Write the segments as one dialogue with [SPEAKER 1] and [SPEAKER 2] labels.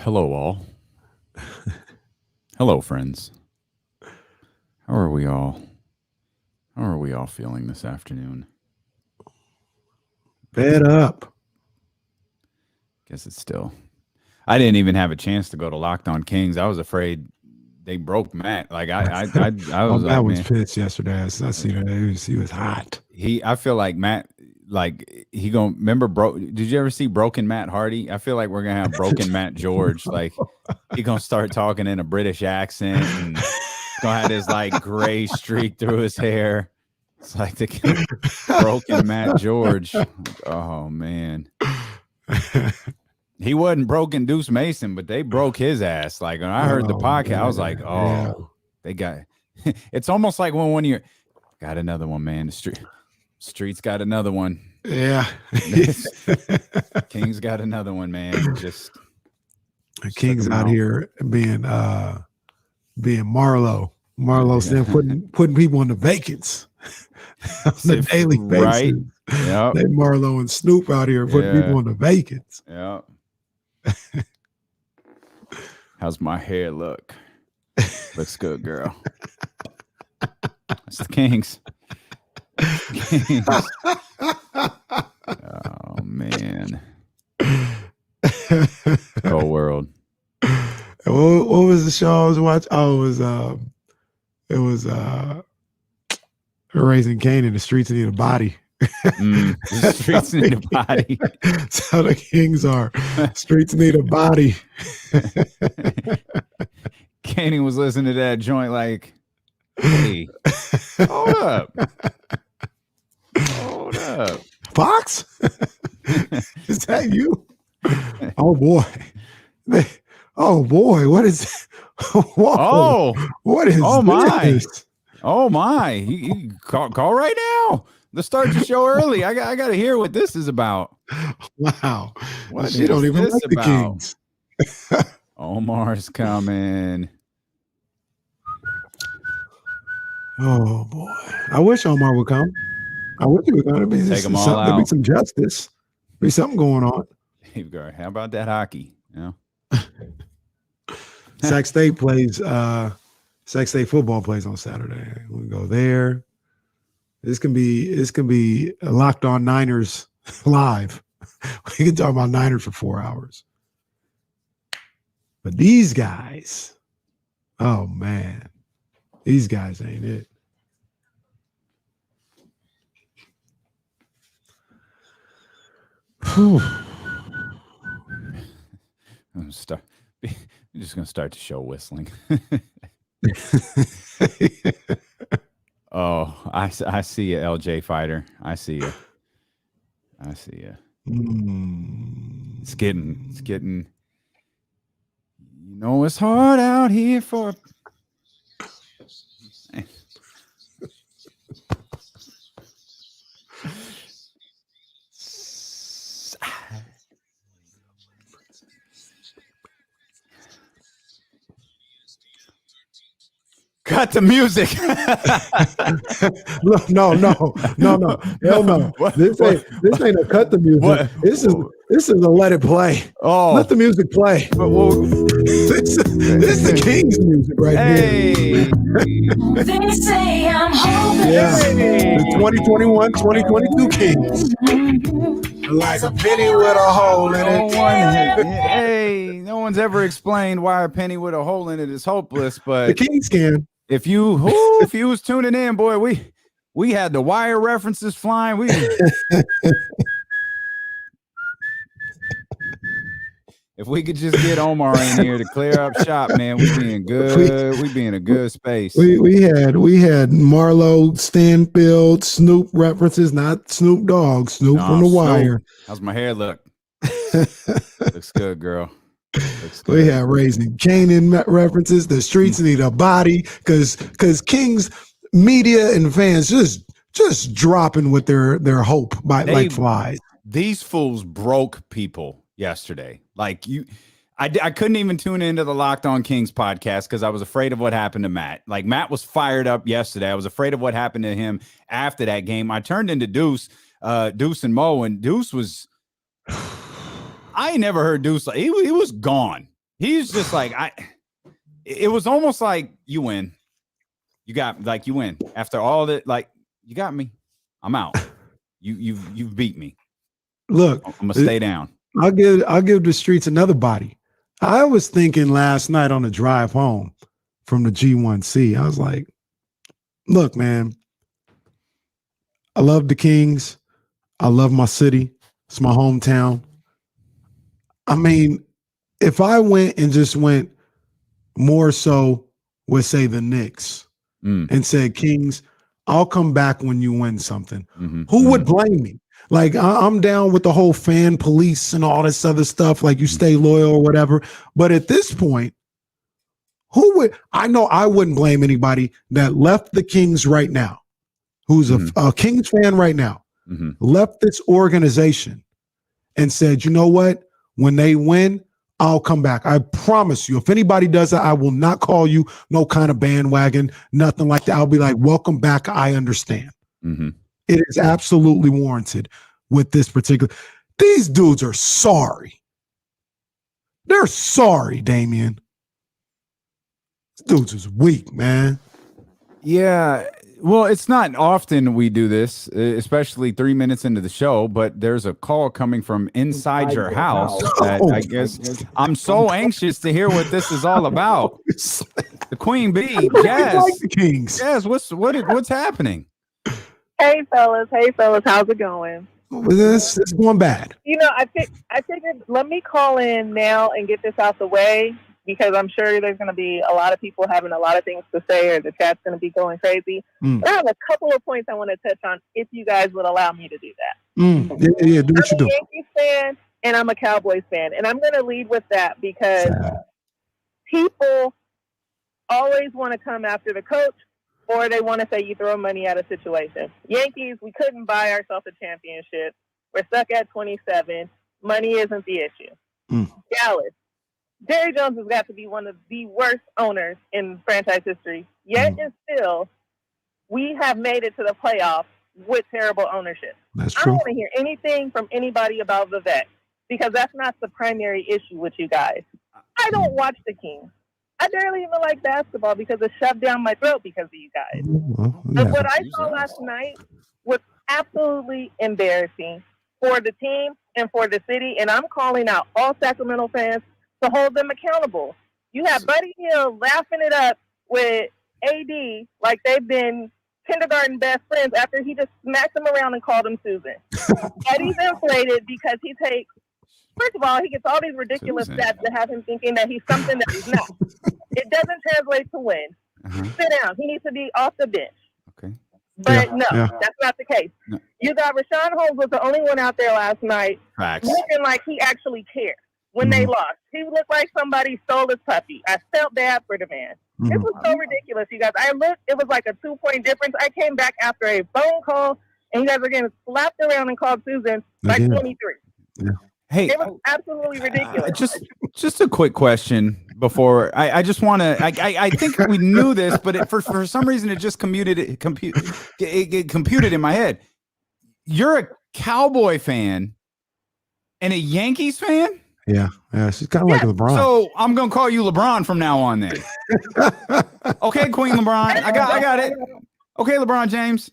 [SPEAKER 1] Hello, all. Hello, friends. How are we all? How are we all feeling this afternoon?
[SPEAKER 2] Fed up.
[SPEAKER 1] Guess it's still. I didn't even have a chance to go to Locked On Kings. I was afraid they broke Matt. Like I was
[SPEAKER 2] Matt
[SPEAKER 1] like,
[SPEAKER 2] was
[SPEAKER 1] man,
[SPEAKER 2] pissed yesterday. I seen it. He was hot.
[SPEAKER 1] I feel like Matt, like he gonna remember. Did you ever see Broken Matt Hardy? I feel like we're gonna have Broken Matt George. Like he gonna start talking in a British accent and gonna have this like gray streak through his hair. It's like the Broken Matt George. Oh man. He wasn't broken Deuce Mason, but they broke his ass. Like when I heard the podcast,
[SPEAKER 2] man.
[SPEAKER 1] I was like, "Oh, yeah. They got." It's almost like when one of your got another one, man. The streets got another one.
[SPEAKER 2] Yeah,
[SPEAKER 1] Kings got another one, man. Just
[SPEAKER 2] Kings out here being Marlo. Marlo's then putting people on the vacants on the daily basis.
[SPEAKER 1] Right? Yeah.
[SPEAKER 2] They Marlo and Snoop out here putting people on the vacants.
[SPEAKER 1] Yeah. How's my hair look? Looks good, girl. It's the Kings. Oh man. Cold world.
[SPEAKER 2] What was the show I was watching? Oh, it was Raising Cain in the Streets Need a Body.
[SPEAKER 1] The streets need a body.
[SPEAKER 2] That's how the Kings are. Streets need a body.
[SPEAKER 1] Kenny was listening to that joint like, hey, hold up. Hold up.
[SPEAKER 2] Fox? Is that you? Oh boy. Oh boy, what is whoa. What is
[SPEAKER 1] my this? Oh my. You call right now. Let's start the show early. I got to hear what this is about.
[SPEAKER 2] Wow. What she don't even like the Kings.
[SPEAKER 1] Omar's coming.
[SPEAKER 2] Oh boy. I wish Omar would come. I wish he would come.
[SPEAKER 1] Take them all out.
[SPEAKER 2] There'd be some justice. Be something going on.
[SPEAKER 1] How about that hockey? You
[SPEAKER 2] know? Sac State football plays on Saturday. We go there. This can be a Locked On Niners live. We can talk about Niners for 4 hours. But these guys, oh man, these guys ain't it.
[SPEAKER 1] I'm just gonna start the show whistling. Oh, I see you, LJ fighter. I see you. It's getting. You know, it's hard out here for. Cut the music.
[SPEAKER 2] No. Hell no. This ain't a cut the music. What? This is a let it play.
[SPEAKER 1] Oh,
[SPEAKER 2] let the music play. This is the Kings music right here.
[SPEAKER 3] They say I'm hoping.
[SPEAKER 2] Yeah, the 2021-2022 Kings. Like a penny with a hole in it.
[SPEAKER 1] Hey, no one's ever explained why a penny with a hole in it is hopeless, but
[SPEAKER 2] the Kings can.
[SPEAKER 1] If you was tuning in, boy, we had the wire references flying. If we could just get Omar in here to clear up shop, man, we be in good. We be in a good space.
[SPEAKER 2] We had Marlo, Stanfield, Snoop references, not Snoop Dogg, Snoop from the Wire.
[SPEAKER 1] How's my hair look? Looks good, girl.
[SPEAKER 2] We had Raising Cain references. The streets need a body because Kings media and fans just dropping with their hope like flies.
[SPEAKER 1] These fools broke people yesterday. Like I couldn't even tune into the Locked On Kings podcast because I was afraid of what happened to Matt. Like Matt was fired up yesterday. I was afraid of what happened to him after that game. I turned into Deuce and Mo, and Deuce was. I ain't never heard Deuce. He was gone. He's just like it was almost like you win. You win. After all that, like you got me. I'm out. You've beat me.
[SPEAKER 2] Look,
[SPEAKER 1] I'm gonna stay down.
[SPEAKER 2] I'll give the streets another body. I was thinking last night on the drive home from the G1C. I was like, look, man, I love the Kings. I love my city. It's my hometown. I mean, if I went and just went more so with, say, the Knicks and said, Kings, I'll come back when you win something. Who would blame me? Like, I'm down with the whole fan police and all this other stuff. Like, you stay loyal or whatever. But at this point, I know I wouldn't blame anybody that left the Kings right now, who's a Kings fan right now, left this organization and said, you know what? When they win, I'll come back. I promise you. If anybody does that, I will not call you no kind of bandwagon, nothing like that. I'll be like, welcome back. I understand. It is absolutely warranted with this particular. These dudes are sorry. They're sorry, Damian. These dudes is weak, man.
[SPEAKER 1] Yeah. Well, it's not often we do this, especially 3 minutes into the show, but there's a call coming from inside your house that I guess I'm so anxious to hear what this is all about. The Queen Bee, Jazz.
[SPEAKER 2] Like the Kings.
[SPEAKER 1] Jazz, what's happening?
[SPEAKER 4] Hey fellas, how's it going?
[SPEAKER 2] It's going bad.
[SPEAKER 4] You know, I figured let me call in now and get this out the way because I'm sure there's going to be a lot of people having a lot of things to say or the chat's going to be going crazy. I have a couple of points I want to touch on if you guys would allow me to do that.
[SPEAKER 2] Yeah, do what you do.
[SPEAKER 4] I'm a Yankees fan and I'm a Cowboys fan, and I'm going to lead with that because people always want to come after the coach or they want to say you throw money at a situation. Yankees, we couldn't buy ourselves a championship. We're stuck at 27. Money isn't the issue. Dallas, Jerry Jones has got to be one of the worst owners in franchise history. Yet and still, we have made it to the playoffs with terrible ownership.
[SPEAKER 2] That's
[SPEAKER 4] I
[SPEAKER 2] true.
[SPEAKER 4] don't want to hear anything from anybody about the vet because that's not the primary issue with you guys. I don't watch the Kings. I barely even like basketball because it's shoved down my throat because of you guys. But what I saw last night was absolutely embarrassing for the team and for the city, and I'm calling out all Sacramento fans to hold them accountable. You have Buddy Hield laughing it up with AD like they've been kindergarten best friends after he just smacked him around and called him Susan. Buddy's inflated because he takes, first of all, he gets all these ridiculous stats that have him thinking that he's something that he's not. It doesn't translate to win. Sit down. He needs to be off the bench.
[SPEAKER 1] Okay.
[SPEAKER 4] But that's not the case. No. You got Richaun Holmes was the only one out there last night looking like he actually cared when they lost. He looked like somebody stole his puppy. I felt bad for the man. It was so ridiculous, you guys. I looked, it was like a 2-point difference. I came back after a phone call, and you guys are getting slapped around and called Susan like 23. Yeah.
[SPEAKER 1] Hey,
[SPEAKER 4] it was absolutely ridiculous.
[SPEAKER 1] Just a quick question before I just want to. I think we knew this, but for some reason it just computed in my head. You're a Cowboy fan and a Yankees fan.
[SPEAKER 2] Yeah, she's kind of like LeBron.
[SPEAKER 1] So I'm gonna call you LeBron from now on, then. Okay, Queen LeBron. I got it. Okay, LeBron James.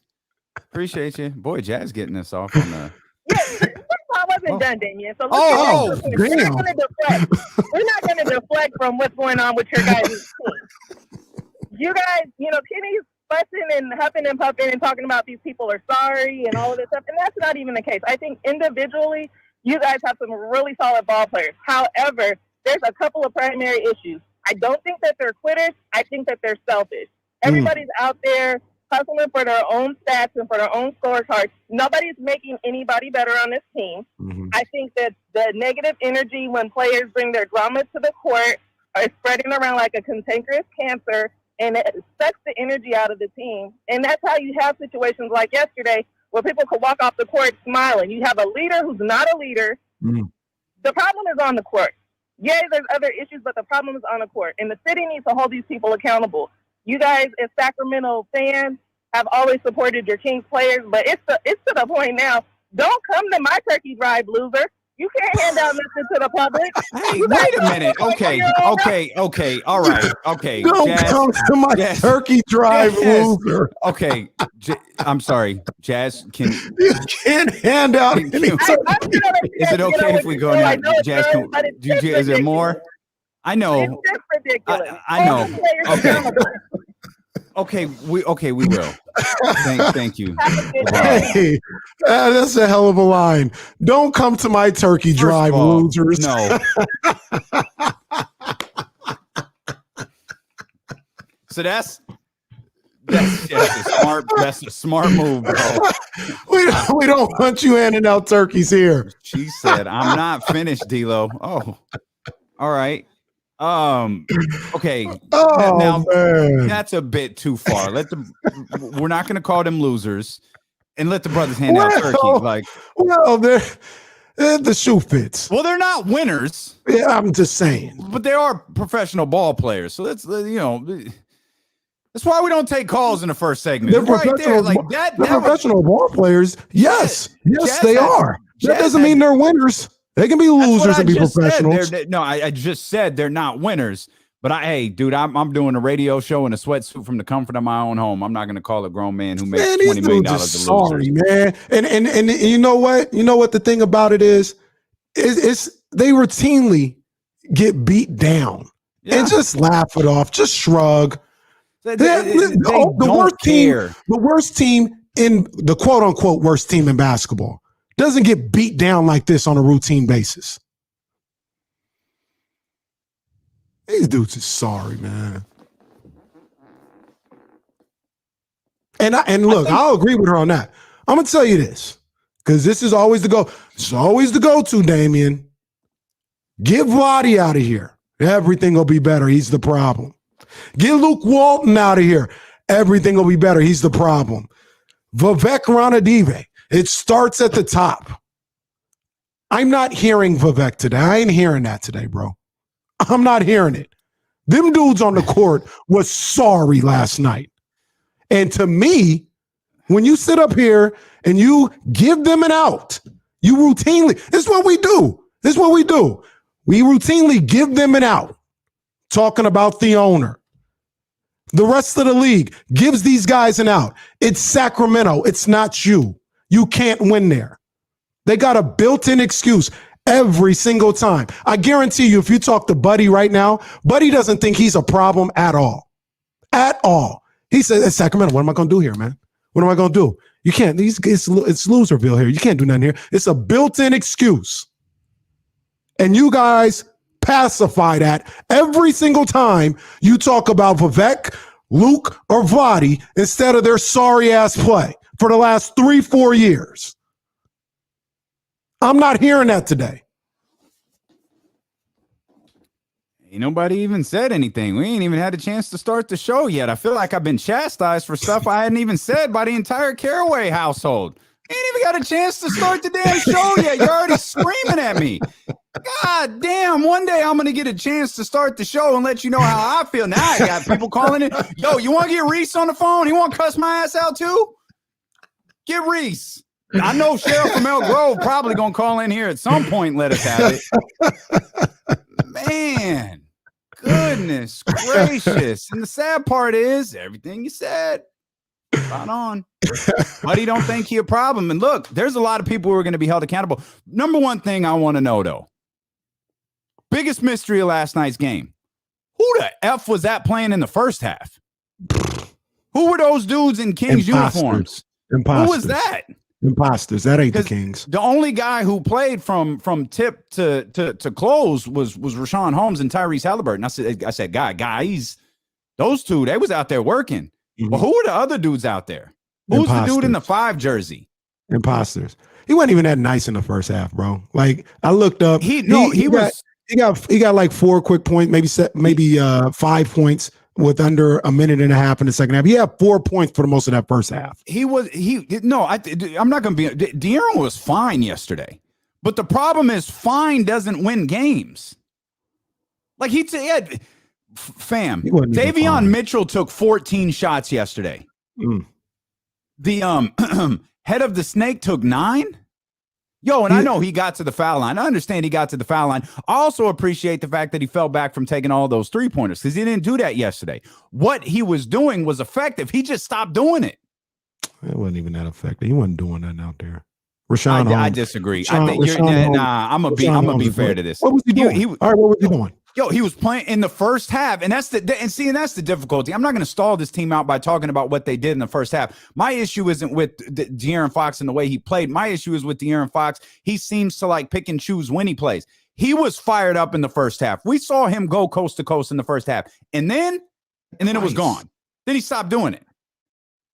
[SPEAKER 1] Appreciate you, boy. Jazz getting us off on the.
[SPEAKER 4] I wasn't done, Damien. So we're not going to deflect. We're not going to deflect from what's going on with your guys' team. You guys, Kenny's fussing and huffing and puffing and talking about these people are sorry and all of this stuff, and that's not even the case. I think individually, you guys have some really solid ball players. However, there's a couple of primary issues. I don't think that they're quitters. I think that they're selfish. Everybody's out there hustling for their own stats and for their own scorecards. Nobody's making anybody better on this team. I think that the negative energy when players bring their drama to the court are spreading around like a cantankerous cancer, and it sucks the energy out of the team. And that's how you have situations like yesterday where people could walk off the court smiling. You have a leader who's not a leader. The problem is on the court. Yeah, there's other issues, but the problem is on the court. And the city needs to hold these people accountable. You guys, as Sacramento fans, have always supported your Kings players, but it's to the point now. Don't come to my turkey drive, loser. You can't hand out nothing to the public.
[SPEAKER 1] Hey, wait a minute. Okay. All right. Okay.
[SPEAKER 2] Don't
[SPEAKER 1] Jazz,
[SPEAKER 2] come to my turkey drive, loser.
[SPEAKER 1] Okay. I'm sorry, Jazz.
[SPEAKER 2] You can't hand out any turkey.
[SPEAKER 1] Is it okay if we go now? Jazz, is there more? I know.
[SPEAKER 4] It's just ridiculous.
[SPEAKER 1] I know. Okay. We will. Thank you.
[SPEAKER 2] Hey, that's a hell of a line. Don't come to my turkey drive, losers.
[SPEAKER 1] No. So that's a smart move, bro.
[SPEAKER 2] We don't want you handing out turkeys here.
[SPEAKER 1] She said, "I'm not finished, D-Lo." Oh, all right. Okay. Now
[SPEAKER 2] Man.
[SPEAKER 1] that's a bit too far. We're not going to call them losers, and let the brothers hand out turkey.
[SPEAKER 2] The shoe fits.
[SPEAKER 1] Well, they're not winners.
[SPEAKER 2] Yeah, I'm just saying.
[SPEAKER 1] But they are professional ball players. So that's that's why we don't take calls in the first segment.
[SPEAKER 2] They're professional ball players. Yes, they are. That doesn't mean they're winners. They can be losers and be professionals.
[SPEAKER 1] I just said they're not winners. But hey, dude, I'm doing a radio show in a sweatsuit from the comfort of my own home. I'm not going to call a grown man who makes $20 million a loser.
[SPEAKER 2] Sorry, man. And you know what? You know what the thing about it is they routinely get beat down and just laugh it off, just shrug. The worst team in the quote unquote worst team in basketball doesn't get beat down like this on a routine basis. These dudes are sorry, man. And look, I'll agree with her on that. I'm gonna tell you this, because this is always the go. It's always the go-to, Damian. Get Vlade out of here. Everything will be better. He's the problem. Get Luke Walton out of here. Everything will be better. He's the problem. Vivek Ranadive. It starts at the top. I'm not hearing Vivek today. I ain't hearing that today, bro. I'm not hearing it. Them dudes on the court was sorry last night. And to me, when you sit up here and you give them an out, you routinely, this is what we do. We routinely give them an out, talking about the owner. The rest of the league gives these guys an out. It's Sacramento. It's not you. You can't win there. They got a built-in excuse every single time. I guarantee you, if you talk to Buddy right now, Buddy doesn't think he's a problem at all. At all. He says, it's Sacramento. What am I going to do here, man? What am I going to do? You can't. It's Loserville here. You can't do nothing here. It's a built-in excuse. And you guys pacify that every single time you talk about Vivek, Luke, or Vlade instead of their sorry-ass play for the last 3-4 years. I'm not hearing that today.
[SPEAKER 1] Ain't nobody even said anything. We ain't even had a chance to start the show yet. I feel like I've been chastised for stuff I hadn't even said by the entire Caraway household. Ain't even got a chance to start the damn show yet. You're already screaming at me. God damn, one day I'm going to get a chance to start the show and let you know how I feel. Now I got people calling it. Yo, you want to get Reese on the phone? He want to cuss my ass out too? Get Reese. I know Cheryl from Elk Grove probably going to call in here at some point and let us have it. Man, goodness gracious. And the sad part is everything you said. Spot on. But he don't think he a problem. And look, there's a lot of people who are going to be held accountable. Number one thing I want to know, though, biggest mystery of last night's game. Who the F was that playing in the first half? Who were those dudes in Kings uniforms?
[SPEAKER 2] Imposters.
[SPEAKER 1] Who was that?
[SPEAKER 2] Imposters. That ain't the Kings.
[SPEAKER 1] The only guy who played from tip to close was Richaun Holmes and Tyrese Halliburton. I said, guys, those two, they was out there working. Mm-hmm. But who were the other dudes out there? Who's the dude in the 5 jersey?
[SPEAKER 2] Imposters. He wasn't even that nice in the first half, bro. Like I looked up. He got like 4 quick points, maybe 5 points with under a minute and a half in the second half. He had 4 points for the most of that first half.
[SPEAKER 1] I'm not going to be. De'Aaron was fine yesterday, but the problem is fine doesn't win games. Like he had. Fam, Davion Mitchell took 14 shots yesterday. The head of the snake took 9. Yo, and I know he got to the foul line. I understand he got to the foul line. I also appreciate the fact that he fell back from taking all those 3-pointers because he didn't do that yesterday. What he was doing was effective. He just stopped doing it.
[SPEAKER 2] It wasn't even that effective. He wasn't doing nothing out there. Richaun Holmes.
[SPEAKER 1] I disagree. I think I'm gonna be fair to this.
[SPEAKER 2] What was he doing? All right, what was he doing?
[SPEAKER 1] Yo, he was playing in the first half, and that's the difficulty. I'm not going to stall this team out by talking about what they did in the first half. My issue isn't with De'Aaron Fox and the way he played. My issue is with De'Aaron Fox. He seems to like pick and choose when he plays. He was fired up in the first half. We saw him go coast to coast in the first half, and then it was gone. Then he stopped doing it.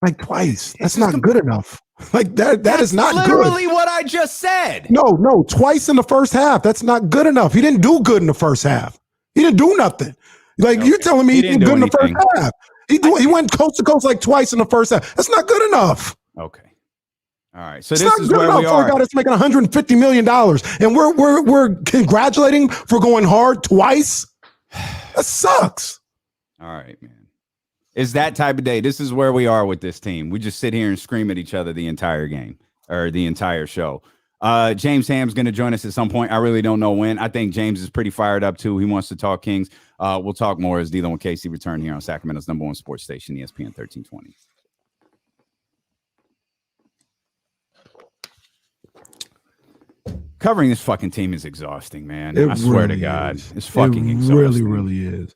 [SPEAKER 2] Like twice. That's not good enough. Like that is not
[SPEAKER 1] literally
[SPEAKER 2] good.
[SPEAKER 1] what I just said.
[SPEAKER 2] No, twice in the first half. That's not good enough. He didn't do good in the first half. He didn't do nothing. Like you're telling me he did good in the first half. He went coast to coast like twice in the first half. That's not good enough.
[SPEAKER 1] Okay. All right. So
[SPEAKER 2] it's
[SPEAKER 1] this is where we are.
[SPEAKER 2] For a guy that's making $150 million, and we're congratulating for going hard twice. That sucks.
[SPEAKER 1] All right, man. It's that type of day. This is where we are with this team. We just sit here and scream at each other the entire game or the entire show. James Ham's going to join us at some point. I really don't know when. I think James is pretty fired up too. He wants to talk Kings. We'll talk more as D'Lo and Casey return here on Sacramento's #1 sports station, ESPN 1320. Covering this fucking team is exhausting, man. I swear to God, it's fucking exhausting.
[SPEAKER 2] It really is.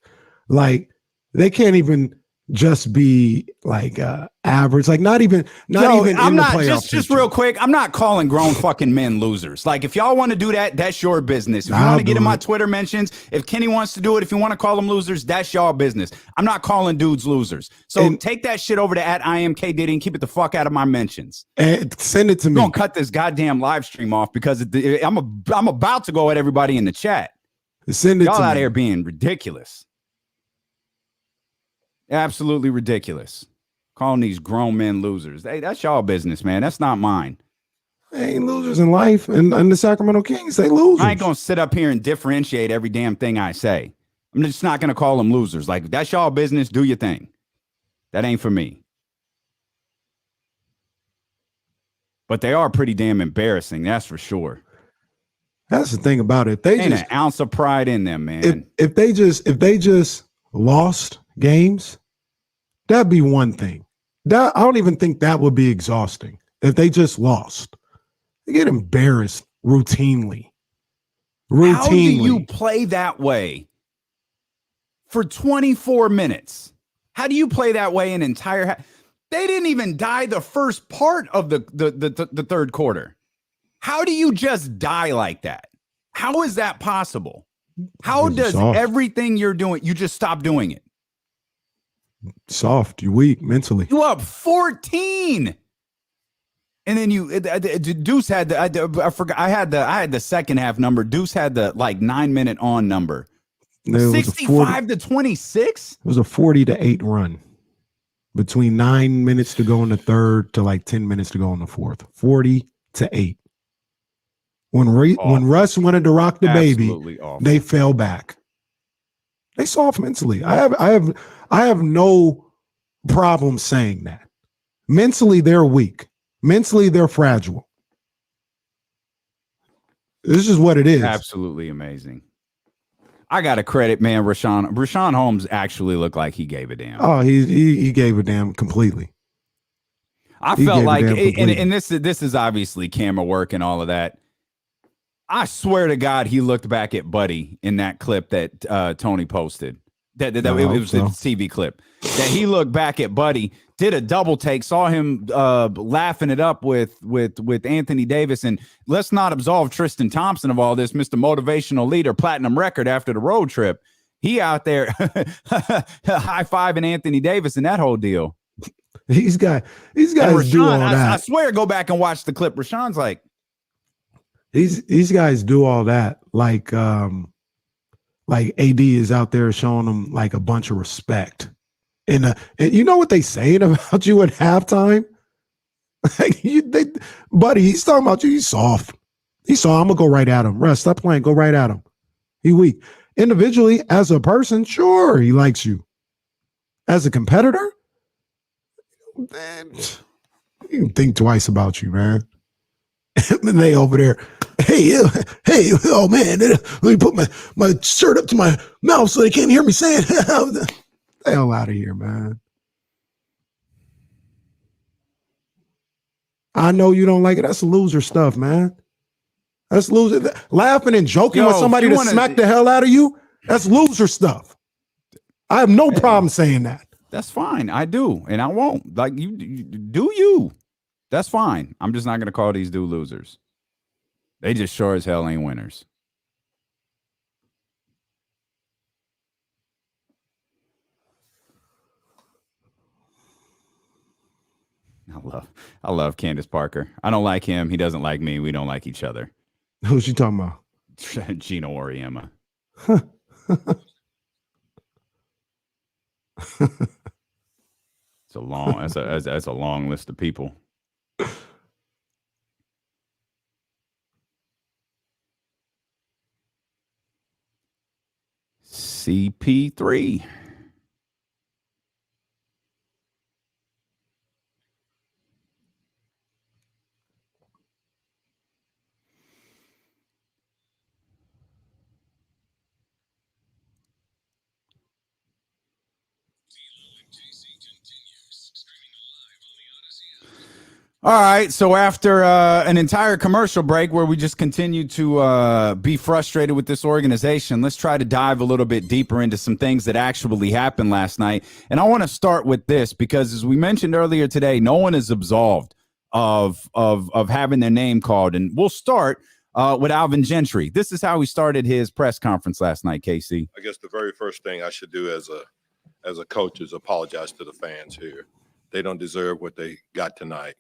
[SPEAKER 2] Like they can't even just be like average, like not even
[SPEAKER 1] I'm not just real quick. I'm not calling grown fucking men losers. Like if y'all want to do that, that's your business. If you want to get in my Twitter mentions, if Kenny wants to do it, if you want to call them losers, that's y'all business. I'm not calling dudes losers. So take that shit over to @IMK Diddy and keep it the fuck out of my mentions.
[SPEAKER 2] And send it to me.
[SPEAKER 1] Don't cut this goddamn live stream off because I'm about to go at everybody in the chat.
[SPEAKER 2] Send it
[SPEAKER 1] y'all
[SPEAKER 2] to
[SPEAKER 1] out
[SPEAKER 2] me.
[SPEAKER 1] here being ridiculous. Absolutely ridiculous. Calling these grown men losers. Hey, that's y'all business, man. That's not mine.
[SPEAKER 2] They ain't losers in life. And the Sacramento Kings, they losers.
[SPEAKER 1] I ain't going to sit up here and differentiate every damn thing I say. I'm just not going to call them losers. Like, that's y'all business. Do your thing. That ain't for me. But they are pretty damn embarrassing. That's for sure.
[SPEAKER 2] That's the thing about it. They
[SPEAKER 1] ain't
[SPEAKER 2] just
[SPEAKER 1] an ounce of pride in them, man.
[SPEAKER 2] If they just lost games, that'd be one thing. That I don't even think that would be exhausting if they just lost. They get embarrassed routinely.
[SPEAKER 1] How do you play that way for 24 minutes? How do you play that way an entire They didn't even die the first part of the third quarter. How do you just die like that? How is that possible? How does everything you're doing, you just stop doing it?
[SPEAKER 2] Soft, you weak mentally.
[SPEAKER 1] You up 14, and then Deuce had the I forgot I had the second half number. Deuce had the like 9-minute on number. 65 to 26.
[SPEAKER 2] It was a 40-8 run between 9 minutes to go in the third to like 10 minutes to go in the fourth. 40-8. When Russ wanted to rock the baby, they fell back. They soft mentally. I have no problem saying that. Mentally, they're weak. Mentally, they're fragile. This is what it is.
[SPEAKER 1] Absolutely amazing. I got to credit, man, Richaun Holmes actually looked like he gave a damn.
[SPEAKER 2] Oh, he gave a damn completely.
[SPEAKER 1] I felt like, and this is obviously camera work and all of that. I swear to God, he looked back at Buddy in that clip that Tony posted. It was a TV clip. That he looked back at Buddy, did a double take, saw him laughing it up with Anthony Davis, and let's not absolve Tristan Thompson of all this, Mr. Motivational Leader, platinum record after the road trip. He out there high-fiving Anthony Davis and that whole deal.
[SPEAKER 2] These guys do all that.
[SPEAKER 1] I swear, go back and watch the clip. Rashawn's like,
[SPEAKER 2] these guys do all that like AD is out there showing them like a bunch of respect. And you know what they saying about you at halftime? Like buddy, he's talking about you. He's soft. I'm gonna go right at him. Russ, stop playing. Go right at him. He weak. Individually, as a person, sure, he likes you. As a competitor, man, you can think twice about you, man. And they over there, hey, oh man, let me put my shirt up to my mouth so they can't hear me saying, the hell out of here, man. I know you don't like it. That's loser stuff, man. That's loser. Laughing and joking with somebody to smack the hell out of you, that's loser stuff. I have no problem saying that.
[SPEAKER 1] That's fine. I do, and I won't. Like you do you. That's fine. I'm just not going to call these dudes losers. They just sure as hell ain't winners. I love Candace Parker. I don't like him. He doesn't like me. We don't like each other.
[SPEAKER 2] Who's she talking about?
[SPEAKER 1] Gino Oriema. It's a long. That's a long list of people. CP3. All right, so after an entire commercial break where we just continue to be frustrated with this organization, let's try to dive a little bit deeper into some things that actually happened last night. And I want to start with this because, as we mentioned earlier today, no one is absolved of having their name called. And we'll start with Alvin Gentry. This is how he started his press conference last night, KC.
[SPEAKER 5] I guess the very first thing I should do as a coach is apologize to the fans here. They don't deserve what they got tonight.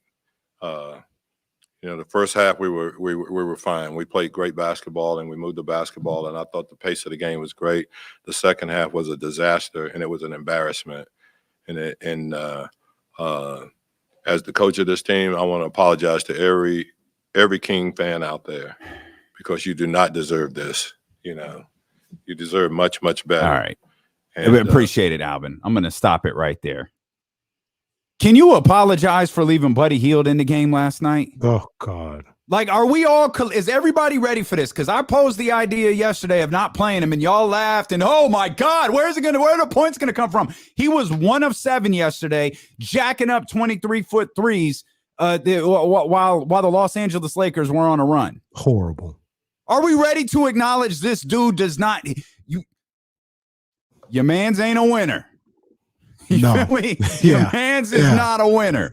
[SPEAKER 5] The first half we were fine. We played great basketball and we moved the basketball, and I thought the pace of the game was great. The second half was a disaster and it was an embarrassment. And as the coach of this team, I want to apologize to every King fan out there because you do not deserve this. You deserve much, much better.
[SPEAKER 1] All right. And, appreciate it, Alvin. I'm going to stop it right there. Can you apologize for leaving Buddy Hield in the game last night?
[SPEAKER 2] Oh, God.
[SPEAKER 1] Like, is everybody ready for this? Because I posed the idea yesterday of not playing him, and y'all laughed, and oh, my God, where are the points going to come from? He was 1 of 7 yesterday, jacking up 23-foot threes while the Los Angeles Lakers were on a run.
[SPEAKER 2] Horrible.
[SPEAKER 1] Are we ready to acknowledge this dude does not – your man's ain't a winner.
[SPEAKER 2] No.
[SPEAKER 1] Your man's is not a winner.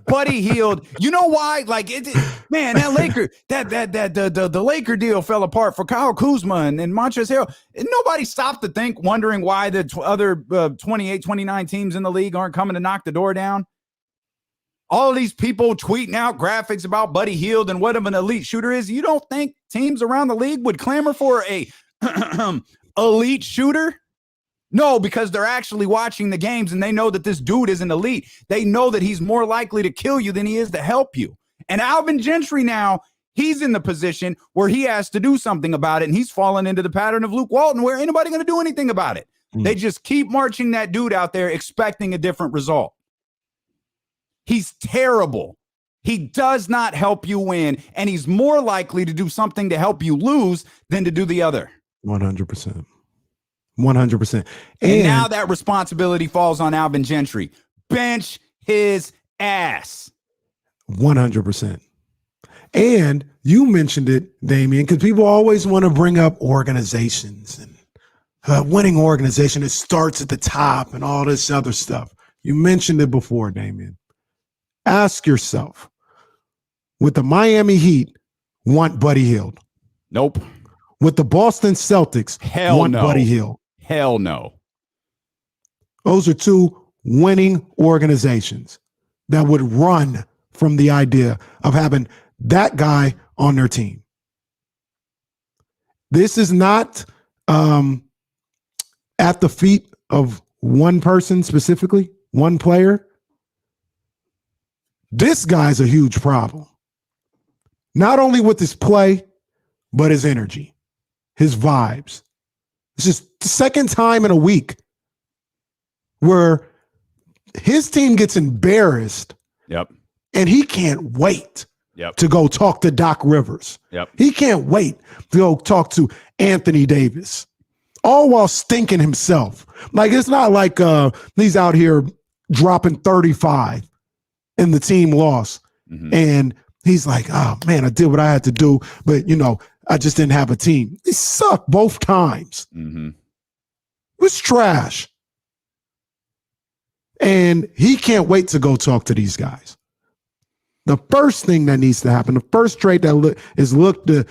[SPEAKER 1] Buddy Hield. You know why? Like, that Laker, the Laker deal fell apart for Kyle Kuzma and Montrezl Harrell. And nobody stopped to think, wondering why the other 28, 29 teams in the league aren't coming to knock the door down. All of these people tweeting out graphics about Buddy Hield and what an elite shooter is. You don't think teams around the league would clamor for a elite shooter? No, because they're actually watching the games and they know that this dude isn't elite. They know that he's more likely to kill you than he is to help you. And Alvin Gentry now, he's in the position where he has to do something about it, and he's fallen into the pattern of Luke Walton where ain't nobody going to do anything about it. They just keep marching that dude out there expecting a different result. He's terrible. He does not help you win, and he's more likely to do something to help you lose than to do the other.
[SPEAKER 2] 100%. 100%.
[SPEAKER 1] And now that responsibility falls on Alvin Gentry. Bench his ass.
[SPEAKER 2] 100%. And you mentioned it, Damian, because people always want to bring up organizations and winning organization. It starts at the top and all this other stuff. You mentioned it before, Damian. Ask yourself, would the Miami Heat want Buddy Hield?
[SPEAKER 1] Nope.
[SPEAKER 2] Would the Boston Celtics want Buddy Hield?
[SPEAKER 1] Hell no.
[SPEAKER 2] Those are two winning organizations that would run from the idea of having that guy on their team. This is not at the feet of one person specifically, one player. This guy's a huge problem. Not only with his play, but his energy, his vibes. It's just the second time in a week where his team gets embarrassed.
[SPEAKER 1] Yep.
[SPEAKER 2] And he can't wait to go talk to Doc Rivers. He can't wait to go talk to Anthony Davis, all while stinking himself. Like, it's not like he's out here dropping 35 and the team lost. And he's like, oh, man, I did what I had to do. But, I just didn't have a team. He sucked both times. It was trash. And he can't wait to go talk to these guys. The first thing that needs to happen, the first trade that is looked to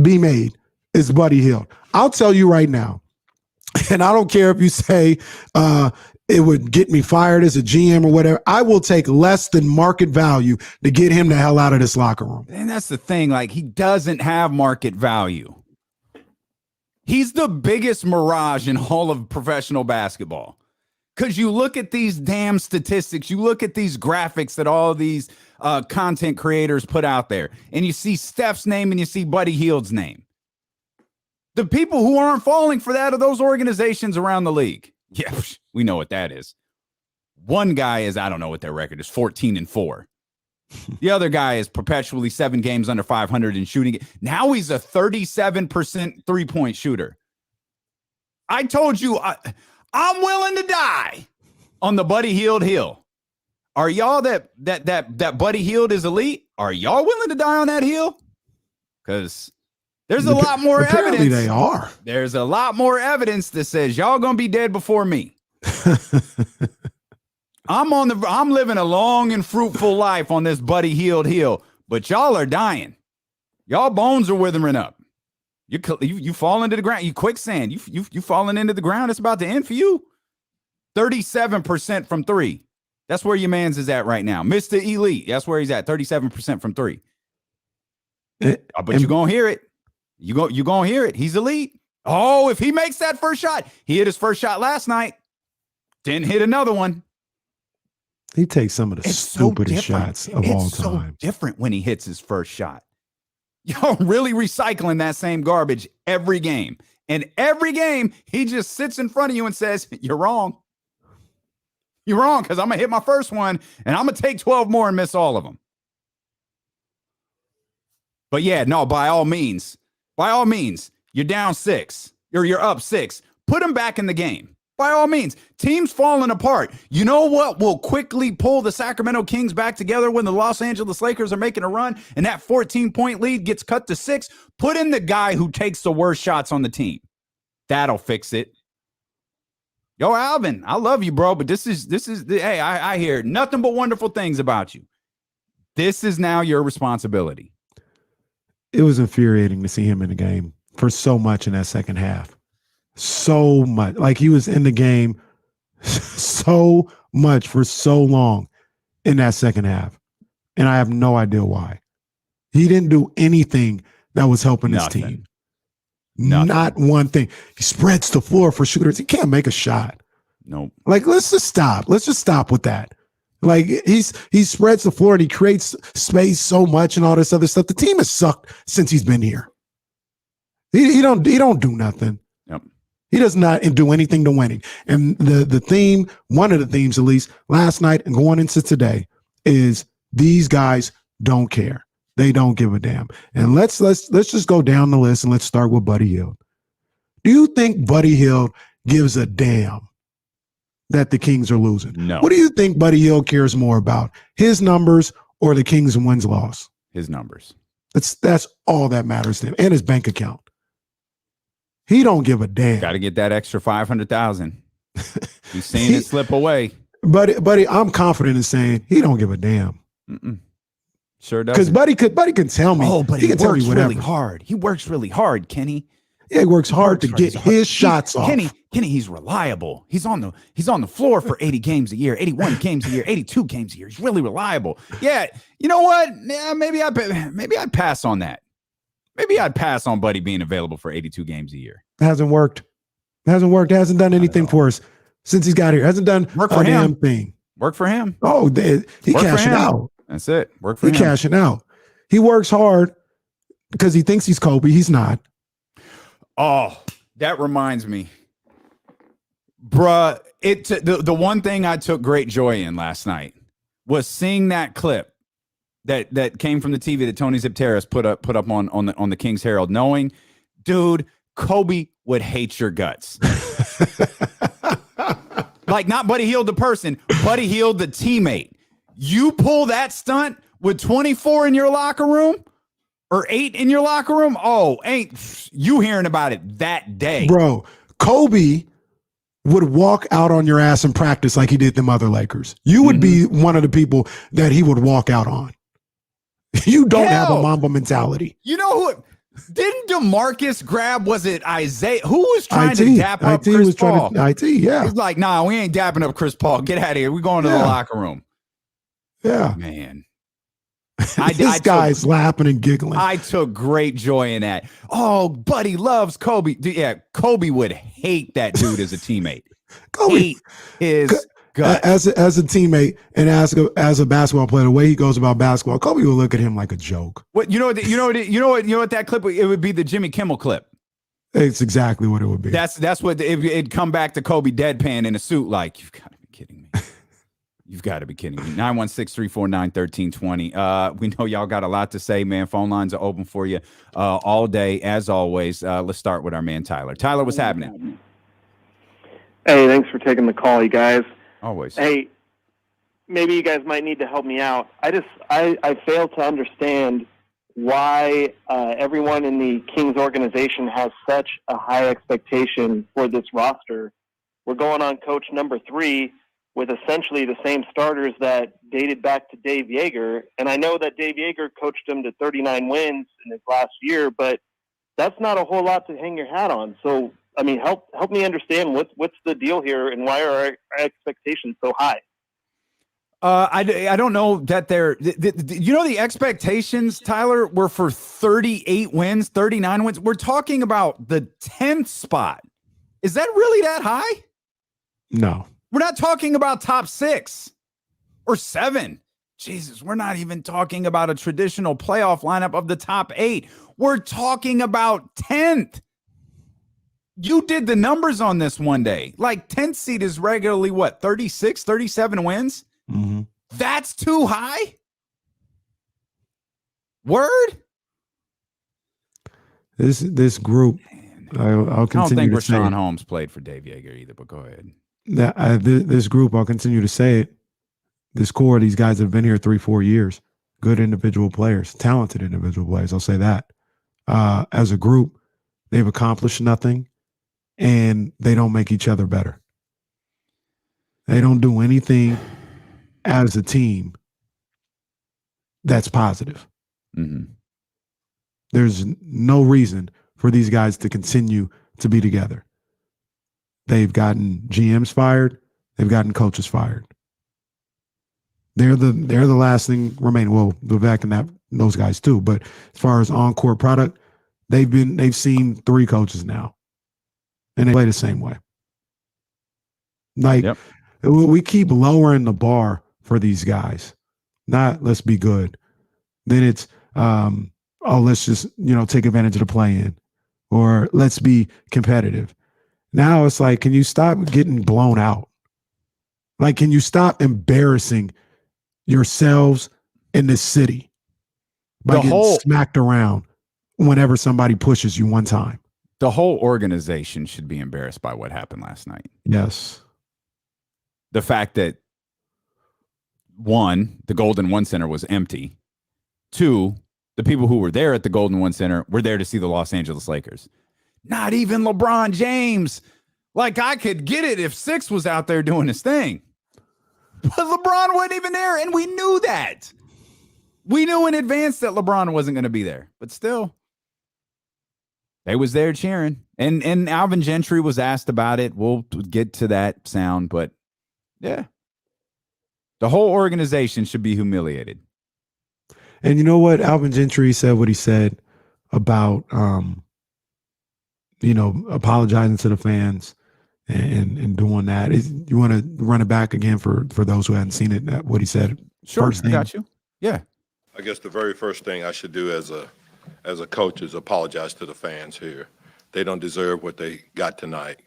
[SPEAKER 2] be made is Buddy Hield. I'll tell you right now, and I don't care if you say it would get me fired as a GM or whatever, I will take less than market value to get him the hell out of this locker room.
[SPEAKER 1] And that's the thing. Like, he doesn't have market value. He's the biggest mirage in all of professional basketball. Because you look at these damn statistics, you look at these graphics that all these content creators put out there, and you see Steph's name and you see Buddy Hield's name. The people who aren't falling for that are those organizations around the league. Yeah, we know what that is. One guy is, I don't know what their record is, 14-4. The other guy is perpetually 7 games under 500 in shooting. Now he's a 37% three-point shooter. I told you, I'm willing to die on the Buddy Hield hill. Are y'all that Buddy Hield is elite? Are y'all willing to die on that hill? Because there's a lot more
[SPEAKER 2] Apparently
[SPEAKER 1] evidence.
[SPEAKER 2] They are.
[SPEAKER 1] There's a lot more evidence that says y'all gonna be dead before me. I'm living a long and fruitful life on this Buddy Hield hill, but y'all are dying. Y'all bones are withering up. You fall into the ground. You quicksand. You falling into the ground. It's about to end for you. 37% from 3. That's where your man's is at right now. Mr. Elite. That's where he's at. 37% from 3. But you're gonna hear it. You gonna hear it. He's elite. Oh, if he makes that first shot, he hit his first shot last night. Didn't hit another one.
[SPEAKER 2] He takes some of the stupidest shots of all time.
[SPEAKER 1] It's so different when he hits his first shot. Y'all really recycling that same garbage every game. And every game, he just sits in front of you and says, you're wrong. You're wrong, because I'm going to hit my first one, and I'm going to take 12 more and miss all of them. But yeah, no, by all means, you're down 6, or you're up 6. Put him back in the game. By all means, teams falling apart. You know what will quickly pull the Sacramento Kings back together when the Los Angeles Lakers are making a run and that 14-point lead gets cut to 6? Put in the guy who takes the worst shots on the team. That'll fix it. Yo, Alvin, I love you, bro, but this is hey, I hear nothing but wonderful things about you. This is now your responsibility.
[SPEAKER 2] It was infuriating to see him in the game for so much in that second half. So much. Like, he was in the game so much for so long in that second half. And I have no idea why. He didn't do anything that was helping his team. Not one thing. He spreads the floor for shooters. He can't make a shot.
[SPEAKER 1] Nope.
[SPEAKER 2] Like, let's just stop. Let's just stop with that. Like, he spreads the floor and he creates space so much and all this other stuff. The team has sucked since he's been here. He don't do nothing.
[SPEAKER 1] Yep.
[SPEAKER 2] He does not do anything to winning. And the theme, one of the themes at least, last night and going into today, is these guys don't care. They don't give a damn. And let's just go down the list and let's start with Buddy Hield. Do you think Buddy Hield gives a damn that the Kings are losing?
[SPEAKER 1] No.
[SPEAKER 2] What do you think Buddy Hield cares more about? His numbers or the Kings' wins-loss?
[SPEAKER 1] His numbers.
[SPEAKER 2] That's all that matters to him, and his bank account. He don't give a damn.
[SPEAKER 1] Got to get that extra 500,000. He's seeing it slip away.
[SPEAKER 2] Buddy, I'm confident in saying he don't give a damn.
[SPEAKER 1] Sure does.
[SPEAKER 2] Because Buddy can tell me.
[SPEAKER 1] Oh, but
[SPEAKER 2] he
[SPEAKER 1] he
[SPEAKER 2] can
[SPEAKER 1] works
[SPEAKER 2] tell me
[SPEAKER 1] really hard. He works really hard, Kenny.
[SPEAKER 2] Yeah, he works hard to get his shots off.
[SPEAKER 1] Kenny, he's reliable. He's on the floor for 80 games a year, 81 games a year, 82 games a year. He's really reliable. Yeah, you know what? Yeah, maybe I'd pass on that. Maybe I'd pass on Buddy being available for 82 games a year.
[SPEAKER 2] It hasn't worked. Hasn't done anything for us since he's got here. Hasn't done a damn thing.
[SPEAKER 1] Work for him.
[SPEAKER 2] Oh, he cashing out.
[SPEAKER 1] That's it. Work for him.
[SPEAKER 2] He cashing out. He works hard because he thinks he's Kobe. He's not.
[SPEAKER 1] Oh, that reminds me. Bruh, the one thing I took great joy in last night was seeing that clip that came from the TV that Tony Zipteris put up on the King's Herald, knowing, dude, Kobe would hate your guts. Like, not Buddy Hield the person, Buddy Hield the teammate. You pull that stunt with 24 in your locker room or 8 in your locker room, oh, ain't you hearing about it that day.
[SPEAKER 2] Bro, Kobe would walk out on your ass in practice like he did them other Lakers. You would be one of the people that he would walk out on. You don't have a Mamba mentality.
[SPEAKER 1] You know who? Didn't DeMarcus grab, was it Isaiah? Who was trying to dap up Chris Paul?
[SPEAKER 2] Yeah.
[SPEAKER 1] He's like, nah, we ain't dapping up Chris Paul. Get out of here. We're going to the locker room.
[SPEAKER 2] Yeah.
[SPEAKER 1] Man.
[SPEAKER 2] This guy's laughing and giggling.
[SPEAKER 1] I took great joy in that. Oh, Buddy loves Kobe. Yeah, Kobe would hate that dude as a teammate.
[SPEAKER 2] Kobe
[SPEAKER 1] hate his guts.
[SPEAKER 2] As a teammate and as a basketball player, the way he goes about basketball, Kobe will look at him like a joke.
[SPEAKER 1] What you know what that clip, it would be the Jimmy Kimmel clip.
[SPEAKER 2] It's exactly what it would be.
[SPEAKER 1] That's what it'd come back to Kobe deadpan in a suit, like, you've got to be kidding me. You've got to be kidding me. 916-349-1320. We know y'all got a lot to say, man. Phone lines are open for you all day, as always. Let's start with our man, Tyler. Tyler, what's happening?
[SPEAKER 6] Hey, thanks for taking the call, you guys.
[SPEAKER 1] Always.
[SPEAKER 6] Hey, maybe you guys might need to help me out. I fail to understand why everyone in the Kings organization has such a high expectation for this roster. We're going on coach number 3 with essentially the same starters that dated back to Dave Yeager. And I know that Dave Yeager coached him to 39 wins in his last year, but that's not a whole lot to hang your hat on. So, I mean, help me understand what's the deal here and why are our expectations so high?
[SPEAKER 1] I don't know that the expectations, Tyler, were for 38 wins, 39 wins. We're talking about the 10th spot. Is that really that high?
[SPEAKER 2] No.
[SPEAKER 1] We're not talking about top 6 or 7. Jesus, we're not even talking about a traditional playoff lineup of the top 8. We're talking about 10th. You did the numbers on this one day. Like 10th seed is regularly what, 36, 37 wins?
[SPEAKER 2] Mm-hmm.
[SPEAKER 1] That's too high? Word?
[SPEAKER 2] This group, I'll continue to say.
[SPEAKER 1] I don't think Richaun Holmes played for Dave Yeager either, but go ahead.
[SPEAKER 2] This group, I'll continue to say it. This core, these guys have been here 3-4 years. Good individual players, talented individual players. I'll say that. As a group, they've accomplished nothing, and they don't make each other better. They don't do anything as a team that's positive.
[SPEAKER 1] Mm-hmm.
[SPEAKER 2] There's no reason for these guys to continue to be together. They've gotten GMs fired. They've gotten coaches fired. They're the last thing remaining. Well, Vivek and those guys too. But as far as on-court product, they've seen 3 coaches now, and they play the same way. Like, we keep lowering the bar for these guys. Not let's be good. Then it's let's just take advantage of the play-in, or let's be competitive. Now it's like, can you stop getting blown out? Like, can you stop embarrassing yourselves in this city by getting smacked around whenever somebody pushes you one time?
[SPEAKER 1] The whole organization should be embarrassed by what happened last night.
[SPEAKER 2] Yes.
[SPEAKER 1] The fact that, 1, the Golden One Center was empty. 2, the people who were there at the Golden One Center were there to see the Los Angeles Lakers. Not even LeBron James. Like, I could get it if 6 was out there doing his thing. But LeBron wasn't even there, and we knew that. We knew in advance that LeBron wasn't going to be there. But still, they was there cheering. And Alvin Gentry was asked about it. We'll get to that sound, but yeah. The whole organization should be humiliated.
[SPEAKER 2] And you know what? Alvin Gentry said what he said about apologizing to the fans and doing that. You want to run it back again for those who hadn't seen it, what he said?
[SPEAKER 1] Sure, I got you. Yeah.
[SPEAKER 5] I guess the very first thing I should do as a coach is apologize to the fans here. They don't deserve what they got tonight.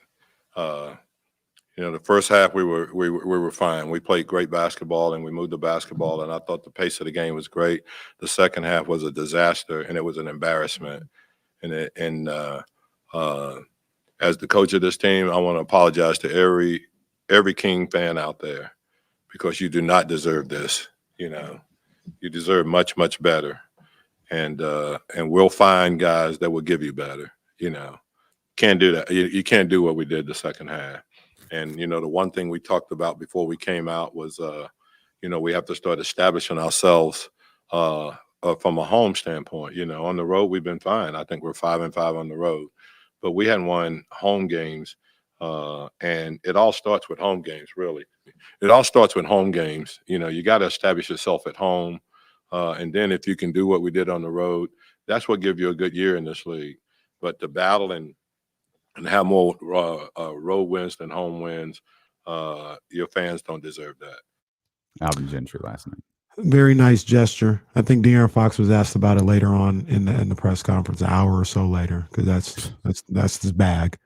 [SPEAKER 5] The first half we were fine. We played great basketball and we moved the basketball, and I thought the pace of the game was great. The second half was a disaster and it was an embarrassment. And as the coach of this team, I want to apologize to every King fan out there, because you do not deserve this. You deserve much, much better. And we'll find guys that will give you better. Can't do that. You can't do what we did the second half. And, the one thing we talked about before we came out was, we have to start establishing ourselves from a home standpoint. On the road, we've been fine. I think we're 5-5 on the road, but we hadn't won home games. And it all starts with home games, really. It all starts with home games. You got to establish yourself at home. And then if you can do what we did on the road, that's what gives you a good year in this league. But to battle and have more road wins than home wins, your fans don't deserve that.
[SPEAKER 1] Alvin Gentry last night.
[SPEAKER 2] Very nice gesture. I think De'Aaron Fox was asked about it later on in the press conference, an hour or so later, because that's his bag.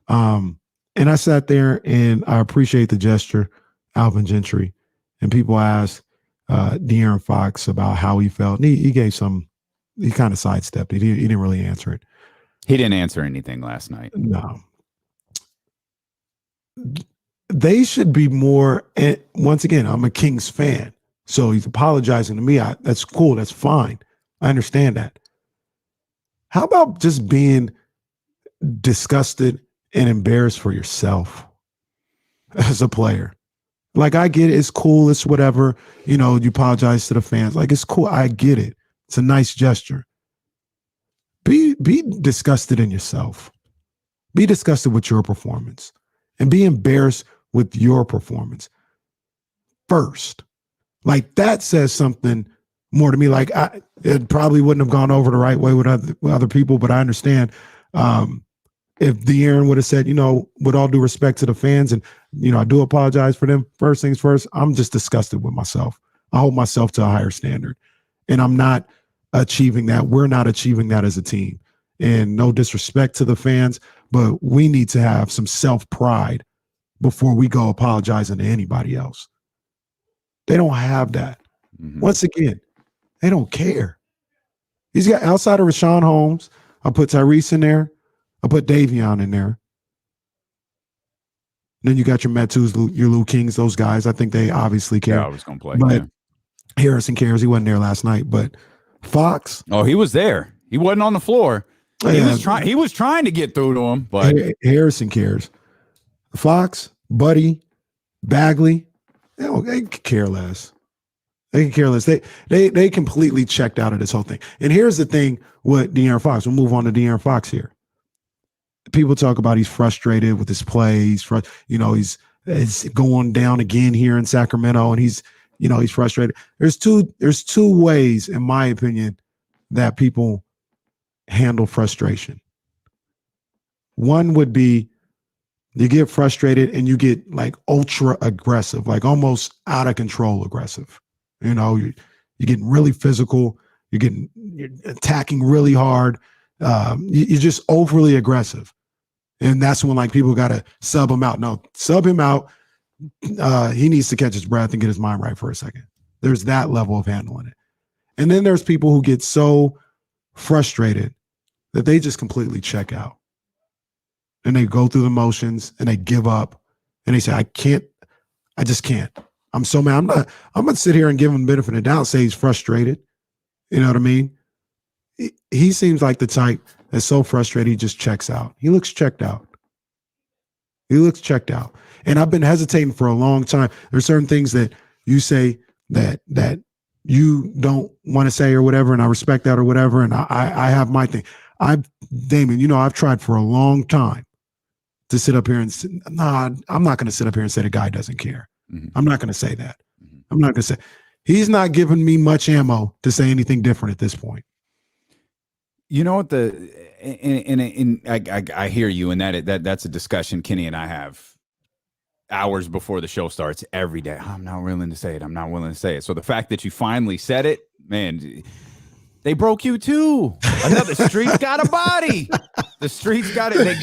[SPEAKER 2] And I sat there and I appreciate the gesture, Alvin Gentry. And people asked De'Aaron Fox about how he felt. And he gave he kind of sidestepped it. He didn't really answer it.
[SPEAKER 1] He didn't answer anything last night.
[SPEAKER 2] No. They should be more, and once again, I'm a Kings fan. So he's apologizing to me. That's cool. That's fine. I understand that. How about just being disgusted and embarrassed for yourself as a player? Like, I get it. It's cool. It's whatever. You apologize to the fans. Like, it's cool. I get it. It's a nice gesture. Be disgusted in yourself. Be disgusted with your performance and be embarrassed with your performance first. Like, that says something more to me. Like, it probably wouldn't have gone over the right way with other people, but I understand if De'Aaron would have said, with all due respect to the fans, and, I do apologize for them. First things first, I'm just disgusted with myself. I hold myself to a higher standard, and I'm not achieving that. We're not achieving that as a team. And no disrespect to the fans, but we need to have some self-pride before we go apologizing to anybody else. They don't have that. Mm-hmm. Once again, they don't care. He's got, outside of Richaun Holmes, I put Tyrese in there. I put Davion in there. Then you got your Metus, your Lou Kings, those guys. I think they obviously care.
[SPEAKER 1] Yeah, I was going to play.
[SPEAKER 2] But Harrison cares. He wasn't there last night. But Fox.
[SPEAKER 1] Oh, he was there. He wasn't on the floor. He was trying to get through to him, but
[SPEAKER 2] Harrison cares. Fox, Buddy, Bagley, they could care less. They can care less. They completely checked out of this whole thing. And here's the thing with De'Aaron Fox. We'll move on to De'Aaron Fox here. People talk about he's frustrated with his play. He's going down again here in Sacramento, and he's frustrated. There's two ways, in my opinion, that people handle frustration. One would be you get frustrated and you get like ultra aggressive, like almost out of control aggressive. You're getting really physical. You're attacking really hard. You're just overly aggressive. And that's when like people got to sub him out. No, sub him out. He needs to catch his breath and get his mind right for a second. There's that level of handling it. And then there's people who get so frustrated that they just completely check out. And they go through the motions and they give up and they say, I just can't. I'm so mad. I'm going to sit here and give him the benefit of the doubt, say he's frustrated. You know what I mean? He seems like the type that's so frustrated, he just checks out. He looks checked out. And I've been hesitating for a long time. There's certain things that you say that you don't want to say or whatever, and I respect that or whatever, and I have my thing. Damon, I've tried for a long time to sit up here and say, I'm not going to sit up here and say the guy doesn't care. Mm-hmm. I'm not going to say that. Mm-hmm. I'm not going to say. He's not giving me much ammo to say anything different at this point.
[SPEAKER 1] You know what I hear you, and that's a discussion Kenny and I have hours before the show starts every day. I'm not willing to say it. So the fact that you finally said it, man, they broke you too. Another street's got a body. The streets got it. They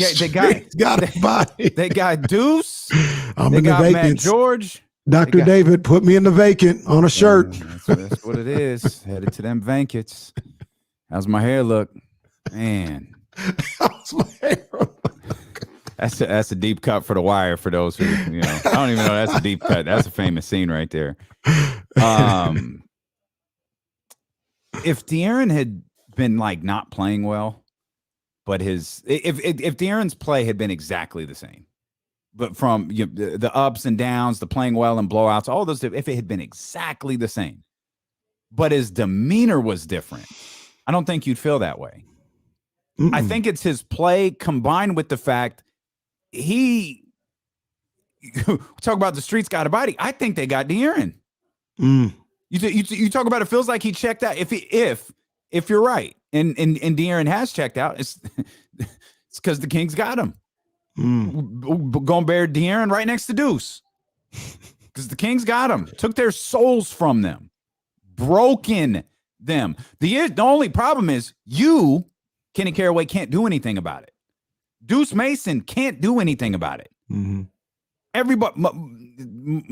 [SPEAKER 1] got a body. They got Deuce.
[SPEAKER 2] I'm
[SPEAKER 1] They
[SPEAKER 2] in the
[SPEAKER 1] got Matt
[SPEAKER 2] vacant.
[SPEAKER 1] George.
[SPEAKER 2] Dr. David put me in the vacant on a shirt.
[SPEAKER 1] That's what it is. Headed to them vacates. How's my hair look? Man.
[SPEAKER 2] How's my hair?
[SPEAKER 1] That's a deep cut for the wire for those who, I don't even know that's a deep cut. That's a famous scene right there. If De'Aaron had been like not playing well, but if De'Aaron's play had been exactly the same, but from the ups and downs, the playing well and blowouts, all those, if it had been exactly the same, but his demeanor was different, I don't think you'd feel that way. I think it's his play combined with the fact talk about the streets got a body. I think they got De'Aaron. You talk about it feels like he checked out. If you're right, and De'Aaron has checked out, it's because the Kings got him. Going bear De'Aaron right next to Deuce because the Kings got him. Took their souls from them, broken them. The only problem is Kenny Caraway can't do anything about it. Deuce Mason can't do anything about it. Everybody,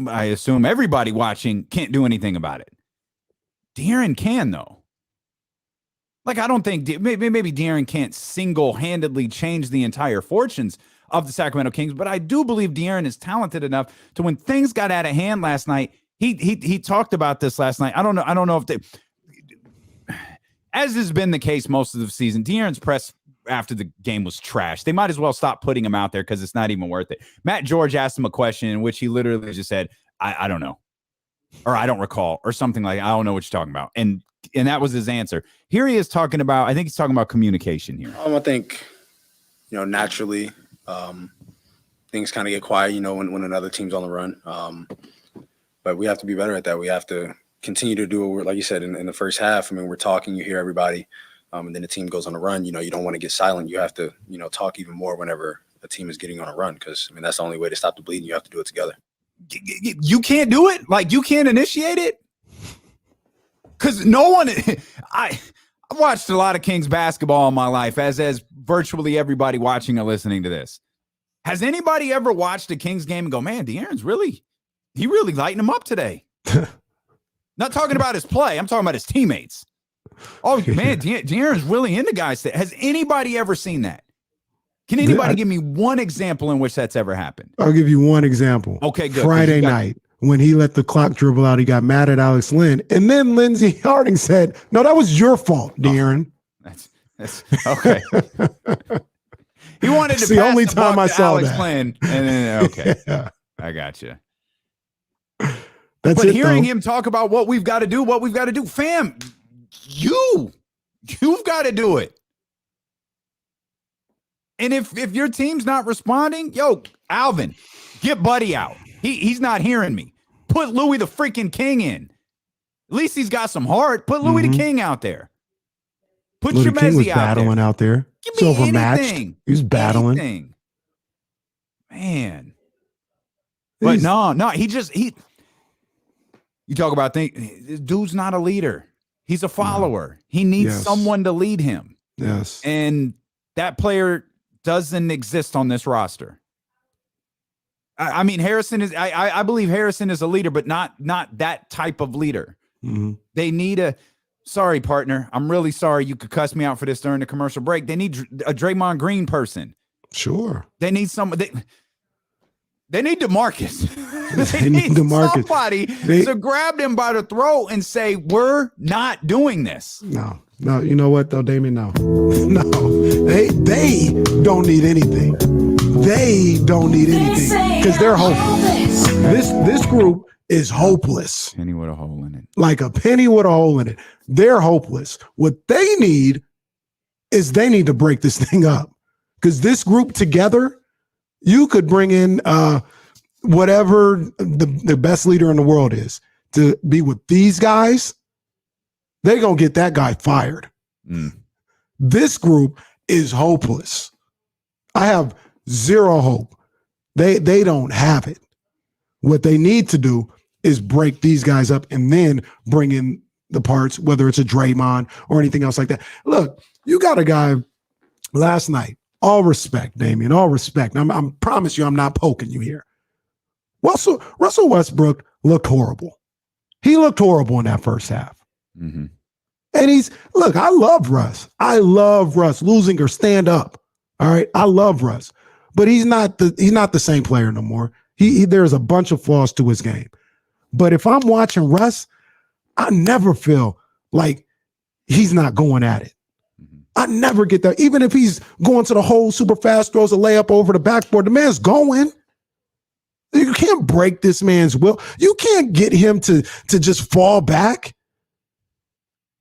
[SPEAKER 1] I assume everybody watching can't do anything about it. De'Aaron can, though. Like, I don't think maybe De'Aaron can't single-handedly change the entire fortunes of the Sacramento Kings, but I do believe De'Aaron is talented enough to, when things got out of hand last night, he talked about this last night. I don't know if as has been the case most of the season, De'Aaron's press after the game was trash. They might as well stop putting him out there because it's not even worth it. Matt George asked him a question in which he literally just said, I don't know, or I don't recall, or something like, I don't know what you're talking about. And that was his answer. Here he is talking about, I think he's talking about communication here.
[SPEAKER 7] I think, naturally, things kind of get quiet, when another team's on the run. But we have to be better at that. We have to continue to do what, like you said, in the first half. I mean, we're talking, you hear everybody, and then the team goes on a run. You don't want to get silent. You have to, talk even more whenever a team is getting on a run, because, that's the only way to stop the bleeding. You have to do it together.
[SPEAKER 1] You can't do it? Like, you can't initiate it? Because no one – I've watched a lot of Kings basketball in my life, as virtually everybody watching or listening to this. Has anybody ever watched a Kings game and go, man, De'Aaron's really lighting him up today? Not talking about his play. I'm talking about his teammates. Oh, man, De'Aaron's really into guys. Has anybody ever seen that? Can anybody give me one example in which that's ever happened?
[SPEAKER 2] I'll give you one example.
[SPEAKER 1] Okay, good.
[SPEAKER 2] Friday night, when he let the clock dribble out, he got mad at Alex Lynn. And then Lindsey Harding said, no, that was your fault, De'Aaron.
[SPEAKER 1] That's okay. He wanted to
[SPEAKER 2] the
[SPEAKER 1] pass
[SPEAKER 2] only
[SPEAKER 1] the
[SPEAKER 2] time I saw
[SPEAKER 1] Alex
[SPEAKER 2] that.
[SPEAKER 1] Lynn, and then, okay.
[SPEAKER 2] Yeah.
[SPEAKER 1] I got you.
[SPEAKER 2] That's
[SPEAKER 1] but
[SPEAKER 2] it,
[SPEAKER 1] hearing
[SPEAKER 2] though.
[SPEAKER 1] him talk about what we've got to do, fam, you've got to do it. And if your team's not responding, yo, Alvin, get Buddy out. He's not hearing me. Put Louis the freaking King in. At least he's got some heart. Put Louis the King out there. Put
[SPEAKER 2] Louis King was
[SPEAKER 1] Shemezi
[SPEAKER 2] battling out there.
[SPEAKER 1] Give
[SPEAKER 2] It's
[SPEAKER 1] me
[SPEAKER 2] overmatched.
[SPEAKER 1] anything.
[SPEAKER 2] He was battling.
[SPEAKER 1] Anything. Man. But no, he you talk about this dude's not a leader. He's a follower. He needs someone to lead him.
[SPEAKER 2] Yes.
[SPEAKER 1] And that player doesn't exist on this roster. I mean, Harrison is, I believe Harrison is a leader, but not that type of leader. They need sorry, partner. I'm really sorry. You could cuss me out for this during the commercial break. They need a Draymond Green person.
[SPEAKER 2] Sure.
[SPEAKER 1] They need they need DeMarcus.
[SPEAKER 2] They need DeMarcus.
[SPEAKER 1] Somebody to grab them by the throat and say, we're not doing this.
[SPEAKER 2] No, you know what though, Damien? No, they don't need anything. They don't need anything because they're hopeless. This group is hopeless.
[SPEAKER 1] Penny with a hole in it.
[SPEAKER 2] Like a penny with a hole in it. They're hopeless. What they need is they need to break this thing up, because this group together, you could bring in whatever the best leader in the world is to be with these guys. They're going to get that guy fired. This group is hopeless. I have zero hope. They don't have it. What they need to do is break these guys up and then bring in the parts, whether it's a Draymond or anything else like that. Look, you got a guy last night. All respect, Damien, all respect. I promise you I'm not poking you here. Russell Westbrook looked horrible. He looked horrible in that first half.
[SPEAKER 1] Mm-hmm.
[SPEAKER 2] And I love Russ. I love Russ, losing or stand up. All right. I love Russ. But he's not the same player no more. There's a bunch of flaws to his game. But if I'm watching Russ, I never feel like he's not going at it.
[SPEAKER 1] Mm-hmm.
[SPEAKER 2] I never get that. Even if he's going to the hole super fast, throws a layup over the backboard, the man's going. You can't break this man's will. You can't get him to just fall back.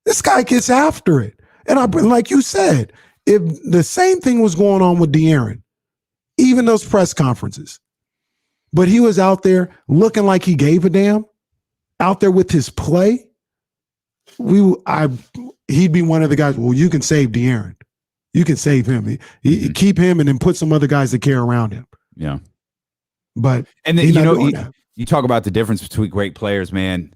[SPEAKER 2] This guy gets after it. And like you said, if the same thing was going on with De'Aaron, even those press conferences, but he was out there looking like he gave a damn, out there with his play, he'd be one of the guys, well, you can save De'Aaron. You can save him. Keep him and then put some other guys that care around him.
[SPEAKER 1] Yeah.
[SPEAKER 2] But
[SPEAKER 1] and then, you talk about the difference between great players, man.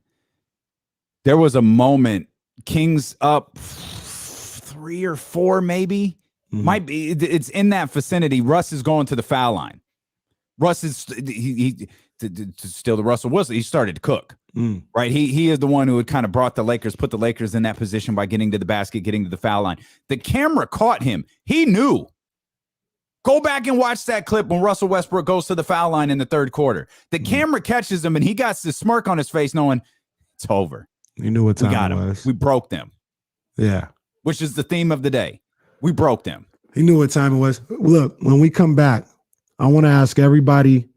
[SPEAKER 1] There was a moment, Kings up 3 or 4, maybe. Mm-hmm. Might be. It's in that vicinity. Russ is going to the foul line. Russ is to steal the Russell Wilson. He started to cook. Right. He is the one who had kind of put the Lakers in that position by getting to the basket, getting to the foul line. The camera caught him. He knew. Go back and watch that clip when Russell Westbrook goes to the foul line in the third quarter. The camera catches him, and he got this smirk on his face knowing it's over.
[SPEAKER 2] You knew what time it was.
[SPEAKER 1] We broke them.
[SPEAKER 2] Yeah.
[SPEAKER 1] Which is the theme of the day. We broke them.
[SPEAKER 2] He knew what time it was. Look, when we come back, I want to ask everybody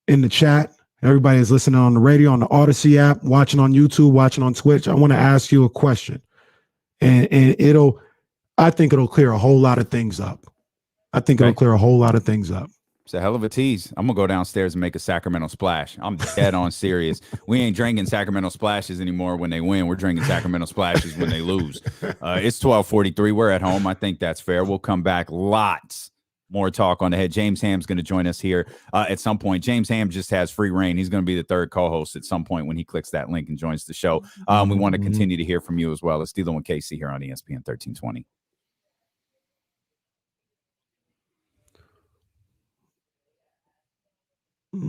[SPEAKER 2] in the chat, everybody is listening on the radio, on the Odyssey app, watching on YouTube, watching on Twitch. I want to ask you a question. And I think it'll clear a whole lot of things up.
[SPEAKER 1] It's a hell of a tease. I'm going to go downstairs and make a Sacramento splash. I'm dead on serious. We ain't drinking Sacramento splashes anymore when they win. We're drinking Sacramento splashes when they lose. It's 12:43. We're at home. I think that's fair. We'll come back. Lots more talk on the head. James Ham's going to join us here at some point. James Ham just has free reign. He's going to be the third co-host at some point when he clicks that link and joins the show. We want to continue to hear from you as well. It's Steelo and Casey here on ESPN 1320. I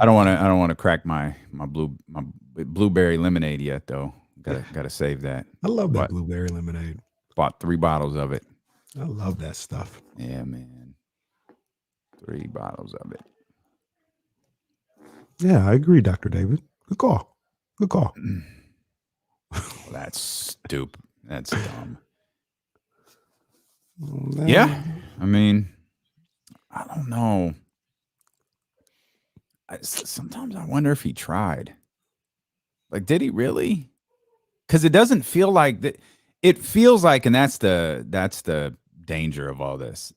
[SPEAKER 1] don't want to crack my blueberry lemonade yet though. Gotta save that.
[SPEAKER 2] I love that blueberry lemonade.
[SPEAKER 1] Bought 3 bottles of it.
[SPEAKER 2] I love that stuff.
[SPEAKER 1] Yeah, man. 3 bottles of it.
[SPEAKER 2] Yeah, I agree, Dr. David. Good call.
[SPEAKER 1] That's stupid. That's dumb. Yeah, I mean, I don't know. Sometimes I wonder if he tried. Like, did he really? Because it doesn't feel like that. It feels like, and that's the danger of all this.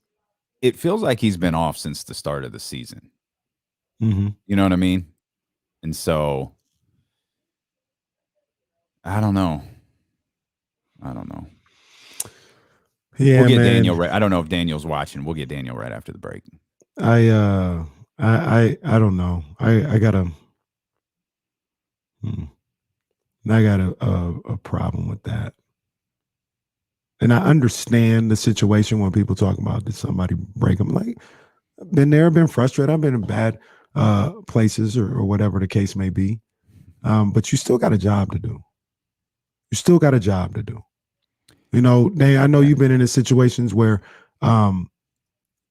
[SPEAKER 1] It feels like he's been off since the start of the season.
[SPEAKER 2] Mm-hmm.
[SPEAKER 1] You know what I mean? And so, I don't know.
[SPEAKER 2] Yeah,
[SPEAKER 1] we'll get
[SPEAKER 2] man.
[SPEAKER 1] Daniel right. I don't know if Daniel's watching. We'll get Daniel right after the break.
[SPEAKER 2] I don't know. I got a problem with that. And I understand the situation when people talk about did somebody break them. Like, I've been there, been frustrated. I've been in bad places or whatever the case may be. But you still got a job to do. You know, I know you've been in situations where,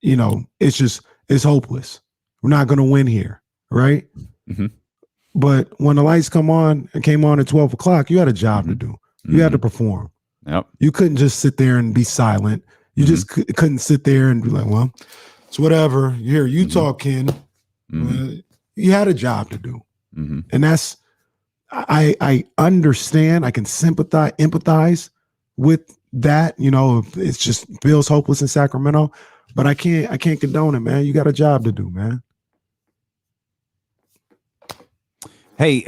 [SPEAKER 2] it's hopeless. We're not going to win here, right?
[SPEAKER 1] Mm-hmm.
[SPEAKER 2] But when the lights came on at 12 o'clock, you had a job to do. You had to perform.
[SPEAKER 1] Yep.
[SPEAKER 2] You couldn't just sit there and be silent. You just couldn't sit there and be like, well, it's whatever. Here, you talk, Ken. You had a job to do. And that's, I understand. I can empathize with that. You know, it's just feels hopeless in Sacramento, but I can't condone it, man. You got a job to do, man.
[SPEAKER 1] Hey,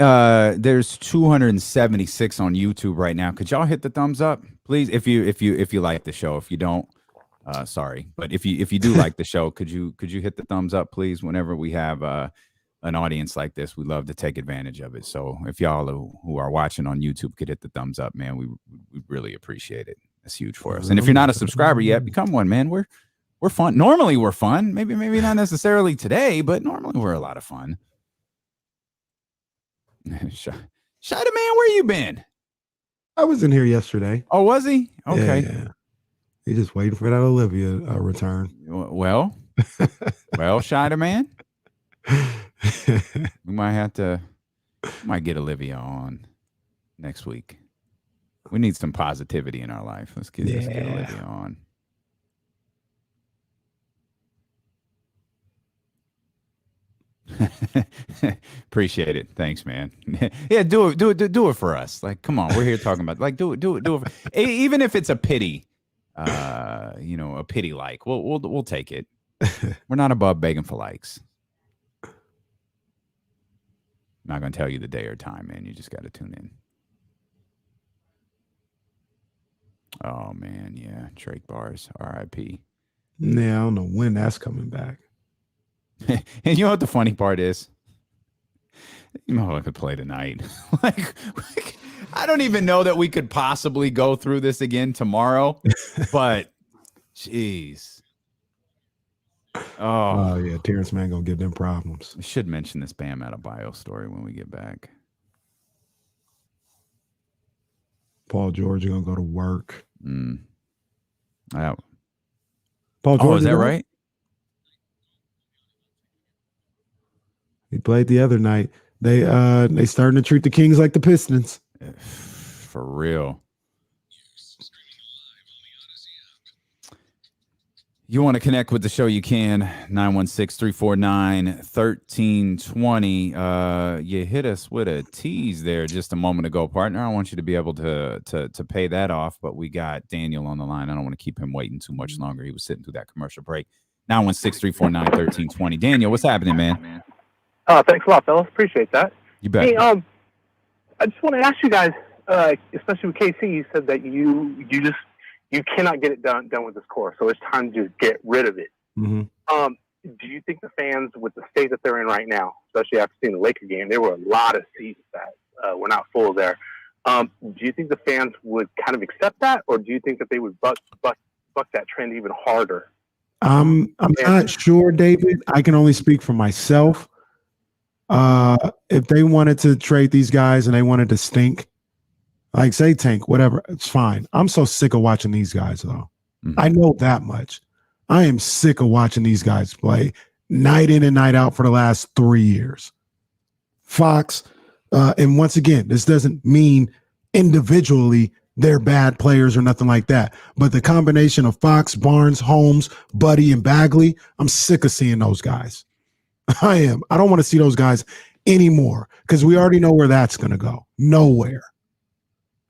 [SPEAKER 1] there's 276 on YouTube right now. Could y'all hit the thumbs up, please? If you like the show. If you don't, sorry, but if you do like the show, could you hit the thumbs up, please? Whenever we have an audience like this, we love to take advantage of it. So if y'all who are watching on YouTube could hit the thumbs up, man, we really appreciate it. That's huge for us. And if you're not a subscriber yet, become one, man. We're We're fun. Normally we're fun. Maybe not necessarily today, but normally we're a lot of fun. Shida man, where you been?
[SPEAKER 2] I was in here yesterday.
[SPEAKER 1] Oh, was he? Okay.
[SPEAKER 2] Yeah. He just waiting for that Olivia return.
[SPEAKER 1] Well, Shida man. We might get Olivia on next week. We need some positivity in our life. Let's get Olivia on. Appreciate it. Thanks, man. Yeah, do it for us. Like, come on, we're here talking about do it. Even if it's a pity, a pity like. We'll take it. We're not above begging for likes. I'm not gonna tell you the day or time, man. You just got to tune in. Oh man, yeah, Drake Bars, R.I.P.
[SPEAKER 2] Yeah, I don't know when that's coming back.
[SPEAKER 1] And you know what the funny part is? You know, I could play tonight. like, I don't even know that we could possibly go through this again tomorrow. But,
[SPEAKER 2] oh yeah, Terrence Mann gonna give them problems.
[SPEAKER 1] We should mention this Bam Adebayo story when we get back.
[SPEAKER 2] Paul George gonna go to work.
[SPEAKER 1] Paul
[SPEAKER 2] George,
[SPEAKER 1] is that right?
[SPEAKER 2] He played the other night. They starting to treat the Kings like the Pistons.
[SPEAKER 1] For real. You want to connect with the show, you can. 916-349-1320. You hit us with a tease there just a moment ago, partner. I want you to be able to pay that off, but we got Daniel on the line. I don't want to keep him waiting too much longer. He was sitting through that commercial break. 916-349-1320. Daniel, what's happening, man?
[SPEAKER 8] Thanks a lot, fellas. Appreciate that.
[SPEAKER 1] You bet.
[SPEAKER 8] Hey, I just want to ask you guys, especially with KC, you said that you cannot get it done with this core, so it's time to just get rid of it.
[SPEAKER 2] Mm-hmm.
[SPEAKER 8] Do you think the fans, with the state that they're in right now, especially after seeing the Laker game, there were a lot of seats that were not full there. Do you think the fans would kind of accept that, or do you think that they would buck that trend even harder?
[SPEAKER 2] I'm not sure, David. I can only speak for myself. If they wanted to trade these guys and they wanted to stink, like say tank, whatever, it's fine. I'm so sick of watching these guys, though.
[SPEAKER 1] Mm-hmm.
[SPEAKER 2] I know that much. I am sick of watching these guys play night in and night out for the last 3 years. Fox, and once again, this doesn't mean individually they're bad players or nothing like that. But the combination of Fox, Barnes, Holmes, Buddy, and Bagley, I'm sick of seeing those guys. I am. I don't want to see those guys anymore because we already know where that's going to go. Nowhere.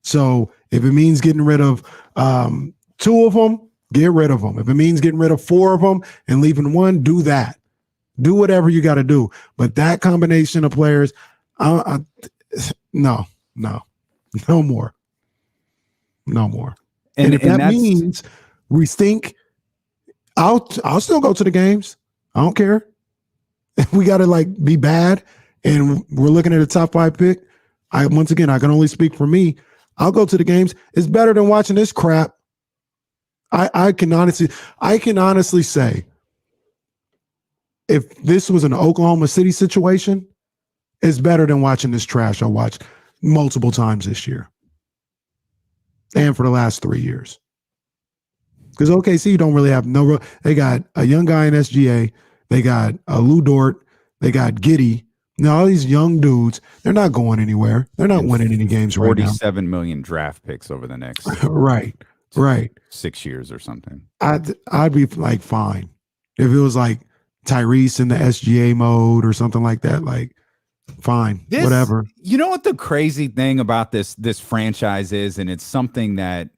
[SPEAKER 2] So if it means getting rid of 2 of them, get rid of them. If it means getting rid of 4 of them and leaving 1, do that. Do whatever you got to do. But that combination of players, no more. No more. And if that means we stink, I'll still go to the games. I don't care. If we got to be bad and we're looking at a top 5 pick, once again, I can only speak for me. I'll go to the games. It's better than watching this crap. I can honestly say, if this was an Oklahoma City situation, it's better than watching this trash I watched multiple times this year and for the last 3 years. Because OKC don't really have they got a young guy in SGA. They got Lou Dort. They got Giddey. Now, all these young dudes, they're not going anywhere. They're not winning any games right now.
[SPEAKER 1] 47 million draft picks over the next
[SPEAKER 2] right.
[SPEAKER 1] 6 years or something.
[SPEAKER 2] I'd be fine. If it was Tyrese in the SGA mode or something like that, fine, whatever.
[SPEAKER 1] You know what the crazy thing about this franchise is, and it's something that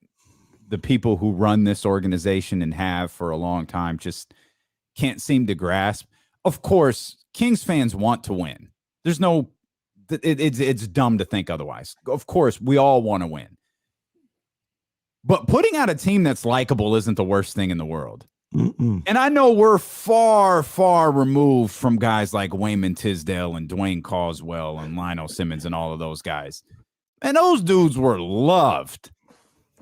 [SPEAKER 1] the people who run this organization and have for a long time just can't seem to grasp. Of course, Kings fans want to win. There's no, it's dumb to think otherwise. Of course, we all want to win. But putting out a team that's likable isn't the worst thing in the world.
[SPEAKER 2] Mm-mm.
[SPEAKER 1] And I know we're far, far removed from guys like Wayman Tisdale and Dwayne Caldwell and Lionel Simmons and all of those guys. And those dudes were loved.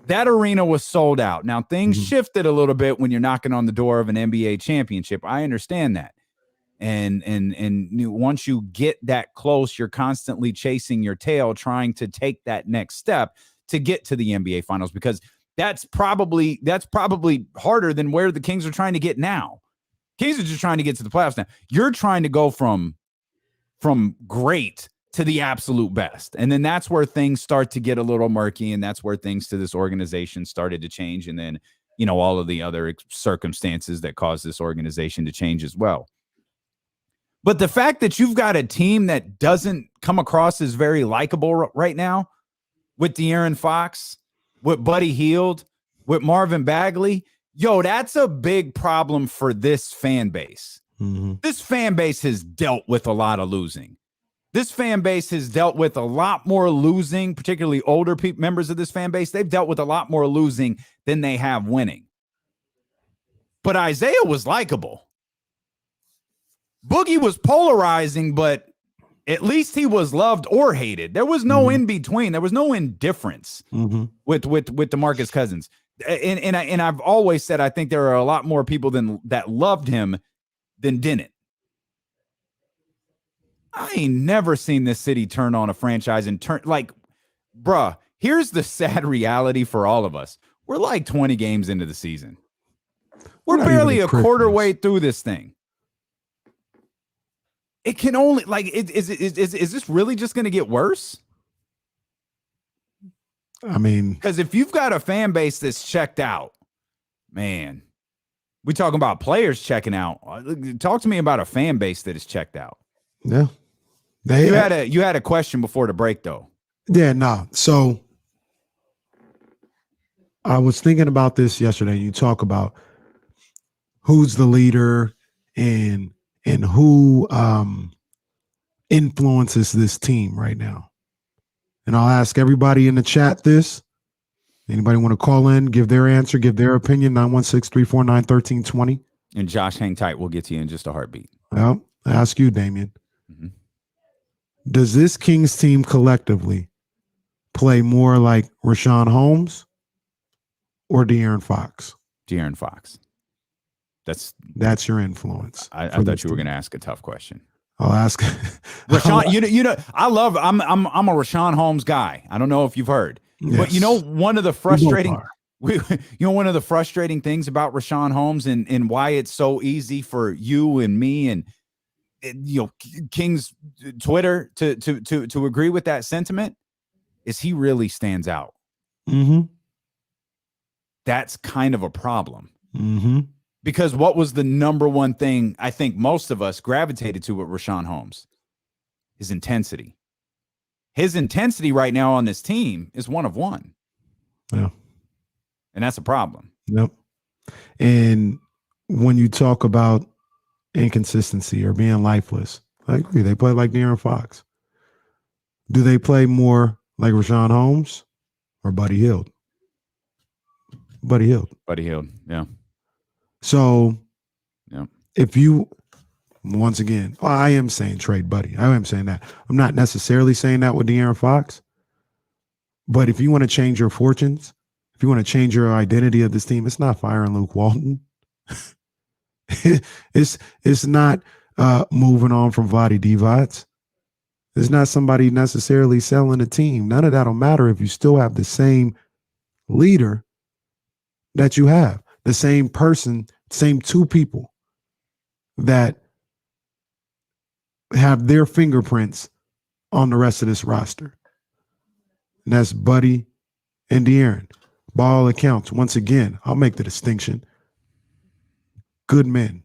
[SPEAKER 1] that arena was sold out. Now things shifted a little bit when you're knocking on the door of an NBA championship. I understand that. And once you get that close, you're constantly chasing your tail, trying to take that next step to get to the NBA finals, because that's probably harder than where the Kings are trying to get now. Kings are just trying to get to the playoffs now. You're trying to go from great to the absolute best. And then that's where things start to get a little murky, and that's where things to this organization started to change. And then, all of the other circumstances that caused this organization to change as well. But the fact that you've got a team that doesn't come across as very likable right now, with De'Aaron Fox, with Buddy Hield, with Marvin Bagley, that's a big problem for this fan base. This fan base has dealt with a lot of losing. This fan base has dealt with a lot more losing, particularly older members of this fan base. They've dealt with a lot more losing than they have winning. But Isaiah was likable. Boogie was polarizing, but at least he was loved or hated. There was no in between. There was no indifference with DeMarcus Cousins. And I've always said I think there are a lot more people that loved him than didn't. I ain't never seen this city turn on a franchise and turn bruh. Here's the sad reality for all of us: we're like 20 games into the season. We're barely a quarter way through this thing. It can only is this really just going to get worse?
[SPEAKER 2] I mean,
[SPEAKER 1] because if you've got a fan base that's checked out, man, we talking about players checking out. Talk to me about a fan base that is checked out.
[SPEAKER 2] Yeah,
[SPEAKER 1] you had a question before the break though.
[SPEAKER 2] Yeah, no. So I was thinking about this yesterday. You talk about who's the leader and who influences this team right now. And I'll ask everybody in the chat this. Anybody want to call in, give their answer, give their opinion, 916-349-1320.
[SPEAKER 1] And Josh, hang tight. We'll get to you in just a heartbeat.
[SPEAKER 2] Well, I ask you, Damian. Does this Kings team collectively play more like Richaun Holmes or De'Aaron Fox?
[SPEAKER 1] De'Aaron Fox.
[SPEAKER 2] That's your influence.
[SPEAKER 1] I thought you were going to ask a tough question.
[SPEAKER 2] I'll ask.
[SPEAKER 1] Richaun, I'm a Richaun Holmes guy. I don't know if you've heard, but one of the frustrating, one of the frustrating things about Richaun Holmes and why it's so easy for you and me and King's Twitter to agree with that sentiment is he really stands out. That's kind of a problem. Because what was the number one thing I think most of us gravitated to with Richaun Holmes? His intensity. His intensity right now on this team is one of one.
[SPEAKER 2] Yeah.
[SPEAKER 1] And that's a problem.
[SPEAKER 2] Yep. And when you talk about inconsistency or being lifeless, I agree. They play like De'Aaron Fox. Do they play more like Richaun Holmes or Buddy Hield? Buddy Hield, yeah. So, if you, once again, I am saying trade Buddy. I am saying that. I'm not necessarily saying that with De'Aaron Fox. But if you want to change your fortunes, if you want to change your identity of this team, it's not firing Luke Walton. It's not moving on from Vlade Divac. It's not somebody necessarily selling the team. None of that will matter if you still have the same leader that you have. The same person, same two people that have their fingerprints on the rest of this roster. And that's Buddy and De'Aaron. By all accounts, once again, I'll make the distinction. Good men.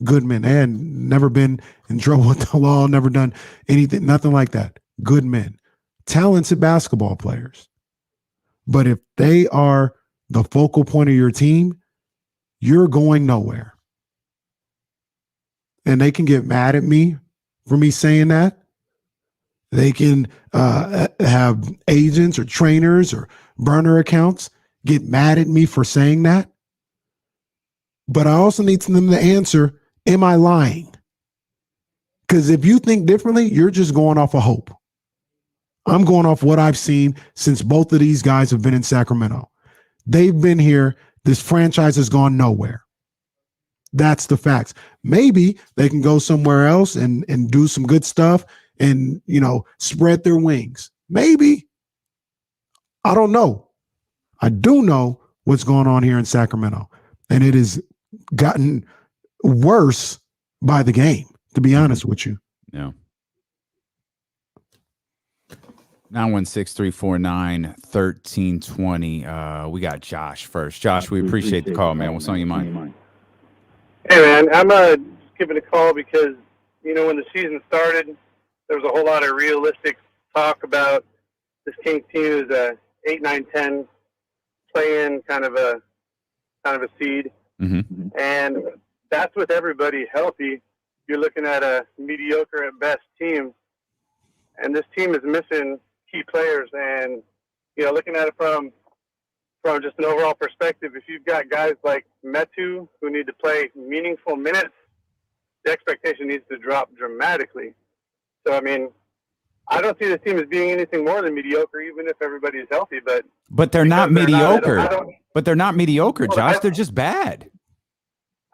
[SPEAKER 2] Good men. And never been in trouble with the law, never done anything, nothing like that. Good men. Talented basketball players. But if they are the focal point of your team, you're going nowhere. And they can get mad at me for me saying that. They can have agents or trainers or burner accounts get mad at me for saying that. But I also need them to answer, am I lying? Because if you think differently, you're just going off of hope. I'm going off what I've seen since both of these guys have been in Sacramento. They've been here. This franchise has gone nowhere. That's the facts. Maybe they can go somewhere else and do some good stuff and, spread their wings. Maybe. I don't know. I do know what's going on here in Sacramento. And it has gotten worse by the game, to be honest with you.
[SPEAKER 1] Yeah. 916-349-1320. We got Josh first. Josh, we appreciate the call, man. What's on your mind?
[SPEAKER 8] Hey, man, I'm just giving a call because, when the season started, there was a whole lot of realistic talk about this Kings team is a 8, 9, 10 play-in kind of a seed.
[SPEAKER 1] Mm-hmm.
[SPEAKER 8] And that's with everybody healthy. You're looking at a mediocre at best team. And this team is missing key players. And, looking at it from just an overall perspective, if you've got guys like Metu who need to play meaningful minutes, the expectation needs to drop dramatically. So, I mean, I don't see the team as being anything more than mediocre, even if everybody is healthy.
[SPEAKER 1] But they're not mediocre. But they're not mediocre, Josh. They're just bad.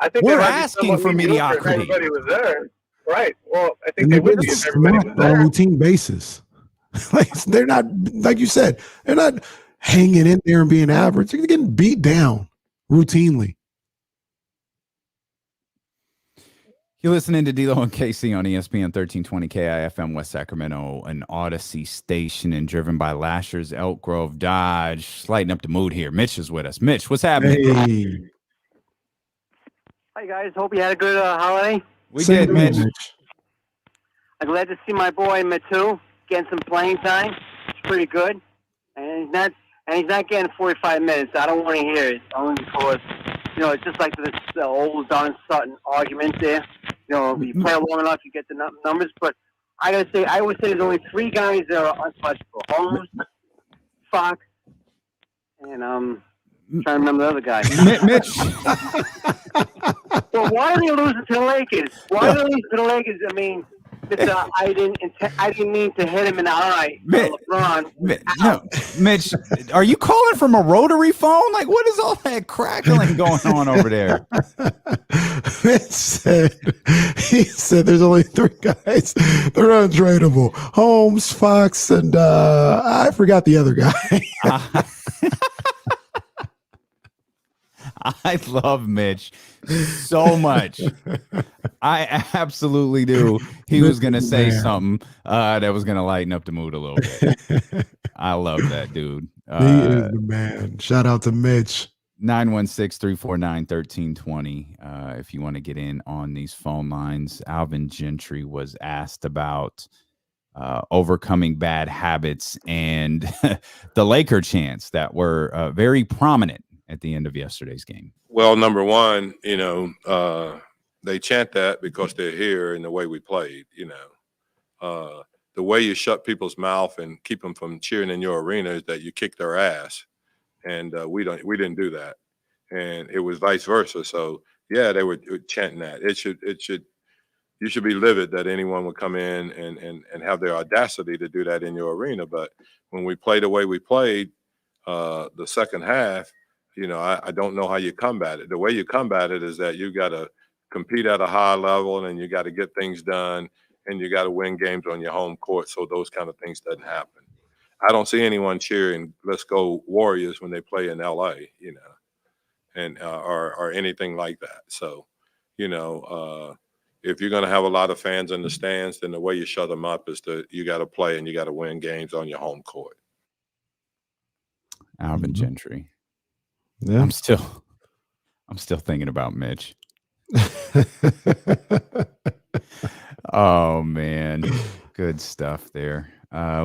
[SPEAKER 8] I think
[SPEAKER 1] we're asking for mediocrity.
[SPEAKER 8] If everybody was there, right? Well, I think they would be if everybody was
[SPEAKER 2] on
[SPEAKER 8] there.
[SPEAKER 2] a routine basis. They're not, like you said, they're not hanging in there and being average. They're getting beat down routinely.
[SPEAKER 1] You're listening to D-Lo and KC on ESPN 1320 KIFM West Sacramento, an Odyssey station, and driven by Lashers, Elk Grove, Dodge. Lighting up the mood here. Mitch is with us. Mitch, what's happening?
[SPEAKER 2] Hey.
[SPEAKER 9] Hi, guys. Hope you had a good holiday.
[SPEAKER 1] We did, Mitch.
[SPEAKER 9] I'm glad to see my boy Metu getting some playing time. It's pretty good, and he's not getting 45 minutes. I don't want to hear it only because it's just like this old Don Sutton argument there. You play long enough, you get the numbers. But I gotta say, I would say there's only 3 guys that are untouchable: Holmes, Fox, and I'm trying to remember the other guy.
[SPEAKER 1] Mitch.
[SPEAKER 9] Well, why are they losing to the Lakers? Why are they losing to the Lakers? I mean, I didn't mean to hit him in the eye. LeBron.
[SPEAKER 1] Mitch, are you calling from a rotary phone? Like, what is all that crackling going on over there?
[SPEAKER 2] Mitch he said there's only 3 guys. They're untradeable. Holmes, Fox, and I forgot the other guy.
[SPEAKER 1] I love Mitch so much. I absolutely knew he was going to say something that was going to lighten up the mood a little bit. I love that dude.
[SPEAKER 2] He is the man. Shout out to Mitch.
[SPEAKER 1] 916-349-1320. If you want to get in on these phone lines, Alvin Gentry was asked about overcoming bad habits and the Laker chants that were very prominent at the end of yesterday's game.
[SPEAKER 5] Well, number one, they chant that because they're here and the way we played, the way you shut people's mouth and keep them from cheering in your arena is that you kick their ass. And we didn't do that. And it was vice versa. So yeah, they were chanting that. You should be livid that anyone would come in and have their audacity to do that in your arena. But when we played the way we played, the second half, I don't know how you combat it. The way you combat it is that you got to compete at a high level and you got to get things done and you got to win games on your home court. So those kind of things doesn't happen. I don't see anyone cheering "Let's go Warriors" when they play in LA, and or anything like that. So, if you're going to have a lot of fans in the stands, then the way you shut them up is that you got to play and you got to win games on your home court.
[SPEAKER 1] Alvin Gentry.
[SPEAKER 2] Yeah.
[SPEAKER 1] I'm still thinking about Mitch. Oh man, good stuff there.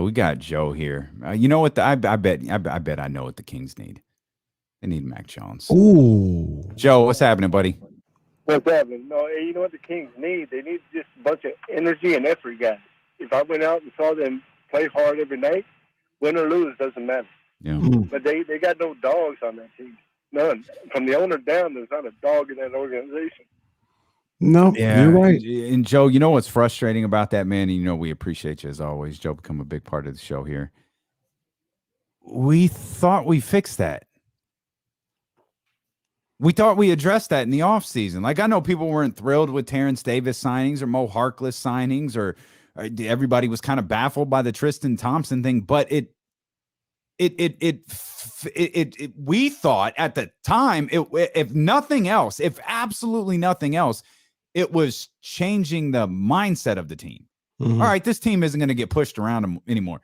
[SPEAKER 1] We got Joe here. You know what? I bet I know what the Kings need. They need Mac Jones.
[SPEAKER 2] Ooh,
[SPEAKER 1] Joe, what's happening, buddy?
[SPEAKER 10] What's happening? No, you know what the Kings need? They need just a bunch of energy and effort guys. If I went out and saw them play hard every night, win or lose doesn't matter.
[SPEAKER 1] Yeah.
[SPEAKER 10] But they got no dogs on that team. None. From the owner down, there's not a dog in that organization.
[SPEAKER 2] No,
[SPEAKER 1] Yeah,
[SPEAKER 2] you're right.
[SPEAKER 1] And Joe, you know what's frustrating about that, man? And you know we appreciate you as always. Joe, become a big part of the show here. We thought we fixed that. We thought we addressed that in the offseason. Like, I know people weren't thrilled with Terrence Davis signings or Mo Harkless signings, or everybody was kind of baffled by the Tristan Thompson thing, but we thought at the time, if nothing else, if absolutely nothing else, it was changing the mindset of the team. All right, this team isn't going to get pushed around anymore.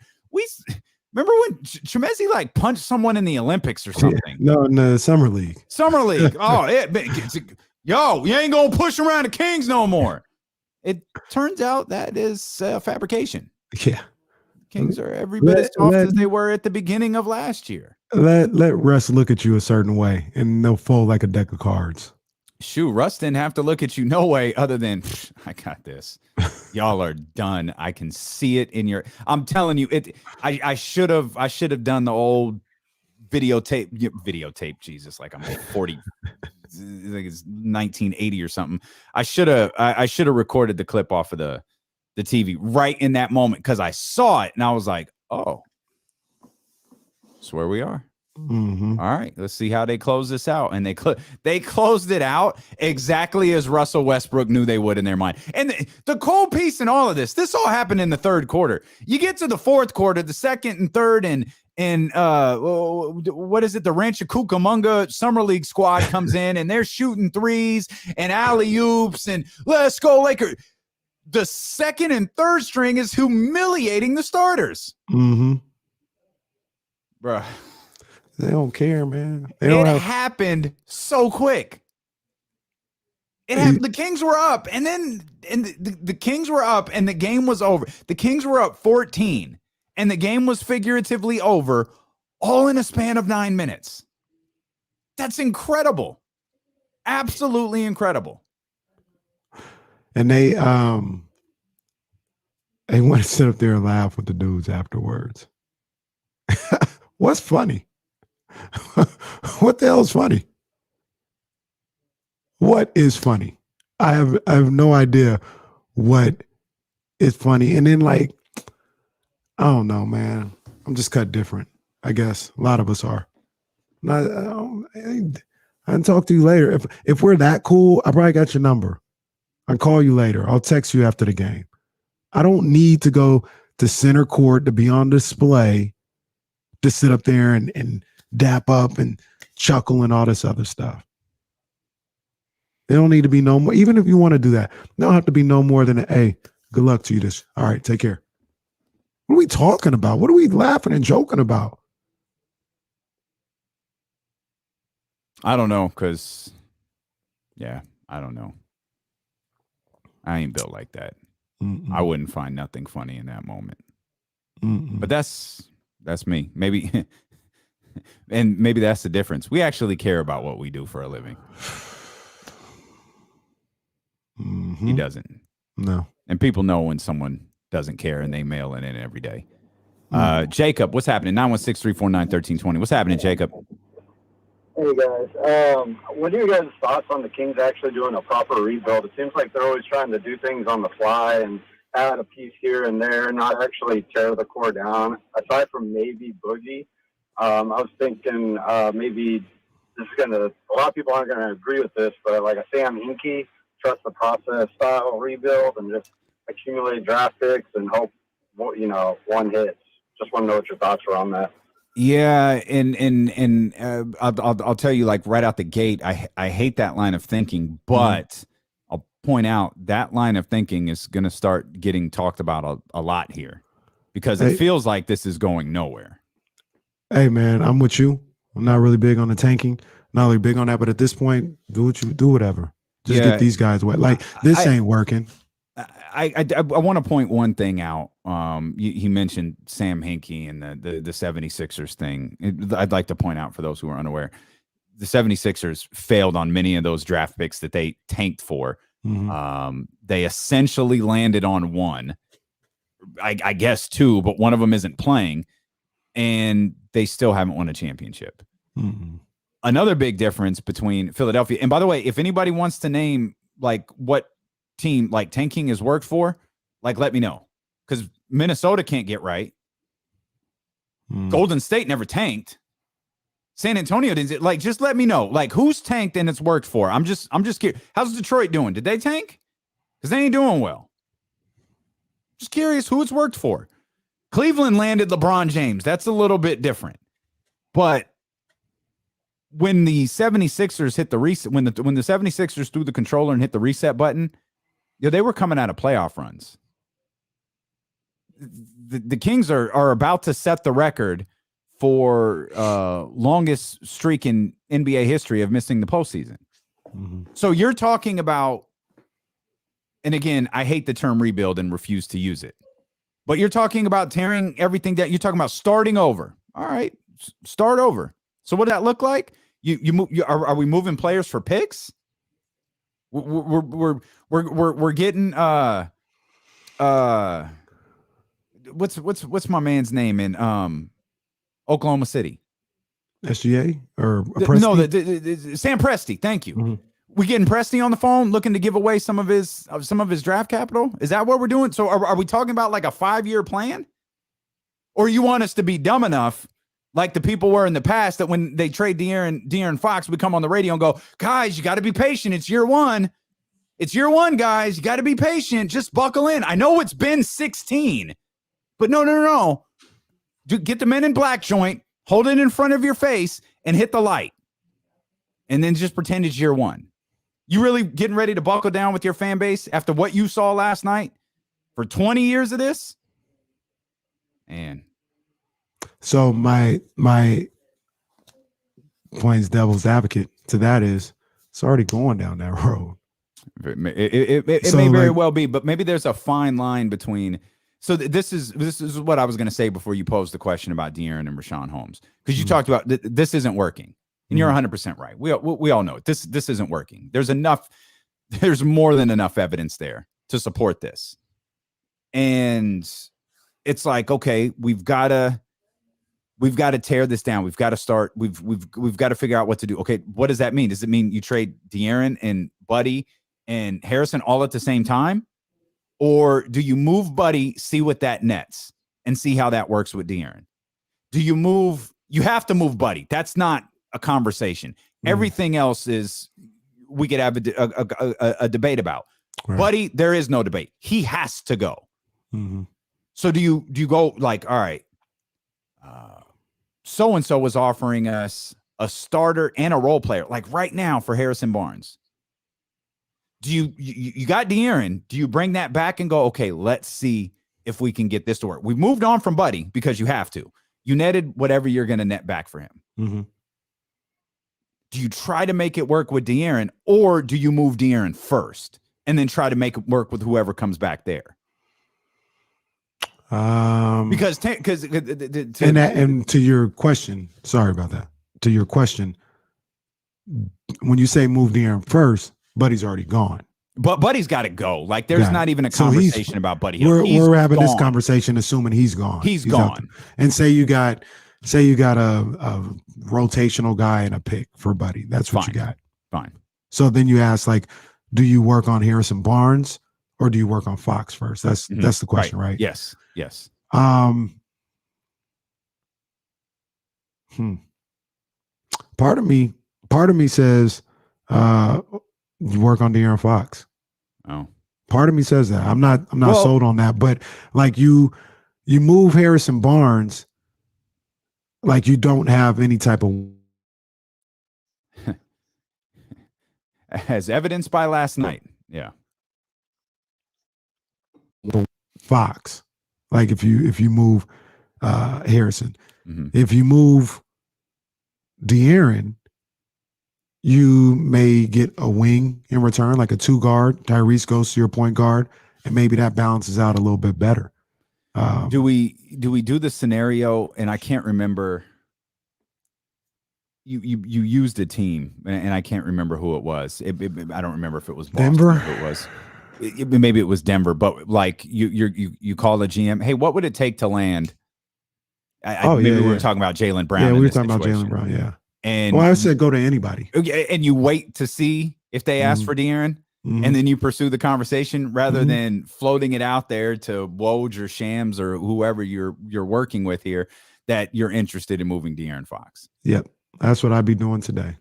[SPEAKER 1] Remember when Chemezi like punched someone in the Olympics or something?
[SPEAKER 2] No, in the summer league.
[SPEAKER 1] Summer league. Oh, yo, you ain't gonna push around the Kings no more. It turns out that is fabrication.
[SPEAKER 2] Yeah,
[SPEAKER 1] Kings are every bit as soft as they were at the beginning of last year.
[SPEAKER 2] Let Russ look at you a certain way, and they'll fold like a deck of cards.
[SPEAKER 1] Shoot, Russ didn't have to look at you no way other than I got this. Y'all are done. I can see it in your. I'm telling you, I should have done the old videotape. Jesus, like I'm 40, like it's 1980 or something. I should have recorded the clip off of the TV right in that moment because I saw it and I was like, oh, that's where we are. All right, let's see how they close this out. And they closed it out exactly as Russell Westbrook knew they would in their mind. And the cold piece in all of this all happened in the third quarter. You get to the fourth quarter, the second and third, and what is it? The Rancho Cucamonga Summer League squad comes in and they're shooting threes and alley-oops and let's go Lakers. The second and third string is humiliating the starters. Bruh.
[SPEAKER 2] They don't care, man.
[SPEAKER 1] It happened so quick. It happened. The Kings were up, and then the Kings were up, and the game was over. The Kings were up 14, and the game was figuratively over, all in a span of 9 minutes. That's incredible. Absolutely incredible.
[SPEAKER 2] And they want to sit up there and laugh with the dudes afterwards. What's funny? What the hell is funny? What is funny? I have no idea what is funny. And then like, I don't know, man. I'm just cut different. I guess a lot of us are. I can talk to you later. If we're that cool, I probably got your number. I'll call you later. I'll text you after the game. I don't need to go to center court to be on display to sit up there and dap up and chuckle and all this other stuff. They don't need to be no more. Even if you want to do that, they don't have to be no more than hey, good luck to you. This. All right, take care. What are we talking about? What are we laughing and joking about?
[SPEAKER 1] I don't know, because, yeah, I don't know. I ain't built like that. I wouldn't find nothing funny in that moment. But that's me. Maybe, and maybe that's the difference. We actually care about what we do for a living. He doesn't.
[SPEAKER 2] No.
[SPEAKER 1] And people know when someone doesn't care and they mail it in every day. Jacob, what's happening? 916-349-1320. What's happening, Jacob?
[SPEAKER 11] Hey, guys. What are your guys' thoughts on the Kings actually doing a proper rebuild? It seems like they're always trying to do things on the fly and add a piece here and there, not actually tear the core down. Aside from maybe Boogie, I was thinking maybe this is a lot of people aren't going to agree with this, but like a Sam Hinkie, trust the process style rebuild and just accumulate draft picks and hope, one hits. Just want to know what your thoughts were on that.
[SPEAKER 1] Yeah, and I'll tell you, like right out the gate, I hate that line of thinking, but I'll point out that line of thinking is going to start getting talked about a lot here because it feels like this is going nowhere.
[SPEAKER 2] Hey, man, I'm with you. I'm not really big on the tanking, not really big on that, but at this point, do whatever. Just get these guys wet. Like this ain't working.
[SPEAKER 1] I want to point one thing out. He mentioned Sam Hinkie and the 76ers thing. I'd like to point out for those who are unaware, the 76ers failed on many of those draft picks that they tanked for. They essentially landed on one, I guess two, but one of them isn't playing, and they still haven't won a championship. Another big difference between Philadelphia, and by the way, if anybody wants to name like what team like tanking has worked for, like let me know. Because Minnesota can't get right. Golden State never tanked. San Antonio didn't. Like, just let me know. Like, who's tanked and it's worked for? I'm just curious. How's Detroit doing? Did they tank? Because they ain't doing well. Just curious who it's worked for. Cleveland landed LeBron James. That's a little bit different. But when the 76ers hit the reset, when the 76ers threw the controller and hit the reset button, they were coming out of playoff runs. The Kings are about to set the record for longest streak in NBA history of missing the postseason. So you're talking about, and again, I hate the term rebuild and refuse to use it, but you're talking about tearing everything down. You're talking about starting over. All right, start over. So what does that look like? Are we moving players for picks? We're getting what's my man's name in Oklahoma City?
[SPEAKER 2] SGA or
[SPEAKER 1] no, Sam Presti. Thank you. We getting Presti on the phone, looking to give away some of his draft capital. Is that what we're doing? So are we talking about like a 5-year plan, or you want us to be dumb enough, like the people were in the past, that when they trade De'Aaron Fox, we come on the radio and go, guys, you got to be patient. It's year one. It's year one, guys. You got to be patient. Just buckle in. I know it's been 16. But no. Get the Men in Black joint, hold it in front of your face, and hit the light. And then just pretend it's year one. You really getting ready to buckle down with your fan base after what you saw last night for 20 years of this? And
[SPEAKER 2] so my points devil's advocate to that is it's already going down that road.
[SPEAKER 1] It may very well be, but maybe there's a fine line between. So this is what I was going to say before you posed the question about De'Aaron and Richaun Holmes, because you talked about this isn't working, and you're 100% right. We all know it. This isn't working. There's more than enough evidence there to support this, and it's like, okay, we've got to tear this down. We've got to start. We've got to figure out what to do. Okay, what does that mean? Does it mean you trade De'Aaron and Buddy and Harrison all at the same time? Or do you move Buddy, see what that nets, and see how that works with De'Aaron? Do you move? You have to move Buddy. That's not a conversation. Everything else is we could have a debate about. Right. Buddy, there is no debate. He has to go. So do you go like, all right, so-and-so was offering us a starter and a role player, like right now for Harrison Barnes. Do you got De'Aaron? Do you bring that back and go, okay, let's see if we can get this to work? We've moved on from Buddy because you have to. You netted whatever you're going to net back for him. Do you try to make it work with De'Aaron, or do you move De'Aaron first and then try to make it work with whoever comes back there? Because
[SPEAKER 2] and to your question, sorry about that. To your question, when you say move De'Aaron first, Buddy's already gone.
[SPEAKER 1] But Buddy's got to go. Like, there's not even a conversation about Buddy.
[SPEAKER 2] We're having this conversation assuming he's gone.
[SPEAKER 1] He's gone.
[SPEAKER 2] And say you got a rotational guy and a pick for Buddy. That's what you got.
[SPEAKER 1] Fine.
[SPEAKER 2] So then you ask, like, do you work on Harrison Barnes or do you work on Fox first? That's the question, right?
[SPEAKER 1] Yes.
[SPEAKER 2] Part of me says you work on De'Aaron Fox.
[SPEAKER 1] Oh.
[SPEAKER 2] Part of me says that. I'm not sold on that, but like you move Harrison Barnes, like you don't have any type of
[SPEAKER 1] as evidenced by last night. Yeah.
[SPEAKER 2] Fox. Like if you move Harrison, if you move De'Aaron, you may get a wing in return, like a 2-guard. Tyrese goes to your point guard, and maybe that balances out a little bit better.
[SPEAKER 1] Do we do the scenario? And I can't remember. You used a team, and I can't remember who it was. I don't remember if it was Boston,
[SPEAKER 2] Denver.
[SPEAKER 1] If it was. Maybe it was Denver, but like you call the GM, hey, what would it take to land? We were talking about Jaylen Brown.
[SPEAKER 2] Yeah, we were talking about Jaylen Brown. Yeah.
[SPEAKER 1] And
[SPEAKER 2] I said go to anybody.
[SPEAKER 1] And you wait to see if they ask for De'Aaron. and then you pursue the conversation rather than floating it out there to Woj or Shams or whoever you're working with here that you're interested in moving De'Aaron Fox.
[SPEAKER 2] Yep. That's what I'd be doing today.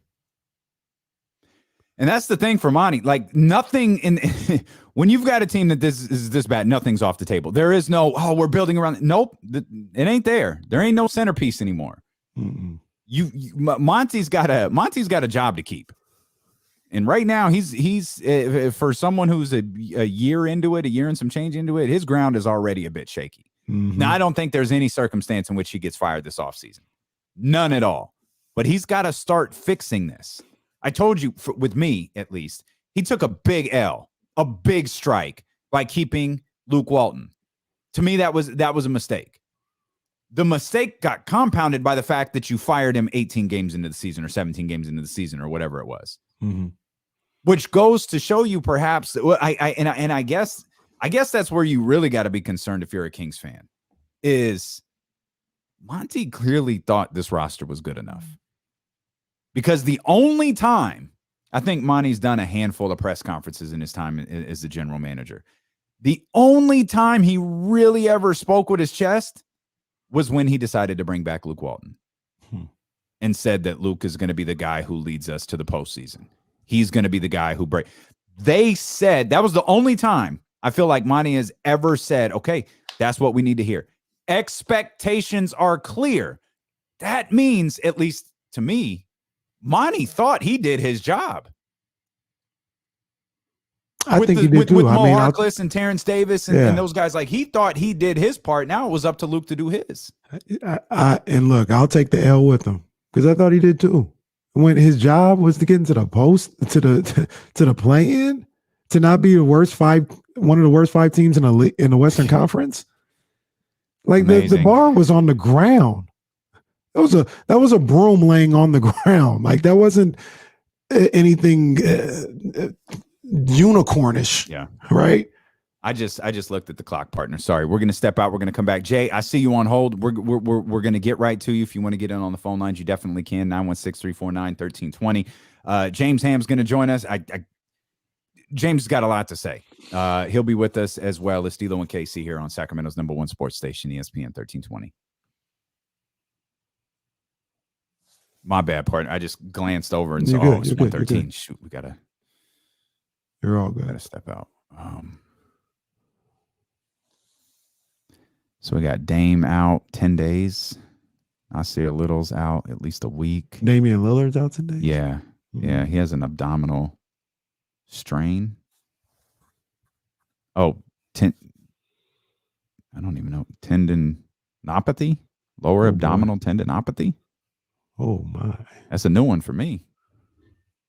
[SPEAKER 1] And that's the thing for Monty. Like nothing in when you've got a team that is this bad, nothing's off the table. There is no, we're building around. Nope, it ain't there. There ain't no centerpiece anymore. Monty's got a job to keep. And right now he's for someone who's a year into it, a year and some change into it, his ground is already a bit shaky. Now, I don't think there's any circumstance in which he gets fired this offseason. None at all. But he's got to start fixing this. I told you, with me at least, he took a big L, a big strike by keeping Luke Walton. To me, that was a mistake. The mistake got compounded by the fact that you fired him 18 games into the season or 17 games into the season or whatever it was, which goes to show you perhaps. I guess that's where you really got to be concerned if you're a Kings fan. Is Monty clearly thought this roster was good enough? Because the only time I think Monty's done a handful of press conferences in his time as the general manager, the only time he really ever spoke with his chest was when he decided to bring back Luke Walton and said that Luke is going to be the guy who leads us to the postseason. He's going to be the guy who break. They said that was the only time I feel like Monty has ever said, okay, that's what we need to hear. Expectations are clear. That means, at least to me, Monty thought he did his job.
[SPEAKER 2] I think he did too.
[SPEAKER 1] With Mo Harkless and Terrence Davis and those guys, like he thought he did his part. Now it was up to Luke to do his.
[SPEAKER 2] And look, I'll take the L with him because I thought he did too. When his job was to get into the to the play-in, to not be one of the worst five teams in the Western Conference. Like the bar was on the ground. That was a broom laying on the ground. Like that wasn't anything unicornish.
[SPEAKER 1] Yeah.
[SPEAKER 2] Right.
[SPEAKER 1] I just looked at the clock, partner. Sorry. We're going to step out. We're going to come back. Jay, I see you on hold. We're going to get right to you. If you want to get in on the phone lines, you definitely can. 916-349-1320. James Ham's going to join us. James has got a lot to say. He'll be with us as well as Stilo and KC here on Sacramento's #1 sports station, ESPN 1320. My bad, partner. I just glanced over and saw, it's 113. Shoot, we gotta.
[SPEAKER 2] You're all good.
[SPEAKER 1] Gotta step out. So we got Dame out 10 days. Nasir Little's out at least a week.
[SPEAKER 2] Damian Lillard's out 10 days?
[SPEAKER 1] Yeah. Yeah, he has an abdominal strain. I don't even know. Tendinopathy? Lower abdominal tendinopathy?
[SPEAKER 2] Oh, my.
[SPEAKER 1] That's a new one for me.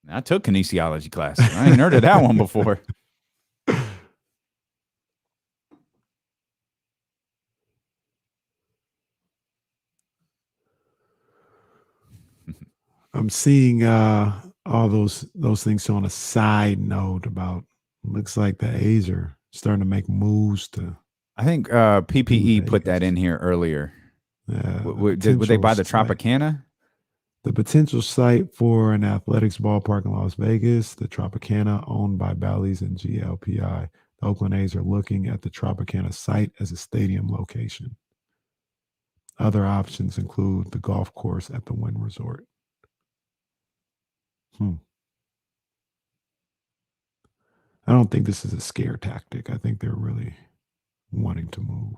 [SPEAKER 1] I took kinesiology classes. I ain't heard of that one before.
[SPEAKER 2] I'm seeing all those things on a side note about looks like the A's are starting to make moves to.
[SPEAKER 1] I think PPE put that in here earlier. Would they buy the Tropicana?
[SPEAKER 2] The potential site for an athletics ballpark in Las Vegas, the Tropicana, owned by Bally's and GLPI. The Oakland A's are looking at the Tropicana site as a stadium location. Other options include the golf course at the Wynn Resort. I don't think this is a scare tactic. I think they're really wanting to move.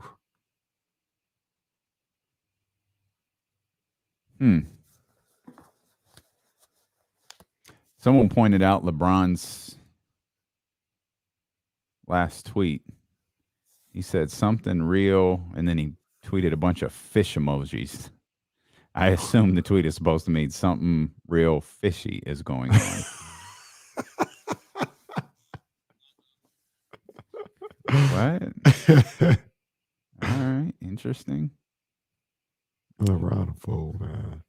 [SPEAKER 1] Someone pointed out LeBron's last tweet. He said something real, and then he tweeted a bunch of fish emojis. I assume the tweet is supposed to mean something real fishy is going on. What? All right, interesting.
[SPEAKER 2] LeBron fool, man.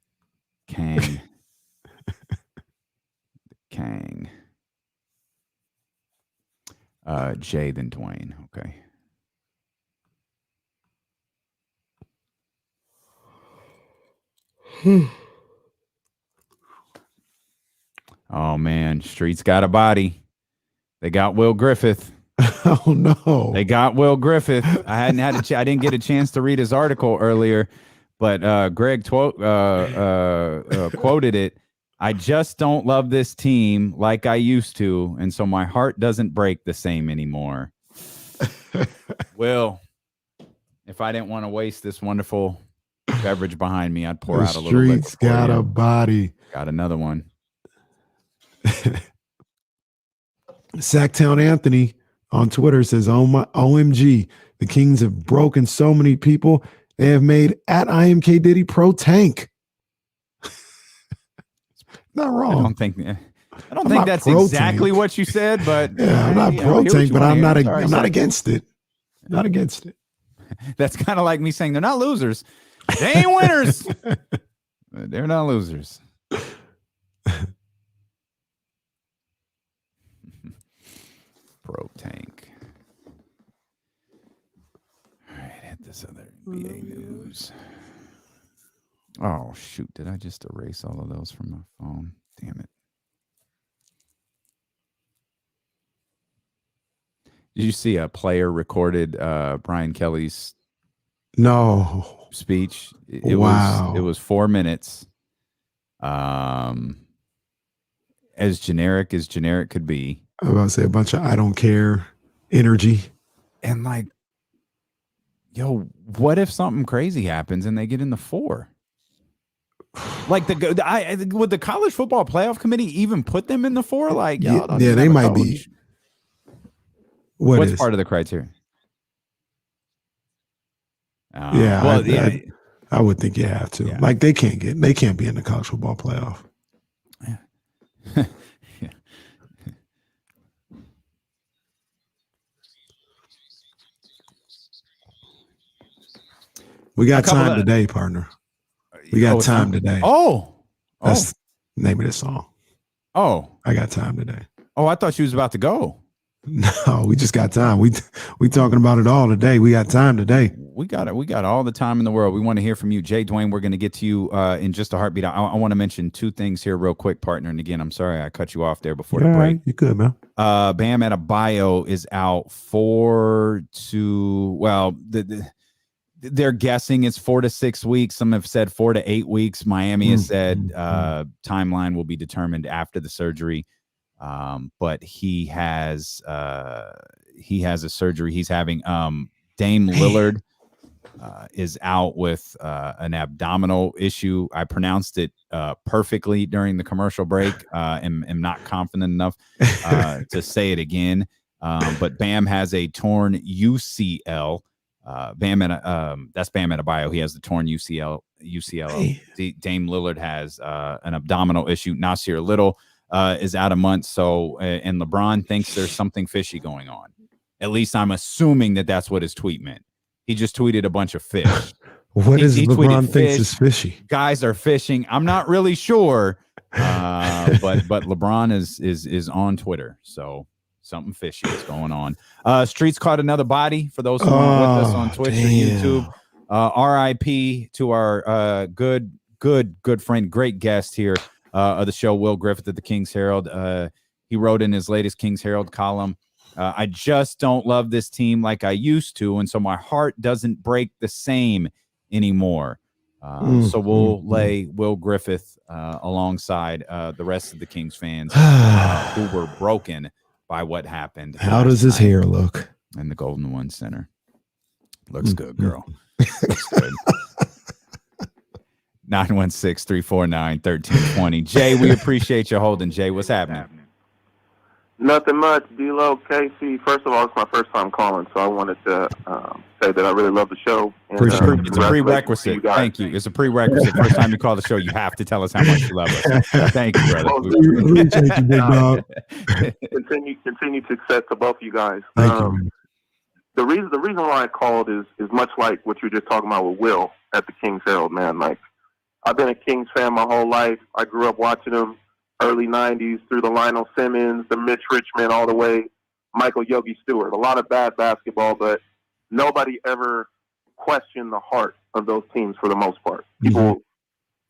[SPEAKER 1] Kang. Jay then Dwayne. Okay. Oh man, Street's got a body. They got Will Griffith.
[SPEAKER 2] Oh no!
[SPEAKER 1] They got Will Griffith. I didn't get a chance to read his article earlier, but Greg quoted it. I just don't love this team like I used to, and so my heart doesn't break the same anymore. Will, if I didn't want to waste this wonderful beverage behind me, I'd pour out a little.
[SPEAKER 2] Streets got a body.
[SPEAKER 1] Got another one.
[SPEAKER 2] Sacktown Anthony on Twitter says, "Oh my OMG, the Kings have broken so many people. They have made at IMK Diddy pro tank." Not wrong.
[SPEAKER 1] I don't think that's exactly what you said, but
[SPEAKER 2] yeah, I'm not pro tank, but I'm not against it. Not against it.
[SPEAKER 1] That's kind of like me saying they're not losers. They ain't winners. They're not losers. Pro tank. All right, hit this other NBA news. Oh, shoot. Did I just erase all of those from my phone? Damn it. Did you see a player recorded Brian Kelly's speech? It was 4 minutes. As generic could be.
[SPEAKER 2] I was about to say a bunch of I don't care energy.
[SPEAKER 1] And like, yo, what if something crazy happens and they get in the 4? Like would the college football playoff committee even put them in the 4? Like,
[SPEAKER 2] yeah, they might be.
[SPEAKER 1] What's part of the criteria?
[SPEAKER 2] I would think you have to. Yeah. Like they can't be in the college football playoff.
[SPEAKER 1] Yeah. Yeah.
[SPEAKER 2] We got time today, partner. We got time today. That's the name of this song.
[SPEAKER 1] Oh,
[SPEAKER 2] I got time today.
[SPEAKER 1] Oh, I thought she was about to go.
[SPEAKER 2] No, we just got time. We talking about it all today. We got time today.
[SPEAKER 1] We got it. We got all the time in the world. We want to hear from you, Jay Dwayne. We're going to get to you in just a heartbeat. I want to mention 2 things here real quick, partner. And again, I'm sorry I cut you off there before the break.
[SPEAKER 2] Right. You good, man.
[SPEAKER 1] Bam Adebayo is out 4 to, well, they're guessing it's 4 to 6 weeks. Some have said 4 to 8 weeks. Miami has said timeline will be determined after the surgery. But he has a surgery he's having. Dame Lillard is out with an abdominal issue. I pronounced it perfectly during the commercial break. Am not confident enough to say it again. But Bam has a torn UCL. That's Bam Adebayo. He has the torn UCL. Dame Lillard has an abdominal issue. Nasir Little is out a month. So, and LeBron thinks there's something fishy going on. At least I'm assuming that that's what his tweet meant. He just tweeted a bunch of fish.
[SPEAKER 2] What is LeBron thinks is fishy?
[SPEAKER 1] Guys are fishing. I'm not really sure, but LeBron is on Twitter. So something fishy is going on. Streets caught another body for those who aren't with us on Twitch or YouTube. RIP to our good friend, great guest here of the show, Will Griffith at the King's Herald. He wrote in his latest King's Herald column, I just don't love this team like I used to, and so my heart doesn't break the same anymore. So we'll lay Will Griffith alongside the rest of the Kings fans who were broken by what happened.
[SPEAKER 2] How does his hair look?
[SPEAKER 1] In the Golden One Center. Looks good, girl. Looks good. 916-349-1320. Jay, we appreciate you holding. Jay, what's happening?
[SPEAKER 12] Nothing much. D-Lo, Casey. First of all, it's my first time calling, so I wanted to say that I really love the show. And,
[SPEAKER 1] it's a prerequisite. Thank you. It's a prerequisite. First time you call the show, you have to tell us how much you love us. Thank you, brother.
[SPEAKER 2] We appreciate you, big dog.
[SPEAKER 12] Continued success to both of you guys.
[SPEAKER 2] Thank you.
[SPEAKER 12] The reason why I called is much like what you were just talking about with Will at the King's Herald, man. Like, I've been a Kings fan my whole life. I grew up watching them early 90s through the Lionel Simmons, the Mitch Richmond, all the way Michael Yogi Stewart. A lot of bad basketball, but nobody ever questioned the heart of those teams for the most part. People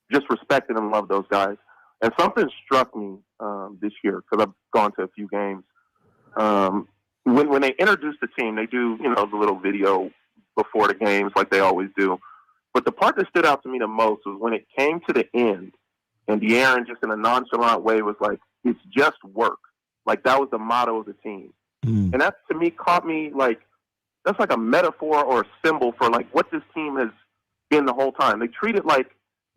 [SPEAKER 12] just respected and loved those guys. And something struck me this year, because I've gone to a few games. When they introduce the team, they do, the little video before the games like they always do. But the part that stood out to me the most was when it came to the end, and De'Aaron just in a nonchalant way was like, "It's just work." Like that was the motto of the team, and that to me caught me like that's like a metaphor or a symbol for like what this team has been the whole time. They treat it like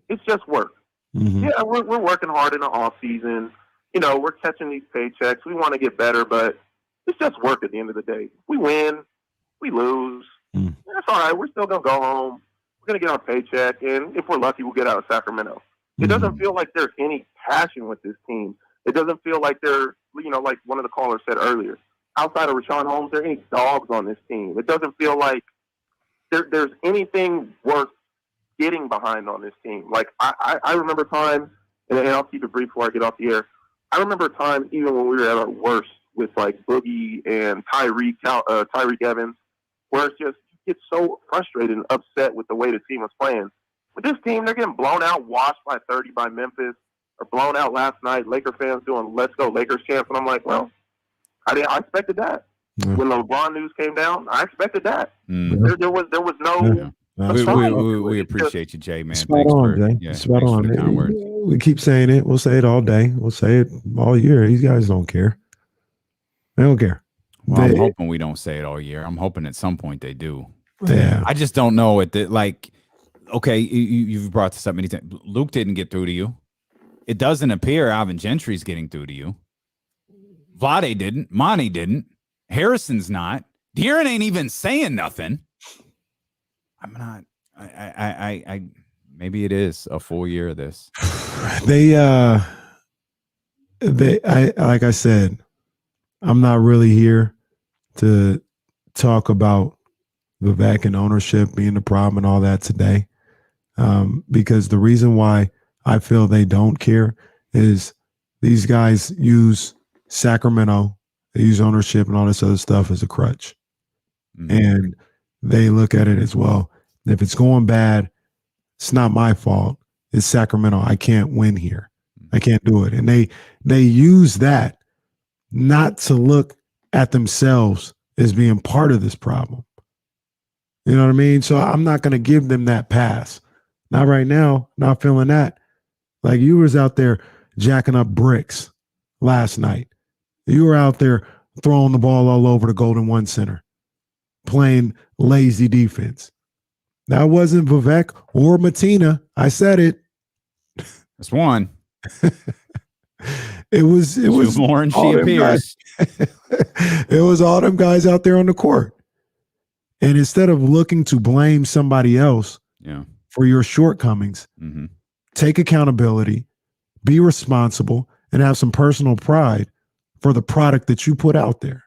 [SPEAKER 12] it's just work.
[SPEAKER 2] Mm-hmm.
[SPEAKER 12] Yeah, we're working hard in the off season. We're catching these paychecks. We want to get better, but it's just work at the end of the day. We win, we lose. That's all right. We're still going to go home. We're going to get our paycheck, and if we're lucky, we'll get out of Sacramento. It doesn't feel like there's any passion with this team. It doesn't feel like they're, like one of the callers said earlier, outside of Richaun Holmes, there are any dogs on this team. It doesn't feel like there's anything worth getting behind on this team. Like, I remember times, and I'll keep it brief before I get off the air, I remember times even when we were at our worst with like Boogie and Tyreek Evans, where it's just you get so frustrated and upset with the way the team was playing. With this team, they're getting blown out, washed by 30 by Memphis, or blown out last night. Laker fans doing "Let's Go Lakers" chants, and I'm like, well, I expected that. When the LeBron news came down, I expected that. There was no.
[SPEAKER 1] We appreciate you, Jay, man.
[SPEAKER 2] Spot on, Jay.
[SPEAKER 1] Yeah,
[SPEAKER 2] Spot on.
[SPEAKER 1] the kind words.
[SPEAKER 2] We keep saying it. We'll say it all day. We'll say it all year. These guys don't care. They don't care.
[SPEAKER 1] Well, I'm hoping we don't say it all year. I'm hoping at some point they do.
[SPEAKER 2] Yeah.
[SPEAKER 1] I just don't know okay, you've brought this up many times. Luke didn't get through to you. It doesn't appear Alvin Gentry's getting through to you. Vlade didn't. Monty didn't. Harrison's not. De'Aaron ain't even saying nothing. I'm not. I maybe it is a full year of this.
[SPEAKER 2] Like I said, I'm not really here to talk about Vivek and ownership being the problem and all that today. Because the reason why I feel they don't care is these guys use Sacramento, they use ownership and all this other stuff as a crutch. And they look at it as, well, if it's going bad, it's not my fault. It's Sacramento. I can't win here. I can't do it. And they use that not to look at themselves as being part of this problem. You know what I mean? So I'm not going to give them that pass. Not right now. Not feeling that. Like, you was out there jacking up bricks last night. You were out there throwing the ball all over the Golden One Center, playing lazy defense. That wasn't Vivek or Matina. I said it.
[SPEAKER 1] That's one.
[SPEAKER 2] It was
[SPEAKER 1] Lauren She appears.
[SPEAKER 2] It was all them guys out there on the court. And instead of looking to blame somebody else for your shortcomings, take accountability, be responsible, and have some personal pride for the product that you put out there.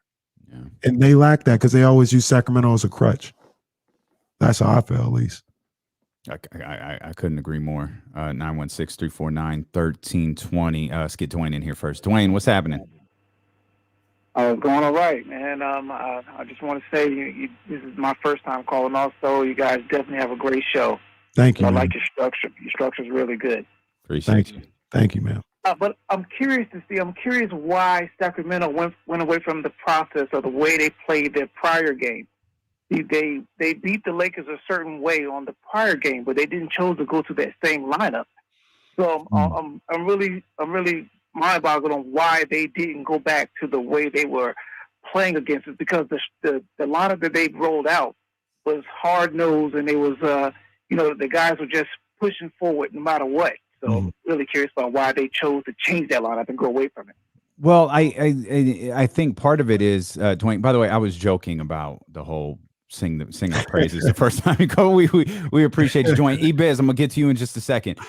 [SPEAKER 2] Yeah. And they lack that because they always use Sacramento as a crutch. That's how I feel, at least.
[SPEAKER 1] I couldn't agree more. 916-349-1320. Let's get Dwayne in here first. Dwayne, what's happening?
[SPEAKER 13] Going all right, man. I just want to say this is my first time calling. Also, you guys definitely have a great show.
[SPEAKER 2] Thank you.
[SPEAKER 13] I like your structure. Your structure is really good.
[SPEAKER 1] Appreciate you.
[SPEAKER 2] Thank you, man.
[SPEAKER 13] But I'm curious why Sacramento went away from the process of the way they played their prior game. They beat the Lakers a certain way on the prior game, but they didn't choose to go to that same lineup. So I'm really mind boggled on why they didn't go back to the way they were playing against us, because the lineup that they rolled out was hard nosed, and they was the guys were just pushing forward no matter what. So I'm really curious about why they chose to change that lineup and go away from it.
[SPEAKER 1] Well, I think part of it is Dwayne. By the way, I was joking about the whole sing our praises the first time you go. We appreciate you, Dwayne. E-Biz, I'm gonna get to you in just a second.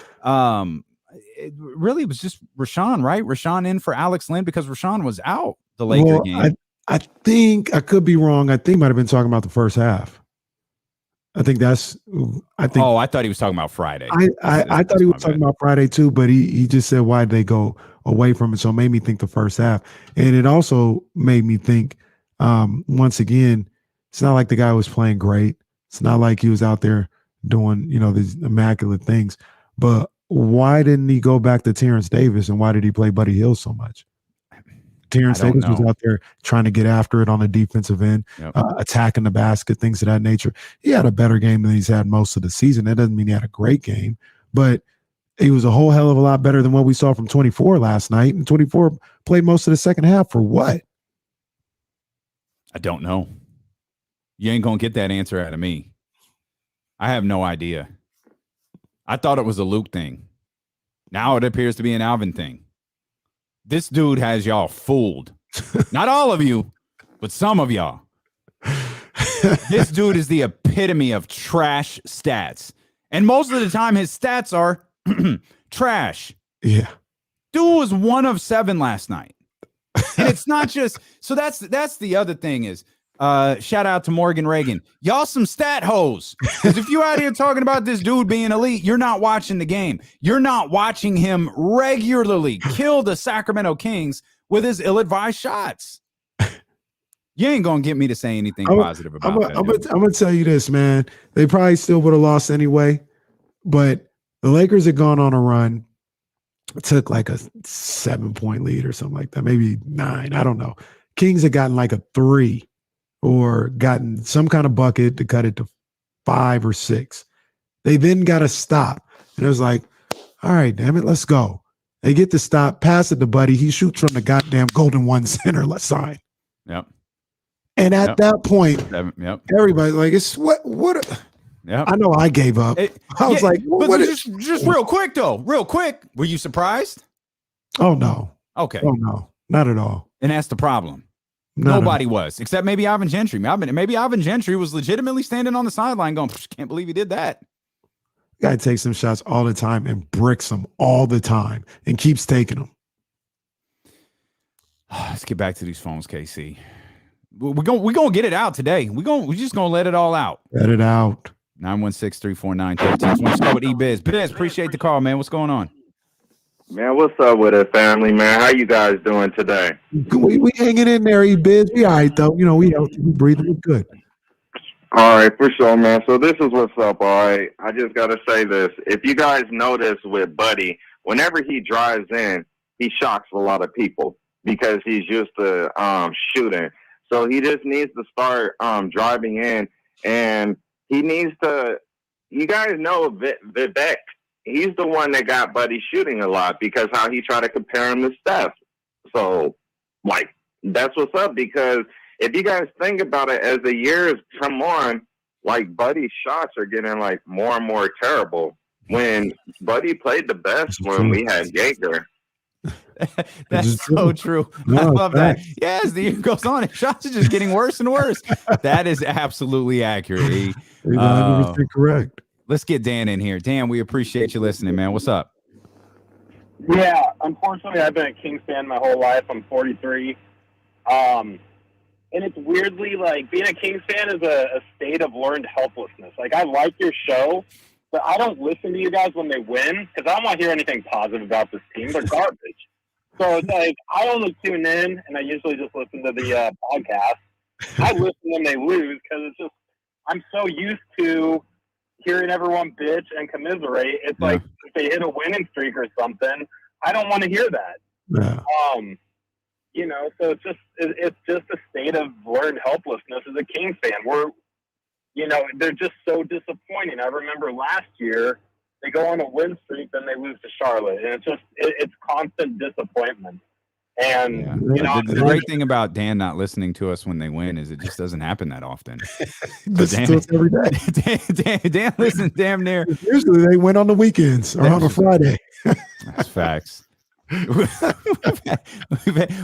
[SPEAKER 1] It really was just Richaun, right? Richaun in for Alex Len because Richaun was out the Laker game.
[SPEAKER 2] I think I could be wrong. I think he might have been talking about the first half. I think. Oh,
[SPEAKER 1] I thought he was talking about Friday.
[SPEAKER 2] I thought he was talking about Friday too, but he just said, why did they go away from it? So it made me think the first half. And it also made me think, once again, it's not like the guy was playing great. It's not like he was out there doing, these immaculate things. But why didn't he go back to Terrence Davis, and why did he play Buddy Hield so much? Terrence Davis was out there trying to get after it on the defensive end, attacking the basket, things of that nature. He had a better game than he's had most of the season. That doesn't mean he had a great game, but he was a whole hell of a lot better than what we saw from 24 last night. And 24 played most of the second half for what?
[SPEAKER 1] I don't know. You ain't going to get that answer out of me. I have no idea. I thought it was a Luke thing. Now it appears to be an Alvin thing. This dude has y'all fooled. Not all of you, but some of y'all. This dude is the epitome of trash stats. And most of the time his stats are trash.
[SPEAKER 2] Yeah.
[SPEAKER 1] Dude was 1 of 7 last night. And it's not just so that's the other thing is shout out to Morgan Reagan. Y'all some stat hoes. Because if you're out here talking about this dude being elite, you're not watching the game. You're not watching him regularly kill the Sacramento Kings with his ill-advised shots. You ain't gonna get me to say anything positive about that.
[SPEAKER 2] I'm gonna tell you this, man. They probably still would have lost anyway, but the Lakers had gone on a run. It took like a 7-point lead or something like that, maybe 9. I don't know. Kings had gotten like a 3 or gotten some kind of bucket to cut it to 5 or 6. They then got to stop. And it was like, all right, damn it, let's go. They get to stop, pass it to Buddy. He shoots from the goddamn Golden One center left side.
[SPEAKER 1] Yep.
[SPEAKER 2] And at that point, everybody's like, it's what?
[SPEAKER 1] Yeah,
[SPEAKER 2] I know I gave up. I was like,
[SPEAKER 1] but just real quick though, real quick. Were you surprised?
[SPEAKER 2] Oh no.
[SPEAKER 1] Okay.
[SPEAKER 2] Oh no, not at all.
[SPEAKER 1] And that's the problem. Nobody was, except maybe Ivan Gentry. Maybe Ivan Gentry was legitimately standing on the sideline going, can't believe he did that.
[SPEAKER 2] Guy takes some shots all the time and bricks them all the time and keeps taking them.
[SPEAKER 1] Let's get back to these phones, KC. We're gonna get it out today. We're just gonna let it all out.
[SPEAKER 2] Let it out.
[SPEAKER 1] 916-349-13. Let's go with E-Biz. Biz, appreciate the call, man. What's going on?
[SPEAKER 14] Man, what's up with it, family, man? How you guys doing today?
[SPEAKER 2] We hanging in there, E-Biz. We all right, though. You know, we healthy, we breathing, we good.
[SPEAKER 14] All right, for sure, man. So this is what's up, all right? I just got to say this. If you guys notice with Buddy, whenever he drives in, he shocks a lot of people because he's used to shooting. So he just needs to start driving in, and he needs to – you guys know Vivek. He's the one that got Buddy shooting a lot because how he tried to compare him to Steph. So, like, that's what's up because if you guys think about it, as the years come on, like, Buddy's shots are getting, like, more and more terrible. When Buddy played the best when we had Jaeger.
[SPEAKER 1] That's so true. I love that. Yeah, as the year goes on, his shots are just getting worse and worse. That is absolutely accurate.
[SPEAKER 2] You're 100% correct.
[SPEAKER 1] Let's get Dan in here. Dan, we appreciate you listening, man. What's up?
[SPEAKER 8] Yeah, unfortunately, I've been a Kings fan my whole life. I'm 43. And it's weirdly, like, being a Kings fan is a state of learned helplessness. Like, I like your show, but I don't listen to you guys when they win because I don't want to hear anything positive about this team. They're garbage. So it's like, I only tune in, and I usually just listen to the podcast. I listen when they lose because it's just, I'm so used to hearing everyone bitch and commiserate. It's like if they hit a winning streak or something, I don't want to hear that.
[SPEAKER 2] Yeah.
[SPEAKER 8] You know, so it's just a state of learned helplessness as a Kings fan. They're just so disappointing. I remember last year they go on a win streak, then they lose to Charlotte, and it's constant disappointment. And
[SPEAKER 1] the great thing about Dan not listening to us when they win is it just doesn't happen that often.
[SPEAKER 2] Every day.
[SPEAKER 1] Dan listens damn near.
[SPEAKER 2] Usually they win on the weekends or on a Friday.
[SPEAKER 1] That's facts.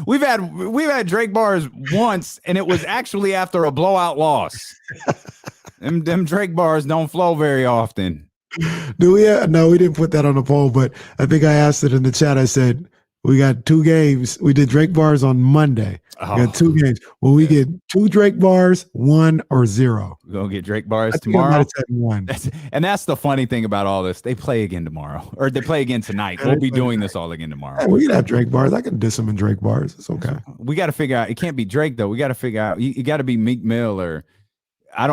[SPEAKER 1] we've had Drake bars once, and it was actually after a blowout loss. Them Drake bars don't flow very often.
[SPEAKER 2] No, we didn't put that on the poll, but I think I asked it in the chat. I said, we got 2 games. We did Drake bars on Monday. We got 2 games. Will we get 2 Drake bars, 1 or 0?
[SPEAKER 1] We're going to get Drake bars
[SPEAKER 2] I
[SPEAKER 1] tomorrow.
[SPEAKER 2] One.
[SPEAKER 1] And that's the funny thing about all this. They play again tomorrow, or they play again tonight. We'll be doing this all again tomorrow.
[SPEAKER 2] Hey, we can have Drake bars. I can diss them in Drake bars. It's okay.
[SPEAKER 1] We got to figure out. It can't be Drake though. We got to figure out. You got to be Meek Mill or. I'm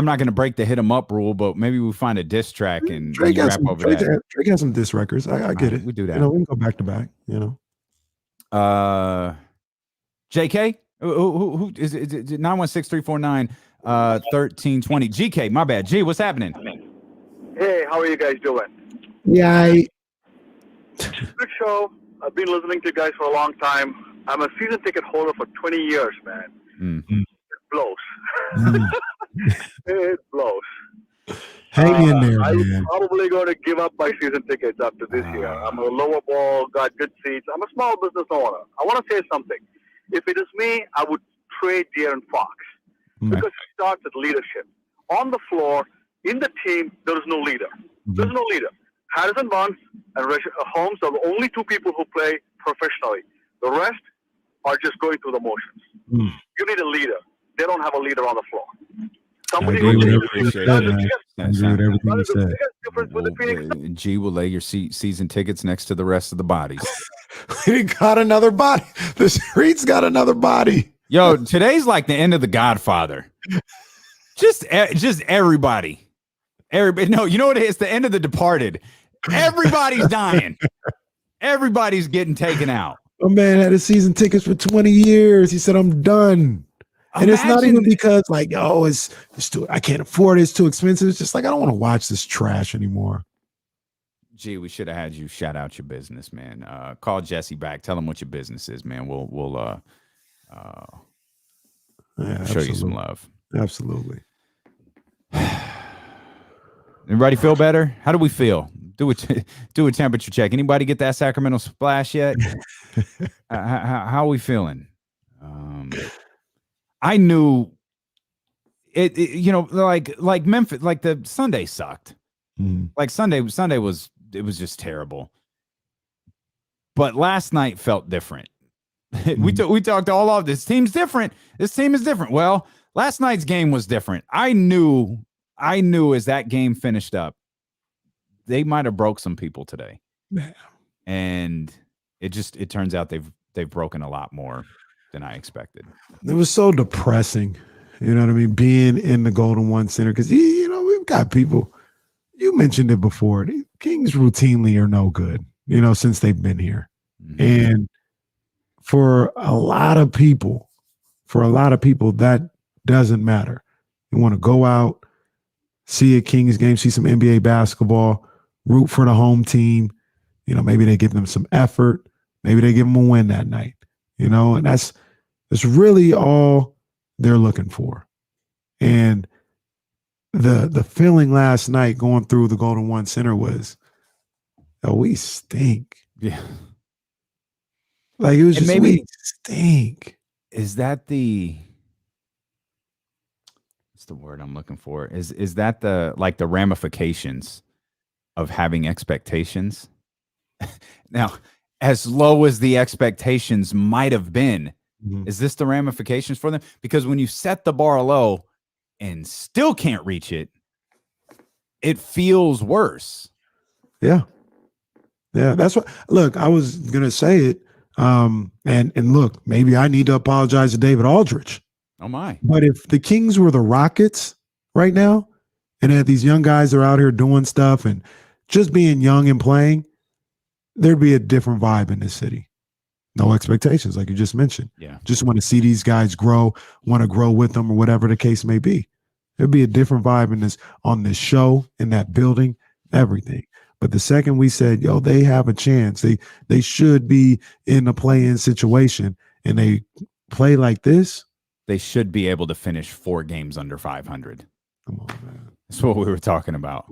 [SPEAKER 1] not going to break the hit 'em up rule, but maybe we find a diss track and rap over that.
[SPEAKER 2] Drake has some diss records. I get it.
[SPEAKER 1] We do that.
[SPEAKER 2] We can go back to back.
[SPEAKER 1] JK? Who is it? 916-349-1320. GK, my bad. G, what's happening?
[SPEAKER 10] Hey, how are you guys doing?
[SPEAKER 2] Yeah.
[SPEAKER 10] Good show. I've been listening to you guys for a long time. I'm a season ticket holder for 20 years, man.
[SPEAKER 1] Mm-hmm.
[SPEAKER 10] It blows. It blows.
[SPEAKER 2] Hang in there,
[SPEAKER 10] I'm
[SPEAKER 2] man.
[SPEAKER 10] probably going to give up my season tickets after this year. I'm a lower ball, got good seats. I'm a small business owner. I want to say something. If it is me, I would trade De'Aaron Fox because it starts with leadership. On the floor, in the team, there is no leader. There's no leader. Harrison Barnes and Richaun Holmes are the only two people who play professionally. The rest are just going through the motions. You need a leader. They don't have a leader on the floor. Somebody
[SPEAKER 2] I agree with everything you said, man. I agree with everything you said.
[SPEAKER 1] G will lay your season tickets next to the rest of the bodies.
[SPEAKER 2] We got another body. The streets got another body.
[SPEAKER 1] Yo, today's like the end of The Godfather. Just everybody. Everybody. No, you know what it is? The end of The Departed. Everybody's dying. Everybody's getting taken out.
[SPEAKER 2] A man had his season tickets for 20 years. He said, I'm done. And it's not even because like, oh, it's too, I can't afford it. It's too expensive. It's just like, I don't want to watch this trash anymore.
[SPEAKER 1] Gee, we should have had you shout out your business, man. Call Jesse back. Tell him what your business is, man. We'll show you some love.
[SPEAKER 2] Absolutely.
[SPEAKER 1] Everybody feel better? How do we feel? Do a temperature check. Anybody get that Sacramento splash yet? How are we feeling? I knew it, you know, like Memphis, like the Sunday sucked. Like Sunday was just terrible. But last night felt different. We talked all of this team's different. This team is different. Well, last night's game was different. I knew as that game finished up, they might have broke some people today.
[SPEAKER 2] Yeah.
[SPEAKER 1] And it turns out they've broken a lot more than I expected.
[SPEAKER 2] It was so depressing, you know what I mean, being in the Golden One Center, because you know we've got people. You mentioned it before. The Kings routinely are no good, you know, since they've been here, and for a lot of people, that doesn't matter. You want to go out, see a Kings game, see some NBA basketball, root for the home team. You know, maybe they give them some effort. Maybe they give them a win that night. You know, and that's really all they're looking for. And the feeling last night going through the Golden One Center was, oh, we stink.
[SPEAKER 1] Yeah.
[SPEAKER 2] Like it was just, maybe we stink.
[SPEAKER 1] Is that what's the word I'm looking for? Is that the ramifications of having expectations? Now, as low as the expectations might have been, is this the ramifications for them? Because when you set the bar low and still can't reach it, it feels worse.
[SPEAKER 2] Yeah. Yeah, that's what. Look, I was gonna say it, and look, maybe I need to apologize to David Aldridge.
[SPEAKER 1] Oh my!
[SPEAKER 2] But if the Kings were the Rockets right now, and had these young guys that are out here doing stuff and just being young and playing, there'd be a different vibe in this city. No expectations, like you just mentioned.
[SPEAKER 1] Yeah.
[SPEAKER 2] Just want to see these guys grow, want to grow with them, or whatever the case may be. There'd be a different vibe on this show, in that building, everything. But the second we said, yo, they have a chance, they should be in a play-in situation, and they play like this,
[SPEAKER 1] they should be able to finish 4 games under 500.
[SPEAKER 2] Come on, man.
[SPEAKER 1] That's what we were talking about.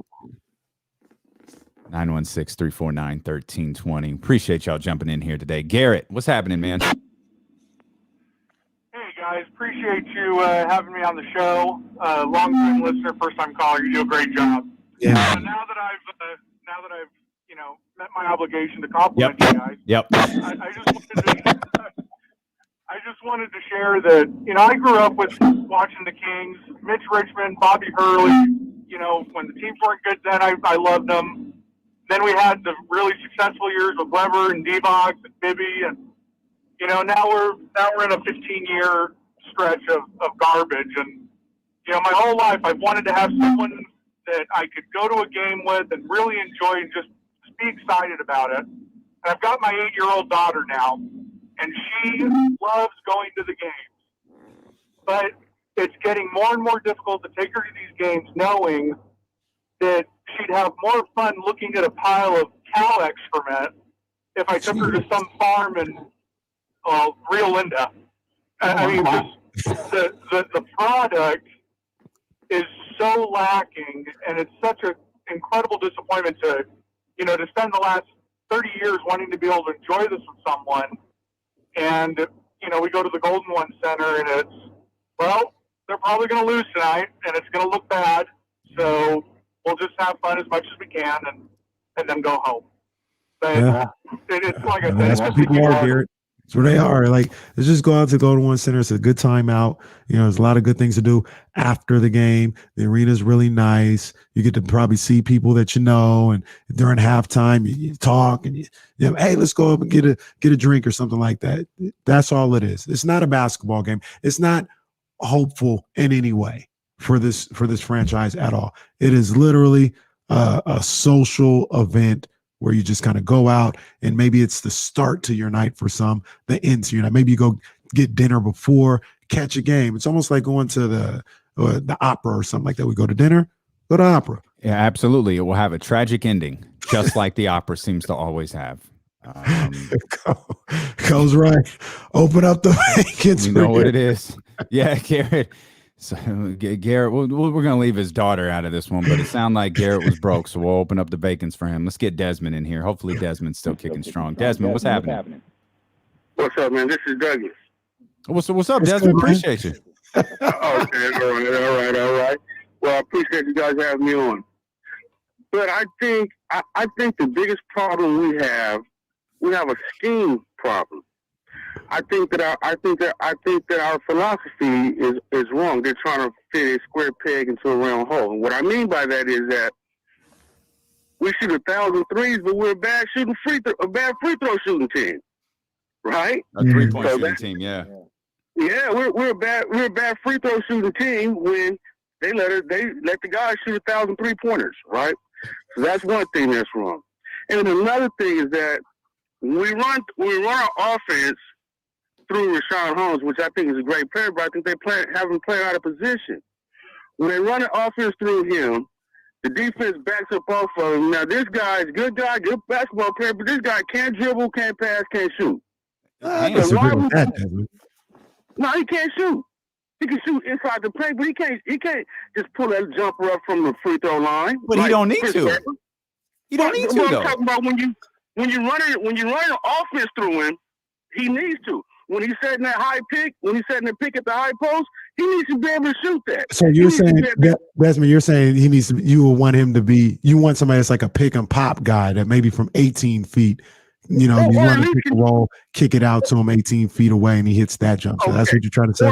[SPEAKER 1] 916-349-1320. Appreciate y'all jumping in here today. Garrett, what's happening, man?
[SPEAKER 15] Hey, guys. Appreciate you having me on the show. Long-time listener, first-time caller. You do a great job.
[SPEAKER 2] Yeah.
[SPEAKER 15] Now that I've you know, met my obligation to compliment you guys.
[SPEAKER 1] Yep.
[SPEAKER 15] I just wanted to share that, you know, I grew up with watching the Kings, Mitch Richmond, Bobby Hurley. You know, when the teams weren't good then, I loved them. Then we had the really successful years with Weber and Divock and Bibby, and you know now we're in a 15-year stretch of garbage. And you know, my whole life I've wanted to have someone that I could go to a game with and really enjoy and just be excited about it. And I've got my 8-year-old daughter now, and she loves going to the games. But it's getting more and more difficult to take her to these games knowing that she'd have more fun looking at a pile of cow excrement if I took her to some farm in Rio Linda. I mean, the product is so lacking, and it's such an incredible disappointment to spend the last 30 years wanting to be able to enjoy this with someone. And, we go to the Golden One Center, and it's, well, they're probably going to lose tonight, and it's going to look bad. So we'll just have fun as much as we can and then go home. But it's like I said,
[SPEAKER 2] that's what people are, Garrett. That's where they are. Like, let's just go out to Golden One Center. It's a good time out. There's a lot of good things to do after the game. The arena's really nice. You get to probably see people that you know, and during halftime, you talk and hey, let's go up and get a drink or something like that. That's all it is. It's not a basketball game. It's not hopeful in any way for this franchise at all. It is literally a social event where you just kind of go out, and maybe it's the start to your night for some, the end to your night. Maybe you go get dinner before, catch a game. It's almost like going to the opera or something like that. We go to dinner, go to opera.
[SPEAKER 1] Yeah, absolutely. It will have a tragic ending, just like the opera seems to always have.
[SPEAKER 2] Goes right. Open up the vacancy.
[SPEAKER 1] You know what it is. Yeah, Garrett. So Garrett, we're going to leave his daughter out of this one, but it sounded like Garrett was broke, so we'll open up the vacants for him. Let's get Desmond in here. Hopefully Desmond's still kicking strong. Desmond, what's happening?
[SPEAKER 16] What's up, man? This is Douglas.
[SPEAKER 1] What's up, Desmond? Appreciate you.
[SPEAKER 16] Okay, all right. Well, I appreciate you guys having me on. But I think the biggest problem we have a scheme problem. I think that our philosophy is wrong. They're trying to fit a square peg into a round hole. And what I mean by that is that we shoot 1,000 threes, but we're a bad free throw shooting team, right?
[SPEAKER 1] A 3-point shooting team, yeah.
[SPEAKER 16] Yeah, we're a bad free throw shooting team when they let the guys shoot 1,000 3-pointers, right? So that's one thing that's wrong. And another thing is that when we run our offense through Richaun Holmes, which I think is a great player, but I think they have him playing out of position. When they run an offense through him, the defense backs up off of him. Now, this guy is a good guy, good basketball player, but this guy can't dribble, can't pass, can't shoot.
[SPEAKER 2] I disagree with that, Desmond.
[SPEAKER 16] No, he can't shoot. He can shoot inside the play, but he can't just pull that jumper up from the free throw line.
[SPEAKER 1] But he don't need to. He don't need to, though.
[SPEAKER 16] I'm talking about when you run an offense through him, he needs to. When he's setting that high pick, when he's setting the pick at the high post, he needs to be able to shoot that.
[SPEAKER 2] So you're saying, Desmond, you're saying he needs to. You will want him to be. You want somebody that's like a pick and pop guy that maybe from 18 feet. You want to pick and roll, kick it out to him 18 feet away, and he hits that jump. So that's what you're trying to say.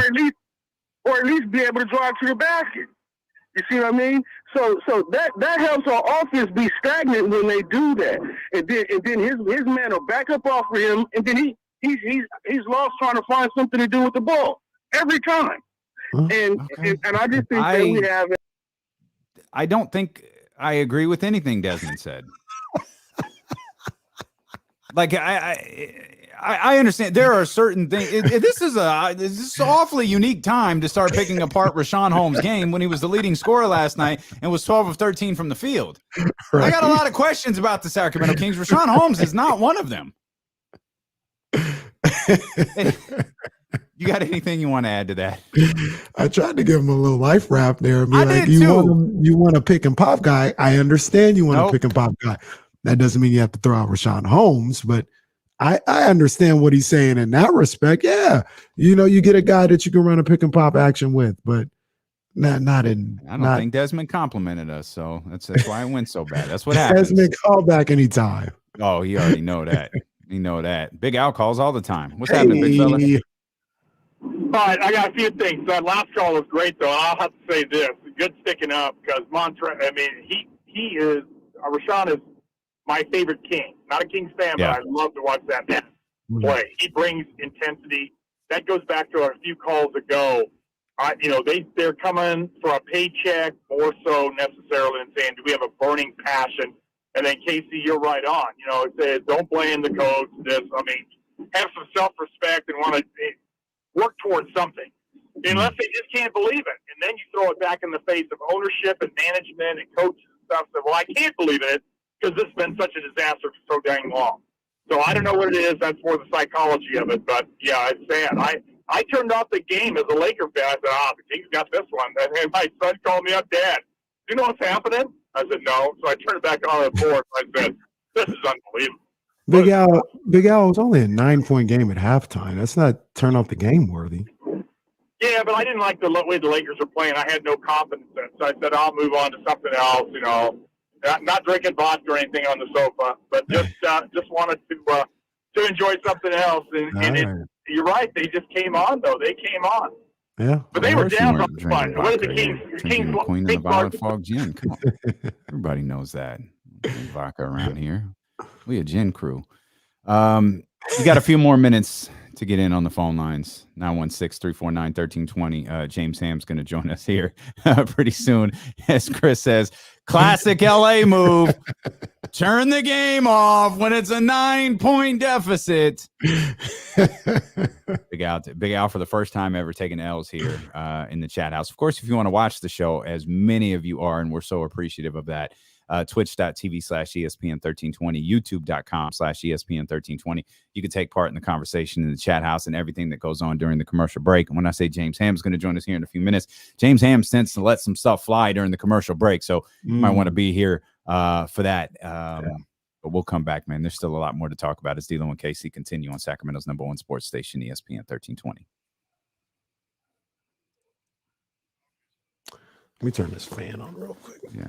[SPEAKER 16] Or at least be able to drive to the basket. You see what I mean? So that helps our offense be stagnant when they do that, and then his man will back up off of him, and then he's lost trying to find something to do with the ball every time. And I just think that we have.
[SPEAKER 1] I don't think I agree with anything Desmond said. Like I understand there are certain things. This is an awfully unique time to start picking apart Richaun Holmes' game when he was the leading scorer last night and was 12 of 13 from the field. Right. I got a lot of questions about the Sacramento Kings. Richaun Holmes is not one of them. You got anything you want to add to that?
[SPEAKER 2] I tried to give him a little life rap there.
[SPEAKER 1] I did too.
[SPEAKER 2] You want a pick and pop guy. I understand you want a pick and pop guy. That doesn't mean you have to throw out Richaun Holmes, but I understand what he's saying in that respect. Yeah. You get a guy that you can run a pick and pop action with, but not in.
[SPEAKER 1] I don't think Desmond complimented us, so that's why it went so bad. That's what happens.
[SPEAKER 2] Desmond, call back anytime.
[SPEAKER 1] Oh, he already know that. You know that. Big out calls all the time. What's happening, big fella?
[SPEAKER 15] All right, I got a few things. That last call was great, though. I'll have to say this: good sticking up because Richaun is my favorite King. Not a Kings fan, but I love to watch that man play. He brings intensity. That goes back to a few calls ago. They're coming for a paycheck more so necessarily than saying, do we have a burning passion? And then, Casey, you're right on. It says, don't blame the coach. have some self-respect and want to work towards something. Unless they just can't believe it. And then you throw it back in the face of ownership and management and coaches and stuff. So, well, I can't believe it because this has been such a disaster for so dang long. So I don't know what it is. That's more the psychology of it. But, yeah, it's sad. I turned off the game as a Laker fan. I said, the Kings got this one. And my son called me up, Dad, do you know what's happening? I said, no. So I turned it back on at 4. I said, this is unbelievable.
[SPEAKER 2] Big Al was only a 9-point game at halftime. That's not turn off the game worthy.
[SPEAKER 15] Yeah, but I didn't like the way the Lakers were playing. I had no confidence in it. So I said, I'll move on to something else, not drinking vodka or anything on the sofa, but just wanted to enjoy something else. And you're right. They just came on, though. They came on.
[SPEAKER 2] Yeah.
[SPEAKER 15] But they were down on the fun. What did the Kings?
[SPEAKER 1] Drinking McQueen and the Violet Fog gin. Come on. Everybody knows that. Vodka around here. We a gin crew. We got a few more minutes to get in on the phone lines. 916-349-1320. James Ham's going to join us here pretty soon. As Chris says, classic LA move. Turn the game off when it's a 9-point deficit. Big Al for the first time ever taking L's here in the chat house. Of course, if you want to watch the show, as many of you are, and we're so appreciative of that, twitch.tv/ESPN1320, youtube.com/ESPN1320. You can take part in the conversation in the chat house and everything that goes on during the commercial break. And when I say James Ham's going to join us here in a few minutes, James Ham tends to let some stuff fly during the commercial break. So you might want to be here for that. But we'll come back, man. There's still a lot more to talk about as D'Lo and KC continue on Sacramento's #1 sports station, ESPN 1320.
[SPEAKER 2] Let me turn this fan on real quick.
[SPEAKER 1] Yeah.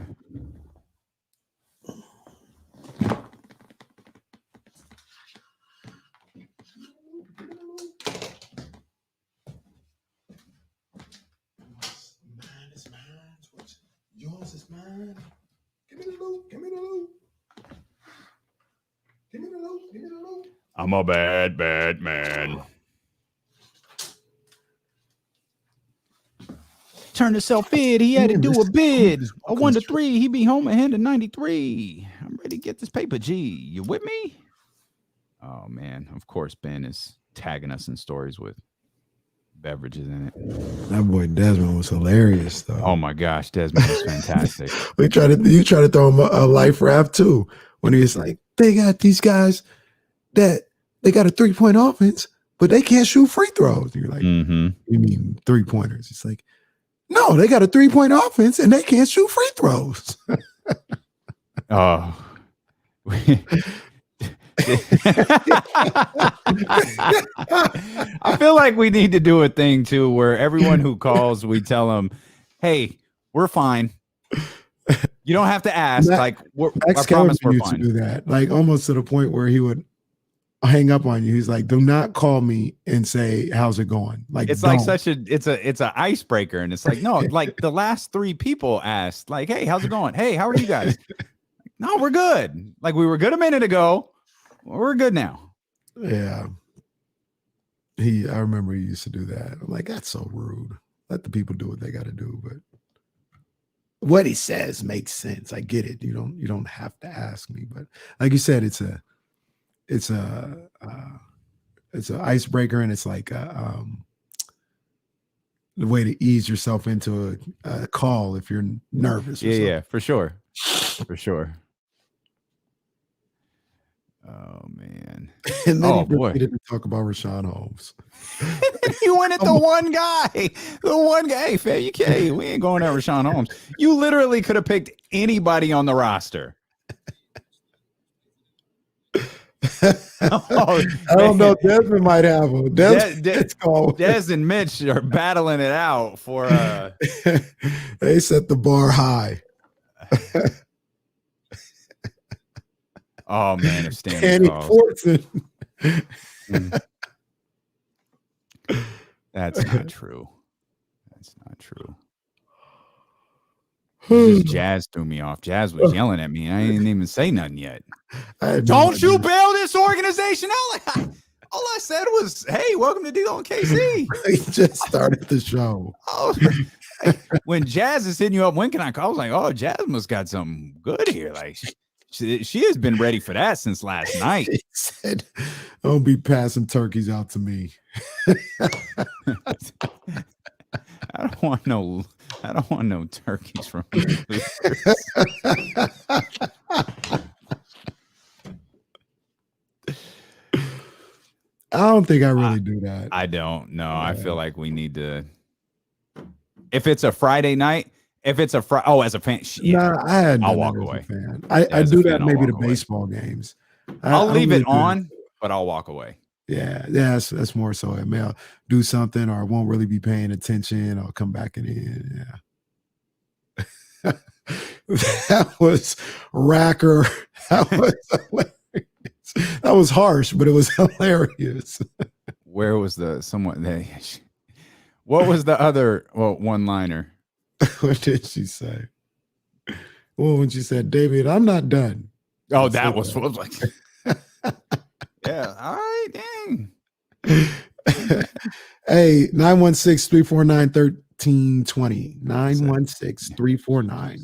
[SPEAKER 2] Yours is mine. Give me the loot. Give me the loot. Give me the loot. Give me the loot.
[SPEAKER 1] I'm a bad man. Turn himself in. He had to do a bid. A 1-3. He be home at hand of 93. I'm ready to get this paper. G, you with me? Oh man, of course Ben is tagging us in stories with beverages in it.
[SPEAKER 2] That boy Desmond was hilarious, though.
[SPEAKER 1] Oh my gosh, Desmond was fantastic.
[SPEAKER 2] You try to throw him a life raft too when he's like, they got these guys that they got a 3-point offense, but they can't shoot free throws. You're like, you mean 3-pointers? It's like, no, they got a 3-point offense and they can't shoot free throws.
[SPEAKER 1] Oh. I feel like we need to do a thing too where everyone who calls, we tell them, hey, we're fine. You don't have to ask. I promise we're fine.
[SPEAKER 2] To do that, like almost to the point where he would hang up on you. He's like, do not call me and say, how's it going? Like,
[SPEAKER 1] it's like it's an icebreaker. And it's like, no, like the last 3 people asked, like, hey, how's it going? Hey, how are you guys? No, we're good. Like we were good a minute ago. We're good now.
[SPEAKER 2] Yeah. I remember he used to do that. I'm like, that's so rude. Let the people do what they got to do. But what he says makes sense. I get it. You don't have to ask me. But like you said, it's an icebreaker, and it's like the way to ease yourself into a call if you're nervous.
[SPEAKER 1] Yeah, for sure. For sure. Oh man!
[SPEAKER 2] And then he didn't talk about Richaun Holmes.
[SPEAKER 1] You went at the one guy. Hey, fam, you can't. We ain't going at Richaun Holmes. You literally could have picked anybody on the roster.
[SPEAKER 2] I don't know. Desmond might have him.
[SPEAKER 1] Des and Mitch are battling it out for.
[SPEAKER 2] They set the bar high.
[SPEAKER 1] Oh man, if Stanley calls. That's not true. That's not true. Just Jazz threw me off. Jazz was yelling at me. I didn't even say nothing yet. Don't you bail this organization out? All I said was, hey, welcome to D'Lo and KC.
[SPEAKER 2] He just started the show.
[SPEAKER 1] When Jazz is hitting you up, when can I call? I was like, oh, Jazz must got something good here. Like, She has been ready for that since last night.
[SPEAKER 2] She said, "Don't be passing turkeys out to me."
[SPEAKER 1] I don't want no turkeys from you.
[SPEAKER 2] I don't think I really do that.
[SPEAKER 1] I don't know. I feel like we need to. If it's a Friday night, as a fan,
[SPEAKER 2] I'll
[SPEAKER 1] walk away.
[SPEAKER 2] I do that maybe to baseball games.
[SPEAKER 1] I'll leave it on, but I'll walk away.
[SPEAKER 2] Yeah, that's more so. I mean, I'll do something, or I won't really be paying attention. I'll come back in. Yeah, that was Racker. That was hilarious. That was harsh, but it was hilarious.
[SPEAKER 1] Where was what was the other one-liner?
[SPEAKER 2] What did she say? Well, when she said, "David, I'm not done."
[SPEAKER 1] Oh, that was like. Yeah. All right. Dang.
[SPEAKER 2] Hey, 916-349-1320. 916-349.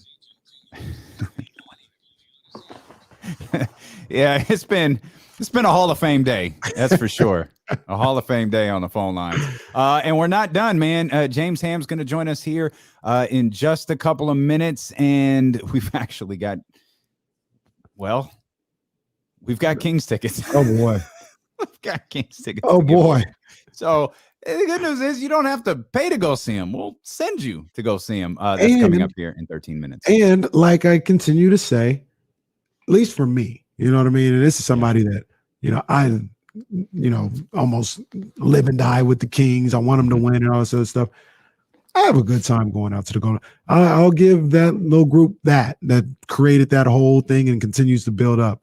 [SPEAKER 1] Yeah, it's been a Hall of Fame day. That's for sure. A Hall of Fame day on the phone lines. And we're not done, man. James Ham's going to join us here in just a couple of minutes. And we've actually got, we've got Kings tickets.
[SPEAKER 2] Oh, boy.
[SPEAKER 1] We've got Kings tickets.
[SPEAKER 2] Oh, boy.
[SPEAKER 1] So the good news is you don't have to pay to go see him. We'll send you to go see him. That's coming up here in 13 minutes.
[SPEAKER 2] And like I continue to say, at least for me, you know what I mean? And this is somebody that, I almost live and die with the Kings. I want them to win and all this other stuff. I have a good time going out to the Golden. I'll give that little group that created that whole thing and continues to build up.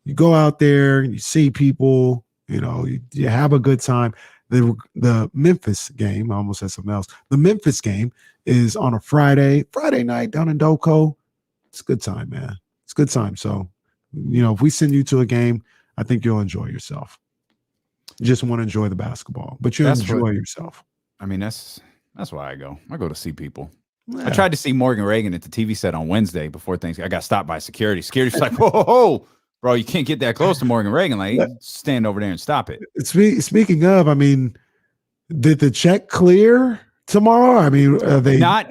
[SPEAKER 2] You go out there and you see people, you have a good time. The Memphis game, I almost said something else. The Memphis game is on a Friday night down in Doco. It's a good time, man. It's a good time. So, if we send you to a game, I think you'll enjoy yourself. You just want to enjoy the basketball, but you enjoy yourself.
[SPEAKER 1] I mean, that's why I go. I go to see people. Yeah. I tried to see Morgan Reagan at the TV set on Wednesday before things. I got stopped by security. Security's like, whoa, bro, you can't get that close to Morgan Reagan. Like, stand over there and stop it.
[SPEAKER 2] Speaking of, I mean, did the check clear tomorrow? I mean, they
[SPEAKER 1] not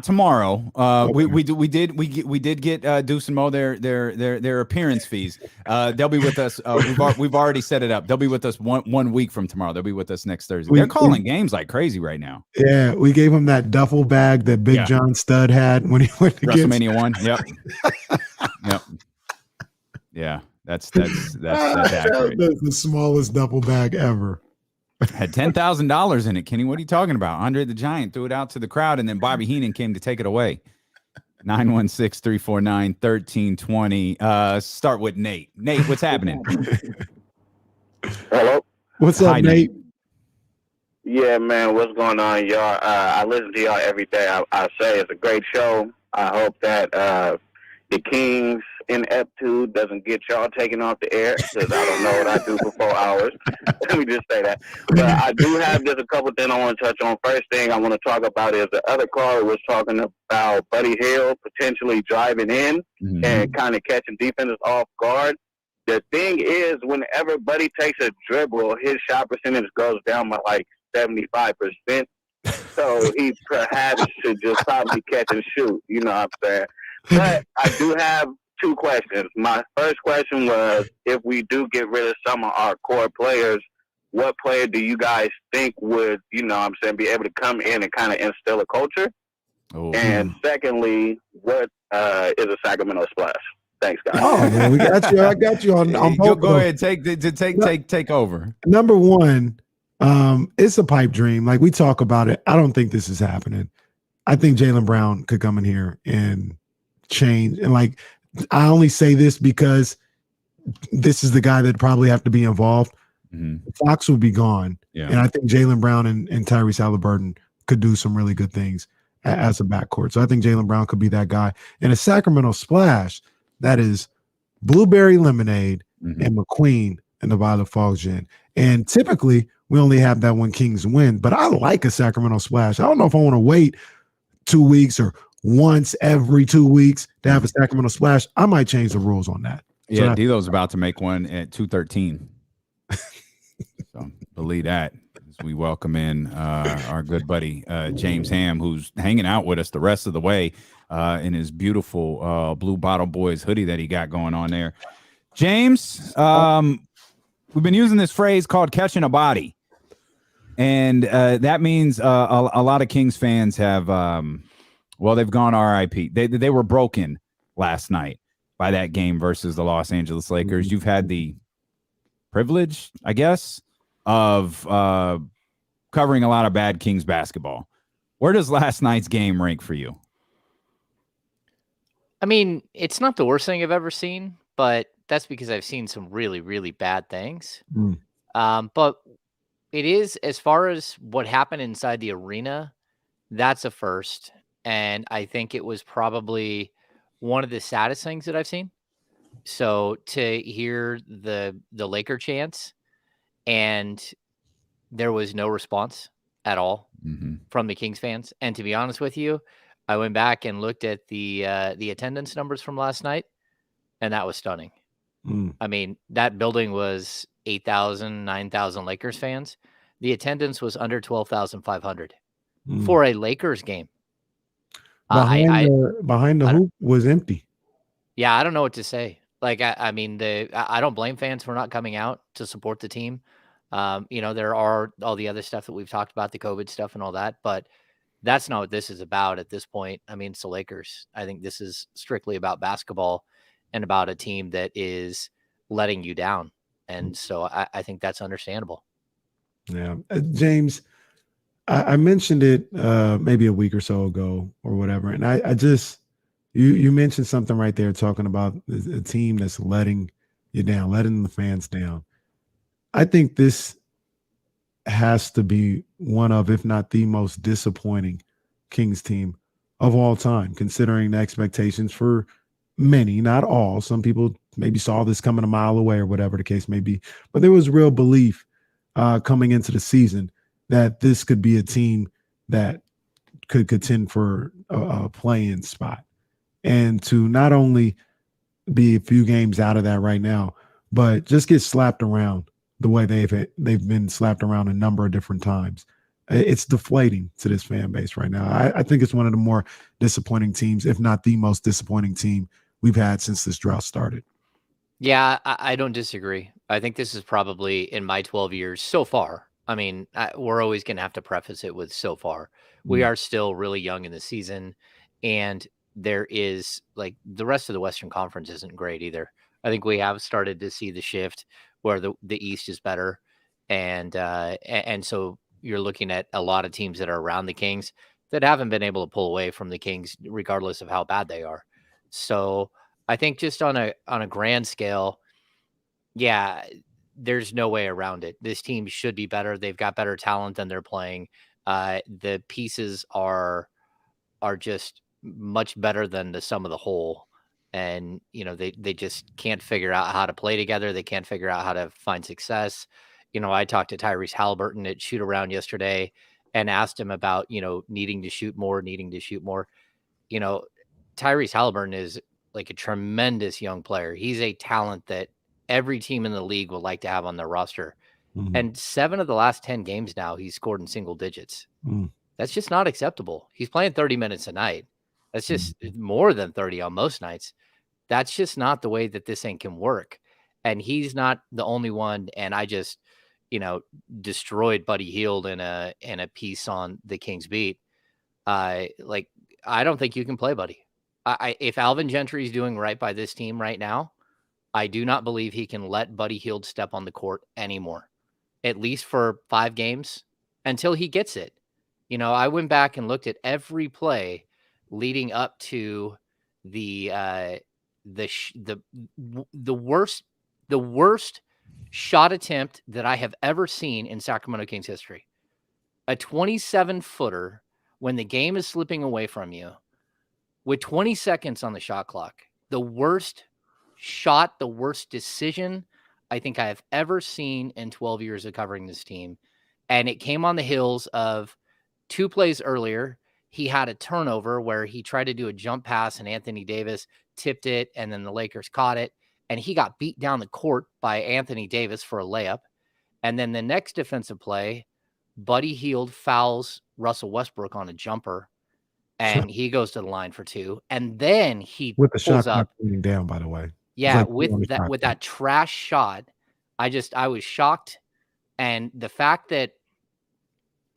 [SPEAKER 1] tomorrow. Okay. we did get Deuce and Mo their appearance fees. They'll be with us. We've already set it up. They'll be with us one week from tomorrow. They'll be with us next Thursday. They're calling games like crazy right now.
[SPEAKER 2] Yeah, we gave him that duffel bag that Big John Stud had when he went to
[SPEAKER 1] WrestleMania 1. Yep. Yep. Yeah, that's accurate.
[SPEAKER 2] That's the smallest duffel bag ever.
[SPEAKER 1] Had $10,000 in it, Kenny. What are you talking about? Andre the Giant threw it out to the crowd, and then Bobby Heenan came to take it away. 916-349-1320. Start with Nate. Nate, what's happening?
[SPEAKER 17] Hello.
[SPEAKER 2] What's up, Nate?
[SPEAKER 17] Yeah, man. What's going on, y'all? I listen to y'all every day. I say it's a great show. I hope that the Kings ineptitude doesn't get y'all taken off the air, because I don't know what I do for 4 hours. Let me just say that. But I do have just a couple things I want to touch on. First thing I want to talk about is the other caller was talking about Buddy Hield potentially driving in and kind of catching defenders off guard. The thing is, whenever Buddy takes a dribble, his shot percentage goes down by like 75%. So he perhaps should just probably catch and shoot. You know what I'm saying? But I do have two questions. My first question was, if we do get rid of some of our core players, what player do you guys think would, be able to come in and kind of instill a culture? Oh. And secondly, what is a Sacramento splash? Thanks, guys.
[SPEAKER 2] Oh, man, we got you. I got you on both.
[SPEAKER 1] Go ahead, take over.
[SPEAKER 2] Number one, it's a pipe dream. Like, we talk about it. I don't think this is happening. I think Jaylen Brown could come in here and change. And like, I only say this because this is the guy that probably have to be involved. Fox will be gone. Yeah. And I think Jaylen Brown and Tyrese Halliburton could do some really good things as a backcourt. So I think Jaylen Brown could be that guy. And a Sacramento splash, that is blueberry lemonade and McQueen and the Violet Falls gin. And typically we only have that when Kings win, but I like a Sacramento splash. I don't know if I want to wait 2 weeks or once every 2 weeks to have a Sacramento Splash, I might change the rules on that. So
[SPEAKER 1] Yeah, D'Lo's about to make one at 2:13. So believe that. As we welcome in our good buddy James Ham, who's hanging out with us the rest of the way in his beautiful Blue Bottle Boys hoodie that he got going on there. James, we've been using this phrase called catching a body. And that means a lot of Kings fans have, they've gone RIP. They were broken last night by that game versus the Los Angeles Lakers. You've had the privilege, I guess, of covering a lot of bad Kings basketball. Where does last night's game rank for you?
[SPEAKER 18] I mean, it's not the worst thing I've ever seen, but that's because I've seen some really, really bad things. But it is, as far as what happened inside the arena, that's a first. And I think it was probably one of the saddest things that I've seen. So to hear the Laker chants and there was no response at all from the Kings fans. And to be honest with you, I went back and looked at the attendance numbers from last night, and that was stunning. I mean, that building was 8,000, 9,000 Lakers fans. The attendance was under 12,500 for a Lakers game.
[SPEAKER 2] Behind the hoop was empty.
[SPEAKER 18] Yeah, I don't know what to say. Like, I mean, I don't blame fans for not coming out to support the team. There are all the other stuff that we've talked about, the COVID stuff and all that, but that's not what this is about at this point. I mean, it's the Lakers. I think this is strictly about basketball and about a team that is letting you down. And so I think that's understandable.
[SPEAKER 2] Yeah. James, I mentioned it maybe a week or so ago or whatever. And I just, you mentioned something right there talking about a team that's letting you down, letting the fans down. I think this has to be one of, if not the most disappointing Kings team of all time, considering the expectations for many, not all. Some people maybe saw this coming a mile away or whatever the case may be, but there was real belief coming into the season that this could be a team that could contend for a play-in spot. And to not only be a few games out of that right now, but just get slapped around the way they've been slapped around a number of different times. It's deflating to this fan base right now. I think it's one of the more disappointing teams, if not the most disappointing team we've had since this drought started.
[SPEAKER 18] Yeah, I don't disagree. I think this is probably, in my 12 years so far, I mean, we're always going to have to preface it with so far. We are still really young in the season, and there is, like, the rest of the Western Conference isn't great either. I think we have started to see the shift where the East is better. And so you're looking at a lot of teams that are around the Kings that haven't been able to pull away from the Kings, regardless of how bad they are. So I think just on a grand scale, yeah, there's no way around it. This team should be better. They've got better talent than they're playing. The pieces are just much better than the sum of the whole. And, they just can't figure out how to play together. They can't figure out how to find success. I talked to Tyrese Halliburton at Shoot Around yesterday and asked him about, needing to shoot more. Tyrese Halliburton is like a tremendous young player. He's a talent that every team in the league would like to have on their roster. And 7 of the last 10 games now, he's scored in single digits. That's just not acceptable. He's playing 30 minutes a night. That's just more than 30 on most nights. That's just not the way that this thing can work. And he's not the only one. And I just, destroyed Buddy Hield in a piece on the Kings Beat. I don't think you can play Buddy. If Alvin Gentry is doing right by this team right now, I do not believe he can let Buddy Hield step on the court anymore, at least for 5 games until he gets it. I went back and looked at every play leading up to the worst shot attempt that I have ever seen in Sacramento Kings history. A 27-footer when the game is slipping away from you with 20 seconds on the shot clock. The worst shot, the worst decision I think I have ever seen in 12 years of covering this team. And it came on the heels of 2 plays earlier. he had a turnover where he tried to do a jump pass and Anthony Davis tipped it, and then the Lakers caught it, and he got beat down the court by Anthony Davis for a layup. And then the next defensive play, Buddy Hield fouls Russell Westbrook on a jumper, and he goes to the line for 2. And then he
[SPEAKER 2] with the
[SPEAKER 18] pulls
[SPEAKER 2] shot
[SPEAKER 18] up.
[SPEAKER 2] clock leading down, by the way. It's
[SPEAKER 18] Yeah,
[SPEAKER 2] like 2 on the shot
[SPEAKER 18] with
[SPEAKER 2] clock.
[SPEAKER 18] that trash shot, I was shocked. And the fact that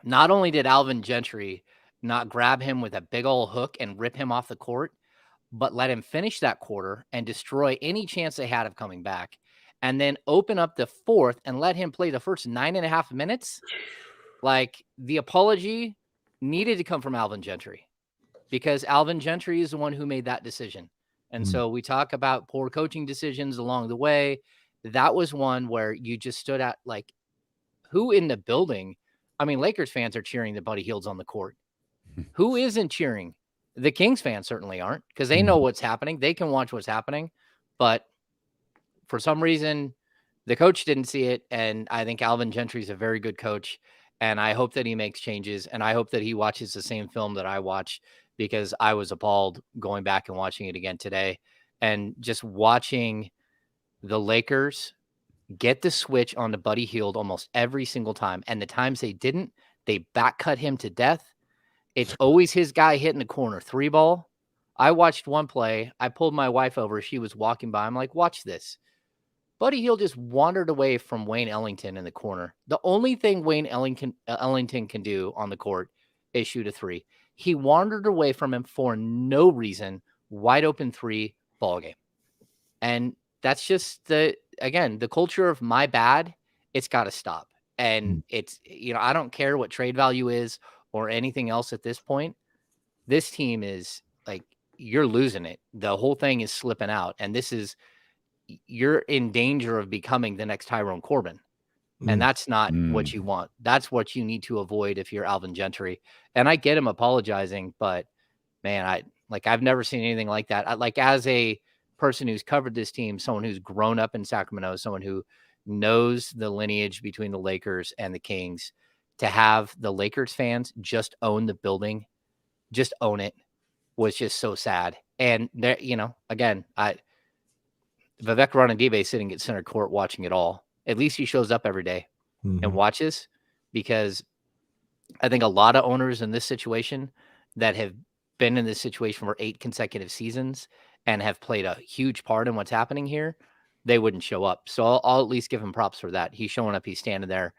[SPEAKER 18] not only did Alvin Gentry not grab him with a big old hook and rip him off the court, but let him finish that quarter and destroy any chance they had of coming back, and then open up the fourth and let him play the first 9.5 minutes. Like, the apology needed to come from Alvin Gentry, because Alvin Gentry is the one who made that decision. And so we talk about poor coaching decisions along the way. That was one where you just stood out like, who in the building? I mean, Lakers fans are cheering that Buddy Hield's on the court. Who isn't cheering? The Kings fans certainly aren't, because they know what's happening. They can watch what's happening. But for some reason, the coach didn't see it. And I think Alvin Gentry is a very good coach. And I hope that he makes changes. And I hope that he watches the same film that I watch, because I was appalled going back and watching it again today. And just watching the Lakers get the switch on to Buddy Hield almost every single time. And the times they didn't, they back cut him to death. It's always his guy hitting the corner 3 ball. I watched one play. I pulled my wife over. She was walking by. I'm like, watch this. Buddy Hield just wandered away from Wayne Ellington in the corner. The only thing Wayne Ellington can do on the court is shoot a 3. He wandered away from him for no reason. Wide open 3 ball game. And that's just the culture of my bad. It's got to stop. And it's, I don't care what trade value is or anything else at this point. This team is like, you're losing it. The whole thing is slipping out. And you're in danger of becoming the next Tyrone Corbin. And that's not what you want. That's what you need to avoid if you're Alvin Gentry. And I get him apologizing, but man, I've never seen anything like that. As a person who's covered this team, someone who's grown up in Sacramento, someone who knows the lineage between the Lakers and the Kings, to have the Lakers fans just own the building, just own it, was just so sad. And there, again, Vivek Ranadive sitting at center court watching it all. At least he shows up every day and watches, because I think a lot of owners in this situation that have been in this situation for 8 consecutive seasons and have played a huge part in what's happening here, they wouldn't show up. So I'll at least give him props for that. He's showing up, he's standing there,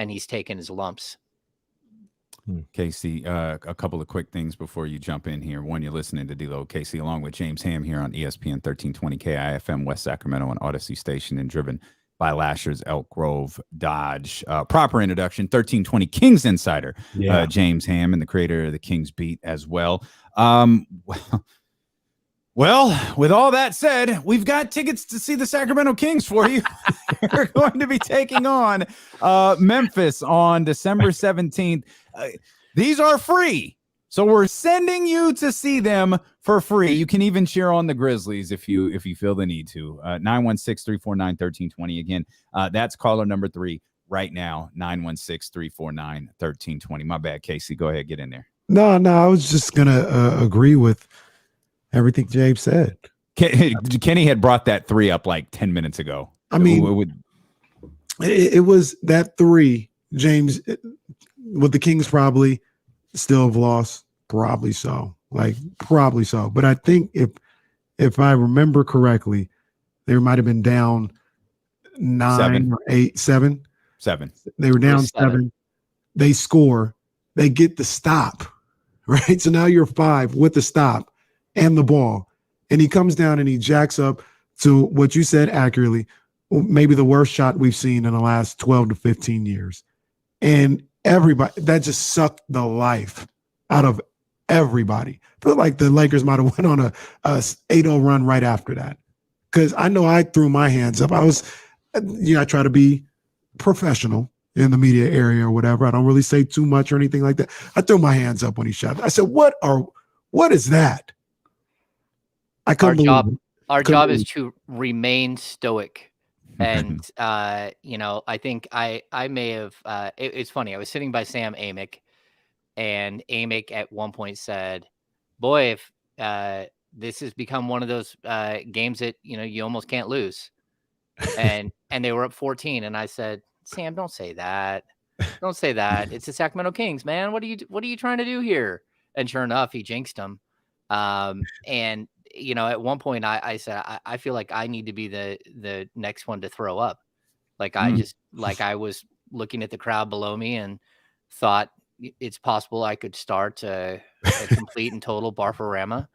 [SPEAKER 18] and he's taking his lumps.
[SPEAKER 1] Casey, a couple of quick things before you jump in here. One, you're listening to D-Lo Casey along with James Ham here on ESPN 1320 KIFM West Sacramento and Odyssey Station, and driven by Lashers, Elk Grove, Dodge. Proper introduction, 1320 Kings Insider, James Ham, and the creator of the Kings Beat as well. Well, with all that said, we've got tickets to see the Sacramento Kings for you. We're going to be taking on Memphis on December 17th. These are free, so we're sending you to see them for free. You can even cheer on the Grizzlies if you feel the need to. 916-349-1320. Again, that's caller number 3 right now, 916-349-1320. My bad, Casey. Go ahead, get in there.
[SPEAKER 2] No, I was just going to agree with everything James said.
[SPEAKER 1] Kenny had brought that 3 up like 10 minutes ago.
[SPEAKER 2] I mean, it was that 3, James, would the Kings probably still have lost? Probably so. Probably so. But I think if I remember correctly, they might have been down 9 or 8, 7.
[SPEAKER 1] 7.
[SPEAKER 2] They were down 7. They score. They get the stop, right? So now you're 5 with the stop and the ball. And he comes down and he jacks up to what you said accurately, maybe the worst shot we've seen in the last 12 to 15 years. And everybody, that just sucked the life out of everybody. I feel like the Lakers might have went on a 8-0 run right after that. Because I know I threw my hands up. I try to be professional in the media area or whatever. I don't really say too much or anything like that. I threw my hands up when he shot. I said, what is that? I couldn't believe it.
[SPEAKER 18] Our job is to remain stoic. And, I think I may have, it's funny. I was sitting by Sam Amick And Amick at one point said, boy, if this has become one of those games that, you almost can't lose. And they were up 14. And I said, Sam, don't say that. Don't say that. It's the Sacramento Kings, man. What are you trying to do here? And sure enough, he jinxed them. And at one point I said, I feel like I need to be the next one to throw up. Like I was looking at the crowd below me and thought it's possible I could start a complete and total Barfarama.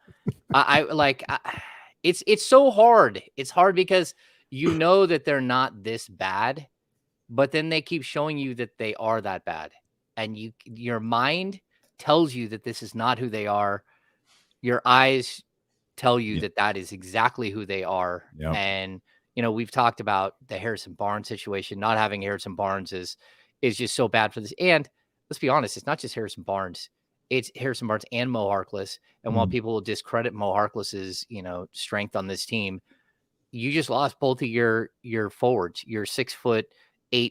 [SPEAKER 18] It's so hard. It's hard because that they're not this bad, but then they keep showing you that they are that bad. And your mind tells you that this is not who they are. Your eyes tell you that is exactly who they are.
[SPEAKER 1] Yep.
[SPEAKER 18] And, we've talked about the Harrison Barnes situation. Not having Harrison Barnes is just so bad for this. And let's be honest, it's not just Harrison Barnes. It's Harrison Barnes and Mo Harkless. And while people will discredit Mo Harkless's, strength on this team, you just lost both of your forwards, your 6'8"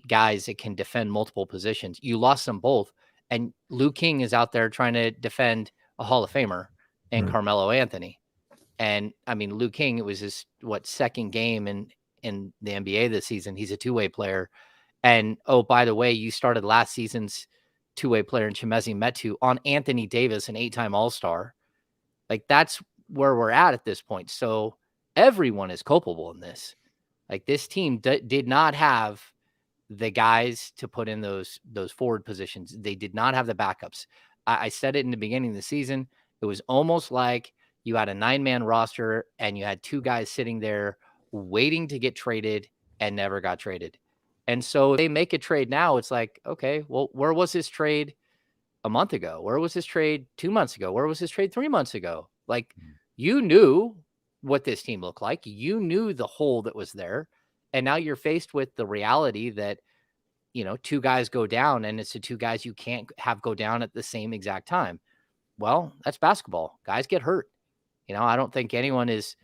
[SPEAKER 18] guys that can defend multiple positions. You lost them both. And Lou King is out there trying to defend a Hall of Famer and Carmelo Anthony. And I mean, Lou King, it was his second game in the NBA this season. He's a two-way player. And oh, by the way, you started last season's two-way player in Chimezi Metu on Anthony Davis, an 8-time All-Star. Like, that's where we're at this point. So everyone is culpable in this. Like, this team did not have the guys to put in those forward positions. They did not have the backups. I said it in the beginning of the season. It was almost like you had a 9-man roster and you had 2 guys sitting there waiting to get traded and never got traded. And so if they make a trade now, it's like, okay, well, where was this trade a month ago? Where was this trade 2 months ago? Where was this trade 3 months ago? Like, you knew what this team looked like. You knew the hole that was there. And now you're faced with the reality that, 2 guys go down and it's the 2 guys you can't have go down at the same exact time. Well, that's basketball. Guys get hurt. I don't think anyone is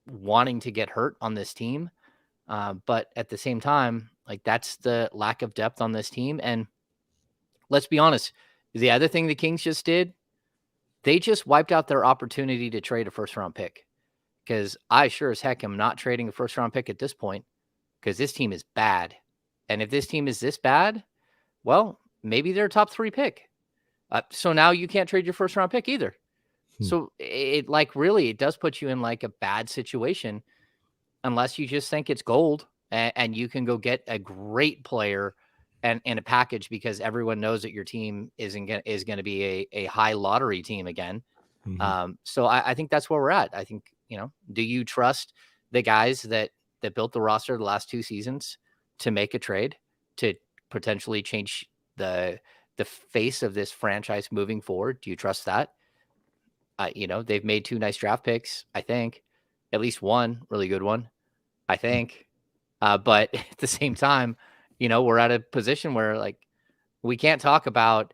[SPEAKER 18] wanting to get hurt on this team. But at the same time, like, that's the lack of depth on this team. And let's be honest, the other thing the Kings just did, they just wiped out their opportunity to trade a first-round pick. Because I sure as heck am not trading a first-round pick at this point, because this team is bad. And if this team is this bad, well, maybe they're a top 3 pick. So now you can't trade your first-round pick either. So it does put you in like a bad situation unless you just think it's gold and you can go get a great player and a package because everyone knows that your team is going to be a high lottery team again. So I think that's where we're at. I think, do you trust the guys that built the roster the last 2 seasons to make a trade to potentially change the face of this franchise moving forward? Do you trust that? They've made 2 nice draft picks, I think, at least one really good one, I think. But at the same time, we're at a position where, like, we can't talk about,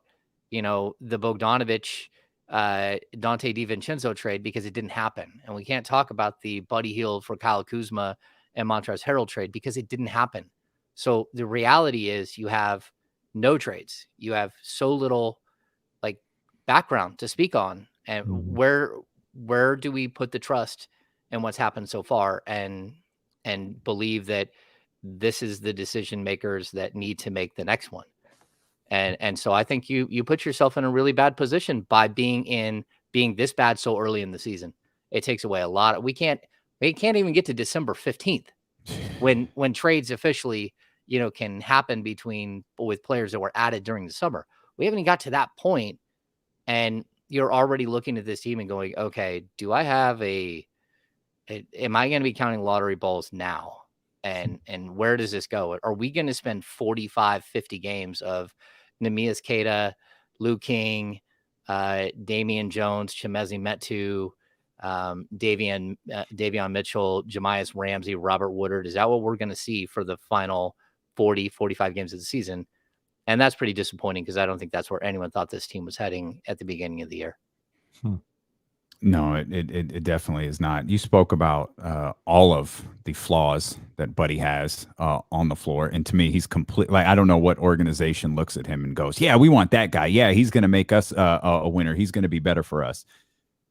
[SPEAKER 18] the Bogdanovich, Dante DiVincenzo trade because it didn't happen. And we can't talk about the Buddy Hield for Kyle Kuzma and Montrezl Harrell trade because it didn't happen. So the reality is you have no trades. You have so little, like, background to speak on. And where do we put the trust in what's happened so far and believe that this is the decision makers that need to make the next one? And so I think you put yourself in a really bad position by being this bad so early in the season. It takes away a lot. We can't even get to December 15th when trades officially, can happen with players that were added during the summer. We haven't even got to that point, and you're already looking at this team and going, okay, do I have am I going to be counting lottery balls now? And where does this go? Are we going to spend 45, 50 games of Neemias Queta, Lou King, Damian Jones, Chimezi Metu, Davion Mitchell, Jemias Ramsey, Robert Woodard? Is that what we're going to see for the final 40, 45 games of the season? And that's pretty disappointing because I don't think that's where anyone thought this team was heading at the beginning of the year.
[SPEAKER 1] No, it definitely is not. You spoke about all of the flaws that Buddy has on the floor, and to me, he's complete. Like, I don't know what organization looks at him and goes, "Yeah, we want that guy. Yeah, he's going to make us a winner. He's going to be better for us."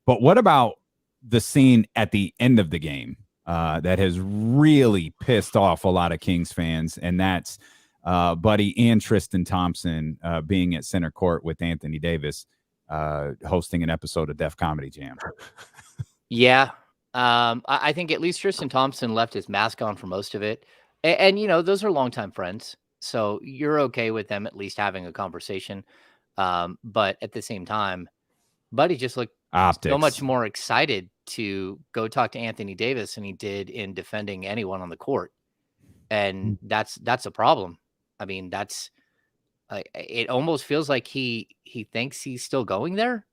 [SPEAKER 1] But what about the scene at the end of the game that has really pissed off a lot of Kings fans, and that's Buddy and Tristan Thompson being at center court with Anthony Davis hosting an episode of Def Comedy Jam.
[SPEAKER 18] Yeah. I think at least Tristan Thompson left his mask on for most of it. And you know, those are longtime friends. So you're okay with them at least having a conversation. But at the same time, Buddy just looked so much more excited to go talk to Anthony Davis than he did in defending anyone on the court. And that's a problem. I mean, it almost feels like he thinks he's still going there.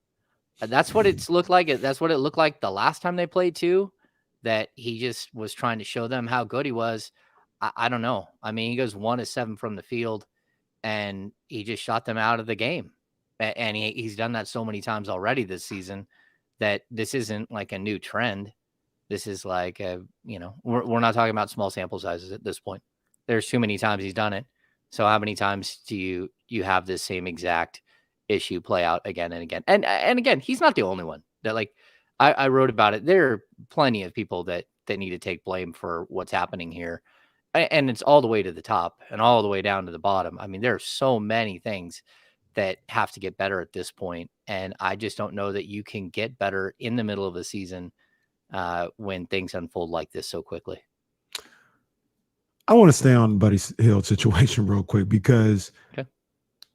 [SPEAKER 18] That's what it's looked like. That's what it looked like the last time they played too, that he just was trying to show them how good he was. I don't know. I mean, he goes 1 of 7 from the field and he just shot them out of the game. And he's done that so many times already this season that this isn't like a new trend. This is like, we're not talking about small sample sizes at this point. There's too many times he's done it. So how many times do you have this same exact issue play out again and again? And again, he's not the only one that, like, I wrote about it. There are plenty of people that need to take blame for what's happening here. And it's all the way to the top and all the way down to the bottom. I mean, there are so many things that have to get better at this point. And I just don't know that you can get better in the middle of the season when things unfold like this so quickly.
[SPEAKER 2] I want to stay on Buddy Hield situation real quick because,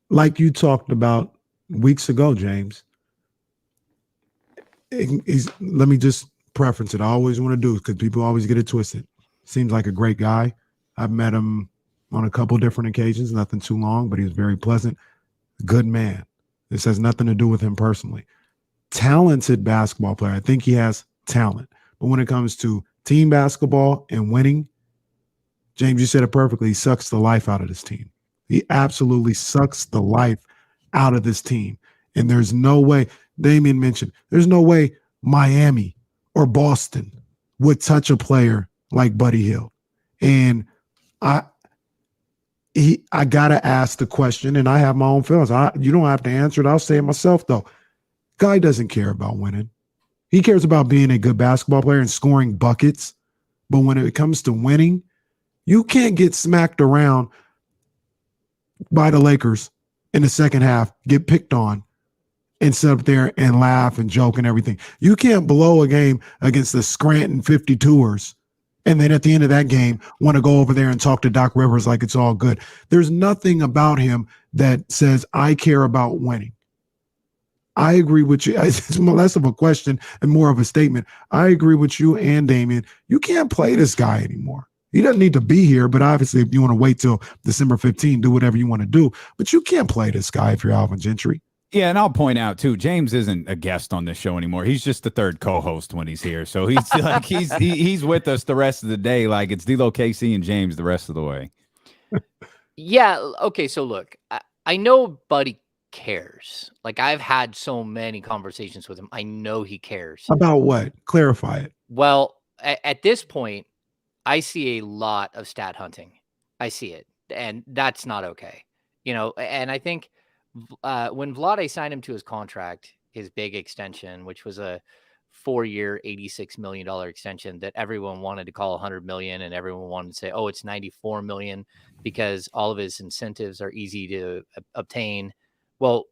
[SPEAKER 2] like you talked about weeks ago, James, let me just preference it. I always want to do because people always get it twisted. Seems like a great guy. I've met him on a couple different occasions, nothing too long, but he was very pleasant. Good man. This has nothing to do with him personally. Talented basketball player. I think he has talent. But when it comes to team basketball and winning, James, you said it perfectly. He sucks the life out of this team. He absolutely sucks the life out of this team. And there's no way, Damian mentioned, there's no way Miami or Boston would touch a player like Buddy Hield. And I got to ask the question, and I have my own feelings. You don't have to answer it. I'll say it myself, though. Guy doesn't care about winning. He cares about being a good basketball player and scoring buckets. But when it comes to winning, you can't get smacked around by the Lakers in the second half, get picked on, and sit up there and laugh and joke and everything. You can't blow a game against the Scranton 52ers and then at the end of that game want to go over there and talk to Doc Rivers like it's all good. There's nothing about him that says, I care about winning. I agree with you. It's less of a question and more of a statement. I agree with you and Damian. You can't play this guy anymore. He doesn't need to be here, but obviously if you want to wait till December 15, do whatever you want to do. But you can't play this guy if you're Alvin Gentry.
[SPEAKER 1] Yeah, and I'll point out too, James isn't a guest on this show anymore. He's just the third co-host when he's here. So he's like he's with us the rest of the day. Like it's D'Lo, KC, and James the rest of the way.
[SPEAKER 18] Yeah. Okay. So look, I know Buddy cares. Like I've had so many conversations with him. I know he cares.
[SPEAKER 2] About what? Clarify it.
[SPEAKER 18] Well, at this point, I see a lot of stat hunting. I see it, and that's not okay. You know, and I think when Vlade signed him to his contract, his big extension, which was a 4-year, $86 million extension that everyone wanted to call $100 million, and everyone wanted to say, oh, it's $94 million because all of his incentives are easy to obtain. Well,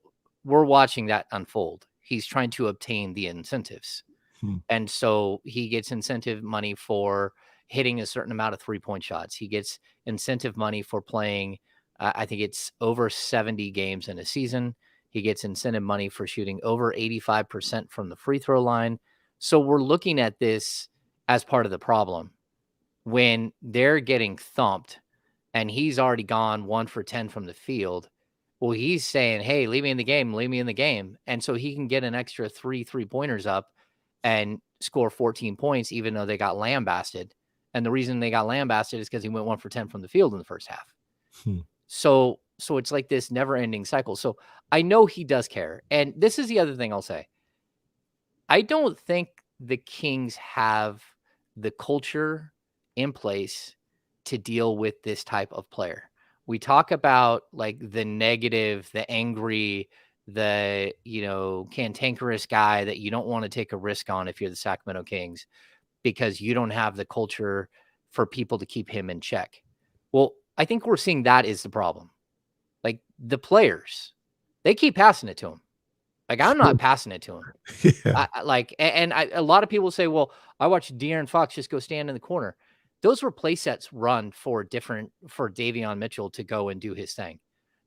[SPEAKER 18] we're watching that unfold. He's trying to obtain the incentives. And so he gets incentive money for hitting a certain amount of 3-point shots. He gets incentive money for playing, I think it's over 70 games in a season. He gets incentive money for shooting over 85% from the free throw line. So we're looking at this as part of the problem. When they're getting thumped and he's already gone 1 for 10 from the field, well, he's saying, hey, leave me in the game, leave me in the game. And so he can get an extra 3-pointers up and score 14 points, even though they got lambasted. And the reason they got lambasted is because he went 1 for 10 from the field in the first half. So it's like this never ending cycle. So I know he does care. And this is the other thing I'll say. I don't think the Kings have the culture in place to deal with this type of player. We talk about like the negative, the angry, the, cantankerous guy that you don't want to take a risk on if you're the Sacramento Kings because you don't have the culture for people to keep him in check. Well, I think we're seeing that is the problem. Like the players, they keep passing it to him. Like I'm not passing it to him.
[SPEAKER 2] Yeah.
[SPEAKER 18] A lot of people say, well, I watched De'Aaron Fox just go stand in the corner. Those were play sets run for Davion Mitchell to go and do his thing.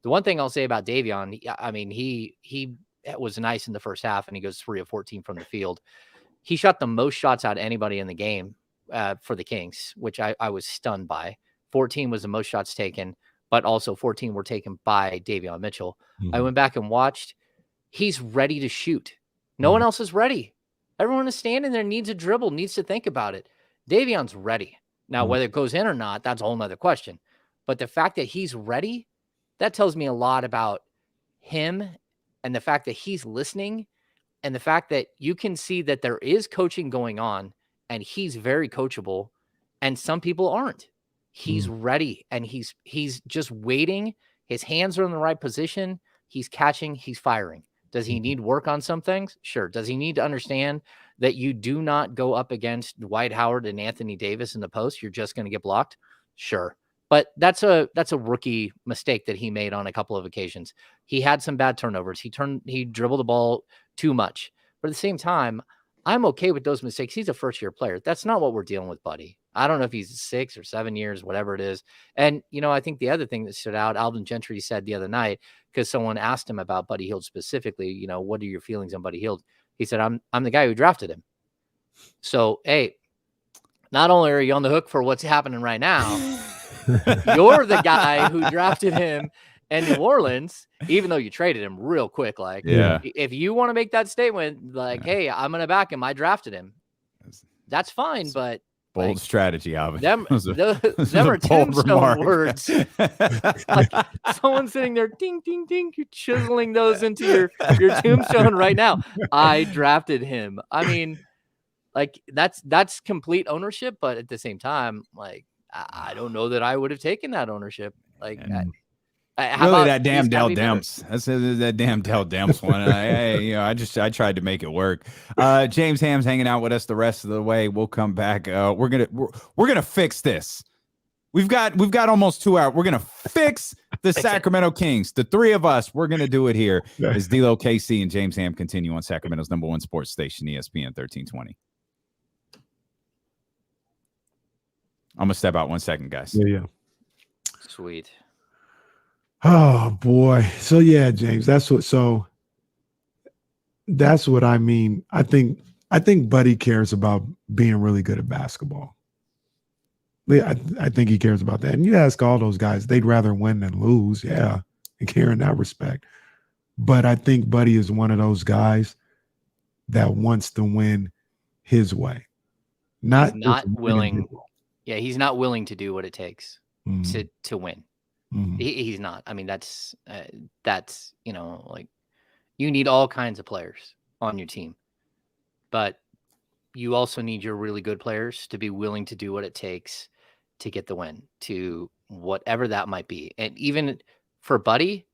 [SPEAKER 18] The one thing I'll say about Davion, I mean, he was nice in the first half and he goes 3 of 14 from the field. He shot the most shots out of anybody in the game for the Kings, which I was stunned by. 14 was the most shots taken, but also 14 were taken by Davion Mitchell. I went back and watched. He's ready to shoot. No one else is ready. Everyone is standing there, needs a dribble, needs to think about it. Davion's ready. Now, whether it goes in or not, that's a whole nother question. But the fact that he's ready, that tells me a lot about him and the fact that he's listening and the fact that you can see that there is coaching going on and he's very coachable and some people aren't. He's ready and he's just waiting. His hands are in the right position. He's catching, he's firing. Does he need work on some things? Sure. Does he need to understand that you do not go up against Dwight Howard and Anthony Davis in the post? You're just going to get blocked? Sure. But that's a rookie mistake that he made on a couple of occasions. He had some bad turnovers. He dribbled the ball too much. But at the same time, I'm okay with those mistakes. He's a first-year player. That's not what we're dealing with, buddy. I don't know if he's 6 or 7 years, whatever it is. And, I think the other thing that stood out, Alvin Gentry said the other night, because someone asked him about Buddy Hield specifically, what are your feelings on Buddy Hield? He said, I'm the guy who drafted him. So, hey, not only are you on the hook for what's happening right now, you're the guy who drafted him in New Orleans, even though you traded him real quick. Like, if you want to make that statement, like, hey, I'm going to back him. I drafted him. That's fine, but
[SPEAKER 1] bold strategy, Alvin.
[SPEAKER 18] Them are tombstone words. Like someone sitting there, ding, ding, ding, you're chiseling those into your tombstone right now. I drafted him. I mean, like that's complete ownership, but at the same time, like I don't know that I would have taken that ownership. Like,
[SPEAKER 1] really, that damn Dell Demps. That's that damn Dell Demps one. I tried to make it work. James Ham's hanging out with us the rest of the way. We'll come back. We're gonna fix this. We've got almost 2 hours. We're gonna fix the Sacramento Kings. The 3 of us. We're gonna do it here. As D'Lo, KC, and James Ham continue on Sacramento's #1 sports station, ESPN 1320. I'm gonna step out 1 second, guys.
[SPEAKER 2] Yeah.
[SPEAKER 18] Sweet.
[SPEAKER 2] Oh boy. So yeah, James, that's what I mean. I think Buddy cares about being really good at basketball. I think he cares about that. And you ask all those guys, they'd rather win than lose. Yeah, and care in that respect. But I think Buddy is one of those guys that wants to win his way.
[SPEAKER 18] Not willing. Yeah, he's not willing to do what it takes to win. He's not. I mean, that's like you need all kinds of players on your team, but you also need your really good players to be willing to do what it takes to get the win, to whatever that might be. And even for Buddy,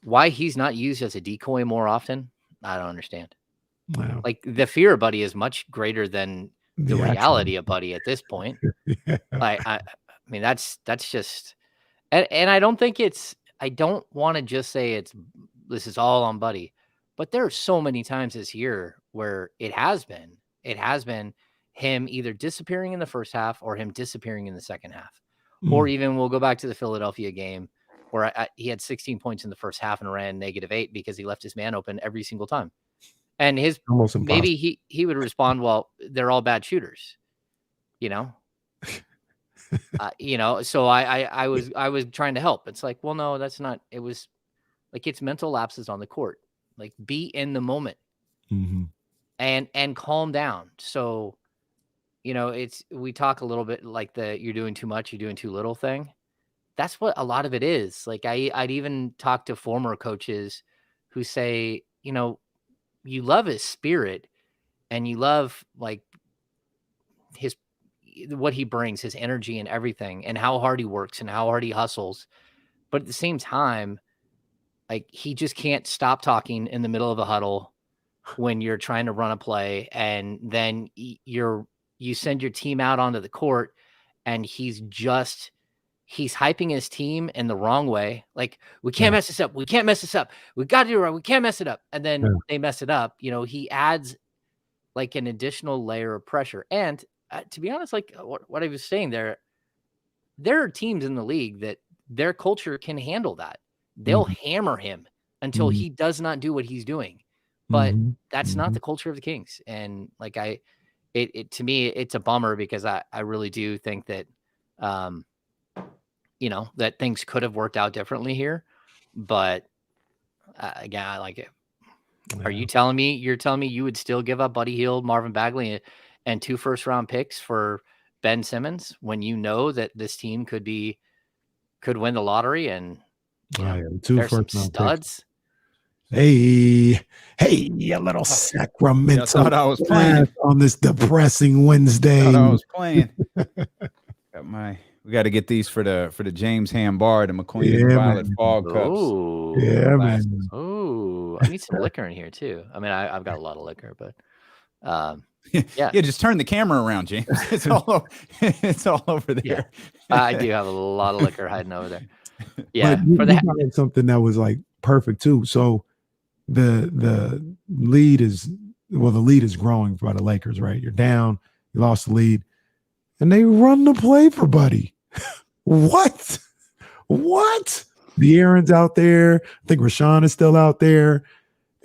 [SPEAKER 18] why he's not used as a decoy more often, I don't understand.
[SPEAKER 2] Wow.
[SPEAKER 18] Like the fear of Buddy is much greater than the reality of Buddy at this point. I mean, that's just. And I don't think I don't want to just say this is all on Buddy, but there are so many times this year where it has been him either disappearing in the first half or him disappearing in the second half. Or even we'll go back to the Philadelphia game where he had 16 points in the first half and ran -8 because he left his man open every single time. And maybe he would respond, well, they're all bad shooters, so I was trying to help. It's like, well, no, that's not. It was like it's mental lapses on the court. Like be in the moment and calm down. So, we talk a little bit like you're doing too much, you're doing too little thing. That's what a lot of it is. Like I'd even talk to former coaches who say, you love his spirit. and you love like what he brings, his energy and everything, and how hard he works and how hard he hustles. But at the same time, like he just can't stop talking in the middle of a huddle when you're trying to run a play, and then you send your team out onto the court, and he's hyping his team in the wrong way. Like, we can't mess this up. We can't mess this up. We got to do it right. We can't mess it up. And then they mess it up. He adds like an additional layer of pressure. And to be honest, like what I was saying there are teams in the league that their culture can handle that. They'll hammer him until he does not do what he's doing. But that's not the culture of the Kings. And like to me, it's a bummer, because I really do think that, that things could have worked out differently here. But again, I like it. Yeah. You're telling me you would still give up Buddy Hield, Marvin Bagley, and 2 first-round picks for Ben Simmons when you know that this team could win the lottery, and
[SPEAKER 2] 2
[SPEAKER 18] there's some
[SPEAKER 2] first-round
[SPEAKER 18] studs?
[SPEAKER 2] Picks. Hey, you little Sacramento!
[SPEAKER 1] I thought I was playing
[SPEAKER 2] on this depressing Wednesday.
[SPEAKER 1] I thought I was playing. We got to get these for the James Ham Bar, the McQueen and Violet Fog cups.
[SPEAKER 18] Ooh,
[SPEAKER 2] man.
[SPEAKER 18] Oh, I need some liquor in here too. I mean, I've got a lot of liquor, but
[SPEAKER 1] yeah, just turn the camera around, James. It's all over there.
[SPEAKER 18] Yeah. I do have a lot of liquor hiding over there. Yeah,
[SPEAKER 2] but you got something that was like perfect too. So the lead is growing by the Lakers, right? You're down, you lost the lead, and they run the play for Buddy. What? The Aaron's out there. I think Richaun is still out there.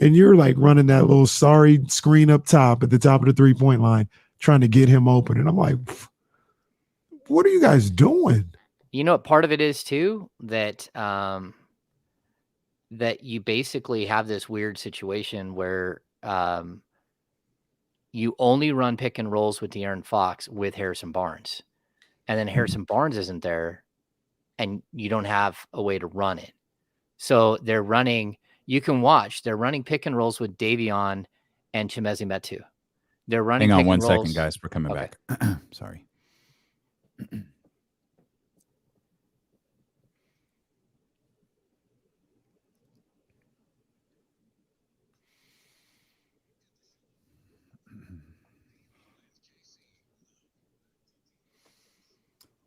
[SPEAKER 2] And you're like running that little sorry screen up top at the top of the 3-point line, trying to get him open. And I'm like, what are you guys doing?
[SPEAKER 18] You know what part of it is too? That that you basically have this weird situation where you only run pick and rolls with De'Aaron Fox with Harrison Barnes. And then Harrison Barnes isn't there, and you don't have a way to run it. So they're running pick and rolls with Davion and Chimezie Metu. They're running
[SPEAKER 1] Hang on
[SPEAKER 18] pick
[SPEAKER 1] one
[SPEAKER 18] and rolls.
[SPEAKER 1] second, guys. We're coming back. Sorry.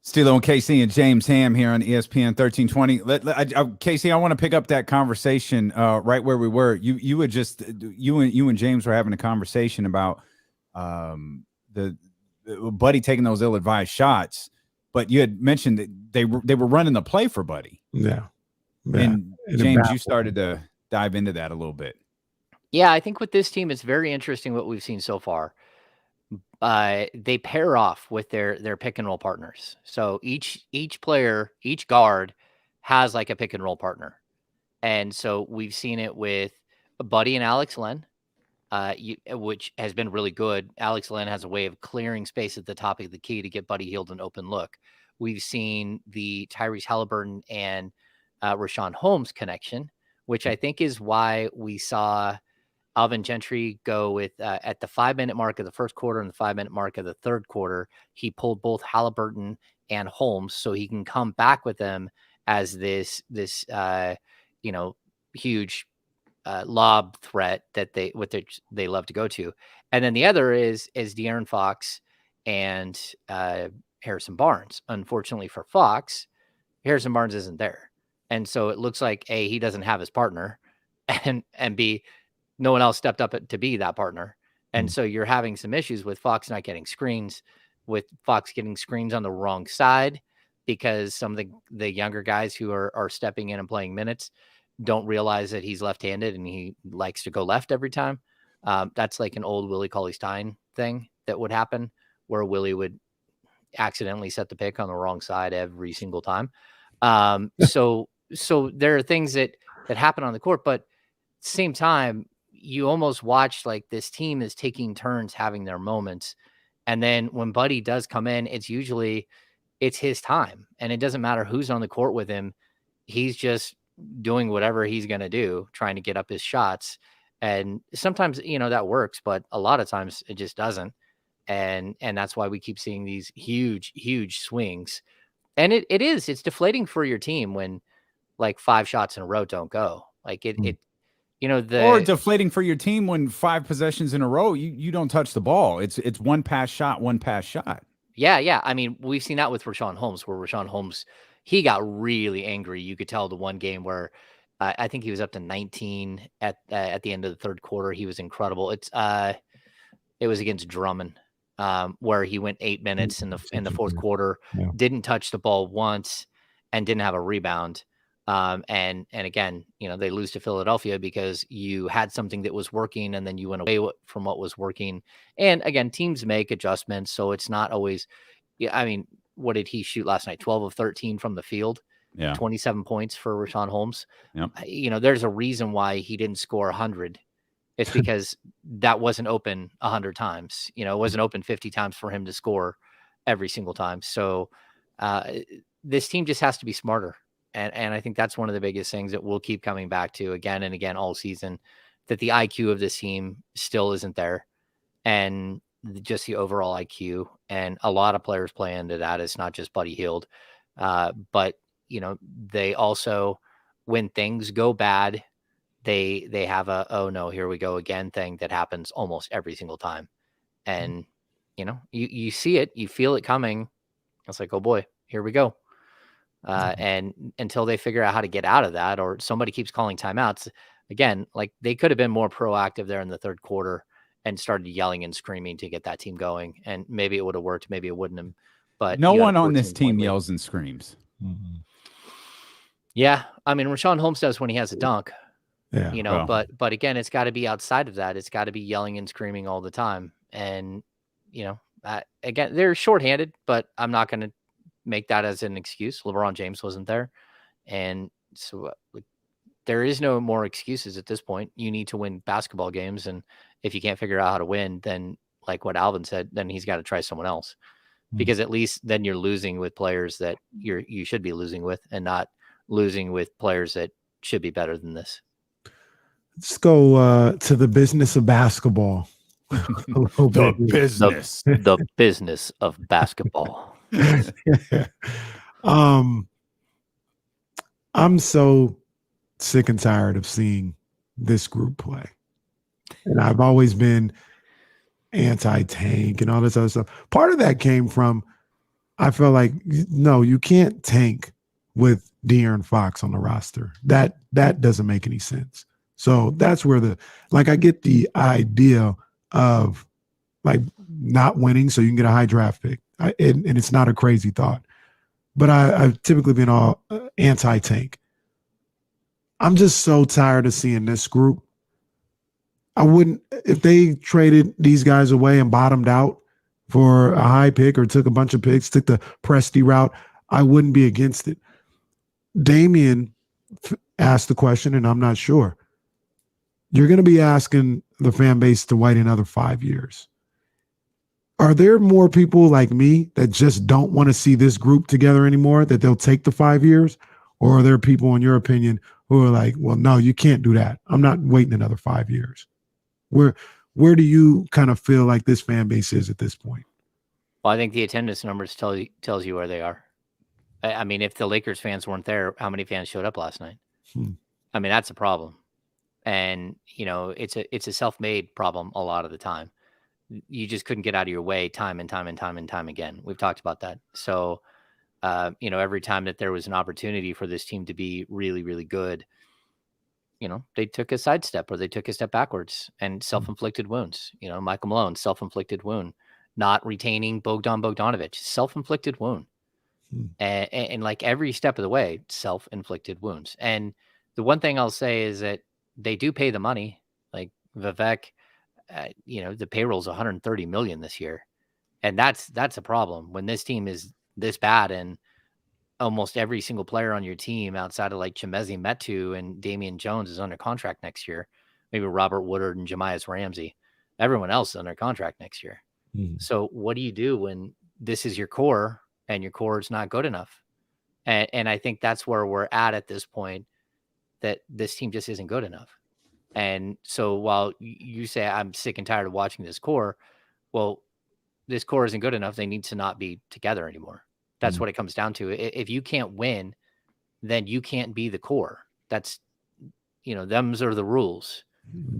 [SPEAKER 1] Stilo and KC and James Ham here on ESPN 1320. Casey, I want to pick up that conversation right where we were. You and James were having a conversation about the Buddy taking those ill-advised shots, but you had mentioned that they were running the play for Buddy.
[SPEAKER 2] Yeah.
[SPEAKER 1] And James, you started to dive into that a little bit.
[SPEAKER 18] Yeah, I think with this team, it's very interesting what we've seen so far. They pair off with their pick and roll partners. So each player, each guard has like a pick and roll partner. And so we've seen it with Buddy and Alex Len, which has been really good. Alex Len has a way of clearing space at the top of the key to get Buddy Hield an open look. We've seen the Tyrese Halliburton and Richaun Holmes connection, which I think is why we saw Alvin Gentry go with at the 5-minute mark of the first quarter and the 5-minute mark of the third quarter. He pulled both Halliburton and Holmes so he can come back with them as this huge lob threat that they love to go to. And then the other is De'Aaron Fox and Harrison Barnes. Unfortunately for Fox, Harrison Barnes isn't there. And so it looks like A, he doesn't have his partner, and B, no one else stepped up to be that partner. And so you're having some issues with Fox not getting screens, with Fox getting screens on the wrong side, because some of the younger guys who are stepping in and playing minutes don't realize that he's left-handed and he likes to go left every time. That's like an old Willie Cauley-Stein thing that would happen, where Willie would accidentally set the pick on the wrong side every single time. So there are things that happen on the court, but at the same time, you almost watch like this team is taking turns having their moments. And then when Buddy does come in, it's his time, and it doesn't matter who's on the court with him. He's just doing whatever he's going to do, trying to get up his shots. And sometimes, that works, but a lot of times it just doesn't. And that's why we keep seeing these huge swings. And it's deflating for your team when like 5 shots in a row don't go. Like
[SPEAKER 1] or deflating for your team when 5 possessions in a row, you don't touch the ball. It's one pass shot.
[SPEAKER 18] Yeah. I mean, we've seen that with Richaun Holmes, where Richaun Holmes, he got really angry. You could tell the one game where I think he was up to 19 at the end of the third quarter. He was incredible. It was against Drummond, where he went 8 minutes in the fourth quarter, didn't touch the ball once, and didn't have a rebound. And again, they lose to Philadelphia because you had something that was working and then you went away from what was working. And again, teams make adjustments. So it's not always, I mean, what did he shoot last night? 12 of 13 from the field, 27 points for Richaun Holmes.
[SPEAKER 1] Yep.
[SPEAKER 18] There's a reason why he didn't score 100. It's because that wasn't open 100 times, it wasn't open 50 times for him to score every single time. So this team just has to be smarter. And I think that's one of the biggest things that we'll keep coming back to again and again all season, that the IQ of this team still isn't there, and just the overall IQ. And a lot of players play into that. It's not just Buddy Hield. But, they also, when things go bad, they have a, oh no, here we go again thing that happens almost every single time. And, you see it, you feel it coming. It's like, oh boy, here we go. And until they figure out how to get out of that, or somebody keeps calling timeouts again, like they could have been more proactive there in the third quarter and started yelling and screaming to get that team going. And maybe it would have worked. Maybe it wouldn't have, but
[SPEAKER 1] no one on this team yells and screams.
[SPEAKER 2] Mm-hmm.
[SPEAKER 18] Yeah. I mean, Richaun Holmes does when he has a dunk,
[SPEAKER 2] yeah,
[SPEAKER 18] but again, it's got to be outside of that. It's got to be yelling and screaming all the time. And, again, they're shorthanded, but I'm not going to make that as an excuse. LeBron James wasn't there. And so there is no more excuses at this point. You need to win basketball games. And if you can't figure out how to win, then like what Alvin said, then he's got to try someone else, because at least then you're losing with players that you should be losing with, and not losing with players that should be better than this.
[SPEAKER 2] Let's go to the business of basketball.
[SPEAKER 1] The
[SPEAKER 18] business of basketball.
[SPEAKER 2] I'm so sick and tired of seeing this group play, and I've always been anti-tank and all this other stuff. Part of that came from, I felt like, no, you can't tank with De'Aaron Fox on the roster. That doesn't make any sense. So that's where I get the idea of like not winning so you can get a high draft pick. And it's not a crazy thought, but I've typically been all anti-tank. I'm just so tired of seeing this group. I wouldn't, if they traded these guys away and bottomed out for a high pick or took a bunch of picks, took the Presti route, I wouldn't be against it. Damian asked the question, and I'm not sure. You're going to be asking the fan base to wait another 5 years. Are there more people like me that just don't want to see this group together anymore, that they'll take the 5 years? Or are there people, in your opinion, who are like, well, no, you can't do that. I'm not waiting another 5 years. Where do you kind of feel like this fan base is at this point?
[SPEAKER 18] Well, I think the attendance numbers tells you where they are. I mean, if the Lakers fans weren't there, how many fans showed up last night? I mean, that's a problem. And, it's a self-made problem a lot of the time. You just couldn't get out of your way time and time again. We've talked about that. So, every time that there was an opportunity for this team to be really, really good, they took a sidestep or they took a step backwards, and self-inflicted wounds. Michael Malone, self-inflicted wound. Not retaining Bogdanovich, self-inflicted wound. And like every step of the way, self-inflicted wounds. And the one thing I'll say is that they do pay the money. Like Vivek, the payroll's $130 million this year. And that's a problem when this team is this bad, and almost every single player on your team outside of like Chimezie Metu and Damian Jones is under contract next year. Maybe Robert Woodard and Jemias Ramsey. Everyone else is under contract next year. So what do you do when this is your core and your core is not good enough? And I think that's where we're at this point, that this team just isn't good enough. And so while you say I'm sick and tired of watching this core, well, this core isn't good enough. They need to not be together anymore. That's what it comes down to. If you can't win, then you can't be the core. That's, them's are the rules.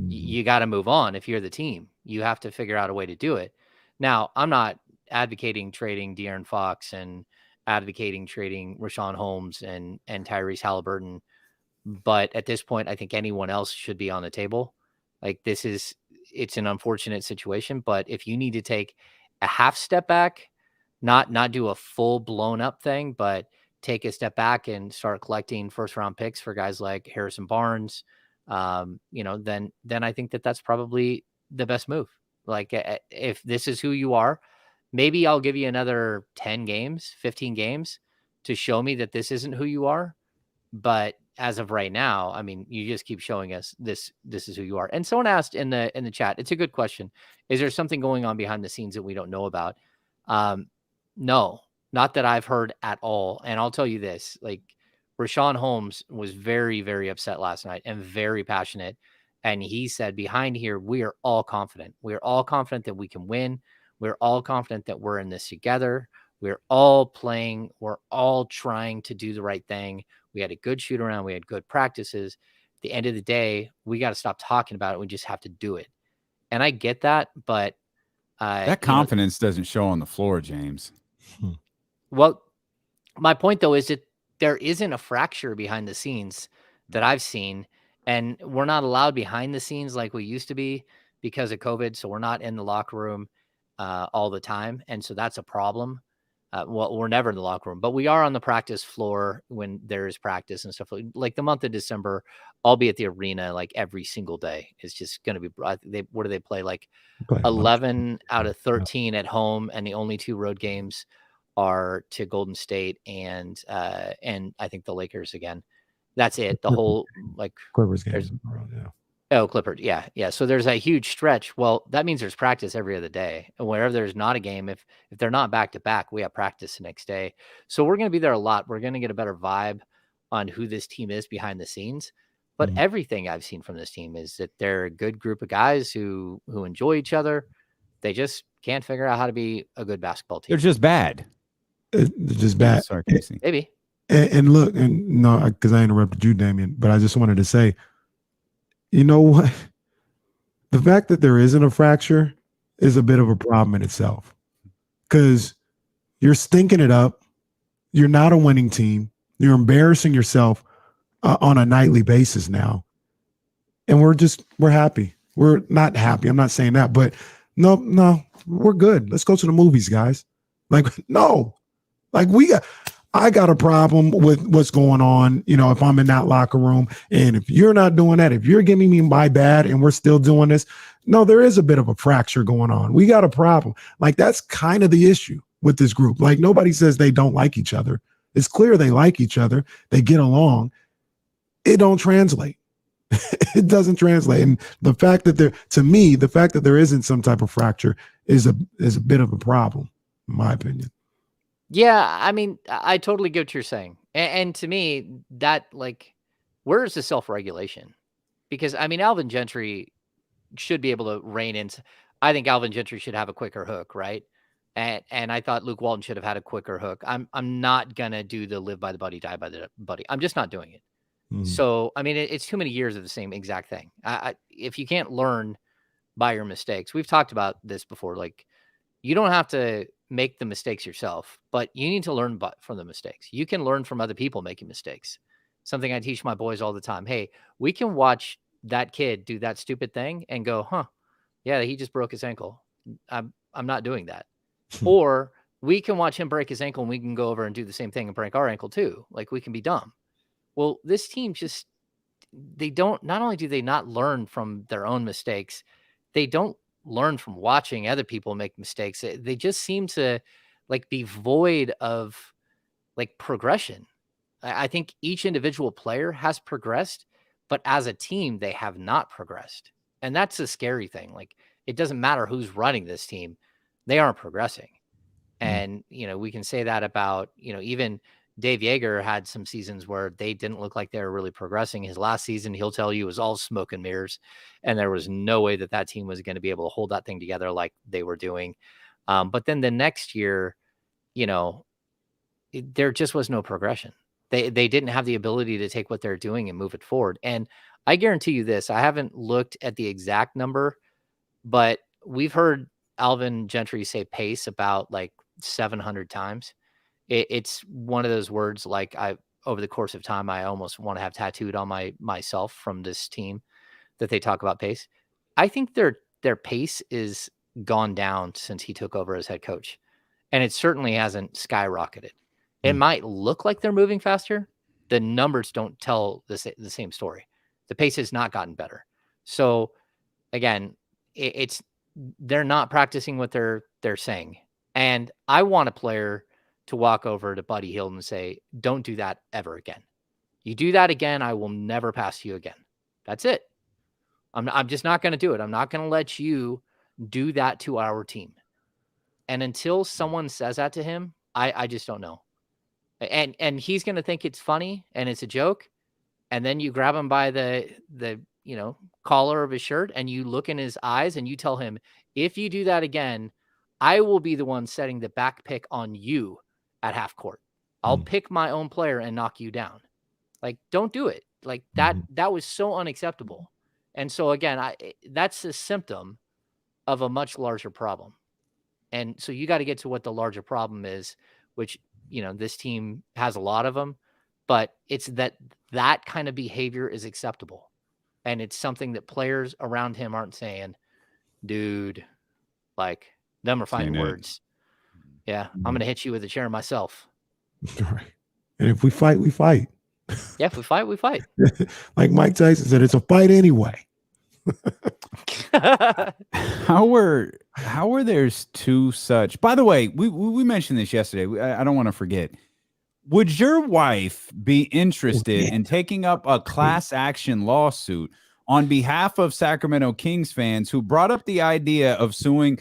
[SPEAKER 18] You got to move on. If you're the team, you have to figure out a way to do it. Now, I'm not advocating trading De'Aaron Fox and advocating trading Richaun Holmes and Tyrese Halliburton. But at this point, I think anyone else should be on the table. Like it's an unfortunate situation, but if you need to take a half step back, not do a full blown up thing, but take a step back and start collecting first round picks for guys like Harrison Barnes, then I think that's probably the best move. Like if this is who you are, maybe I'll give you another 10 games, 15 games to show me that this isn't who you are. But as of right now, I mean, you just keep showing us this is who you are. And someone asked in the chat, it's a good question. Is there something going on behind the scenes that we don't know about? No, not that I've heard at all. And I'll tell you this, like Richaun Holmes was very, very upset last night and very passionate. And he said, behind here, we are all confident. We are all confident that we can win. We're all confident that we're in this together. We're all playing. We're all trying to do the right thing. We had a good shoot around. We had good practices. At the end of the day, we got to stop talking about it. We just have to do it. And I get that, but
[SPEAKER 1] that confidence doesn't show on the floor, James.
[SPEAKER 18] Well, my point though is that there isn't a fracture behind the scenes that I've seen, and we're not allowed behind the scenes like we used to be because of COVID. So we're not in the locker room all the time, and so that's a problem. Well, we're never in the locker room, but we are on the practice floor when there is practice and stuff. Like the month of December, I'll be at the arena like every single day. It's just going to be, what do they play? Like 11 out of 13 at home, and the only 2 road games are to Golden State and I think the Lakers again. That's it. The whole like
[SPEAKER 2] Clippers games. Yeah.
[SPEAKER 18] Oh, Clippers. Yeah. Yeah. So there's a huge stretch. Well, that means there's practice every other day. And wherever there's not a game, if they're not back to back, we have practice the next day. So we're going to be there a lot. We're going to get a better vibe on who this team is behind the scenes. But everything I've seen from this team is that they're a good group of guys who enjoy each other. They just can't figure out how to be a good basketball team.
[SPEAKER 1] They're just bad.
[SPEAKER 2] They're just bad.
[SPEAKER 1] Sorry, Casey.
[SPEAKER 18] Maybe.
[SPEAKER 2] And look, and no, because I interrupted you, Damien, but I just wanted to say, you know what? The fact that there isn't a fracture is a bit of a problem in itself, because you're stinking it up. You're not a winning team. You're embarrassing yourself on a nightly basis now. And we're happy. We're not happy. I'm not saying that, but no, we're good. Let's go to the movies, guys. Like, no, like I got a problem with what's going on, if I'm in that locker room, and if you're not doing that, if you're giving me my bad and we're still doing this, no, there is a bit of a fracture going on. We got a problem. Like, that's kind of the issue with this group. Like, nobody says they don't like each other. It's clear they like each other. They get along. It don't translate. It doesn't translate. And the fact that there isn't some type of fracture is a bit of a problem, in my opinion.
[SPEAKER 18] Yeah, I mean, I totally get what you're saying. And to me, that, like, where's the self-regulation? Because, I mean, Alvin Gentry should be able to rein in. I think Alvin Gentry should have a quicker hook, right? And I thought Luke Walton should have had a quicker hook. I'm not going to do the live by the buddy, die by the buddy. I'm just not doing it. So, I mean, it's too many years of the same exact thing. If you can't learn by your mistakes, we've talked about this before, like, you don't have to make the mistakes yourself, but you need to learn from the mistakes. You can learn from other people making mistakes. Something I teach my boys all the time. Hey, we can watch that kid do that stupid thing and go, yeah, he just broke his ankle. I'm not doing that. Or we can watch him break his ankle and we can go over and do the same thing and break our ankle too. Like, we can be dumb. Well, this team not only do they not learn from their own mistakes, they don't learn from watching other people make mistakes. They just seem to like be void of like progression. I think each individual player has progressed, but as a team, they have not progressed. And that's a scary thing. Like, it doesn't matter who's running this team. They aren't progressing. And, we can say that about, even Dave Yeager had some seasons where they didn't look like they were really progressing. His last season, he'll tell you, was all smoke and mirrors, and there was no way that team was going to be able to hold that thing together like they were doing. But then the next year, there just was no progression. They didn't have the ability to take what they're doing and move it forward. And I guarantee you this, I haven't looked at the exact number, but we've heard Alvin Gentry say pace about like 700 times. It's one of those words like over the course of time, I almost want to have tattooed on myself from this team that they talk about pace. I think their pace is gone down since he took over as head coach, and it certainly hasn't skyrocketed. It might look like they're moving faster. The numbers don't tell the same story. The pace has not gotten better. So again, they're not practicing what they're saying. And I want a player to walk over to Buddy Hield and say, don't do that ever again. You do that again, I will never pass you again. That's it. I'm just not going to do it. I'm not going to let you do that to our team. And until someone says that to him, I just don't know. And he's going to think it's funny and it's a joke. And then you grab him by the collar of his shirt and you look in his eyes and you tell him, if you do that again, I will be the one setting the back pick on you at half court. I'll pick my own player and knock you down. Like, don't do it. Like that was so unacceptable. And so again, that's a symptom of a much larger problem. And so you got to get to what the larger problem is, which, this team has a lot of them, but it's that kind of behavior is acceptable. And it's something that players around him aren't saying, dude, like, them are fine words. Yeah, I'm going to hit you with a chair myself.
[SPEAKER 2] Right. And if we fight, we fight.
[SPEAKER 18] Yeah, if we fight, we fight.
[SPEAKER 2] Like Mike Tyson said, it's a fight anyway.
[SPEAKER 1] How were there's two such? By the way, we mentioned this yesterday. I don't want to forget. Would your wife be interested in taking up a class action lawsuit on behalf of Sacramento Kings fans who brought up the idea of suing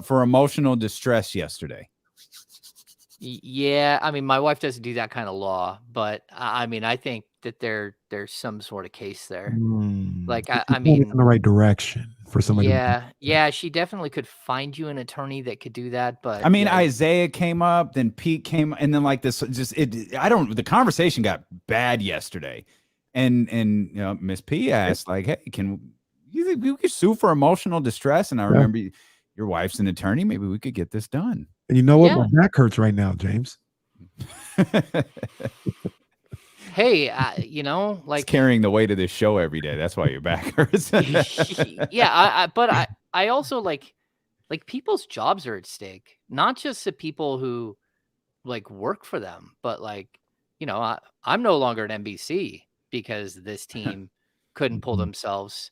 [SPEAKER 1] for emotional distress yesterday?
[SPEAKER 18] Yeah, I mean, my wife doesn't do that kind of law, but I mean, I think that there's some sort of case there. Like, I mean,
[SPEAKER 2] in the right direction for somebody.
[SPEAKER 18] Yeah, she definitely could find you an attorney that could do that. But
[SPEAKER 1] I mean, Isaiah came up, then Pete came, and then like this, the conversation got bad yesterday, and Miss P asked like, hey, can you could sue for emotional distress? And I remember your wife's an attorney. Maybe we could get this done.
[SPEAKER 2] And you know what? My back hurts right now, James.
[SPEAKER 18] Hey, like
[SPEAKER 1] it's carrying the weight of this show every day. That's why your back hurts.
[SPEAKER 18] Yeah, but I also like people's jobs are at stake, not just the people who like work for them, but like, I'm no longer at NBC because this team couldn't pull themselves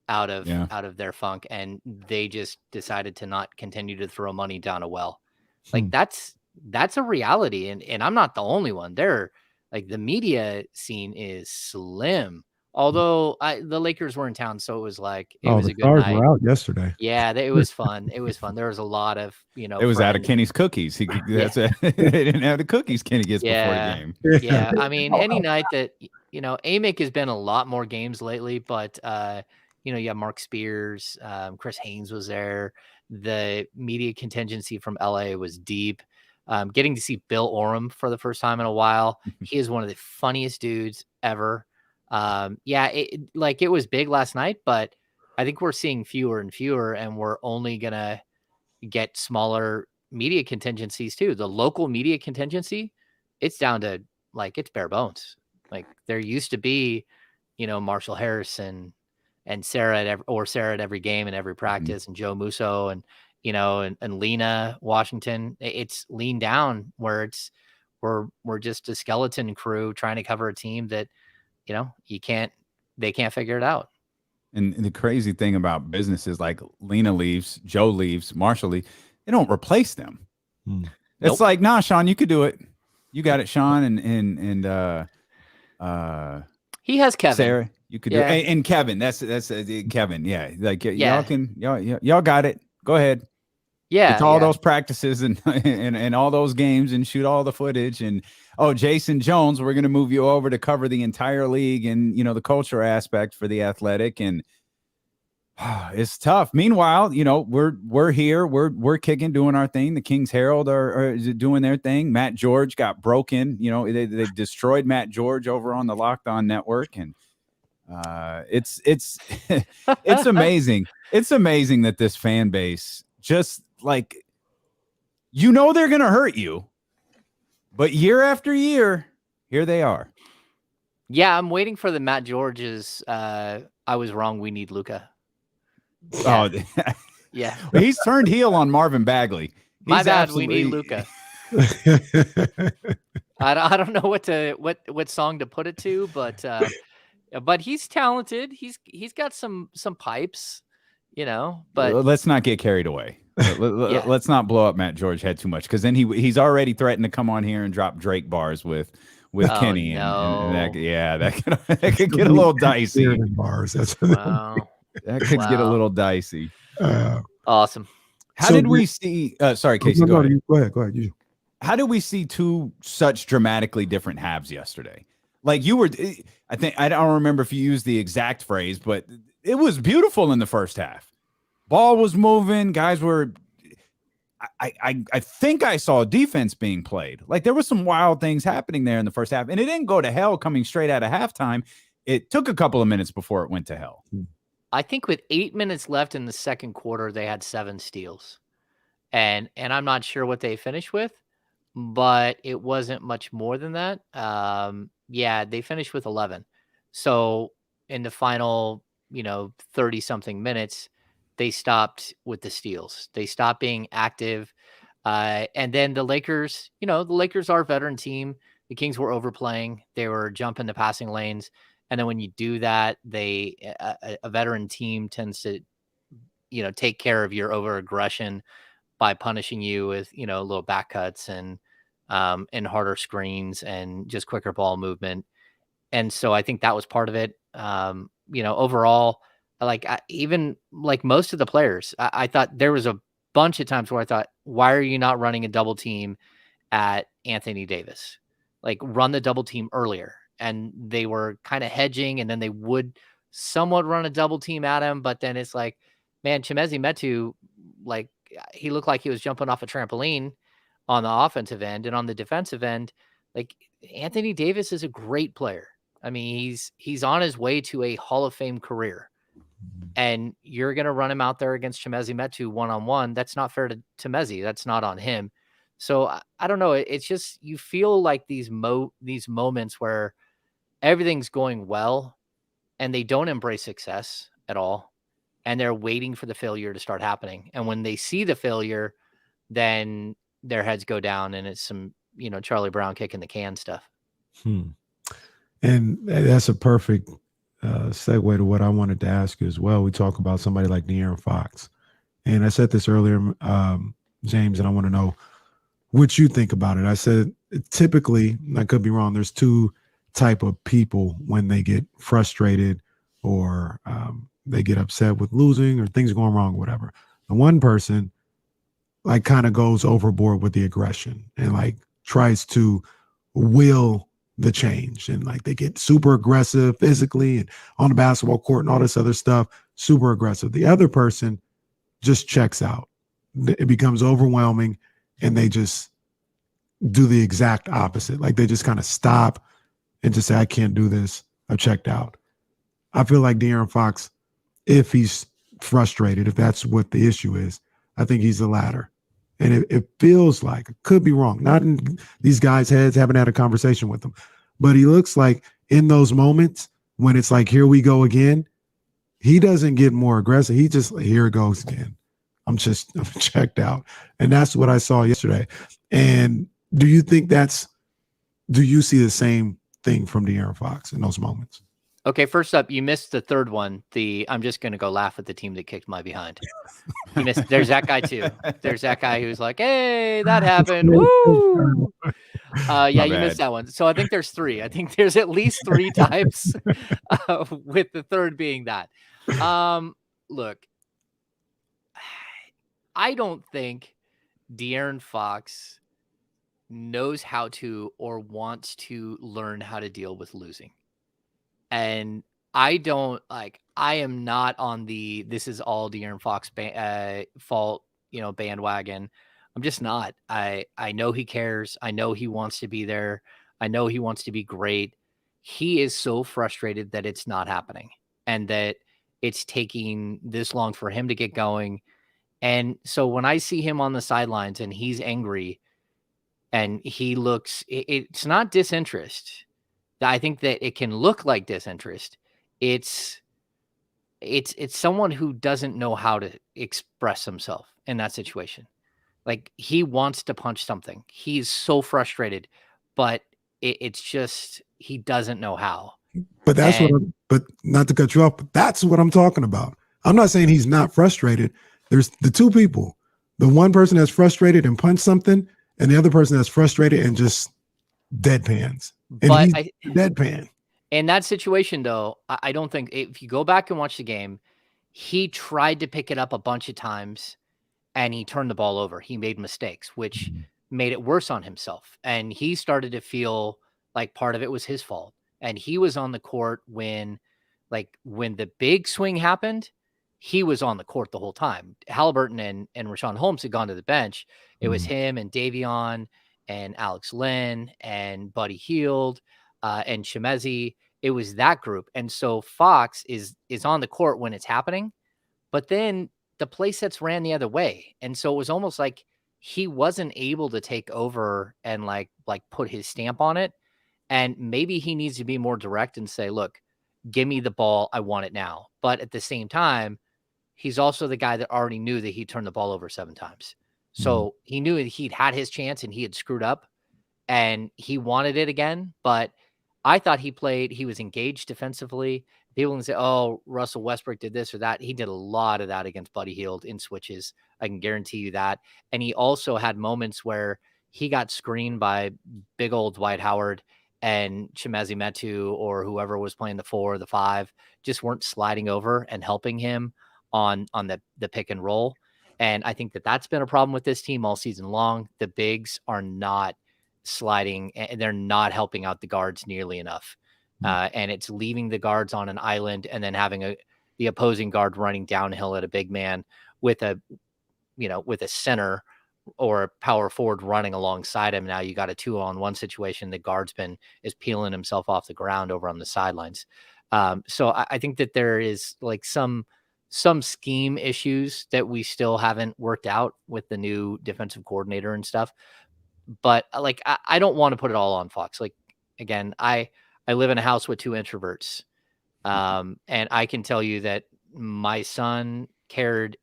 [SPEAKER 18] out of their funk, and they just decided to not continue to throw money down a well. Like that's a reality, and I'm not the only one. Like the media scene is slim. Although the Lakers were in town, so it was like it was a good
[SPEAKER 2] Stars
[SPEAKER 18] night.
[SPEAKER 2] were out yesterday.
[SPEAKER 18] Yeah, it was fun. It was fun. There was a lot of
[SPEAKER 1] It was out of Kenny's cookies. They didn't have the cookies Kenny gets before the game.
[SPEAKER 18] Yeah, I mean, any night that Amick has been a lot more games lately, but you have Mark Spears, Chris Haynes was there. The media contingency from LA was deep. Getting to see Bill Oram for the first time in a while. He is one of the funniest dudes ever. It was big last night, but I think we're seeing fewer and fewer, and we're only going to get smaller media contingencies too. The local media contingency, it's down to it's bare bones. Like there used to be, Marshall Harrison and Sarah at every game and every practice, and Joe Musso and and Lena Washington. It's leaned down where we're just a skeleton crew trying to cover a team that they can't figure it out.
[SPEAKER 1] And the crazy thing about businesses, like Lena leaves, Joe leaves, Marshall leaves, they don't replace them. It's like, nah, Sean, you could do it. You got it, Sean, and
[SPEAKER 18] he has Kevin.
[SPEAKER 1] Sarah, you could do it. And Kevin, that's Kevin. Yeah, like y'all got it. Go ahead.
[SPEAKER 18] Yeah,
[SPEAKER 1] get to all
[SPEAKER 18] yeah.
[SPEAKER 1] those practices and all those games and shoot all the footage. And Jason Jones, we're going to move you over to cover the entire league and the culture aspect for the Athletic. And it's tough. Meanwhile, we're here, we're kicking, doing our thing. The Kings Herald are doing their thing. Matt George got broken. They destroyed Matt George over on the Locked On Network, and it's it's amazing. It's amazing that this fan base just like they're gonna hurt you, but year after year, here they are.
[SPEAKER 18] Yeah, I'm waiting for the Matt George's. I was wrong. We need Luka.
[SPEAKER 1] Yeah. Oh,
[SPEAKER 18] yeah.
[SPEAKER 1] He's turned heel on Marvin Bagley.
[SPEAKER 18] My bad. We need Luka. I don't know what song to put it to, but he's talented. He's got some pipes, But
[SPEAKER 1] let's not get carried away. Let's not blow up Matt George's head too much, because then he's already threatened to come on here and drop Drake bars with Kenny, and that could get a little dicey.
[SPEAKER 2] Bars.
[SPEAKER 18] Wow.
[SPEAKER 1] That could get a little dicey.
[SPEAKER 18] Awesome.
[SPEAKER 1] How did we see? Sorry, Casey. Go ahead.
[SPEAKER 2] Go ahead.
[SPEAKER 1] How did we see two such dramatically different halves yesterday? Like I don't remember if you used the exact phrase, but it was beautiful in the first half. Ball was moving. Guys were. I think I saw defense being played. Like there was some wild things happening there in the first half, and it didn't go to hell coming straight out of halftime. It took a couple of minutes before it went to hell.
[SPEAKER 18] I think with 8 minutes left in the second quarter, they had 7 steals, and I'm not sure what they finished with, but it wasn't much more than that. Yeah, they finished with 11. So in the final, 30 something minutes, they stopped with the steals. They stopped being active. And then the Lakers, the Lakers are a veteran team. The Kings were overplaying. They were jumping the passing lanes. And then when you do that, a veteran team tends to, take care of your over aggression by punishing you with, little back cuts and harder screens and just quicker ball movement. And so I think that was part of it. Overall, even most of the players, I thought there was a bunch of times where I thought, why are you not running a double team at Anthony Davis? Like run the double team earlier. And they were kind of hedging, and then they would somewhat run a double team at him. But then it's like, man, Chimezie Metu, he looked like he was jumping off a trampoline on the offensive end, and on the defensive end, Anthony Davis is a great player. I mean, he's on his way to a Hall of Fame career, and you're going to run him out there against Chimezie Metu one-on-one. That's not fair to Chimezie. That's not on him. So I don't know. It's just, you feel like these moments where everything's going well and they don't embrace success at all, and they're waiting for the failure to start happening. And when they see the failure, then their heads go down, and it's some, Charlie Brown kicking the can stuff.
[SPEAKER 2] And that's a perfect segue to what I wanted to ask you as well. We talk about somebody like De'Aaron Fox, and I said this earlier, James, and I want to know what you think about it. I said, typically, I could be wrong, there's two type of people when they get frustrated or they get upset with losing or things going wrong, whatever. The one person kind of goes overboard with the aggression and tries to will the change, and they get super aggressive physically and on the basketball court and all this other stuff, super aggressive. The other person just checks out. It becomes overwhelming, and they just do the exact opposite. They just kind of stop and just say, I can't do this. I've checked out. I feel like De'Aaron Fox, if he's frustrated, if that's what the issue is, I think he's the latter. And it feels like, it could be wrong, not in these guys' heads, haven't had a conversation with them, but he looks like in those moments when it's like, here we go again, he doesn't get more aggressive. He just, here it goes again. I'm checked out. And that's what I saw yesterday. And do you see the same thing from De'Aaron Fox in those moments?
[SPEAKER 18] Okay, first up, you missed the third one. I'm just going to go laugh at the team that kicked my behind. You missed. There's that guy too. There's that guy who's like, hey, that happened. Woo! Yeah, you missed that one. So I think there's 3. I think there's at least 3 types, with the third being that. Look, I don't think De'Aaron Fox knows how to or wants to learn how to deal with losing. And I am not on the this is all De'Aaron Fox fault, bandwagon. I'm just not. I know he cares. I know he wants to be there. I know he wants to be great. He is so frustrated that it's not happening and that it's taking this long for him to get going. And so when I see him on the sidelines and he's angry and he looks, it's not disinterest. I think that it can look like disinterest. It's someone who doesn't know how to express himself in that situation. Like he wants to punch something. He's so frustrated, but it's just he doesn't know how.
[SPEAKER 2] But but not to cut you off, but that's what I'm talking about. I'm not saying he's not frustrated. There's the two people. The one person that's frustrated and punched something, and the other person that's frustrated and just deadpans. And
[SPEAKER 18] But
[SPEAKER 2] he's deadpan.
[SPEAKER 18] In that situation, though, I don't think if you go back and watch the game, he tried to pick it up a bunch of times and he turned the ball over. He made mistakes, which made it worse on himself. And he started to feel like part of it was his fault. And he was on the court when the big swing happened, he was on the court the whole time. Halliburton and Richaun Holmes had gone to the bench. It was him and Davion and Alex Lynn and Buddy Hield and Shemezi. It was that group. And so Fox is on the court when it's happening, but then the play sets ran the other way. And so it was almost like he wasn't able to take over and like put his stamp on it. And maybe he needs to be more direct and say, look, give me the ball. I want it now. But at the same time, he's also the guy that already knew that he turned the ball over 7 times. So he knew that he'd had his chance and he had screwed up and he wanted it again. But I thought he was engaged defensively. People can say, oh, Russell Westbrook did this or that. He did a lot of that against Buddy Hield in switches. I can guarantee you that. And he also had moments where he got screened by big old Dwight Howard and Chimezie Metu or whoever was playing the 4 or the 5 just weren't sliding over and helping him on the pick and roll. And I think that that's been a problem with this team all season long. The bigs are not sliding and they're not helping out the guards nearly enough. And it's leaving the guards on an island and then having the opposing guard running downhill at a big man with a center or a power forward running alongside him. Now you got a 2-on-1 situation. The guard's is peeling himself off the ground over on the sidelines. So I think that there is like some scheme issues that we still haven't worked out with the new defensive coordinator and stuff. But like, I don't want to put it all on Fox. Like, again, I live in a house with 2 introverts. And I can tell you that my son cared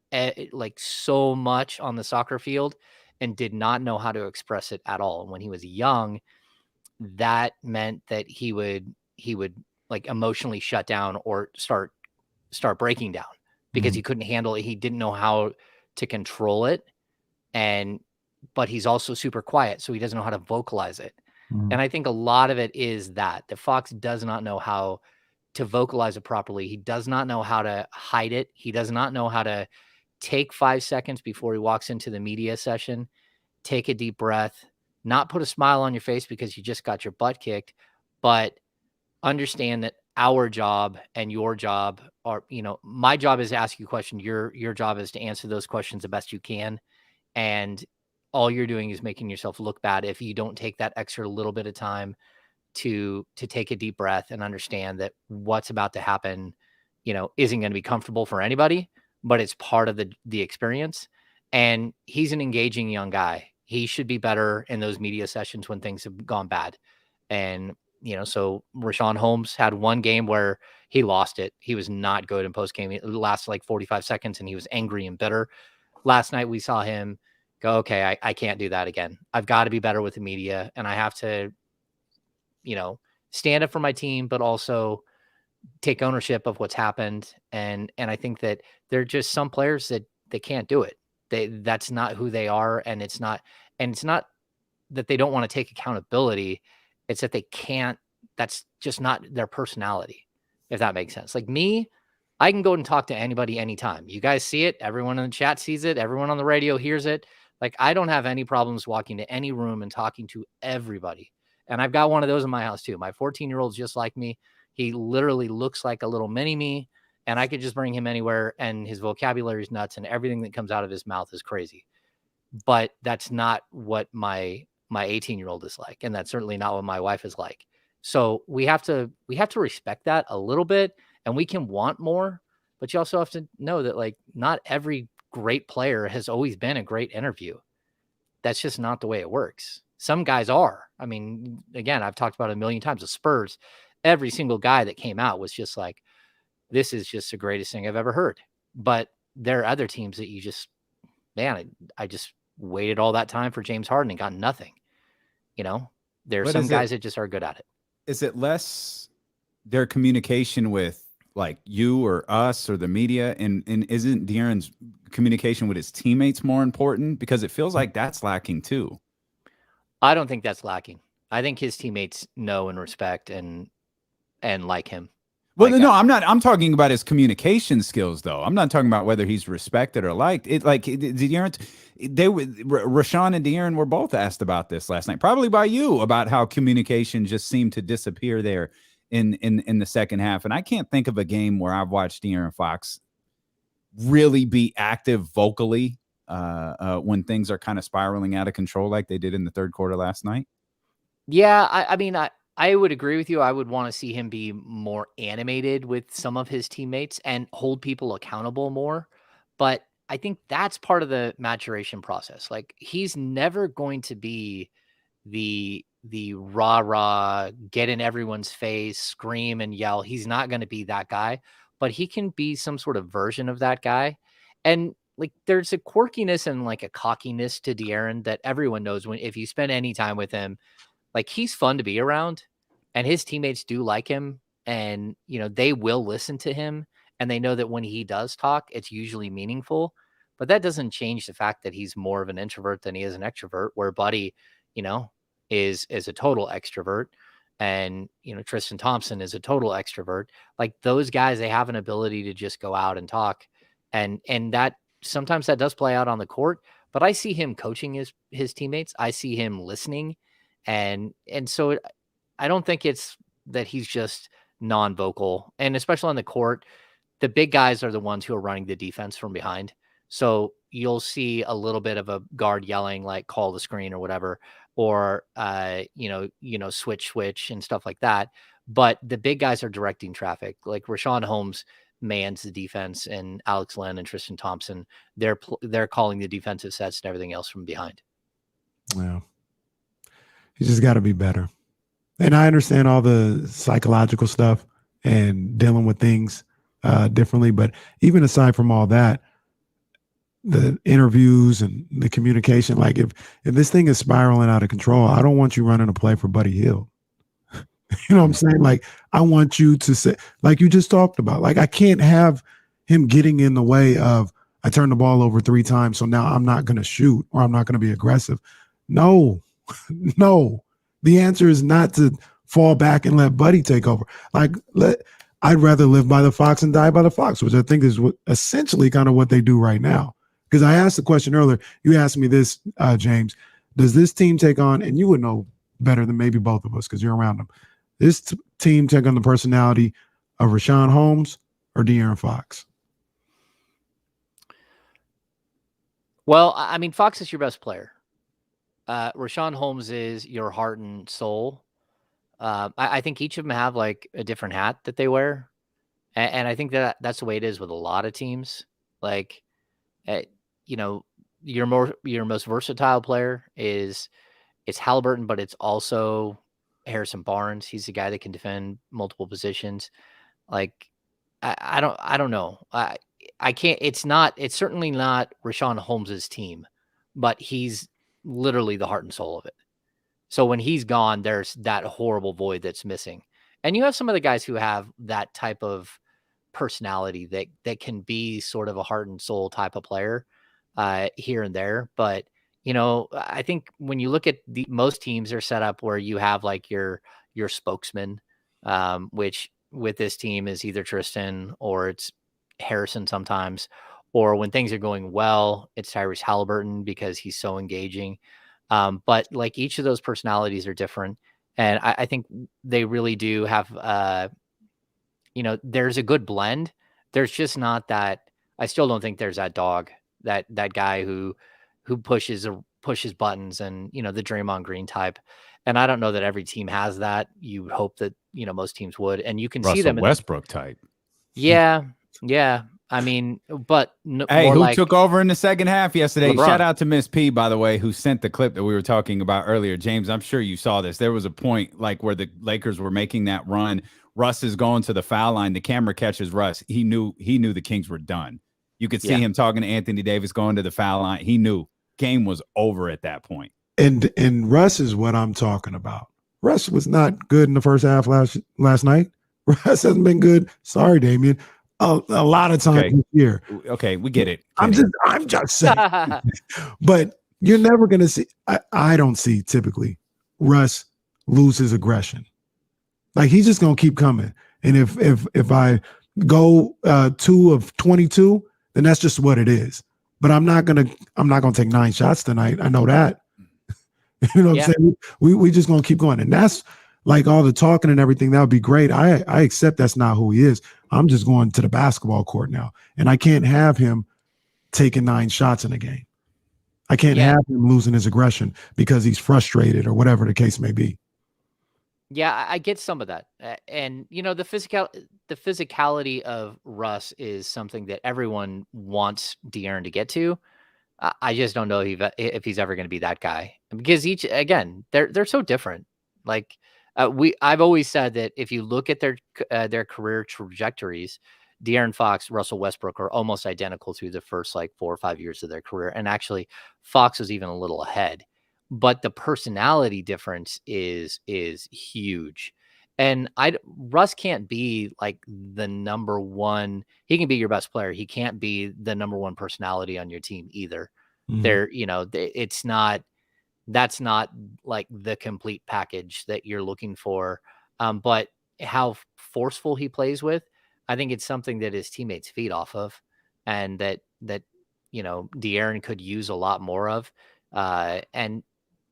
[SPEAKER 18] like so much on the soccer field and did not know how to express it at all. And when he was young, that meant that he would like emotionally shut down or start breaking down because he couldn't handle it. He didn't know how to control it. But he's also super quiet, so he doesn't know how to vocalize it. And I think a lot of it is that Fox does not know how to vocalize it properly. He does not know how to hide it. He does not know how to take 5 seconds before he walks into the media session, take a deep breath, not put a smile on your face because you just got your butt kicked, but understand that our job and your job are, my job is to ask you a question. Your job is to answer those questions the best you can. And all you're doing is making yourself look bad if you don't take that extra little bit of time to take a deep breath and understand that what's about to happen, isn't going to be comfortable for anybody, but it's part of the experience. And he's an engaging young guy. He should be better in those media sessions when things have gone bad. And, so Richaun Holmes had one game where he lost it. He was not good in post game. It lasted like 45 seconds and he was angry and bitter. Last night we saw him go, okay, I can't do that again. I've got to be better with the media and I have to, stand up for my team, but also take ownership of what's happened. And I think that there are just some players that they can't do it. That's not who they are. And it's not that they don't want to take accountability. It's that they can't, that's just not their personality, if that makes sense. Like me, I can go and talk to anybody anytime. You guys see it. Everyone in the chat sees it. Everyone on the radio hears it. Like, I don't have any problems walking to any room and talking to everybody. And I've got one of those in my house too. My 14-year-old's just like me. He literally looks like a little mini me, and I could just bring him anywhere, and his vocabulary is nuts, and everything that comes out of his mouth is crazy. But that's not what my 18-year-old is like, and that's certainly not what my wife is like. So we have to respect that a little bit, and we can want more, but you also have to know that, like, not every great player has always been a great interview. That's just not the way it works. Some guys are. I mean, again, I've talked about it a million times. The Spurs, every single guy that came out was just like, this is just the greatest thing I've ever heard. But there are other teams that you just, man, I just waited all that time for James Harden and got nothing. You know, there are some guys that just are good at it.
[SPEAKER 1] Is it less their communication with like you or us or the media, and isn't De'Aaron's communication with his teammates more important? Because it feels like that's lacking too.
[SPEAKER 18] I don't think that's lacking. I think his teammates know and respect and like him.
[SPEAKER 1] Well, no, I'm talking about his communication skills, though. I'm not talking about whether he's respected or liked. It like De'Aaron, Richaun and De'Aaron were both asked about this last night, probably by you, about how communication just seemed to disappear there in the second half. And I can't think of a game where I've watched De'Aaron Fox really be active vocally when things are kind of spiraling out of control like they did in the third quarter last night.
[SPEAKER 18] Yeah, I mean, I would agree with you. I would want to see him be more animated with some of his teammates and hold people accountable more. But I think that's part of the maturation process. Like, he's never going to be the rah-rah, get in everyone's face, scream and yell. He's not going to be that guy, but he can be some sort of version of that guy. And like, there's a quirkiness and like a cockiness to De'Aaron that everyone knows if you spend any time with him. Like, he's fun to be around, and his teammates do like him, and, you know, they will listen to him, and they know that when he does talk, it's usually meaningful. But that doesn't change the fact that he's more of an introvert than he is an extrovert, where Buddy, you know, is a total extrovert, and, you know, Tristan Thompson is a total extrovert. Like, those guys, they have an ability to just go out and talk, and that sometimes that does play out on the court. But I see him coaching his teammates. I see him listening. And so I don't think it's that he's just non-vocal. And especially on the court, the big guys are the ones who are running the defense from behind. So you'll see a little bit of a guard yelling, like, call the screen or whatever, or, switch and stuff like that. But the big guys are directing traffic. Like, Richaun Holmes mans the defense, and Alex Len and Tristan Thompson, they're calling the defensive sets and everything else from behind.
[SPEAKER 2] Yeah. You just got to be better. And I understand all the psychological stuff and dealing with things differently. But even aside from all that, the interviews and the communication, like if this thing is spiraling out of control, I don't want you running a play for Buddy Hield. You know what I'm saying? Like, I want you to say, like you just talked about, like, I can't have him getting in the way of, I turned the ball over 3 times, so now I'm not going to shoot or I'm not going to be aggressive. No. No, the answer is not to fall back and let Buddy take over. Like, I'd rather live by the fox and die by the fox, which I think is essentially kind of what they do right now. Because I asked the question earlier, you asked me this, James, does this team take on, and you would know better than maybe both of us because you're around them, this team take on the personality of Richaun Holmes or De'Aaron Fox?
[SPEAKER 18] Well, I mean, Fox is your best player. Richaun Holmes is your heart and soul. I think each of them have like a different hat that they wear. And I think that's the way it is with a lot of teams. Like, your most versatile player it's Halliburton, but it's also Harrison Barnes. He's the guy that can defend multiple positions. Like, I don't know. I can't, it's certainly not Richaun Holmes's team, but he's literally the heart and soul of it. So when he's gone, there's that horrible void that's missing. And you have some of the guys who have that type of personality that can be sort of a heart and soul type of player here and there. But, I think when you look at most teams are set up where you have like your spokesman, which with this team is either Tristan or it's Harrison sometimes, or when things are going well, it's Tyrese Halliburton because he's so engaging. But like each of those personalities are different. And I think they really do have, there's a good blend. There's just not that. I still don't think there's that dog, that guy who pushes buttons and, the Draymond Green type. And I don't know that every team has that. You would hope that, most teams would, and you can see
[SPEAKER 1] Russell
[SPEAKER 18] them in
[SPEAKER 1] Westbrook type.
[SPEAKER 18] Yeah. Yeah. I mean, but
[SPEAKER 1] Hey,
[SPEAKER 18] more
[SPEAKER 1] who
[SPEAKER 18] like
[SPEAKER 1] took over in the second half yesterday?
[SPEAKER 18] LeBron.
[SPEAKER 1] Shout out to Miss P, by the way, who sent the clip that we were talking about earlier. James, I'm sure you saw this. There was a point like where the Lakers were making that run. Russ is going to the foul line. The camera catches Russ. He knew the Kings were done. You could see him talking to Anthony Davis going to the foul line. He knew game was over at that point.
[SPEAKER 2] And Russ is what I'm talking about. Russ was not good in the first half last night. Russ hasn't been good. Sorry, Damian. A lot of times this year.
[SPEAKER 1] Okay, we get it.
[SPEAKER 2] I'm just saying. But you're never going to see. I don't see typically Russ lose his aggression. Like he's just going to keep coming. And if I go 2 of 22, then that's just what it is. But I'm not gonna take 9 shots tonight. I know that. You know what I'm saying? We just gonna keep going. And that's like all the talking and everything. That would be great. I accept that's not who he is. I'm just going to the basketball court now. And I can't have him taking 9 shots in a game. I can't have him losing his aggression because he's frustrated or whatever the case may be.
[SPEAKER 18] Yeah, I get some of that. And the physicality of Russ is something that everyone wants De'Aaron to get to. I just don't know if he's ever going to be that guy, because they're so different. Like I've always said that if you look at their career trajectories, De'Aaron Fox, Russell Westbrook are almost identical through the first like 4 or 5 years of their career. And actually Fox was even a little ahead, but the personality difference is huge. And Russ can't be like the number one. He can be your best player. He can't be the number one personality on your team either.
[SPEAKER 2] Mm-hmm.
[SPEAKER 18] That's not like the complete package that you're looking for. But how forceful he plays with, I think it's something that his teammates feed off of, and that De'Aaron could use a lot more of. And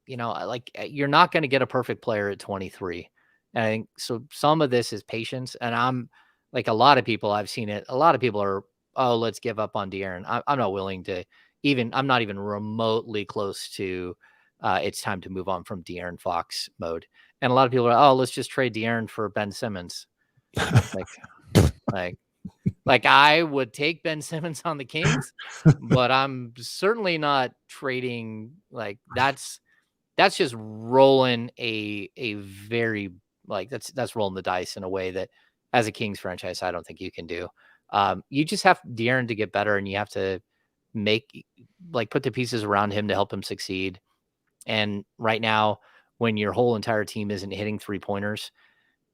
[SPEAKER 18] like you're not going to get a perfect player at 23. And I think so. Some of this is patience, and I'm like a lot of people. I've seen it. A lot of people are, oh, let's give up on De'Aaron. I'm not willing to even. I'm not even remotely close to. It's time to move on from De'Aaron Fox mode. And a lot of people are, oh, let's just trade De'Aaron for Ben Simmons. like I would take Ben Simmons on the Kings, but I'm certainly not trading. Like that's just rolling a very like that's rolling the dice in a way that as a Kings franchise, I don't think you can do. You just have De'Aaron to get better, and you have to put the pieces around him to help him succeed. And right now, when your whole entire team isn't hitting 3-pointers,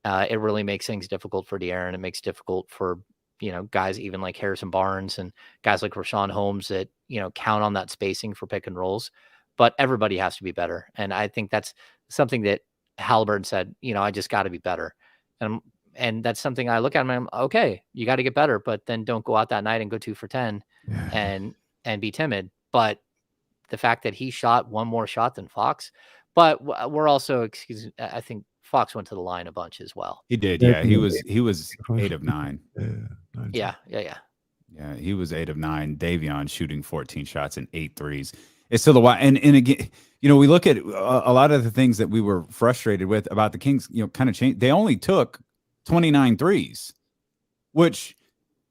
[SPEAKER 18] it really makes things difficult for De'Aaron. It makes it difficult for, guys even like Harrison Barnes and guys like Richaun Holmes that, count on that spacing for pick and rolls. But everybody has to be better. And I think that's something that Halliburton said, I just got to be better. And that's something I look at him and I'm, okay, you got to get better, but then don't go out that night and go 2 for 10 and be timid. But the fact that he shot one more shot than Fox, but we're also, I think Fox went to the line a bunch as well.
[SPEAKER 1] He did. Yeah. He was 8 of 9.
[SPEAKER 18] Yeah.
[SPEAKER 1] Yeah. He was 8 of 9. Davion shooting 14 shots and 8 threes. It's still a while. And again, we look at a lot of the things that we were frustrated with about the Kings, kind of changed. They only took 29 threes, which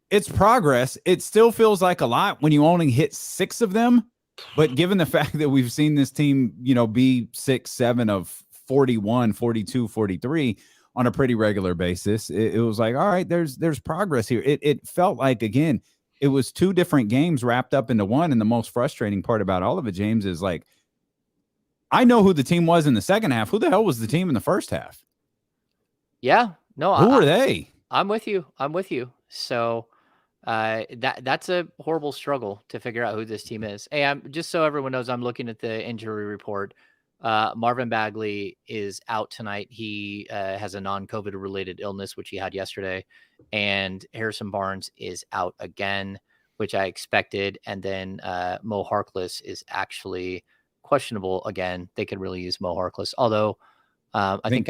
[SPEAKER 1] it's progress. It still feels like a lot when you only hit 6 of them. But given the fact that we've seen this team, be 6, 7 of 41, 42, 43 on a pretty regular basis, it was like, all right, there's progress here. It felt like, again, it was 2 different games wrapped up into one. And the most frustrating part about all of it, James, is like, I know who the team was in the second half. Who the hell was the team in the first half?
[SPEAKER 18] Yeah. No.
[SPEAKER 1] Who were they?
[SPEAKER 18] I'm with you. So that's a horrible struggle to figure out who this team is. Hey, I'm just so everyone knows, I'm looking at the injury report. Marvin Bagley is out tonight. He has a non-COVID related illness, which he had yesterday. And Harrison Barnes is out again, which I expected. And then Mo Harkless is actually questionable again. They could really use Mo Harkless. Although I think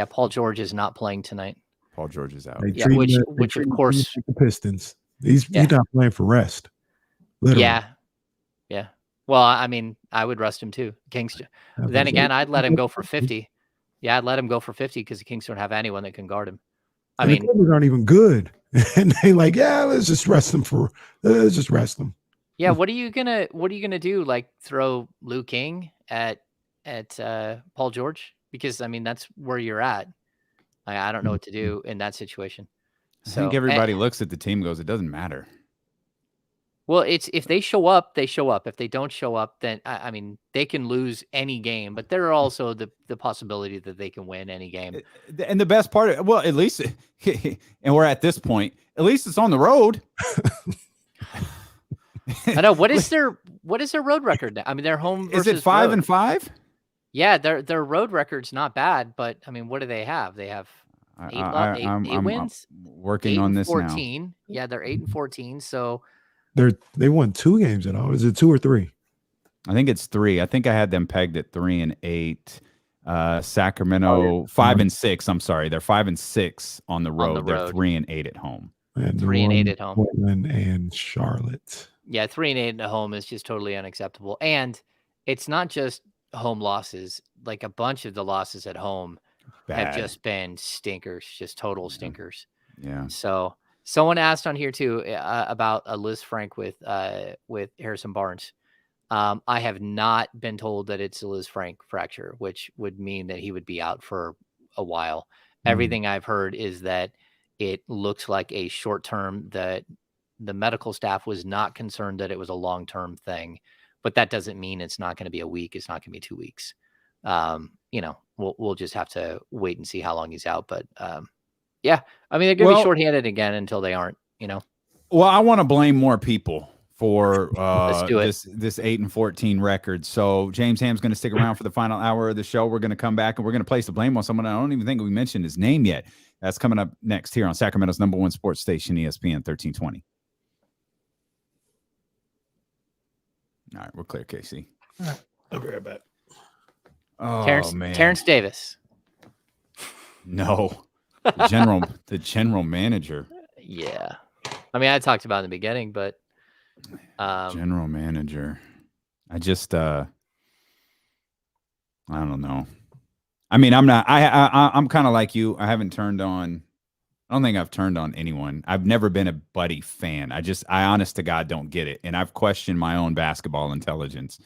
[SPEAKER 18] Paul George is not playing tonight.
[SPEAKER 1] Paul George is out.
[SPEAKER 18] Yeah, which of course
[SPEAKER 2] the Pistons. He's not playing for rest. Literally.
[SPEAKER 18] Yeah. Well, I mean, I would rest him too. Kings. Then again, I'd let him go for 50. Yeah, I'd let him go for 50 because the Kings don't have anyone that can guard him. I mean,
[SPEAKER 2] the Kings aren't even good, and they like, let's just rest them.
[SPEAKER 18] Yeah, what are you gonna do? Like throw Lou King at Paul George? Because I mean, that's where you're at. I don't know what to do in that situation.
[SPEAKER 1] I think everybody looks at the team, goes, it doesn't matter.
[SPEAKER 18] Well, it's if they show up, they show up. If they don't show up, then I mean they can lose any game, but there are also the possibility that they can win any game.
[SPEAKER 1] And the best part, well, at least, and we're at this point, at least it's on the road.
[SPEAKER 18] I know. What is their road record now? I mean, their home versus
[SPEAKER 1] is it 5-5?
[SPEAKER 18] Yeah, their road record's not bad, but I mean, what do they have? They have eight wins.
[SPEAKER 1] I'm working on this
[SPEAKER 18] 14.
[SPEAKER 1] now.
[SPEAKER 18] Yeah, they're 8-14. So.
[SPEAKER 2] They won 2 games at all. Is it 2 or 3?
[SPEAKER 1] I think it's 3. I think I had them pegged at 3-8. Sacramento 5-6. I'm sorry, they're 5-6 on the road. They're 3-8 at home.
[SPEAKER 2] And
[SPEAKER 18] 3-8 at home.
[SPEAKER 2] Portland and Charlotte.
[SPEAKER 18] Yeah, 3-8 at home is just totally unacceptable. And it's not just home losses. Like a bunch of the losses at home have just been stinkers, just total stinkers.
[SPEAKER 1] Yeah.
[SPEAKER 18] So. Someone asked on here too about a Liz Frank with Harrison Barnes. I have not been told that it's a Liz Frank fracture, which would mean that he would be out for a while. Everything I've heard is that it looks like a short term, that the medical staff was not concerned that it was a long-term thing, but that doesn't mean it's not going to be a week. It's not going to be 2 weeks. We'll just have to wait and see how long he's out. But yeah, I mean, they're going to be shorthanded again until they aren't,
[SPEAKER 1] Well, I want to blame more people for this 8-14 record. So James Ham's going to stick around for the final hour of the show. We're going to come back and we're going to place the blame on someone. I don't even think we mentioned his name yet. That's coming up next here on Sacramento's #1 sports station, ESPN 1320. All right, we're clear, Casey.
[SPEAKER 2] All right, I'll be right back.
[SPEAKER 1] Oh, man.
[SPEAKER 18] Terrence Davis.
[SPEAKER 1] No. The general manager.
[SPEAKER 18] Yeah. I mean, I talked about it in the beginning, but
[SPEAKER 1] general manager. I just I don't know. I mean, I'm kind of like you. I don't think I've turned on anyone. I've never been a Buddy fan. I honest to God don't get it. And I've questioned my own basketball intelligence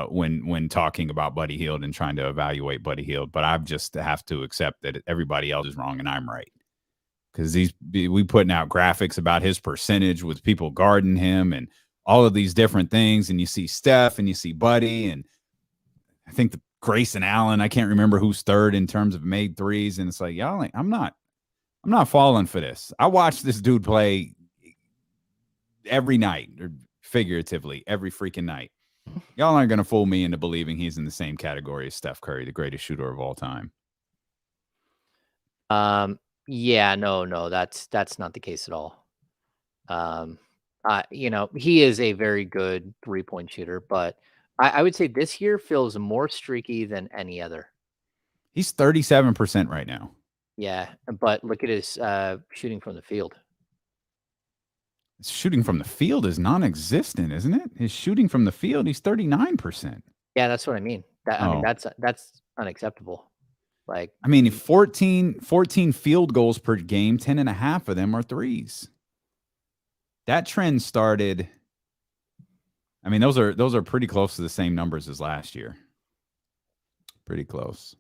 [SPEAKER 1] when talking about Buddy Hield and trying to evaluate Buddy Hield, but I just have to accept that everybody else is wrong and I'm right. Because we putting out graphics about his percentage with people guarding him and all of these different things, and you see Steph and you see Buddy, and I think Grayson Allen. I can't remember who's third in terms of made threes, and it's like, y'all, I'm not falling for this. I watch this dude play every night, or figuratively every freaking night. Y'all aren't going to fool me into believing he's in the same category as Steph Curry, the greatest shooter of all time.
[SPEAKER 18] Yeah, no, that's not the case at all. He is a very good 3-point shooter, but I would say this year feels more streaky than any other.
[SPEAKER 1] He's 37% right now.
[SPEAKER 18] Yeah, but look at his shooting from the field.
[SPEAKER 1] His shooting from the field is non-existent, isn't it? His shooting from the field, he's 39%.
[SPEAKER 18] Yeah, that's what I mean. I mean, that's unacceptable. Like,
[SPEAKER 1] I mean, 14 field goals per game, 10.5 of them are threes. That trend started. I mean, those are pretty close to the same numbers as last year. Pretty close.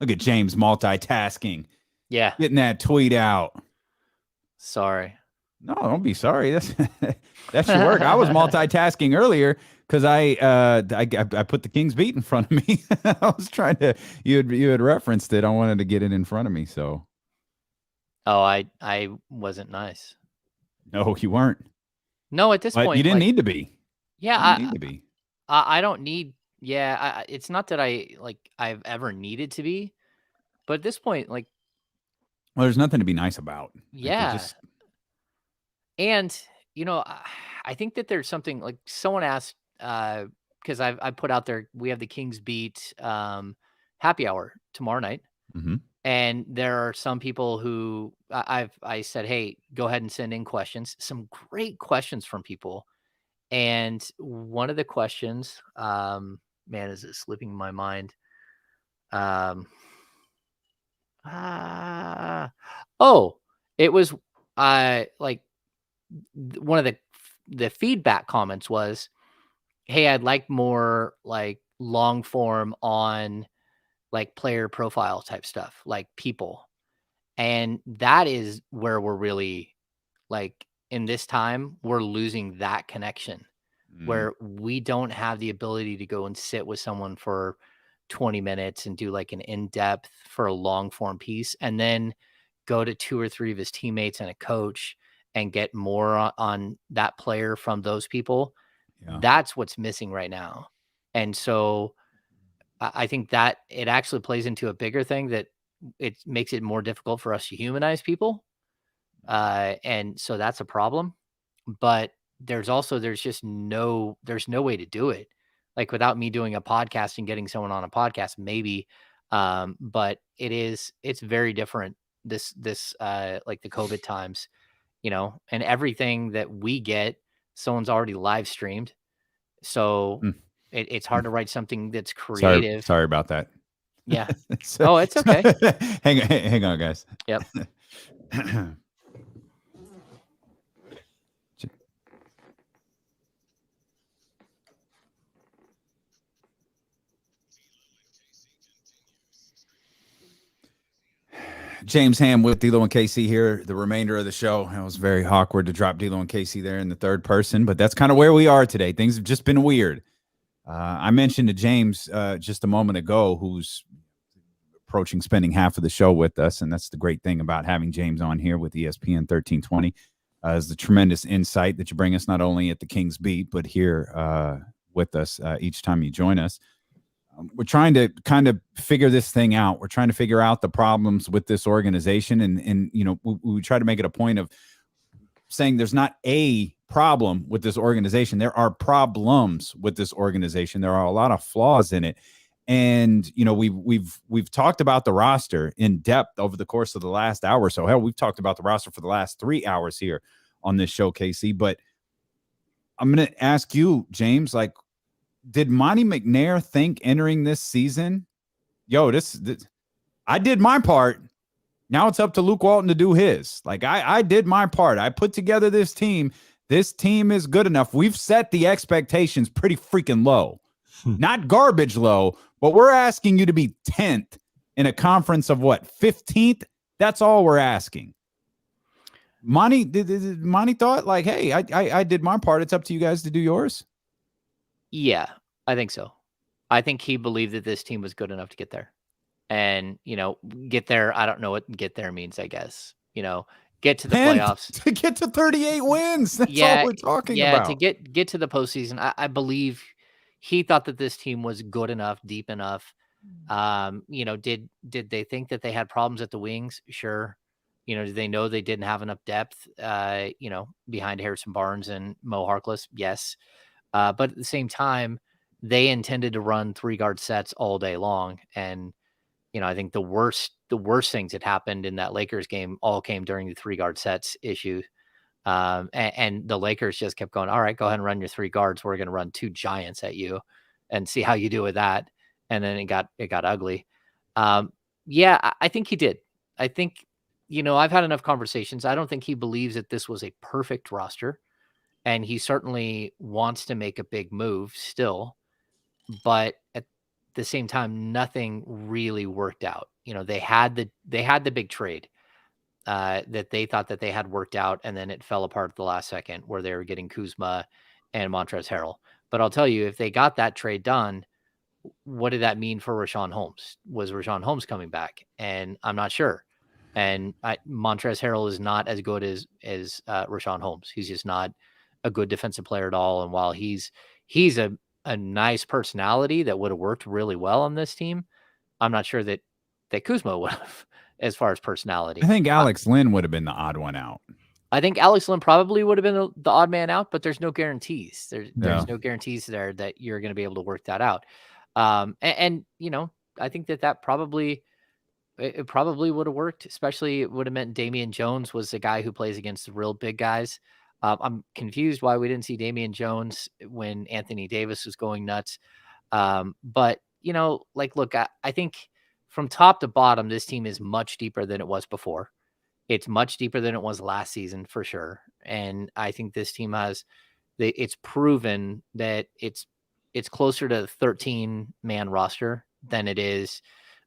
[SPEAKER 1] Look at James multitasking.
[SPEAKER 18] Yeah.
[SPEAKER 1] Getting that tweet out.
[SPEAKER 18] Sorry.
[SPEAKER 1] No, don't be sorry. That's your work. I was multitasking earlier because I put the Kings beat in front of me. I was trying to. You had referenced it. I wanted to get it in front of me. So.
[SPEAKER 18] Oh, I wasn't nice.
[SPEAKER 1] No, you weren't.
[SPEAKER 18] No, at this point,
[SPEAKER 1] you didn't need to be.
[SPEAKER 18] Yeah,
[SPEAKER 1] need to be.
[SPEAKER 18] I don't need Yeah, it's not that I've ever needed to be, but at this point, like,
[SPEAKER 1] Well, there's nothing to be nice about. Like, it
[SPEAKER 18] yeah.
[SPEAKER 1] just
[SPEAKER 18] And, I think that there's something like someone asked, because I put out there, we have the Kings beat happy hour tomorrow night.
[SPEAKER 1] Mhm.
[SPEAKER 18] And there are some people who I said, hey, go ahead and send in questions. Some great questions from people. And one of the questions, man, is it slipping my mind? Um, oh, it was like one of the feedback comments was, hey, I'd like more like long form on like player profile type stuff, like people. And that is where we're really like in this time, we're losing that connection where we don't have the ability to go and sit with someone for 20 minutes and do like an in-depth for a long form piece and then go to 2 or 3 of his teammates and a coach and get more on that player from those people.
[SPEAKER 1] Yeah.
[SPEAKER 18] That's what's missing right now. And so I think that it actually plays into a bigger thing that it makes it more difficult for us to humanize people. And so that's a problem. But there's just there's no way to do it. Like without me doing a podcast and getting someone on a podcast, maybe. But it's very different this like the COVID times, and everything that we get, someone's already live streamed. So it's hard to write something that's creative.
[SPEAKER 1] Sorry about that.
[SPEAKER 18] Yeah. Oh, it's okay.
[SPEAKER 1] Hang on, guys.
[SPEAKER 18] Yep.
[SPEAKER 1] James Ham with D'Lo and KC here. The remainder of the show. It was very awkward to drop D'Lo and KC there in the third person, but that's kind of where we are today. Things have just been weird. I mentioned to James just a moment ago, who's approaching spending half of the show with us, and that's the great thing about having James on here with ESPN 1320, is the tremendous insight that you bring us not only at the Kings Beat, but here with us each time you join us. We're trying to kind of figure this thing out. We're trying to figure out the problems with this organization. And we try to make it a point of saying there's not a problem with this organization. There are problems with this organization. There are a lot of flaws in it. And, we've talked about the roster in depth over the course of the last hour or so. Hell, we've talked about the roster for the last 3 hours here on this show, Casey. But I'm going to ask you, James, like, did Monty McNair think entering this season, this I did my part. Now it's up to Luke Walton to do his. Like, I did my part. I put together this team. This team is good enough. We've set the expectations pretty freaking low. Not garbage low, but we're asking you to be 10th in a conference of what, 15th? That's all we're asking. Monty thought like, hey, I did my part. It's up to you guys to do yours.
[SPEAKER 18] Yeah, I think so. I think he believed that this team was good enough to get there. And, get there. I don't know what get there means, I guess. Get to the playoffs.
[SPEAKER 1] To get to 38 wins. That's all we're talking about.
[SPEAKER 18] To get to the postseason. I believe he thought that this team was good enough, deep enough. Did they think that they had problems at the wings? Sure. Did they know they didn't have enough depth, behind Harrison Barnes and Mo Harkless? Yes. But at the same time, they intended to run 3-guard sets all day long. And, I think the worst things that happened in that Lakers game all came during the 3-guard sets issue. And the Lakers just kept going, all right, go ahead and run your 3 guards. We're going to run 2 giants at you and see how you do with that. And then it got ugly. I think he did. I think, I've had enough conversations. I don't think he believes that this was a perfect roster. And he certainly wants to make a big move still, but at the same time, nothing really worked out. They had the big trade that they thought that they had worked out, and then it fell apart at the last second where they were getting Kuzma and Montrezl Harrell. But I'll tell you, if they got that trade done, what did that mean for Richaun Holmes? Was Richaun Holmes coming back? And I'm not sure. And Montrezl Harrell is not as good as Richaun Holmes. He's just not a good defensive player at all. And while he's a a nice personality that would have worked really well on this team, I'm not sure that Kuzma would have, as far as personality.
[SPEAKER 1] I think Alex Lynn would have been the odd one out.
[SPEAKER 18] I think Alex Lynn probably would have been the odd man out, but there's no guarantees. There's no guarantees there that you're going to be able to work that out. And I think that probably it probably would have worked. Especially it would have meant Damian Jones was the guy who plays against the real big guys. I'm confused why we didn't see Damian Jones when Anthony Davis was going nuts. But look, I think from top to bottom, this team is much deeper than it was before. It's much deeper than it was last season for sure. And I think this team it's proven that it's closer to a 13-man roster than it is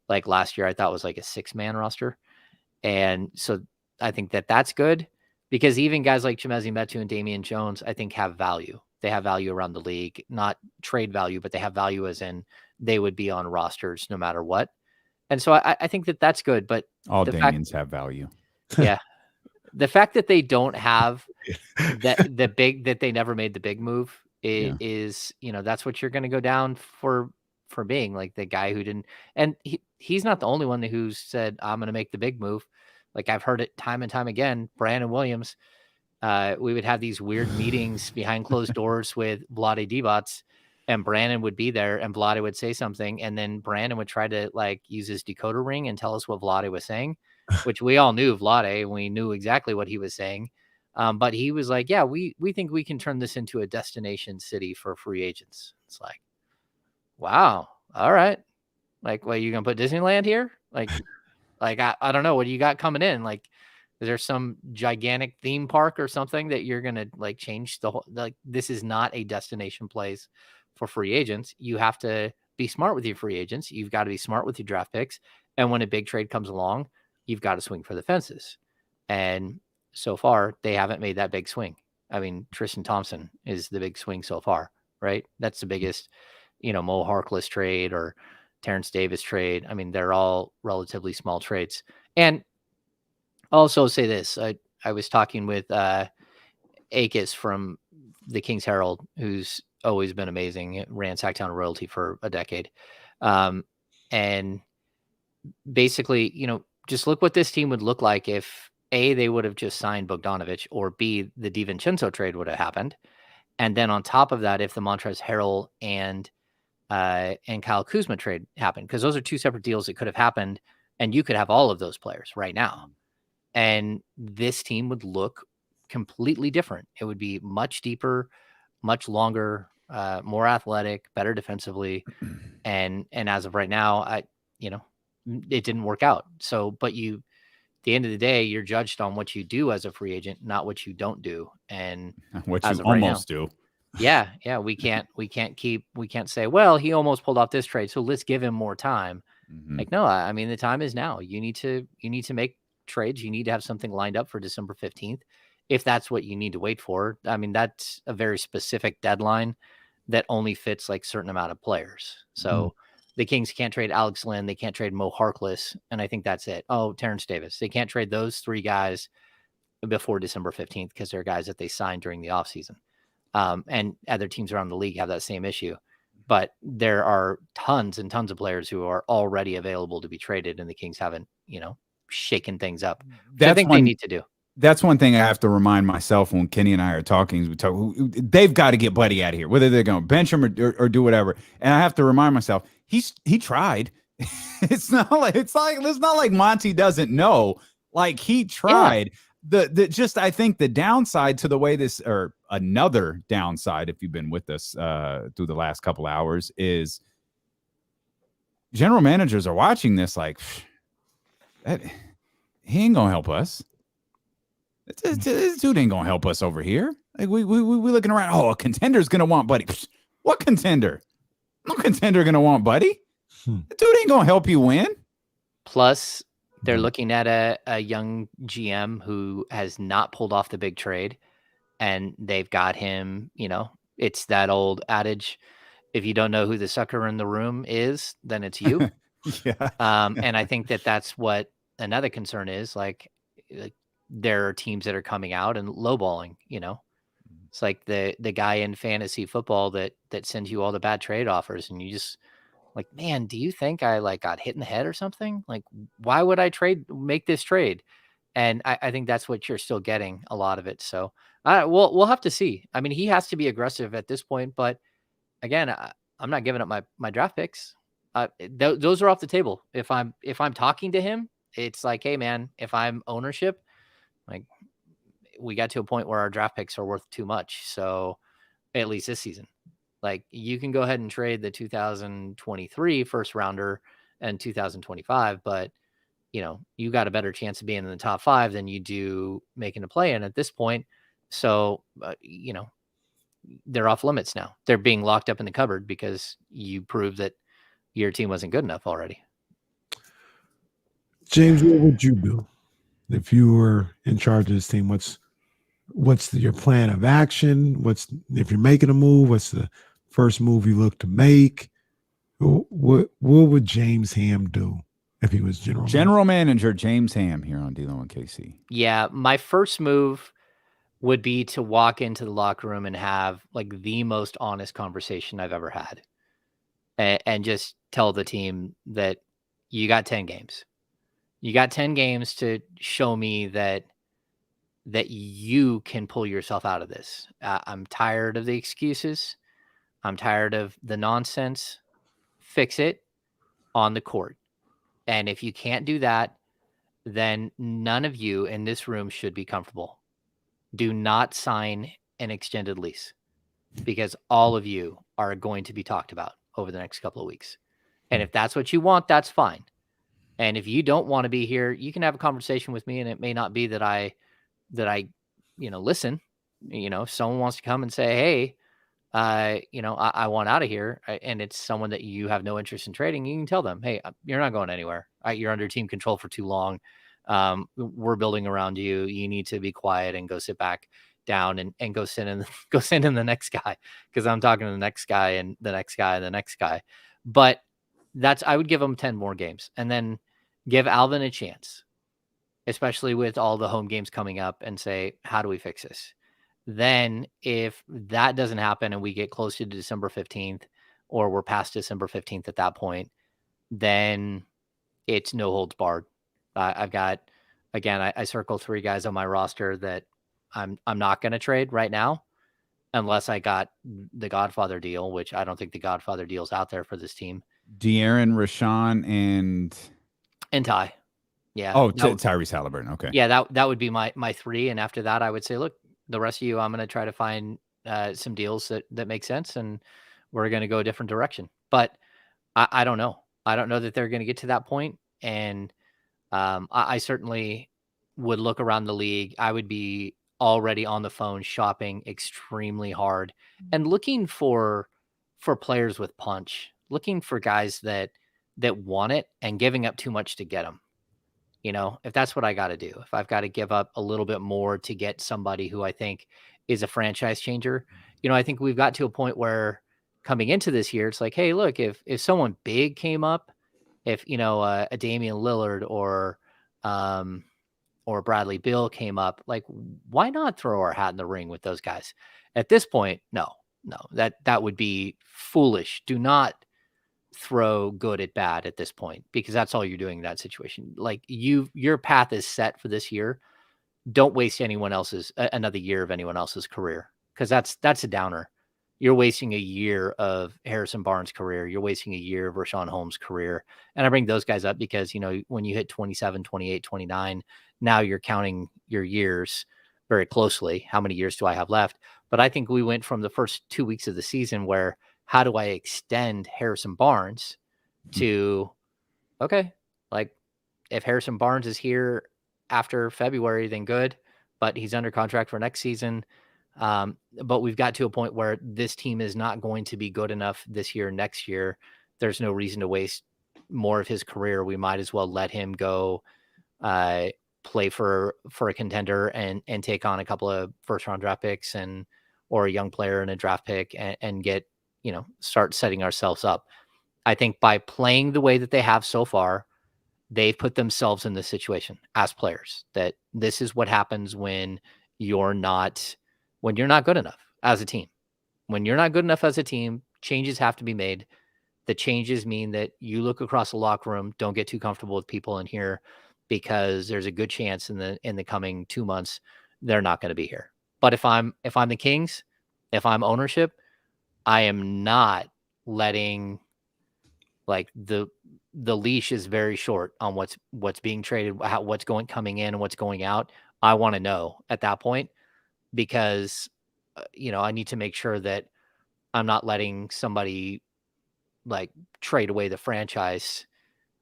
[SPEAKER 18] like last year. I thought it was like a 6-man roster. And so I think that's good because even guys like Chimezie Metu and Damian Jones, I think have value. They have value around the league, not trade value, but they have value as in they would be on rosters no matter what. And so I think that's good. But
[SPEAKER 1] all Damians have value.
[SPEAKER 18] Yeah. The fact that they don't have that they never made the big move is that's what you're going to go down for being like the guy who didn't. And he's not the only one who said, I'm going to make the big move. Like I've heard it time and time again. Brandon Williams, we would have these weird meetings behind closed doors with Vlade Divac, and Brandon would be there and Vlade would say something. And then Brandon would try to like use his decoder ring and tell us what Vlade was saying, which we all knew Vlade, and we knew exactly what he was saying. But he was like, yeah, we think we can turn this into a destination city for free agents. It's like, wow. All right. Like, well, you going to put Disneyland here? Like I don't know. What do you got coming in? Like, is there some gigantic theme park or something that you're going to like change the whole, like, this is not a destination place for free agents. You have to be smart with your free agents. You've got to be smart with your draft picks. And when a big trade comes along, you've got to swing for the fences. And so far, they haven't made that big swing. I mean, Tristan Thompson is the big swing so far, right? That's the biggest, Mo Harkless trade or Terrence Davis trade. I mean, they're all relatively small trades. And I'll also say this. I was talking with Akis from the King's Herald, who's always been amazing. Ran Sacktown Royalty for a decade. And basically, just look what this team would look like if A, they would have just signed Bogdanovich, or B, the DiVincenzo trade would have happened. And then on top of that, if the Montrezl Harrell and Kyle Kuzma trade happened, because those are two separate deals that could have happened, and you could have all of those players right now. And this team would look completely different. It would be much deeper, much longer, more athletic, better defensively. And as of right now, it didn't work out. So, but at the end of the day, you're judged on what you do as a free agent, not what you don't do. And
[SPEAKER 1] what you almost do.
[SPEAKER 18] Yeah. We can't say, well, he almost pulled off this trade, so let's give him more time. Mm-hmm. Like, no, I mean, the time is now. You need to make trades. You need to have something lined up for December 15th. If that's what you need to wait for. I mean, that's a very specific deadline that only fits like certain amount of players. So the Kings can't trade Alex Lynn. They can't trade Mo Harkless. And I think that's it. Oh, Terrence Davis. They can't trade those three guys before December 15th because they're guys that they signed during the offseason. And other teams around the league have that same issue. But there are tons and tons of players who are already available to be traded, and the Kings haven't, shaken things up. I think they need to do.
[SPEAKER 1] That's one thing I have to remind myself when Kenny and I are talking. They've got to get Buddy out of here, whether they're going to bench him or do whatever. And I have to remind myself, he tried. It's not like Monty doesn't know. Like, he tried. Yeah. I think the downside to the way this, or another downside, if you've been with us through the last couple hours, is general managers are watching this like, he ain't gonna help us. This dude ain't gonna help us over here. Like, we looking around. Oh, a contender's gonna want Buddy. What contender? No contender gonna want Buddy. The dude ain't gonna help you win.
[SPEAKER 18] Plus, they're looking at a young GM who has not pulled off the big trade, and they've got him. It's that old adage: if you don't know who the sucker in the room is, then it's you.
[SPEAKER 1] Yeah.
[SPEAKER 18] And I think that's what another concern is. Like there are teams that are coming out and lowballing, It's like the guy in fantasy football that sends you all the bad trade offers, and you just like, man, do you think I like got hit in the head or something? Like, why would I make this trade? And I think that's what you're still getting a lot of it. So we'll have to see. I mean, he has to be aggressive at this point, but again, I'm not giving up my draft picks. Those are off the table. If I'm talking to him, it's like, hey man, if I'm ownership, like we got to a point where our draft picks are worth too much. So at least this season, like you can go ahead and trade the 2023 first rounder and 2025, but you got a better chance of being in the top 5 than you do making a play in at this point. So, they're off limits now. They're being locked up in the cupboard because you proved that your team wasn't good enough already.
[SPEAKER 2] James, what would you do if you were in charge of this team? What's your plan of action? If you're making a move, what's the first move you look to make? What would James Ham do if he was general
[SPEAKER 1] manager James Ham here on D-Lo and KC?
[SPEAKER 18] Yeah, my first move would be to walk into the locker room and have like the most honest conversation I've ever had, and just tell the team that you got 10 games. You got 10 games to show me that you can pull yourself out of this. I'm tired of the excuses. I'm tired of the nonsense. Fix it on the court. And if you can't do that, then none of you in this room should be comfortable. Do not sign an extended lease, because all of you are going to be talked about over the next couple of weeks. And if that's what you want, that's fine. And if you don't want to be here, you can have a conversation with me, and it may not be that I listen. If someone wants to come and say, hey, I want out of here, and it's someone that you have no interest in trading, you can tell them, hey, you're not going anywhere. You're under team control for too long. We're building around you. You need to be quiet and go sit back down and go send in the next guy, because I'm talking to the next guy and the next guy and the next guy. But I would give them 10 more games and then give Alvin a chance, especially with all the home games coming up, and say, how do we fix this? Then if that doesn't happen and we get close to December 15th, or we're past December 15th at that point, then it's no holds barred. I've got, again, I circled 3 guys on my roster that I'm not going to trade right now, unless I got the Godfather deal, which I don't think the Godfather deal is out there for this team.
[SPEAKER 1] De'Aaron, Richaun, and
[SPEAKER 18] Ty. Yeah.
[SPEAKER 1] Oh, Tyrese Halliburton. Okay.
[SPEAKER 18] Yeah, that would be my 3. And after that, I would say, look, the rest of you, I'm going to try to find some deals that make sense, and we're going to go a different direction. But I don't know. I don't know that they're going to get to that point. And I certainly would look around the league. I would be already on the phone shopping extremely hard and looking for players with punch, looking for guys that want it and giving up too much to get them. If that's what I got to do, if I've got to give up a little bit more to get somebody who I think is a franchise changer, I think we've got to a point where coming into this year, it's like, hey, look, if someone big came up, if, a Damian Lillard or Bradley Beal came up, like, why not throw our hat in the ring with those guys? At this point, no, that would be foolish. Do not throw good at bad at this point, because that's all you're doing in that situation. Like, your path is set for this year. Don't waste another year of anyone else's career, because that's a downer. You're wasting a year of Harrison Barnes' career. You're wasting a year of Richaun Holmes' career. And I bring those guys up because, when you hit 27, 28, 29, now you're counting your years very closely. How many years do I have left? But I think we went from the first 2 weeks of the season where, how do I extend Harrison Barnes, to, okay, like, if Harrison Barnes is here after February, then good, but he's under contract for next season. But we've got to a point where this team is not going to be good enough this year, next year. There's no reason to waste more of his career. We might as well let him go play for a contender and take on a couple of first round draft picks or a young player and a draft pick and get, start setting ourselves up. I think by playing the way that they have so far, they've put themselves in this situation as players, that this is what happens when you're not when you're not good enough as a team. When you're not good enough as a team, changes have to be made. The changes mean that you look across the locker room, don't get too comfortable with people in here, because there's a good chance in the coming 2 months they're not going to be here. But if I'm the Kings, if I'm ownership, I am not letting, like, the leash is very short on what's being traded, what's coming in and what's going out. I want to know at that point, because I need to make sure that I'm not letting somebody like trade away the franchise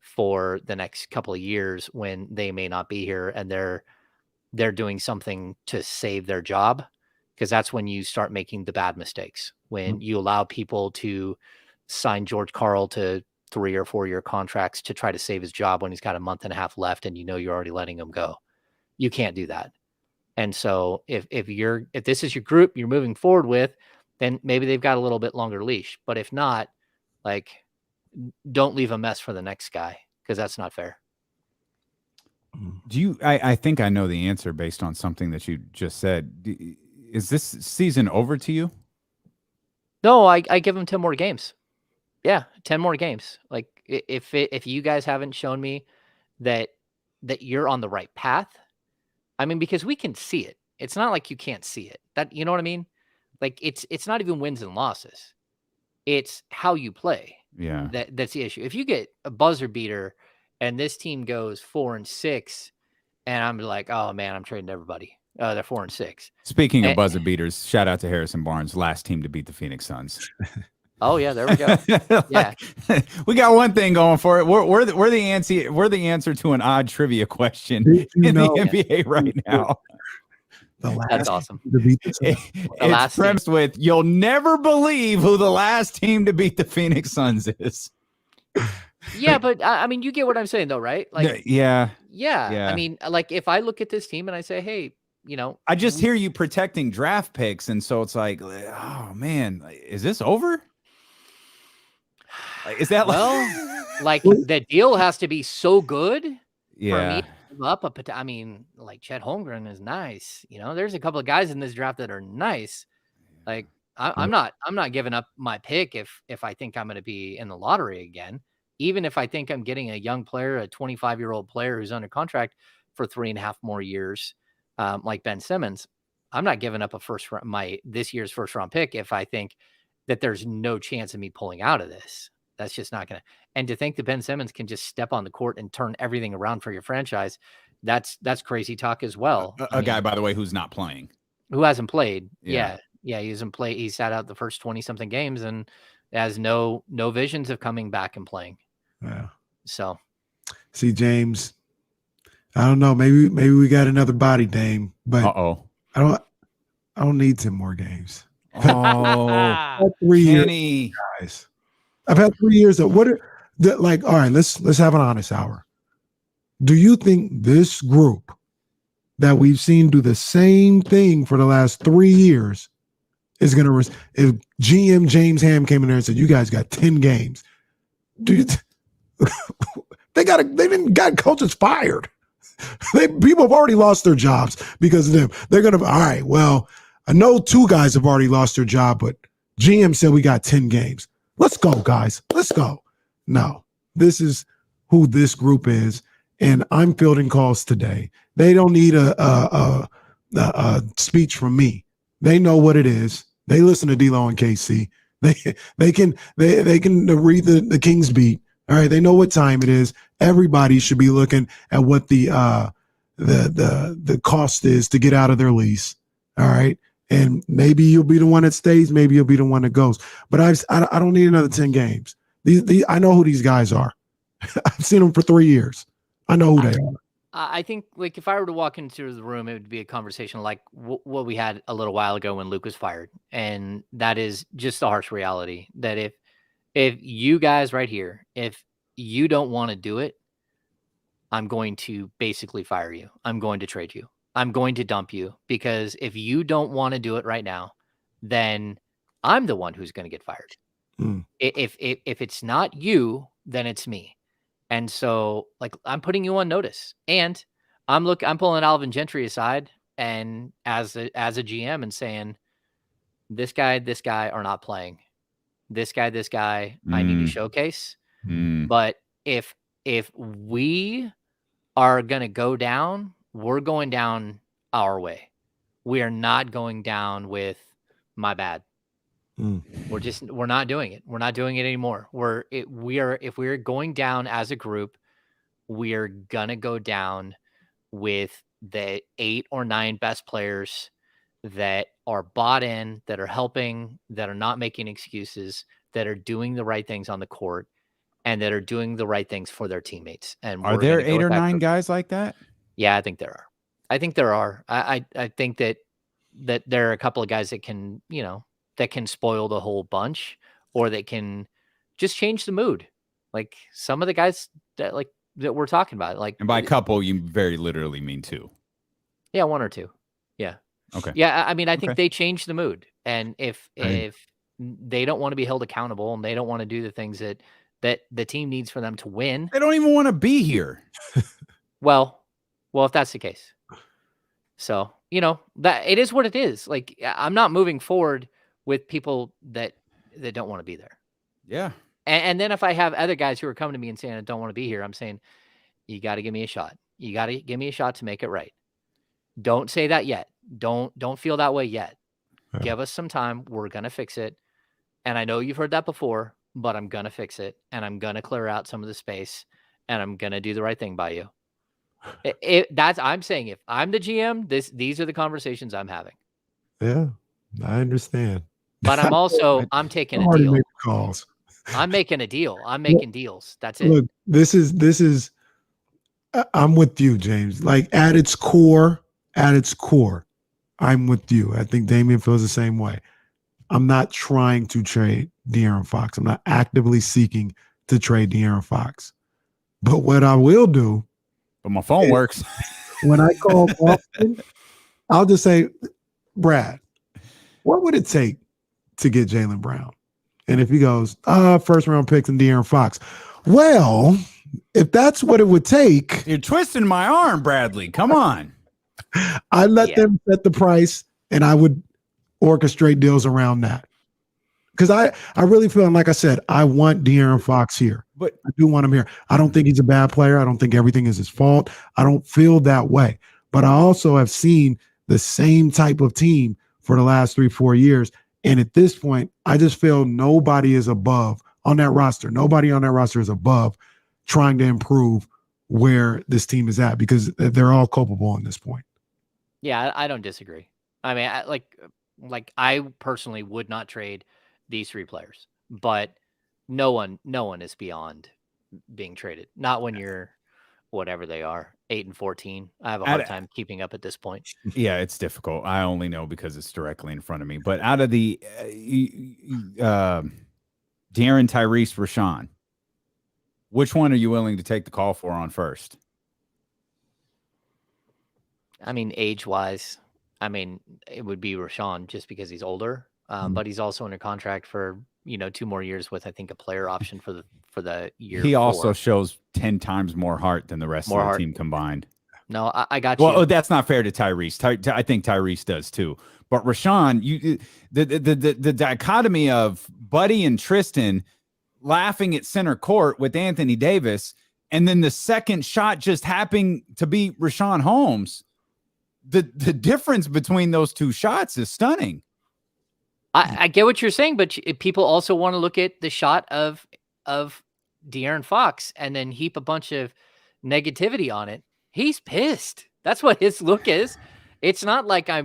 [SPEAKER 18] for the next couple of years when they may not be here and they're doing something to save their job, because that's when you start making the bad mistakes, when you allow people to sign George Karl to 3 or 4 year contracts to try to save his job when he's got a month and a half left and you're already letting him go. You can't do that. And so if this is your group you're moving forward with, then maybe they've got a little bit longer leash. But if not, like, don't leave a mess for the next guy, because that's not fair.
[SPEAKER 1] I think I know the answer based on something that you just said. Is this season over to you?
[SPEAKER 18] No, I give him 10 more games. Yeah, 10 more games. Like, if you guys haven't shown me that you're on the right path, I mean, because we can see it. It's not like you can't see it. That, you know what I mean? Like, it's not even wins and losses. It's how you play.
[SPEAKER 1] Yeah.
[SPEAKER 18] That's the issue. If you get a buzzer beater and this team goes 4-6, and I'm like, oh man, I'm trading everybody. They're 4-6.
[SPEAKER 1] Speaking of buzzer beaters, shout out to Harrison Barnes, last team to beat the Phoenix Suns.
[SPEAKER 18] Oh yeah, there we go. Yeah,
[SPEAKER 1] we got one thing going for it. We're the answer to an odd trivia question in the NBA right now.
[SPEAKER 18] That's awesome.
[SPEAKER 1] It's premised with, you'll never believe who the last team to beat the Phoenix Suns is.
[SPEAKER 18] Yeah, but I mean, you get what I'm saying though, right? Like,
[SPEAKER 1] yeah.
[SPEAKER 18] I mean, like, if I look at this team and I say, hey,
[SPEAKER 1] I just hear you protecting draft picks, and so it's like, oh man, is this over? Is that
[SPEAKER 18] like the deal has to be so good for
[SPEAKER 1] Yeah.
[SPEAKER 18] me to give up I mean, like, Chet Holmgren is nice. There's a couple of guys in this draft that are nice. Like, I'm not giving up my pick if I think I'm going to be in the lottery again. Even if I think I'm getting a young player, a 25-year-old player who's under contract for 3.5 more years, like Ben Simmons, I'm not giving up this year's first round pick if I think that there's no chance of me pulling out of this. That's just not going to. And to think that Ben Simmons can just step on the court and turn everything around for your franchise, that's crazy talk as well.
[SPEAKER 1] A guy, by the way, who's not playing,
[SPEAKER 18] who hasn't played.
[SPEAKER 1] Yeah.
[SPEAKER 18] Yeah, he hasn't played. He sat out the first 20-something games and has no visions of coming back and playing.
[SPEAKER 2] Yeah.
[SPEAKER 18] So,
[SPEAKER 2] see, James, I don't know. Maybe we got another body, Dame, but I don't need 10 more games.
[SPEAKER 1] Oh,
[SPEAKER 2] 3
[SPEAKER 1] Kenny.
[SPEAKER 2] years, guys. I've had 3 years of all right, let's have an honest hour. Do you think this group that we've seen do the same thing for the last 3 years is going to, if GM James Ham came in there and said, you guys got 10 games, dude, they didn't got coaches fired. People have already lost their jobs because of them. They're going to, all right, well, I know 2 guys have already lost their job, but GM said we got 10 games. Let's go, guys. Let's go. No, this is who this group is, and I'm fielding calls today. They don't need a speech from me. They know what it is. They listen to D-Lo and KC. They can read the Kings beat. All right, they know what time it is. Everybody should be looking at what the cost is to get out of their lease. All right. And maybe you'll be the one that stays. Maybe you'll be the one that goes. But I don't need another 10 games. I know who these guys are. I've seen them for 3 years. I know who they are.
[SPEAKER 18] I think, like, if I were to walk into the room, it would be a conversation like what we had a little while ago when Luke was fired. And that is just the harsh reality that if you guys right here, if you don't want to do it, I'm going to basically fire you. I'm going to trade you. I'm going to dump you, because if you don't want to do it right now, then I'm the one who's going to get fired. If it's not you, then it's me. And so, like, I'm putting you on notice, and I'm pulling Alvin Gentry aside, and as a GM and saying, this guy are not playing. This guy, I need to showcase. But if we are going to go down, we're going down our way. We are not going down with my bad. We're not doing it. We're not doing it anymore. If we're going down as a group, we are going to go down with the 8 or 9 best players that are bought in, that are helping, that are not making excuses, that are doing the right things on the court, and that are doing the right things for their teammates. And
[SPEAKER 1] Are there 8 or 9 guys like that?
[SPEAKER 18] Yeah, I think there are. I think that there are a couple of guys that can, that can spoil the whole bunch, or that can just change the mood. Like some of the guys that we're talking about, like,
[SPEAKER 1] and by couple, you very literally mean 2.
[SPEAKER 18] Yeah, 1 or 2. Yeah.
[SPEAKER 1] Okay.
[SPEAKER 18] Yeah, I mean, I think they change the mood, and if they don't want to be held accountable and they don't want to do the things that the team needs for them to win,
[SPEAKER 1] they don't even want to be here.
[SPEAKER 18] Well, if that's the case, so that it is what it is. Like, I'm not moving forward with people that don't want to be there.
[SPEAKER 1] Yeah.
[SPEAKER 18] And then if I have other guys who are coming to me and saying I don't want to be here, I'm saying, you got to give me a shot. You got to give me a shot to make it right. Don't say that yet. Don't feel that way yet. Yeah. Give us some time. We're going to fix it. And I know you've heard that before, but I'm going to fix it. And I'm going to clear out some of the space. And I'm going to do the right thing by you. I'm saying, if I'm the GM, these are the conversations I'm having.
[SPEAKER 2] Yeah, I understand.
[SPEAKER 18] But I'm taking a deal.
[SPEAKER 2] Calls.
[SPEAKER 18] I'm making a deal. I'm making deals. That's it.
[SPEAKER 2] Look, this is I'm with you, James. Like at its core, I'm with you. I think Damian feels the same way. I'm not trying to trade De'Aaron Fox. I'm not actively seeking to trade De'Aaron Fox. But what I will do,
[SPEAKER 1] but my phone works.
[SPEAKER 2] When I call Boston, I'll just say, Brad, what would it take to get Jaylen Brown? And if he goes, first round picks and De'Aaron Fox. Well, if that's what it would take.
[SPEAKER 1] You're twisting my arm, Bradley. Come on.
[SPEAKER 2] I let them set the price, and I would orchestrate deals around that. Because I really feel, and like I said, I want De'Aaron Fox here.
[SPEAKER 1] But
[SPEAKER 2] I do want him here. I don't think he's a bad player. I don't think everything is his fault. I don't feel that way. But I also have seen the same type of team for the last 3-4 years. And at this point, I just feel nobody is above on that roster. Nobody on that roster is above trying to improve where this team is at, because they're all culpable on this point.
[SPEAKER 18] Yeah, I don't disagree. I mean, I personally would not trade these 3 players, but no one is beyond being traded. Not when you're whatever they are, 8 and 14. I have a hard time keeping up at this point.
[SPEAKER 1] Yeah, it's difficult. I only know because it's directly in front of me. But out of the De'Aaron, Tyrese, Richaun, which one are you willing to take the call for on first?
[SPEAKER 18] I mean, age-wise, it would be Richaun just because he's older, but he's also under contract for 2 more years with, I think, a player option for the year.
[SPEAKER 1] He also shows 10 times more heart than the rest of the team combined.
[SPEAKER 18] No, I got you.
[SPEAKER 1] Well, that's not fair to Tyrese. I think Tyrese does too. But Richaun, the dichotomy of Buddy and Tristan laughing at center court with Anthony Davis, and then the second shot just happening to be Richaun Holmes. The difference between those 2 shots is stunning.
[SPEAKER 18] I get what you're saying, but people also want to look at the shot of De'Aaron Fox and then heap a bunch of negativity on it. He's pissed. That's what his look is. It's not like I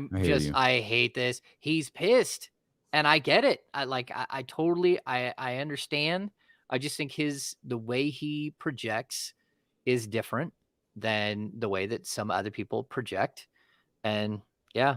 [SPEAKER 18] hate this. He's pissed, and I get it. I totally understand. I just think the way he projects is different than the way that some other people project. And yeah,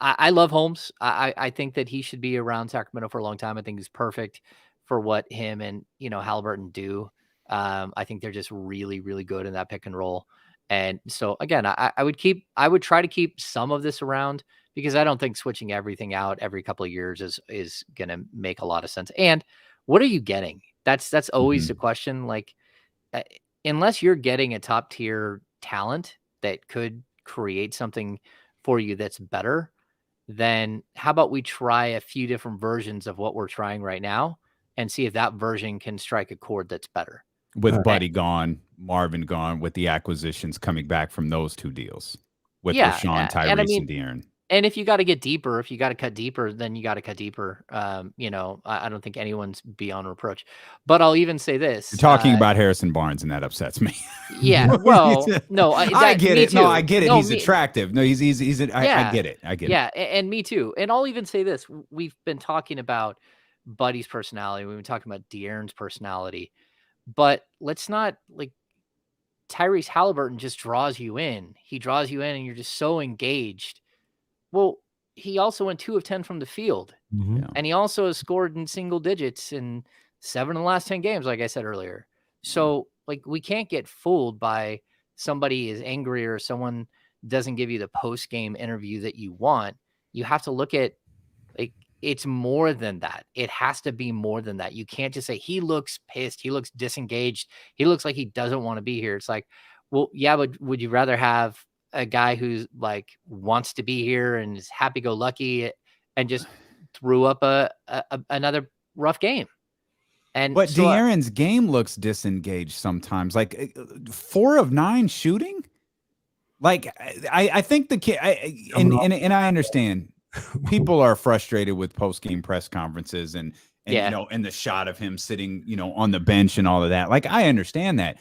[SPEAKER 18] I love Holmes. I think that he should be around Sacramento for a long time. I think he's perfect for what him and Halliburton do. I think they're just really, really good in that pick and roll. And so again, I would try to keep some of this around, because I don't think switching everything out every couple of years is gonna make a lot of sense. And what are you getting? That's always the question. Like, unless you're getting a top tier talent, that could create something for you that's better, then how about we try a few different versions of what we're trying right now and see if that version can strike a chord that's better.
[SPEAKER 1] With Buddy gone, Marvin gone, with the acquisitions coming back from those 2 deals with
[SPEAKER 18] Yeah,
[SPEAKER 1] Richaun,
[SPEAKER 18] and I
[SPEAKER 1] Tyrese,
[SPEAKER 18] mean,
[SPEAKER 1] and De'Aaron.
[SPEAKER 18] and if you got to get deeper, if you got to cut deeper, then you got to cut deeper. I don't think anyone's beyond reproach. But I'll even say this:
[SPEAKER 1] You're talking about Harrison Barnes, and that upsets me.
[SPEAKER 18] yeah, well, no,
[SPEAKER 1] I get
[SPEAKER 18] me
[SPEAKER 1] it. No, I
[SPEAKER 18] too.
[SPEAKER 1] get it.
[SPEAKER 18] No,
[SPEAKER 1] He's attractive. No, he's I
[SPEAKER 18] yeah,
[SPEAKER 1] get it. I get
[SPEAKER 18] yeah,
[SPEAKER 1] it.
[SPEAKER 18] and me too. And I'll even say this: we've been talking about Buddy's personality. We've been talking about De'Aaron's personality, but let's not like Tyrese Halliburton just draws you in. He draws you in, and you're just so engaged. Well, he also went 2 of 10 from the field, and he also has scored in single digits in 7 of the last 10 games, like I said earlier. So, like, we can't get fooled by somebody is angry or someone doesn't give you the post-game interview that you want. You have to look at, like, it's more than that. It has to be more than that. You can't just say, he looks pissed. He looks disengaged. He looks like he doesn't want to be here. It's like, well, yeah, but would you rather have a guy who's like wants to be here and is happy-go-lucky and just threw up another rough game? And
[SPEAKER 1] But
[SPEAKER 18] so,
[SPEAKER 1] De'Aaron's game looks disengaged sometimes. Like 4 of 9 shooting. Like I think the kid, and I understand people are frustrated with post-game press conferences and and the shot of him sitting on the bench and all of that. Like I understand that.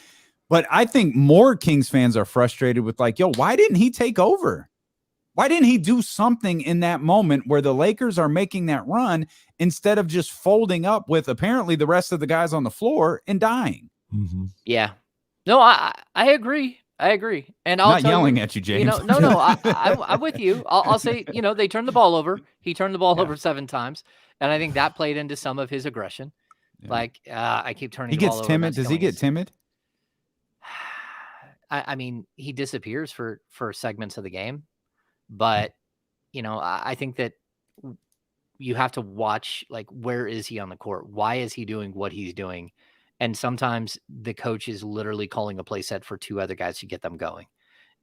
[SPEAKER 1] But I think more Kings fans are frustrated with like, yo, why didn't he take over? Why didn't he do something in that moment where the Lakers are making that run instead of just folding up with apparently the rest of the guys on the floor and dying?
[SPEAKER 18] Yeah. No, I agree. I agree. And I'll
[SPEAKER 1] not
[SPEAKER 18] tell
[SPEAKER 1] yelling
[SPEAKER 18] you,
[SPEAKER 1] at you, James.
[SPEAKER 18] No, I'm with you. I'll say, they turned the ball over. He turned the ball over 7 times. And I think that played into some of his aggression. Yeah. Like, I keep turning the ball over.
[SPEAKER 1] He gets timid. Does he get timid?
[SPEAKER 18] I mean, he disappears for segments of the game, but I think that you have to watch, like, where is he on the court? Why is he doing what he's doing? And sometimes the coach is literally calling a play set for 2 other guys to get them going.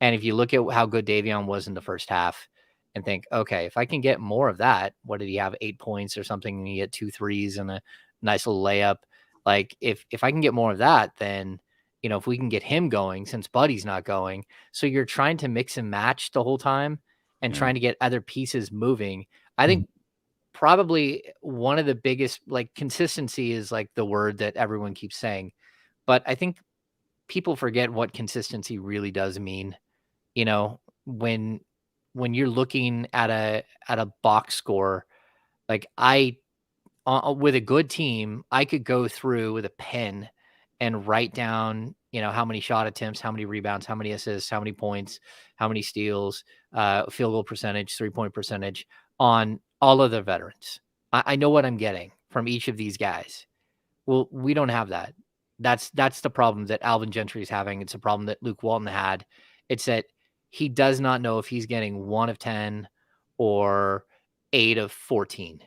[SPEAKER 18] And if you look at how good Davion was in the first half and think, okay, if I can get more of that, what did he have? 8 points or something? And he had 2 threes and a nice little layup. Like if I can get more of that, then if we can get him going, since Buddy's not going. So you're trying to mix and match the whole time and trying to get other pieces moving. I think probably one of the biggest, like, consistency is like the word that everyone keeps saying, but I think people forget what consistency really does mean. When you're looking at a box score, like with a good team, I could go through with a pen and write down, how many shot attempts, how many rebounds, how many assists, how many points, how many steals, field goal percentage, 3-point percentage on all of the veterans. I know what I'm getting from each of these guys. Well, we don't have that. That's the problem that Alvin Gentry is having. It's a problem that Luke Walton had. It's that he does not know if he's getting 1 of 10 or 8 of 14.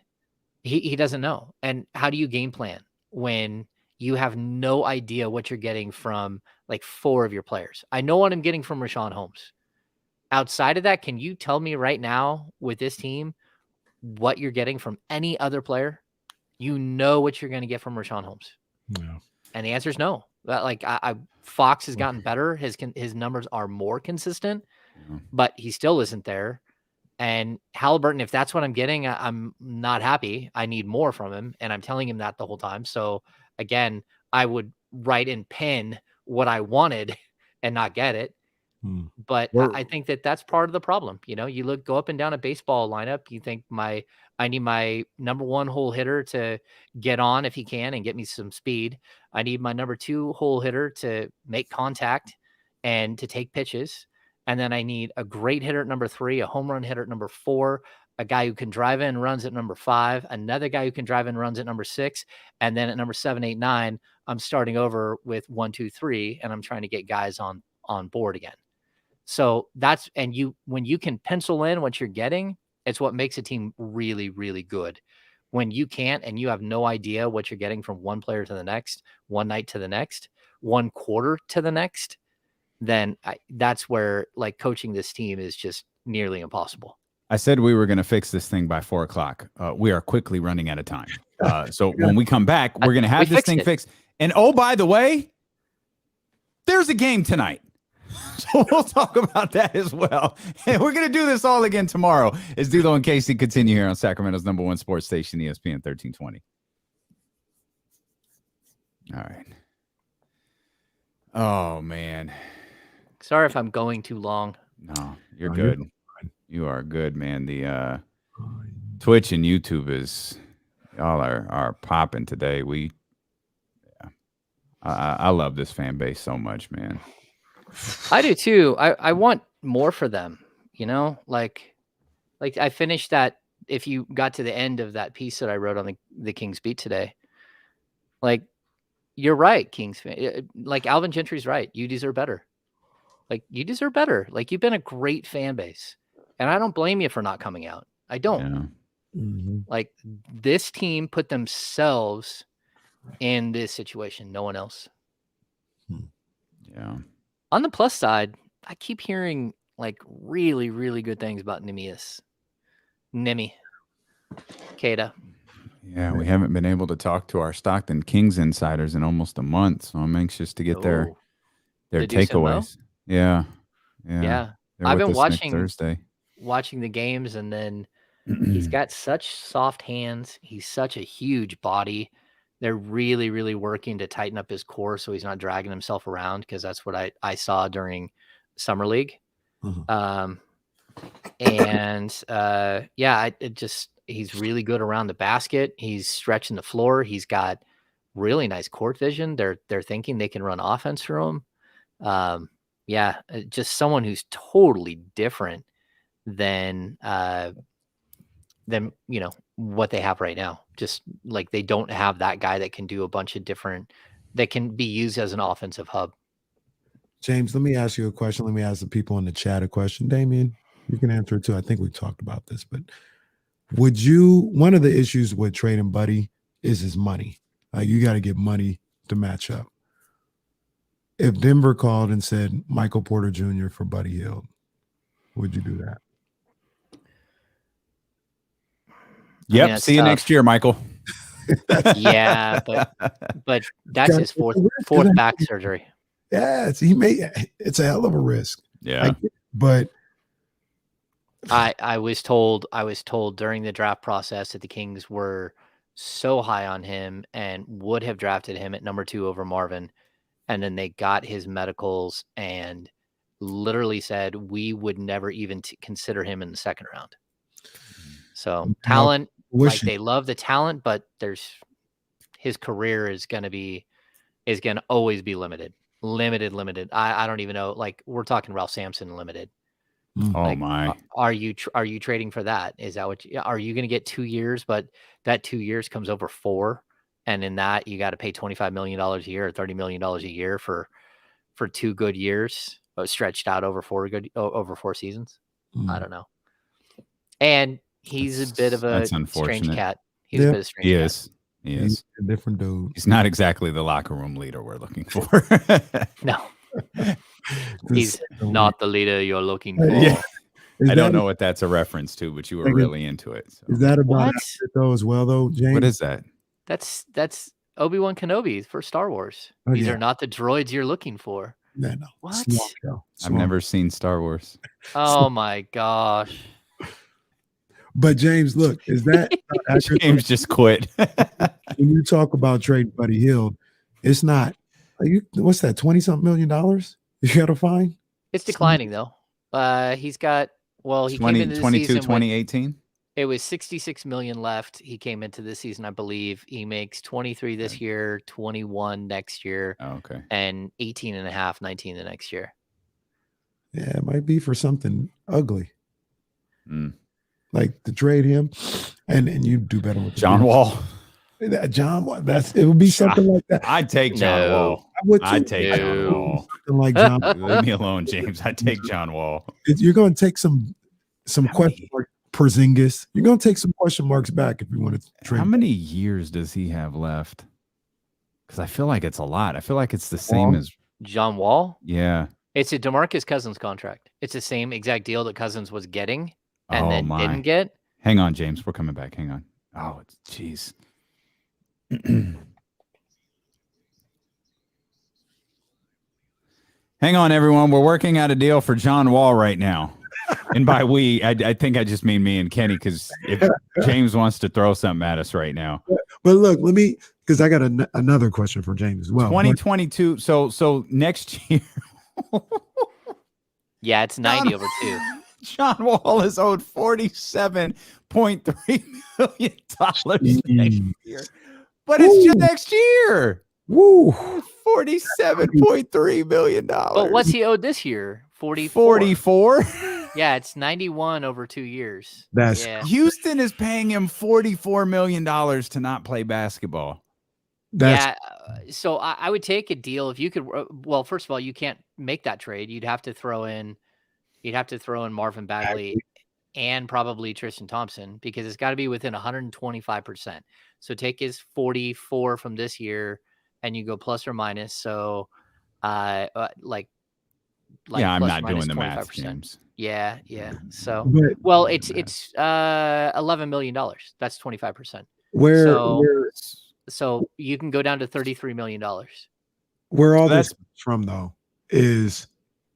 [SPEAKER 18] He doesn't know. And how do you game plan when you have no idea what you're getting from like 4 of your players? I know what I'm getting from Richaun Holmes. Outside of that, can you tell me right now with this team what you're getting from any other player? You know what you're going to get from Richaun Holmes.
[SPEAKER 2] Yeah.
[SPEAKER 18] And the answer is no. Like Fox has gotten better. His numbers are more consistent, but he still isn't there. And Halliburton, if that's what I'm getting, I'm not happy. I need more from him. And I'm telling him that the whole time. So again, I would write in pen what I wanted and not get it. But I think that's part of the problem. You go up and down a baseball lineup. You think I need my number 1 hole hitter to get on if he can and get me some speed. I need my number 2 hole hitter to make contact and to take pitches. And then I need a great hitter at number 3, a home run hitter at number 4, a guy who can drive in runs at number 5, another guy who can drive in runs at number 6. And then at number 7, 8, 9, I'm starting over with 1, 2, 3, and I'm trying to get guys on board again. So when you can pencil in what you're getting, it's what makes a team really, really good. When you can't, and you have no idea what you're getting from one player to the next, one night to the next, one quarter to the next, then that's where like coaching this team is just nearly impossible.
[SPEAKER 1] I said we were going to fix this thing by 4:00. We are quickly running out of time. So when we come back, we're going to have this thing fixed. And oh, by the way, there's a game tonight. So we'll talk about that as well. And we're going to do this all again tomorrow as D'Lo and Casey continue here on Sacramento's #1 sports station, ESPN 1320. All right. Oh, man.
[SPEAKER 18] Sorry if I'm going too long.
[SPEAKER 1] No, you're good. You are good, man. The Twitch and YouTube y'all are popping today. I love this fan base so much, man.
[SPEAKER 18] I do too. I want more for them, you know, like I finished that. If you got to the end of that piece that I wrote on the Kings beat today, like, you're right, Kings fan. Like, Alvin Gentry's right. You deserve better. Like, you deserve better. Like, you've been a great fan base, and I don't blame you for not coming out. I don't.
[SPEAKER 1] Yeah.
[SPEAKER 18] Like, this team put themselves in this situation. No one else.
[SPEAKER 1] Yeah.
[SPEAKER 18] On the plus side, I keep hearing like really, really good things about Nemi, Keita.
[SPEAKER 1] Yeah, we haven't been able to talk to our Stockton Kings insiders in almost a month, so I'm anxious to get their takeaways. Yeah.
[SPEAKER 18] Yeah.
[SPEAKER 1] They're
[SPEAKER 18] I've
[SPEAKER 1] with
[SPEAKER 18] been
[SPEAKER 1] us next Thursday.
[SPEAKER 18] watching the games, and then he's got such soft hands. He's such a huge body. They're really, really working to tighten up his core so he's not dragging himself around, because that's what I saw during Summer League. He's really good around the basket. He's stretching the floor. He's got really nice court vision. They're thinking they can run offense through him. Just someone who's totally different than what they have right now. Just like, they don't have that guy that can do a bunch of different, that can be used as an offensive hub.
[SPEAKER 2] James, let me ask you a question. Let me ask the people in the chat a question. Damien, you can answer it too. I think we talked about this, but one of the issues with trading Buddy is his money. You got to get money to match up. If Denver called and said Michael Porter Jr. for Buddy Hield, would you do that?
[SPEAKER 1] Yep. See you next year, Michael.
[SPEAKER 18] Yeah, but that's his fourth back surgery.
[SPEAKER 2] Yeah, it's a hell of a risk.
[SPEAKER 1] Yeah.
[SPEAKER 2] But
[SPEAKER 18] I was told during the draft process that the Kings were so high on him and would have drafted him at number 2 over Marvin. And then they got his medicals and literally said, we would never even consider him in the second round. So talent, they love the talent, but his career is going to always be limited. I don't even know. Like, we're talking Ralph Sampson limited.
[SPEAKER 1] Oh, my.
[SPEAKER 18] Are you trading for that? Is that are you going to get 2 years, but that 2 years comes over 4? And in that, you got to pay $25 million a year or $30 million a year for 2 good years, stretched out over 4 seasons. I don't know. And he's a bit of a strange cat. He's a bit of a strange cat.
[SPEAKER 1] He is
[SPEAKER 2] a different dude.
[SPEAKER 1] He's not exactly the locker room leader we're looking for.
[SPEAKER 18] No. He's not the leader you're looking for.
[SPEAKER 1] Yeah. I don't know what that's a reference to, but you were really into it. So.
[SPEAKER 2] Is that about it though as well, though, James?
[SPEAKER 1] What is that?
[SPEAKER 18] That's Obi-Wan Kenobi for Star Wars. These are not the droids you're looking for.
[SPEAKER 2] No.
[SPEAKER 18] What?
[SPEAKER 1] I've never seen Star Wars.
[SPEAKER 18] Oh my gosh.
[SPEAKER 2] But James, look, is that
[SPEAKER 1] James just quit?
[SPEAKER 2] When you talk about trading Buddy Hield, it's not. What's that? $20-something million you got to find.
[SPEAKER 18] It's declining though. He's got he came into the
[SPEAKER 1] 22,
[SPEAKER 18] season
[SPEAKER 1] 2018.
[SPEAKER 18] It was $66 million left. He came into this season, I believe. He makes 23 this year, 21 next year.
[SPEAKER 1] Oh, okay.
[SPEAKER 18] And 18.5, 19 the next year.
[SPEAKER 2] Yeah, it might be for something ugly.
[SPEAKER 1] Like
[SPEAKER 2] to trade him, and you do better with
[SPEAKER 1] John Wall.
[SPEAKER 2] John Wall. It would be something like that.
[SPEAKER 1] I'd take John Wall.
[SPEAKER 2] I'd
[SPEAKER 1] take John Wall.
[SPEAKER 2] Something like John.
[SPEAKER 1] Leave me alone, James. I'd take John Wall.
[SPEAKER 2] You're going to take some question mark Porzingis. You're going to take some question marks back if you want to trade.
[SPEAKER 1] How many years does he have left? Because I feel like it's a lot. I feel like it's the same as
[SPEAKER 18] John Wall.
[SPEAKER 1] Yeah.
[SPEAKER 18] It's a DeMarcus Cousins contract. It's the same exact deal that Cousins was getting and
[SPEAKER 1] Oh,
[SPEAKER 18] then
[SPEAKER 1] my.
[SPEAKER 18] didn't get.
[SPEAKER 1] Hang on, James. We're coming back. Hang on. Oh, jeez. Hang on, everyone. We're working out a deal for John Wall right now. And by we, I think I just mean me and Kenny, because if James wants to throw something at us right now.
[SPEAKER 2] But look, because I got another question for James as well.
[SPEAKER 1] 2022. So next year.
[SPEAKER 18] Yeah, it's 90 over 2.
[SPEAKER 1] John Wall is owed $47.3 million next year. But it's just next year.
[SPEAKER 2] Woo.
[SPEAKER 1] $47.3 million.
[SPEAKER 18] But what's he owed this year?
[SPEAKER 1] 44?
[SPEAKER 18] Yeah, it's 91 over 2 years.
[SPEAKER 1] Houston is paying him $44 million to not play basketball.
[SPEAKER 18] So I would take a deal if you could. Well, first of all, you can't make that trade. You'd have to throw in Marvin Bagley and probably Tristan Thompson, because it's got to be within 125%. So take his 44 from this year, and you go plus or minus. So, like
[SPEAKER 1] I'm not doing the math, James.
[SPEAKER 18] Yeah. So, well, it's $11 million. That's 25%. So you can go down to $33 million.
[SPEAKER 2] Where all this comes from, though, is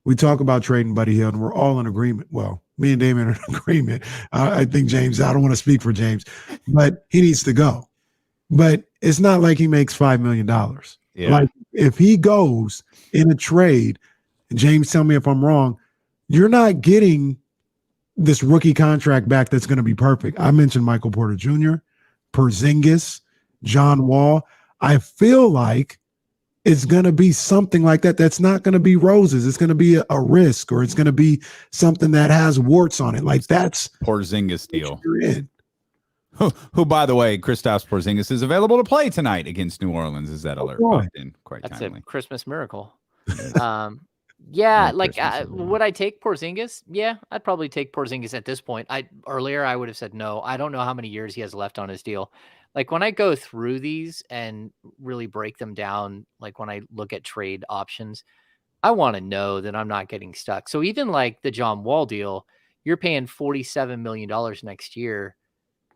[SPEAKER 2] we talk about trading Buddy Hield, and we're all in agreement. Well, me and Damon are in agreement. I think James, I don't want to speak for James, but he needs to go. But it's not like he makes $5 million.
[SPEAKER 1] Yeah.
[SPEAKER 2] Like, if he goes in a trade, and James, tell me if I'm wrong, you're not getting this rookie contract back that's going to be perfect. I mentioned Michael Porter Jr., Porzingis, John Wall. I feel like it's going to be something like that. That's not going to be roses. It's going to be a risk, or it's going to be something that has warts on it. Like, that's
[SPEAKER 1] Porzingis deal.
[SPEAKER 2] You're in.
[SPEAKER 1] Who, by the way, Kristaps Porzingis is available to play tonight against New Orleans. Is that alert?
[SPEAKER 18] That's timely. A Christmas miracle. Would I take Porzingis? Yeah, I'd probably take Porzingis at this point. Earlier I would have said no. I don't know how many years he has left on his deal. Like, when I go through these and really break them down, like when I look at trade options, I want to know that I'm not getting stuck. So even like the John Wall deal, you're paying $47 million next year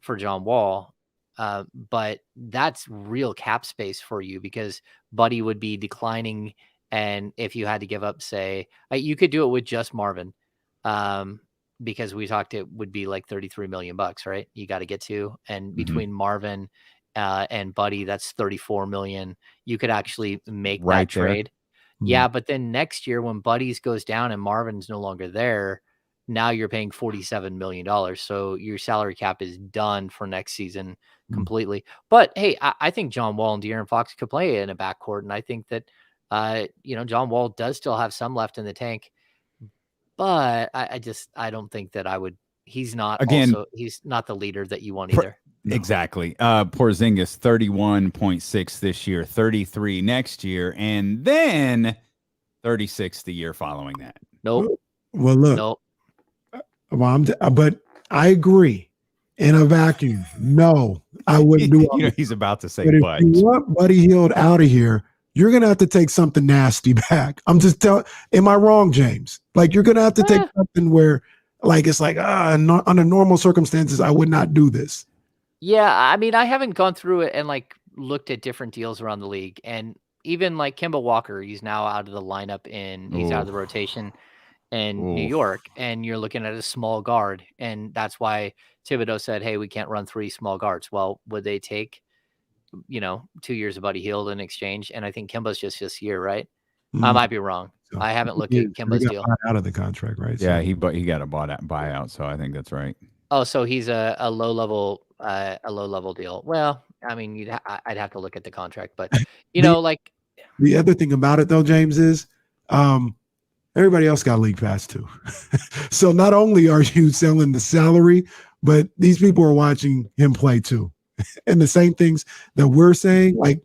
[SPEAKER 18] for John Wall. But that's real cap space for you, because Buddy would be declining. And if you had to give up, say, you could do it with just Marvin, because we talked it would be like $33 million, right? You got to get to, and between Marvin and Buddy, that's $34 million. You could actually make that trade. Yeah, but then next year when Buddy's goes down and Marvin's no longer there, now you're paying $47 million. So your salary cap is done for next season completely. But hey, I think John Wall and De'Aaron Fox could play in a backcourt, and I think that John Wall does still have some left in the tank, but I don't think that I would. He's not he's not the leader that you want either.
[SPEAKER 1] Exactly. Porzingis 31.6 this year, 33 next year, and then 36 the year following that.
[SPEAKER 18] Nope.
[SPEAKER 2] Well, look.
[SPEAKER 18] Nope.
[SPEAKER 2] Well, but I agree. In a vacuum, no, I wouldn't do it.
[SPEAKER 1] He's about to say,
[SPEAKER 2] but if you want Buddy Hield out of here, you're going to have to take something nasty back. I'm just telling, am I wrong, James? Like, you're going to have to take something where, like, it's like, under normal circumstances, I would not do this.
[SPEAKER 18] Yeah, I mean, I haven't gone through it and, like, looked at different deals around the league. And even, like, Kemba Walker, he's now out of the lineup he's out of the rotation in New York. And you're looking at a small guard. And that's why Thibodeau said, hey, we can't run 3 small guards. Well, would they take 2 years of Buddy Hield in exchange? And I think Kemba's just this year, right? I might be wrong. So, I haven't looked at Kemba's deal.
[SPEAKER 2] Out of the contract, right?
[SPEAKER 1] Yeah, he got a buyout, so I think that's right.
[SPEAKER 18] Oh, so he's a low level deal. Well, I mean, I'd have to look at the contract, but like
[SPEAKER 2] the other thing about it though, James, is everybody else got league pass too. So not only are you selling the salary, but these people are watching him play too. And the same things that we're saying, like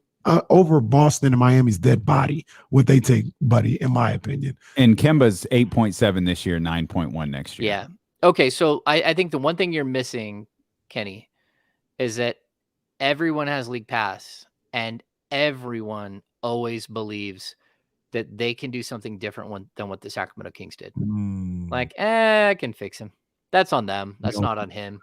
[SPEAKER 2] over Boston and Miami's dead body, would they take Buddy, in my opinion.
[SPEAKER 1] And Kemba's 8.7 this year, 9.1 next year.
[SPEAKER 18] Yeah. Okay, so I think the one thing you're missing, Kenny, is that everyone has league pass, and everyone always believes that they can do something different than what the Sacramento Kings did.
[SPEAKER 2] Mm.
[SPEAKER 18] Like, I can fix him. That's on them. That's not on him.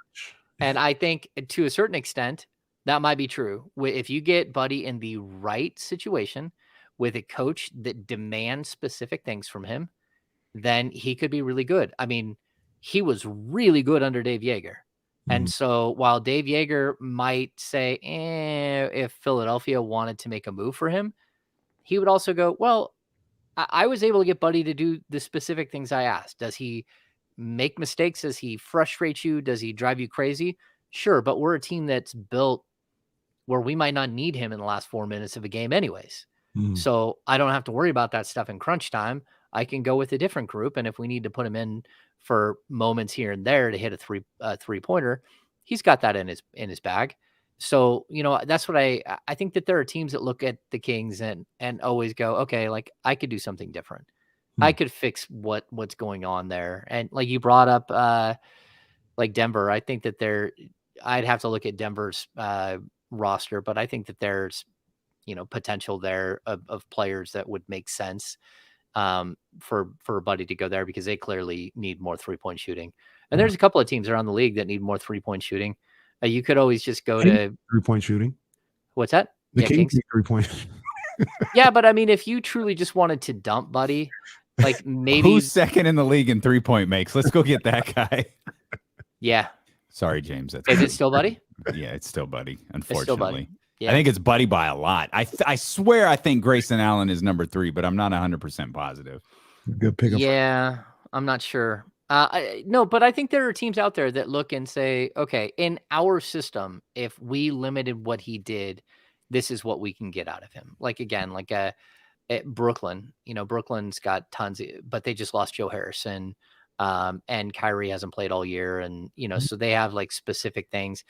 [SPEAKER 18] And I think to a certain extent, that might be true. If you get Buddy in the right situation with a coach that demands specific things from him, then he could be really good. I mean, he was really good under Dave Yeager. And so while Dave Yeager might say, if Philadelphia wanted to make a move for him, he would also go, well, I was able to get Buddy to do the specific things I asked. Does he make mistakes? Does he frustrate you? Does he drive you crazy? Sure, but we're a team that's built where we might not need him in the last 4 minutes of a game anyways. So I don't have to worry about that stuff in crunch time. I can go with a different group, and if we need to put him in for moments here and there to hit a three-pointer, he's got that in his bag. So, that's what I think, that there are teams that look at the Kings and always go, okay, like I could do something different. I could fix what's going on there. And like you brought up, like Denver, I think that I'd have to look at Denver's roster, but I think that there's, potential there of players that would make sense for Buddy to go there, because they clearly need more 3-point shooting. And there's a couple of teams around the league that need more 3-point shooting. You could always just go to
[SPEAKER 2] 3-point shooting.
[SPEAKER 18] What's that?
[SPEAKER 2] The Kings need 3-point.
[SPEAKER 18] Yeah, but I mean, if you truly just wanted to dump Buddy, like maybe
[SPEAKER 1] who's second in the league in 3-point makes? Let's go get that guy.
[SPEAKER 18] Yeah.
[SPEAKER 1] Sorry, James.
[SPEAKER 18] Is it still Buddy?
[SPEAKER 1] Yeah, it's still Buddy. Unfortunately,
[SPEAKER 18] it's still Buddy. Yeah.
[SPEAKER 1] I think it's Buddy by a lot. I swear I think Grayson Allen is number 3, but I'm not 100% positive.
[SPEAKER 2] Good pickup.
[SPEAKER 18] Yeah, I'm not sure. No, but I think there are teams out there that look and say, okay, in our system, if we limited what he did, this is what we can get out of him. Like, again, like at Brooklyn, Brooklyn's got tons, but they just lost Joe Harrison. And Kyrie hasn't played all year, and so they have like specific things.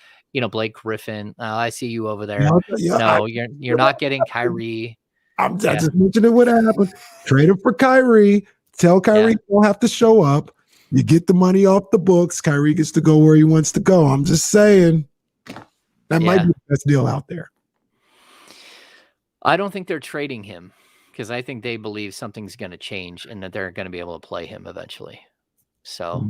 [SPEAKER 18] Blake Griffin, I see you over there. You're not getting Kyrie.
[SPEAKER 2] I just mentioning what happened. Trade him for Kyrie. Tell Kyrie you don't have to show up. You get the money off the books. Kyrie gets to go where he wants to go. I'm just saying that might be the best deal out there.
[SPEAKER 18] I don't think they're trading him, because I think they believe something's going to change and that they're going to be able to play him eventually. So,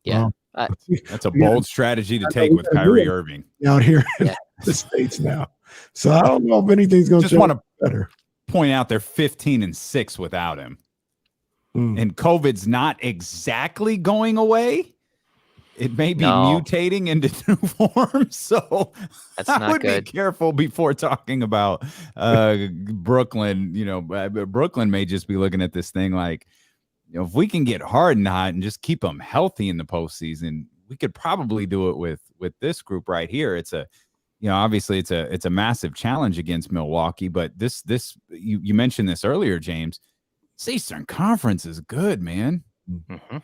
[SPEAKER 2] Well,
[SPEAKER 1] that's a bold strategy to take with Kyrie Irving
[SPEAKER 2] out here in the States now. So I don't know if anything's going to
[SPEAKER 1] just want to
[SPEAKER 2] better.
[SPEAKER 1] Point out they're 15-6 without him, and COVID's not exactly going away. It may be mutating into new forms, so
[SPEAKER 18] that's
[SPEAKER 1] I
[SPEAKER 18] not
[SPEAKER 1] would
[SPEAKER 18] good.
[SPEAKER 1] be careful before talking about Brooklyn. Brooklyn may just be looking at this thing like, if we can get Harden hot and just keep them healthy in the postseason, we could probably do it with this group right here. It's obviously it's a massive challenge against Milwaukee, but this you mentioned this earlier, James. This Eastern Conference is good, man.
[SPEAKER 18] Mm-hmm.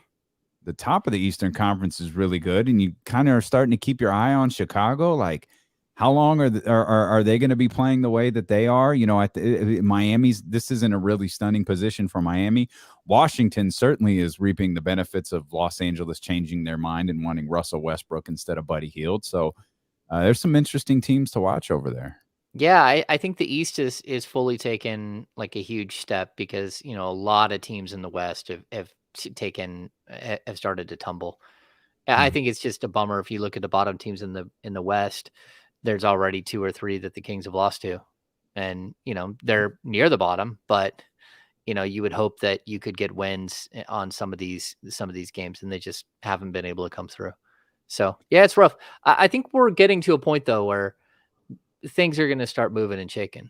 [SPEAKER 1] The top of the Eastern Conference is really good, and you kind of are starting to keep your eye on Chicago. Like, how long are they going to be playing the way that they are? Miami's, this isn't a really stunning position for Miami. Washington certainly is reaping the benefits of Los Angeles changing their mind and wanting Russell Westbrook instead of Buddy Hield. So there's some interesting teams to watch over there.
[SPEAKER 18] Yeah, I think the East is fully taken like a huge step, because a lot of teams in the West have started to tumble. I think it's just a bummer if you look at the bottom teams in the West. There's already 2 or 3 that the Kings have lost to, and they're near the bottom, but you would hope that you could get wins on some of these games, and they just haven't been able to come through. So yeah, it's rough. I think we're getting to a point though where things are going to start moving and shaking.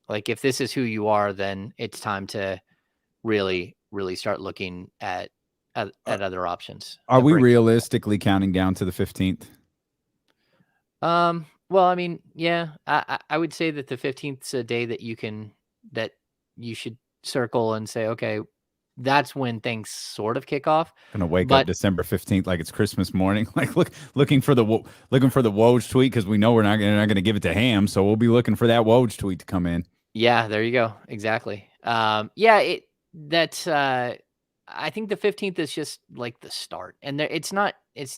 [SPEAKER 18] Like, if this is who you are, then it's time to really, really start looking at other options.
[SPEAKER 1] Are we realistically counting down to the 15th?
[SPEAKER 18] Well, I mean, yeah, I would say that the 15th is a day that you should circle and say, okay, that's when things sort of kick off.
[SPEAKER 1] Gonna wake up December 15th like it's Christmas morning, like looking for the Woj tweet, because we know we're not gonna give it to Ham, so we'll be looking for that Woj tweet to come in.
[SPEAKER 18] Yeah, there you go. Exactly. I think the 15th is just like the start, and it's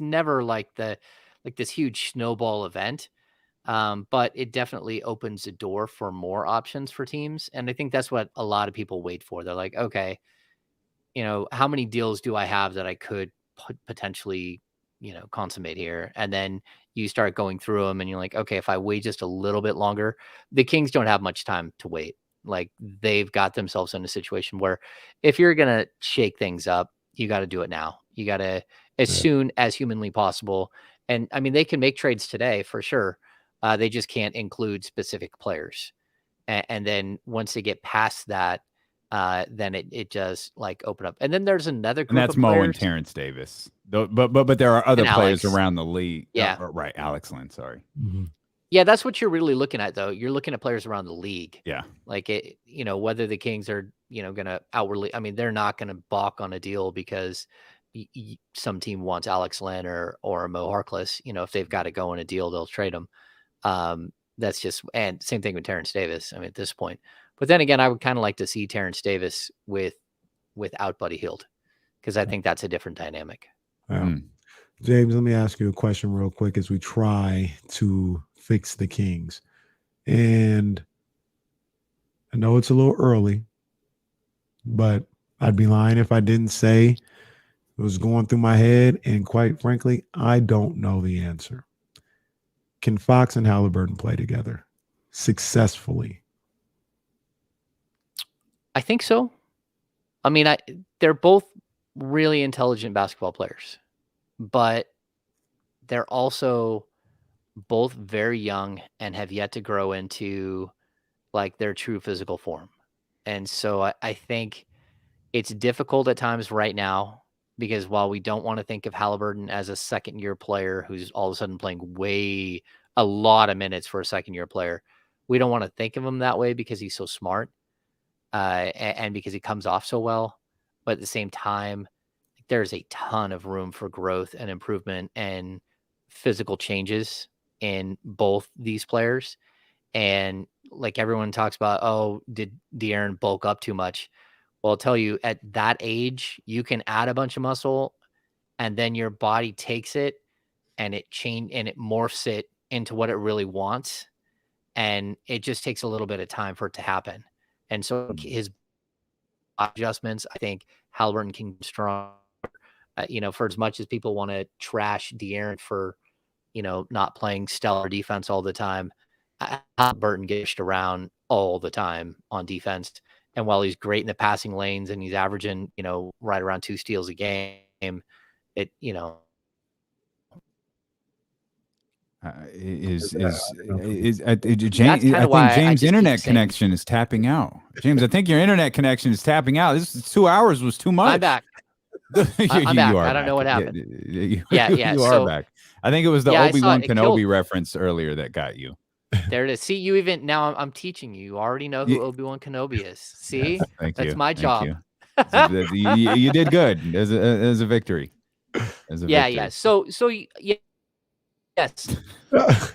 [SPEAKER 18] never like this huge snowball event. But it definitely opens the door for more options for teams. And I think that's what a lot of people wait for. They're like, okay, how many deals do I have that I could potentially, consummate here? And then you start going through them and you're like, okay, if I wait just a little bit longer, the Kings don't have much time to wait. Like they've got themselves in a situation where if you're going to shake things up, you got to do it now. You got to as soon as humanly possible. And I mean, they can make trades today for sure. They just can't include specific players. And then once they get past that, then it does like open up. And then there's another group
[SPEAKER 1] And that's
[SPEAKER 18] of
[SPEAKER 1] Mo
[SPEAKER 18] players.
[SPEAKER 1] and Terrence Davis. But there are other
[SPEAKER 18] And
[SPEAKER 1] players
[SPEAKER 18] Alex.
[SPEAKER 1] around the league.
[SPEAKER 18] Yeah.
[SPEAKER 1] Right. Alex Lynn, sorry.
[SPEAKER 18] Yeah, that's what you're really looking at, though. You're looking at players around the league.
[SPEAKER 1] Yeah.
[SPEAKER 18] Like, whether the Kings are, going to outwardly, I mean, they're not going to balk on a deal because some team wants Alex Lynn or Mo Harkless. If they've got to go in a deal, they'll trade them. That's just, and same thing with Terrence Davis. I mean, at this point. But then again, I would kind of like to see Terrence Davis without Buddy Hield because I think that's a different dynamic.
[SPEAKER 2] Yeah. James, let me ask you a question real quick as we try to fix the Kings. And I know it's a little early, but I'd be lying if I didn't say it was going through my head. And quite frankly, I don't know the answer. Can Fox and Halliburton play together successfully?
[SPEAKER 18] I think so. I mean, they're both really intelligent basketball players, but they're also both very young and have yet to grow into like their true physical form. And so I think it's difficult at times right now because while we don't want to think of Halliburton as a second-year player who's all of a sudden playing a lot of minutes for a second-year player, we don't want to think of him that way because he's so smart and because he comes off so well. But at the same time, there's a ton of room for growth and improvement and physical changes in both these players. And like everyone talks about, oh, did De'Aaron bulk up too much? Well, I'll tell you, at that age, you can add a bunch of muscle and then your body takes it and it morphs it into what it really wants. And it just takes a little bit of time for it to happen. And so his adjustments, I think Halliburton can be strong. For as much as people want to trash De'Aaron for, not playing stellar defense all the time, Halliburton gets around all the time on defense. And while he's great in the passing lanes and he's averaging, right around 2 steals a game, I think James' internet connection is tapping out.
[SPEAKER 1] James, I think your internet connection is tapping out. This 2 hours was too much.
[SPEAKER 18] I'm back. I'm back. I don't know what happened.
[SPEAKER 1] You are back. I think it was the Obi-Wan Kenobi reference earlier that got you.
[SPEAKER 18] There it is. See, you even now I'm teaching you. You already know who Obi-Wan Kenobi is. See,
[SPEAKER 1] yes,
[SPEAKER 18] that's my job.
[SPEAKER 1] You did good. As a victory.
[SPEAKER 18] Yeah. So yes.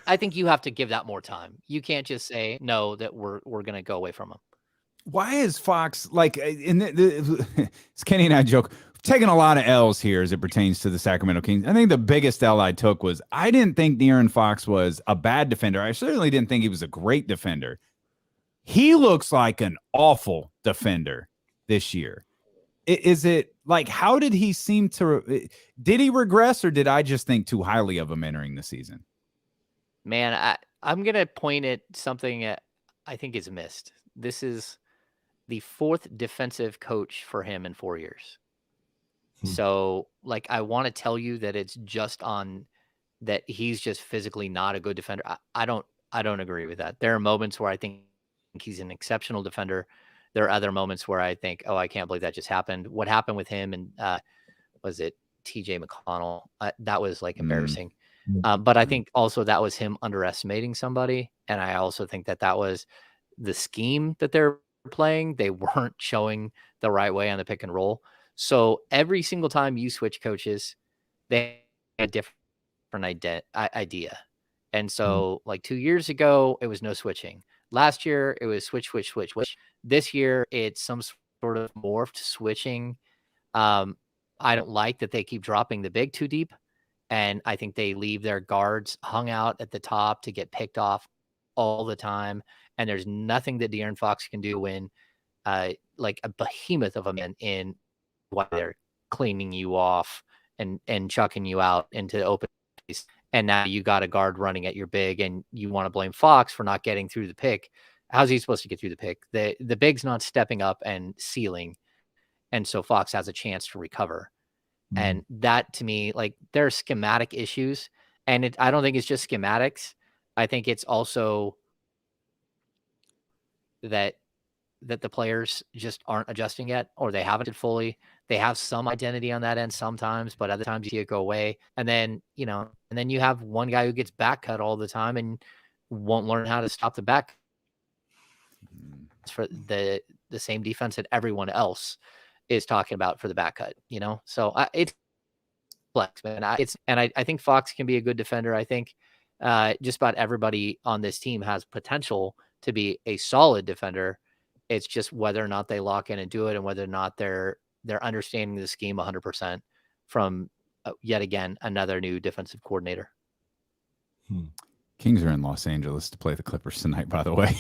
[SPEAKER 18] I think you have to give that more time. You can't just say no that we're going to go away from him.
[SPEAKER 1] Why is Fox like? It's Kenny and I joke. Taking a lot of L's here as it pertains to the Sacramento Kings. I think the biggest L I took was I didn't think De'Aaron Fox was a bad defender. I certainly didn't think he was a great defender. He looks like an awful defender this year. Is it like, how did he seem to, did he regress or did I just think too highly of him entering the season?
[SPEAKER 18] Man, I'm going to point at something that I think is missed. This is the 4th defensive coach for him in 4 years. So, like, I want to tell you that it's just on that he's just physically not a good defender. I don't agree with that. There are moments where I think he's an exceptional defender. There are other moments where I think, oh, I can't believe that just happened. What happened with him and was it TJ McConnell? That was like embarrassing. But I think also that was him underestimating somebody. And I also think that was the scheme that they're playing. They weren't showing the right way on the pick and roll. So every single time you switch coaches, they have a different idea. And so like 2 years ago, it was no switching. Last year, it was switch. This year, it's some sort of morphed switching. I don't like that they keep dropping the big too deep. And I think they leave their guards hung out at the top to get picked off all the time. And there's nothing that De'Aaron Fox can do when like a behemoth of a man in while they're cleaning you off and chucking you out into open space. And now you got a guard running at your big, and you want to blame Fox for not getting through the pick. How's he supposed to get through the pick? The big's not stepping up and sealing. And so Fox has a chance to recover. And that, to me, like, there are schematic issues, and I don't think it's just schematics. I think it's also that the players just aren't adjusting yet, or they haven't fully. They have some identity on that end sometimes, but other times you see it go away. And then, and then you have one guy who gets back cut all the time and won't learn how to stop the back for the same defense that everyone else is talking about for the back cut, So it's flex, man. I think Fox can be a good defender. I think just about everybody on this team has potential to be a solid defender. It's just whether or not they lock in and do it, and whether or not they're understanding the scheme 100% from yet again another new defensive coordinator.
[SPEAKER 1] Kings are in Los Angeles to play the Clippers tonight, by the way.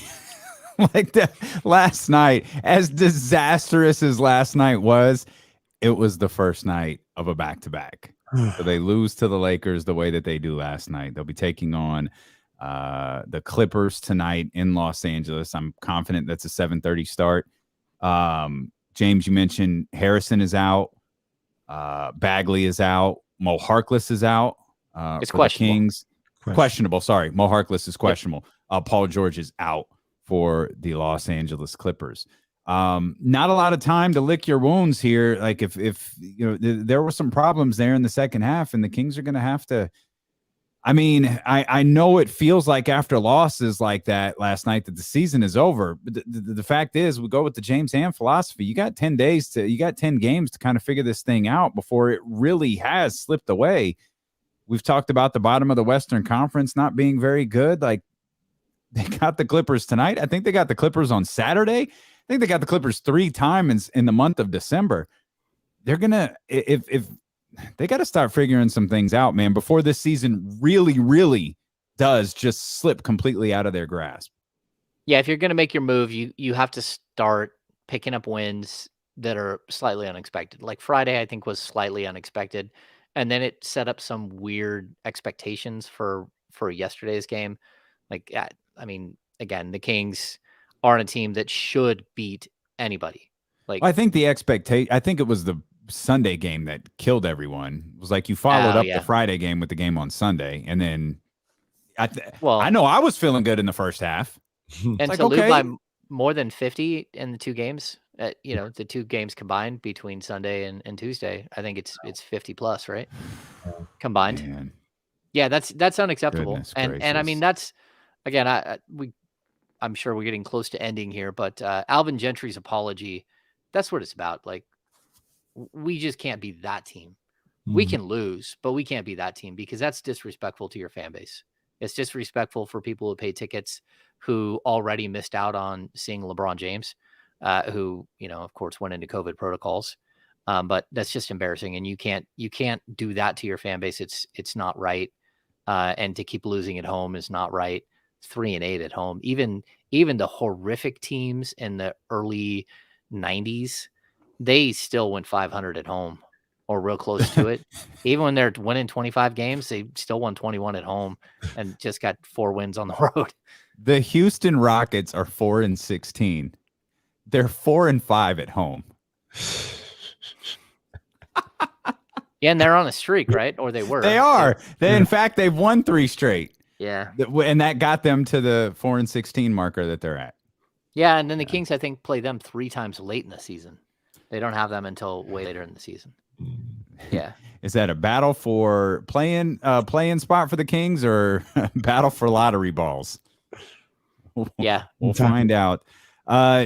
[SPEAKER 1] Like that last night, as disastrous as last night was, it was the first night of a back-to-back. So they lose to the Lakers the way that they do last night. They'll be taking on the Clippers tonight in Los Angeles. I'm confident that's a 7:30 start. James, you mentioned Harrison is out. Bagley is out. Mo Harkless is out.
[SPEAKER 18] It's
[SPEAKER 1] for
[SPEAKER 18] questionable.
[SPEAKER 1] The Kings. Questionable. Sorry. Mo Harkless is questionable. Paul George is out for the Los Angeles Clippers. Not a lot of time to lick your wounds here. Like if there were some problems there in the second half, and the Kings are going to have to. I mean, I know it feels like after losses like that last night that the season is over. But the fact is, we go with the James Ham philosophy. You got 10 games to kind of figure this thing out before it really has slipped away. We've talked about the bottom of the Western Conference not being very good. Like, they got the Clippers tonight. I think they got the Clippers on Saturday. I think they got the Clippers 3 times in the month of December. They're going to, if they got to start figuring some things out, man, before this season really, really does just slip completely out of their grasp.
[SPEAKER 18] Yeah, if you're going to make your move, you have to start picking up wins that are slightly unexpected. Like Friday, I think, was slightly unexpected. And then it set up some weird expectations for yesterday's game. Like, I mean, again, the Kings aren't a team that should beat anybody. Like,
[SPEAKER 1] I think the expectation, I think it was the Sunday game that killed everyone. It was like you followed up the Friday game with the game on Sunday, and then I know I was feeling good in the first half.
[SPEAKER 18] And
[SPEAKER 1] like,
[SPEAKER 18] to lose by more than 50 in the two games, the two games combined between Sunday and Tuesday, I think it's 50 plus, right? Combined.
[SPEAKER 1] Man.
[SPEAKER 18] Yeah, that's unacceptable.
[SPEAKER 1] Goodness
[SPEAKER 18] And I mean, that's, again, I'm sure we're getting close to ending here, but Alvin Gentry's apology, that's what it's about. Like, we just can't be that team. We can lose, but we can't be that team, because that's disrespectful to your fan base. It's disrespectful for people who pay tickets, who already missed out on seeing LeBron James, who, of course, went into COVID protocols. But that's just embarrassing. And you can't do that to your fan base. It's not right. And to keep losing at home is not right. 3-8 at home. Even the horrific teams in the early 90s, they still went 500 at home or real close to it. Even when they're winning 25 games, they still won 21 at home and just got 4 wins on the road.
[SPEAKER 1] The Houston Rockets are 4-16. They're 4-5 at home.
[SPEAKER 18] Yeah, and they're on a streak, right? Or they were.
[SPEAKER 1] They are. In fact, they've won 3 straight.
[SPEAKER 18] Yeah.
[SPEAKER 1] And that got them to the 4-16 marker that they're at.
[SPEAKER 18] Yeah, and then the Kings, I think, play them 3 times late in the season. They don't have them until way later in the season. Yeah.
[SPEAKER 1] Is that a battle for playing spot for the Kings, or battle for lottery balls?
[SPEAKER 18] Yeah.
[SPEAKER 1] We'll find out.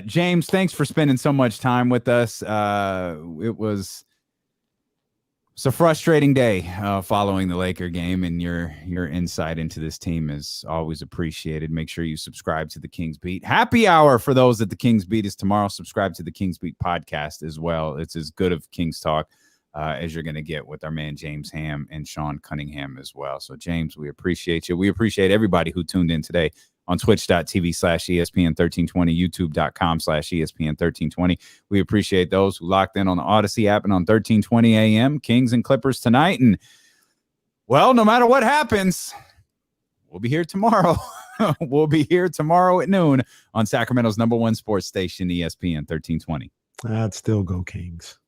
[SPEAKER 1] James, thanks for spending so much time with us. It was a frustrating day following the Laker game, and your insight into this team is always appreciated. Make sure you subscribe to the Kings Beat. Happy hour for those at the Kings Beat is tomorrow. Subscribe to the Kings Beat podcast as well. It's as good of Kings talk as you're going to get with our man James Ham and Sean Cunningham as well. So, James, we appreciate you. We appreciate everybody who tuned in today on twitch.tv/ESPN1320, youtube.com/ESPN1320. We appreciate those who locked in on the Odyssey app and on 1320 a.m. Kings and Clippers tonight. And, well, no matter what happens, we'll be here tomorrow. We'll be here tomorrow at noon on Sacramento's #1 sports station, ESPN 1320.
[SPEAKER 2] I'd still go Kings.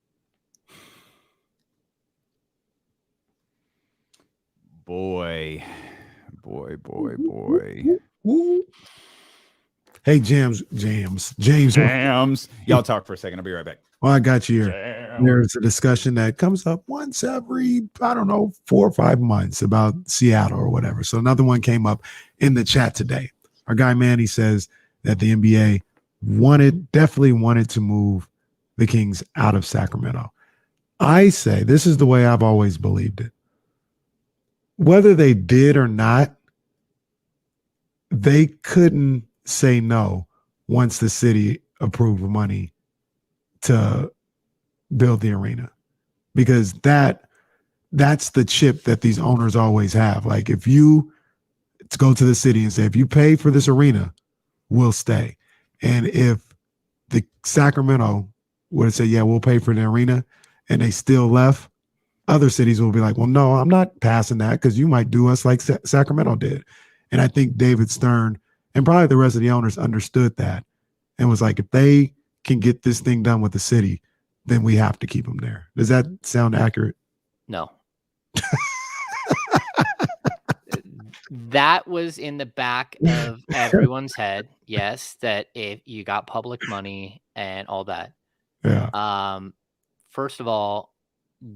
[SPEAKER 1] Boy.
[SPEAKER 2] Hey, James.
[SPEAKER 1] Y'all talk for a second. I'll be right back.
[SPEAKER 2] Well, I got you here. There's a discussion that comes up once every, 4 or 5 months about Seattle or whatever. So another one came up in the chat today. Our guy Manny says that the NBA definitely wanted to move the Kings out of Sacramento. I say this is the way I've always believed it. Whether they did or not, they couldn't say no once the city approved money to build the arena, because that's the chip that these owners always have. Like, if you go to the city and say, if you pay for this arena, we'll stay. And if the Sacramento would have said, yeah, we'll pay for the arena, and they still left, other cities will be like, well, no, I'm not passing that because you might do us like Sacramento did. And I think David Stern and probably the rest of the owners understood that and was like, if they can get this thing done with the city, then we have to keep them there. Does that sound accurate?
[SPEAKER 18] No. That was in the back of everyone's head. Yes, that if you got public money and all that.
[SPEAKER 2] Yeah.
[SPEAKER 18] First of all,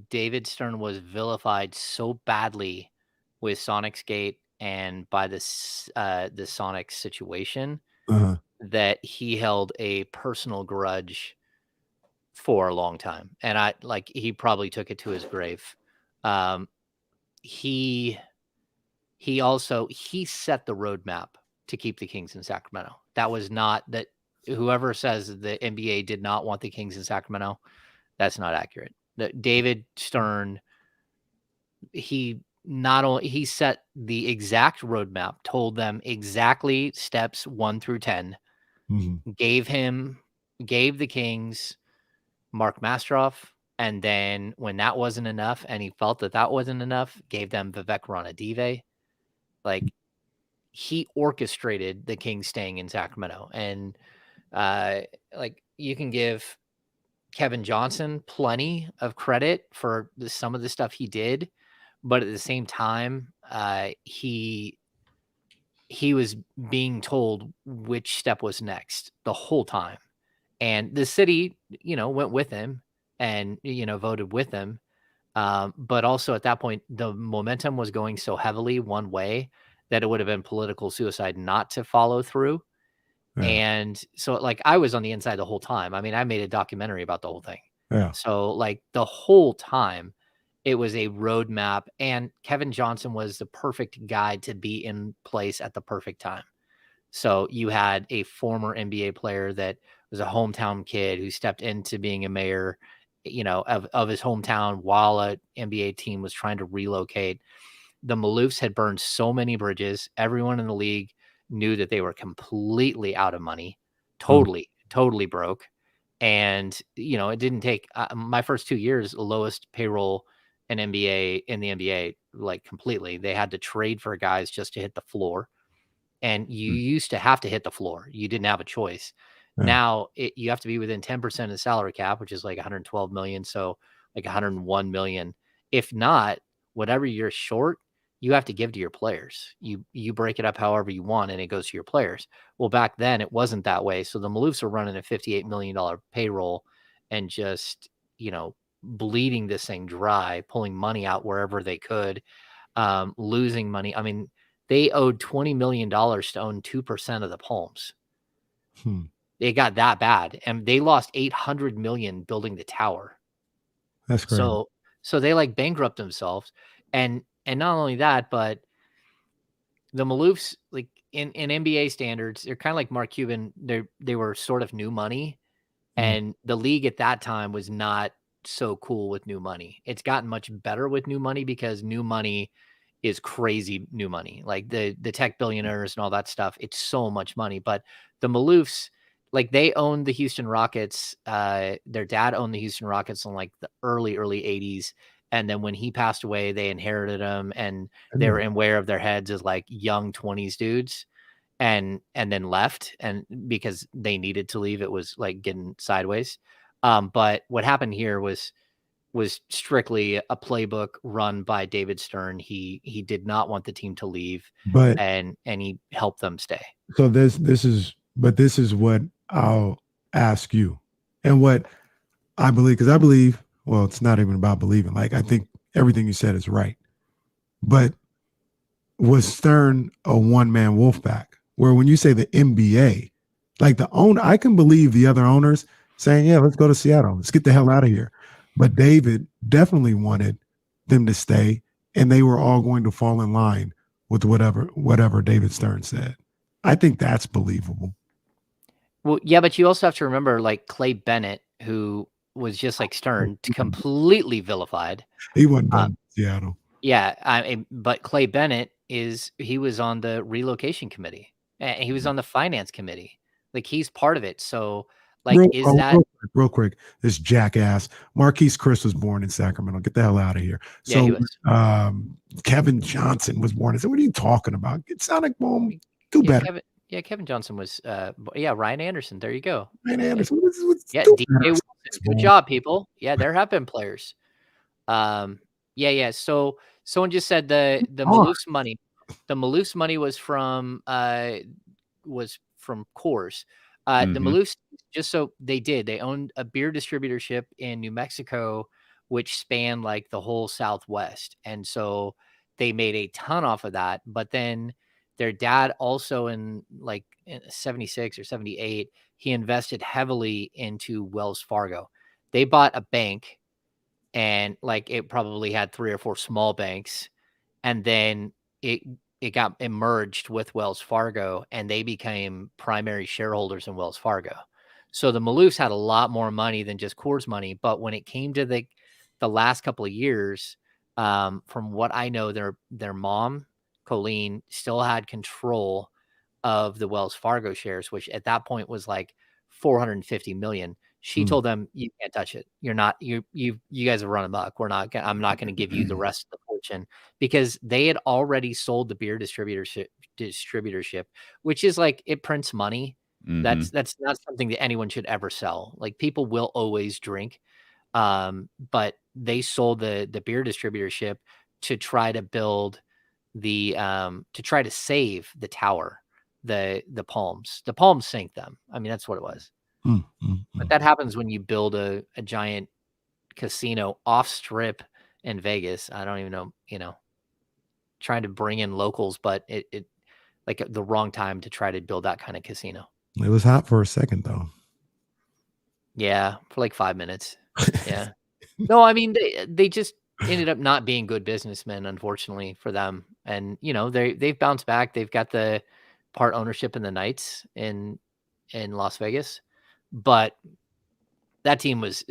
[SPEAKER 18] David Stern was vilified so badly with Sonics Gate and by the Sonics situation that he held a personal grudge for a long time. And he probably took it to his grave. He set the roadmap to keep the Kings in Sacramento. That was not that whoever says the NBA did not want the Kings in Sacramento, that's not accurate. David Stern, he set the exact roadmap, told them exactly steps 1 through 10, gave the Kings Mark Mastroff, and then when that wasn't enough and he felt that wasn't enough, gave them Vivek Ranadive. Like, he orchestrated the Kings staying in Sacramento. And you can give Kevin Johnson plenty of credit for some of the stuff he did, but at the same time, he was being told which step was next the whole time. And the city, went with him and, voted with him. But also at that point, the momentum was going so heavily one way that it would have been political suicide not to follow through. Yeah. And so, I was on the inside the whole time. I mean, I made a documentary about the whole thing.
[SPEAKER 2] Yeah.
[SPEAKER 18] So, the whole time, it was a roadmap, and Kevin Johnson was the perfect guy to be in place at the perfect time. So you had a former NBA player that was a hometown kid who stepped into being a mayor, of his hometown while an NBA team was trying to relocate. The Maloofs had burned so many bridges. Everyone in the league knew that they were completely out of money, totally broke. And, it didn't take my first 2 years, lowest payroll in the NBA, completely. They had to trade for guys just to hit the floor. And you used to have to hit the floor. You didn't have a choice. Yeah. Now you have to be within 10% of the salary cap, which is 112 million. So 101 million. If not, whatever you're short, you have to give to your players. You break it up however you want, and it goes to your players. Well, back then it wasn't that way. So the Maloofs were running a $58 million payroll and just, bleeding this thing dry, pulling money out wherever they could, losing money. I mean, they owed $20 million to own 2% of the Palms. It got that bad, and they lost $800 million building the tower.
[SPEAKER 2] That's crazy.
[SPEAKER 18] So they bankrupt themselves, and not only that, but the Maloofs, in NBA standards, they're kind of like Mark Cuban. They were sort of new money, and the league at that time was not so cool with new money. It's gotten much better with new money because new money is crazy new money. Like the tech billionaires and all that stuff. It's so much money. But the Maloofs, like they owned the Houston Rockets. Their dad owned the Houston Rockets in like the early 80s. And then when he passed away, they inherited him and they were aware of their heads as like young 20s dudes and then left. And because they needed to leave, it was like getting sideways. But what happened here was strictly a playbook run by David Stern. He did not want the team to leave,
[SPEAKER 2] But
[SPEAKER 18] and he helped them stay.
[SPEAKER 2] so this is what I'll ask you, and what I believe, because I believe, well, it's not even about believing. Like I think everything you said is right, but was Stern a one-man wolf pack? Where when you say the NBA, like the owner, I can believe the other owners saying, "Yeah, let's go to Seattle. Let's get the hell out of here." But David definitely wanted them to stay, and they were all going to fall in line with whatever David Stern said. I think that's believable.
[SPEAKER 18] Well, yeah, but you also have to remember, like Clay Bennett, who was just like Stern, completely vilified.
[SPEAKER 2] He wasn't done in Seattle.
[SPEAKER 18] Yeah, but Clay Bennett he was on the relocation committee, and he was on the finance committee. Like he's part of it. So, like,
[SPEAKER 2] real quick, this jackass Marquise Chris was born in Sacramento. Get the hell out of here.
[SPEAKER 18] Yeah, he
[SPEAKER 2] So,
[SPEAKER 18] was.
[SPEAKER 2] Kevin Johnson was born. I said, "What are you talking about? Get Sonic Boom. Do
[SPEAKER 18] Yeah,
[SPEAKER 2] better."
[SPEAKER 18] Kevin Johnson was. Ryan Anderson. There you go.
[SPEAKER 2] Ryan Anderson.
[SPEAKER 18] Yeah,
[SPEAKER 2] do
[SPEAKER 18] DJ
[SPEAKER 2] better.
[SPEAKER 18] Wilson. Good job, people. Yeah, there have been players. Yeah. So someone just said the Maloof's money. The Maloof's money was from Coors. The Maloofs, just so they owned a beer distributorship in New Mexico, which spanned like the whole Southwest, and so they made a ton off of that. But then their dad also in 76 or 78, he invested heavily into Wells Fargo. They bought a bank, and like it probably had 3 or 4 small banks, and then it got merged with Wells Fargo, and they became primary shareholders in Wells Fargo. So the Maloofs had a lot more money than just Coors money. But when it came to the last couple of years, from what I know, their mom, Colleen, still had control of the Wells Fargo shares, which at that point was like 450 million. She told them, "You can't touch it. You're not, you guys have run amok. I'm not going to give you the rest of the fortune," because they had already sold the beer distributorship, which is like, it prints money. That's not something that anyone should ever sell. Like people will always drink. But they sold the beer distributorship to try to build to try to save the tower, the Palms. The Palms sank them. I mean, that's what it was. But that happens when you build a giant casino off strip in Vegas. I don't even know, trying to bring in locals, but it like the wrong time to try to build that kind of casino.
[SPEAKER 2] It was hot for a second though.
[SPEAKER 18] Yeah, for like 5 minutes. Yeah. No, I mean they just ended up not being good businessmen, unfortunately for them. And they've bounced back. They've got the part ownership in the Knights in Las Vegas. But that team was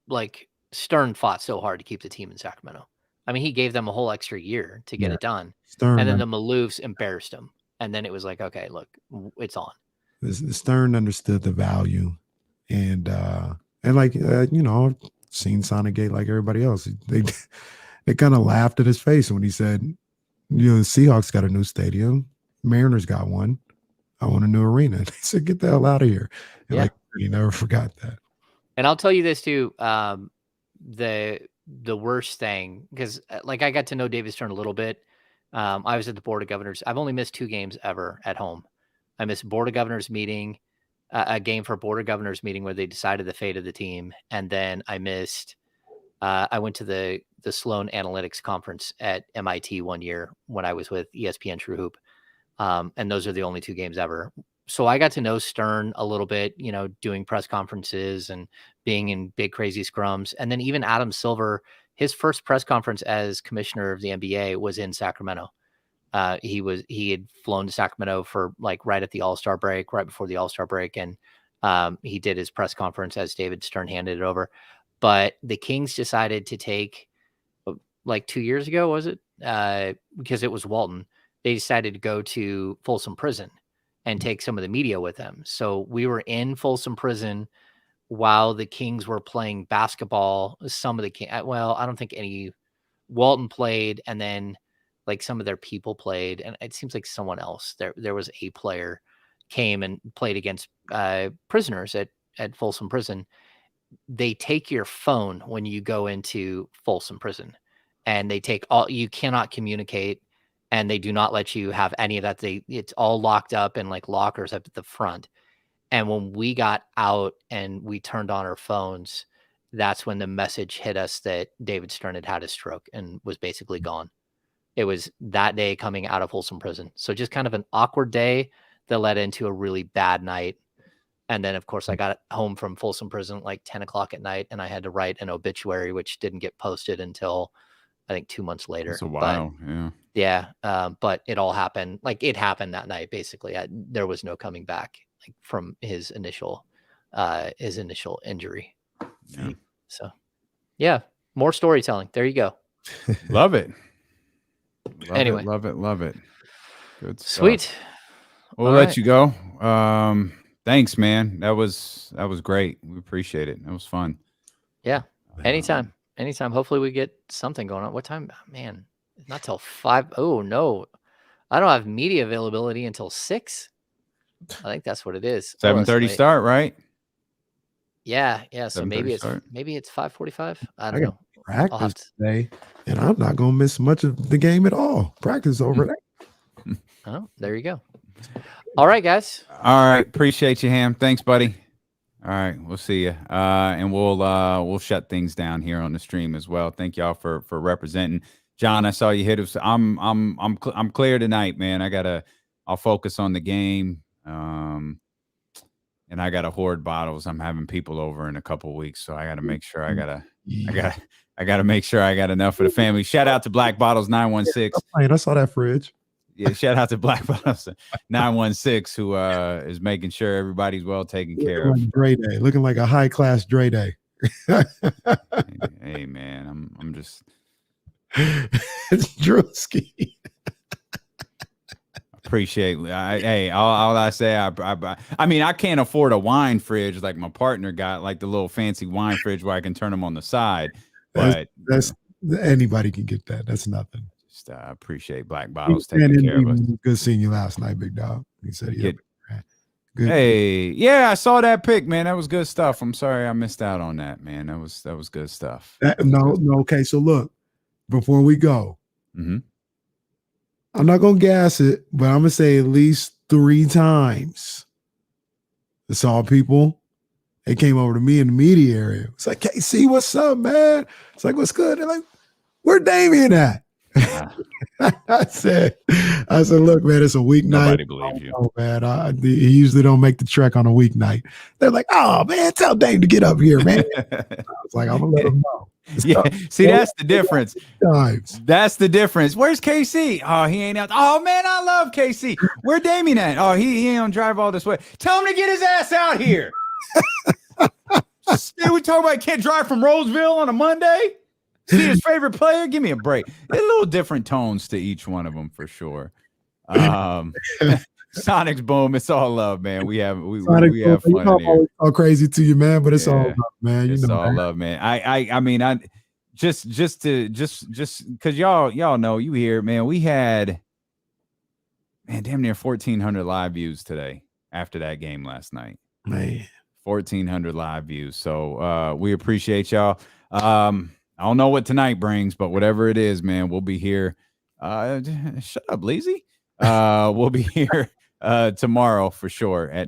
[SPEAKER 18] like, Stern fought so hard to keep the team in Sacramento. I mean, he gave them a whole extra year to get it done.
[SPEAKER 2] Stern,
[SPEAKER 18] and then the Maloofs embarrassed him. And then it was like, okay, look, it's on.
[SPEAKER 2] Stern understood the value, and like I've seen Sonic Gate like everybody else. They kind of laughed at his face when he said, the Seahawks got a new stadium, Mariners got one. I want a new arena. They said, "Get the hell out of here." And
[SPEAKER 18] Yeah.
[SPEAKER 2] like, he never forgot that.
[SPEAKER 18] And I'll tell you this too, the worst thing, because like I got to know David Stern a little bit. I was at the Board of Governors. I've only missed 2 games ever at home. I missed Board of Governors meeting, a game for Board of Governors meeting where they decided the fate of the team, and then I missed. I went to the Sloan Analytics Conference at MIT one year when I was with ESPN True Hoop, and those are the only 2 games ever. So I got to know Stern a little bit, doing press conferences and being in big crazy scrums. And then even Adam Silver, his first press conference as commissioner of the NBA was in Sacramento. He had flown to Sacramento for like right at the All-Star break, right before the All-Star break. And he did his press conference as David Stern handed it over. but the Kings decided to take, like 2 years ago, was it? Because it was Walton. They decided to go to Folsom Prison and take some of the media with them. So we were in Folsom Prison while the Kings were playing basketball. Some of the well, I don't think any Walton played, and then like some of their people played, and it seems like someone else. There was a player came and played against prisoners at Folsom Prison. They take your phone when you go into Folsom Prison, and they take all. You cannot communicate, and they do not let you have any of that. It's all locked up in like lockers up at the front. And when we got out and we turned on our phones, that's when the message hit us that David Stern had a stroke and was basically gone. It was that day coming out of Folsom Prison. So just kind of an awkward day that led into a really bad night. And then, of course, I got home from Folsom Prison at like 10 o'clock at night, and I had to write an obituary, which didn't get posted until I think 2 months later.
[SPEAKER 1] It's a while,
[SPEAKER 18] but it all happened. Like it happened that night, basically. There was no coming back from his initial injury.
[SPEAKER 1] Yeah.
[SPEAKER 18] So, yeah, more storytelling. There you go.
[SPEAKER 1] Love it.
[SPEAKER 18] Anyway.
[SPEAKER 1] Love it. Good stuff.
[SPEAKER 18] Sweet.
[SPEAKER 1] We'll let you go. Thanks, man. That was great. We appreciate it. That was fun.
[SPEAKER 18] Yeah. Anytime. Hopefully we get something going on. What time? Man, not till 5. Oh no, I don't have media availability until 6. I think that's what it is.
[SPEAKER 1] 7:30 start, right?
[SPEAKER 18] Yeah. So maybe it's 5:45. I don't know.
[SPEAKER 2] Practice today, and I'm not gonna miss much of the game at all. Practice over there.
[SPEAKER 18] Oh, there you go. All right, guys.
[SPEAKER 1] All right, appreciate you, Ham. Thanks, buddy. All right, we'll see you, and we'll shut things down here on the stream as well. Thank y'all for representing. John, I saw you hit us. I'm clear tonight, man. I'll focus on the game. And I got to hoard bottles. I'm having people over in a couple of weeks, so I got to make sure I got to make sure I got enough for the family. Shout out to Black Bottles 916.
[SPEAKER 2] I saw that fridge.
[SPEAKER 1] Yeah, shout out to Black Bottles 916, who is making sure everybody's well taken care of.
[SPEAKER 2] Like Dre Day, looking like a high class Dre Day.
[SPEAKER 1] Hey man, I'm just
[SPEAKER 2] it's Drewski.
[SPEAKER 1] Appreciate. All I say, I mean, I can't afford a wine fridge like my partner got, like the little fancy wine fridge where I can turn them on the side. But
[SPEAKER 2] that's anybody can get that. That's nothing.
[SPEAKER 1] Just appreciate Black Bottles taking care of us.
[SPEAKER 2] Good seeing you last night, big dog. He said he
[SPEAKER 1] good. Hey, yeah, I saw that pic, man. That was good stuff. I'm sorry I missed out on that, man. That was good stuff.
[SPEAKER 2] No. Okay, so look, before we go,
[SPEAKER 1] mm-hmm.
[SPEAKER 2] I'm not gonna gas it, but I'm gonna say at least 3 times. I saw people. They came over to me in the media area. It's like, KC, what's up, man? It's like, what's good? They're like, where Damian at? I said, look, man, it's a weeknight.
[SPEAKER 1] Nobody believes you.
[SPEAKER 2] Oh, man, he usually don't make the trek on a weeknight. They're like, oh, man, tell Dame to get up here, man. I was like, I'm gonna let him know.
[SPEAKER 1] Yeah, see, that's the difference. That's the difference. Where's KC? Oh, he ain't out. Oh man, I love KC. Where Damian at? Oh, he ain't on drive all this way. Tell him to get his ass out here. We talking about can't drive from Roseville on a Monday. See his favorite player. Give me a break. A little different tones to each one of them for sure. Sonic's boom. It's all love, man. We have fun in here.
[SPEAKER 2] All crazy to you, man, but it's all love, man.
[SPEAKER 1] It's all love, man. I mean, just because y'all know you hear, man. We had damn near 1,400 live views today after that game last night.
[SPEAKER 2] Man,
[SPEAKER 1] 1,400 live views. So we appreciate y'all. I don't know what tonight brings, but whatever it is, man, we'll be here. Shut up, Lazy. We'll be here tomorrow for sure at noon.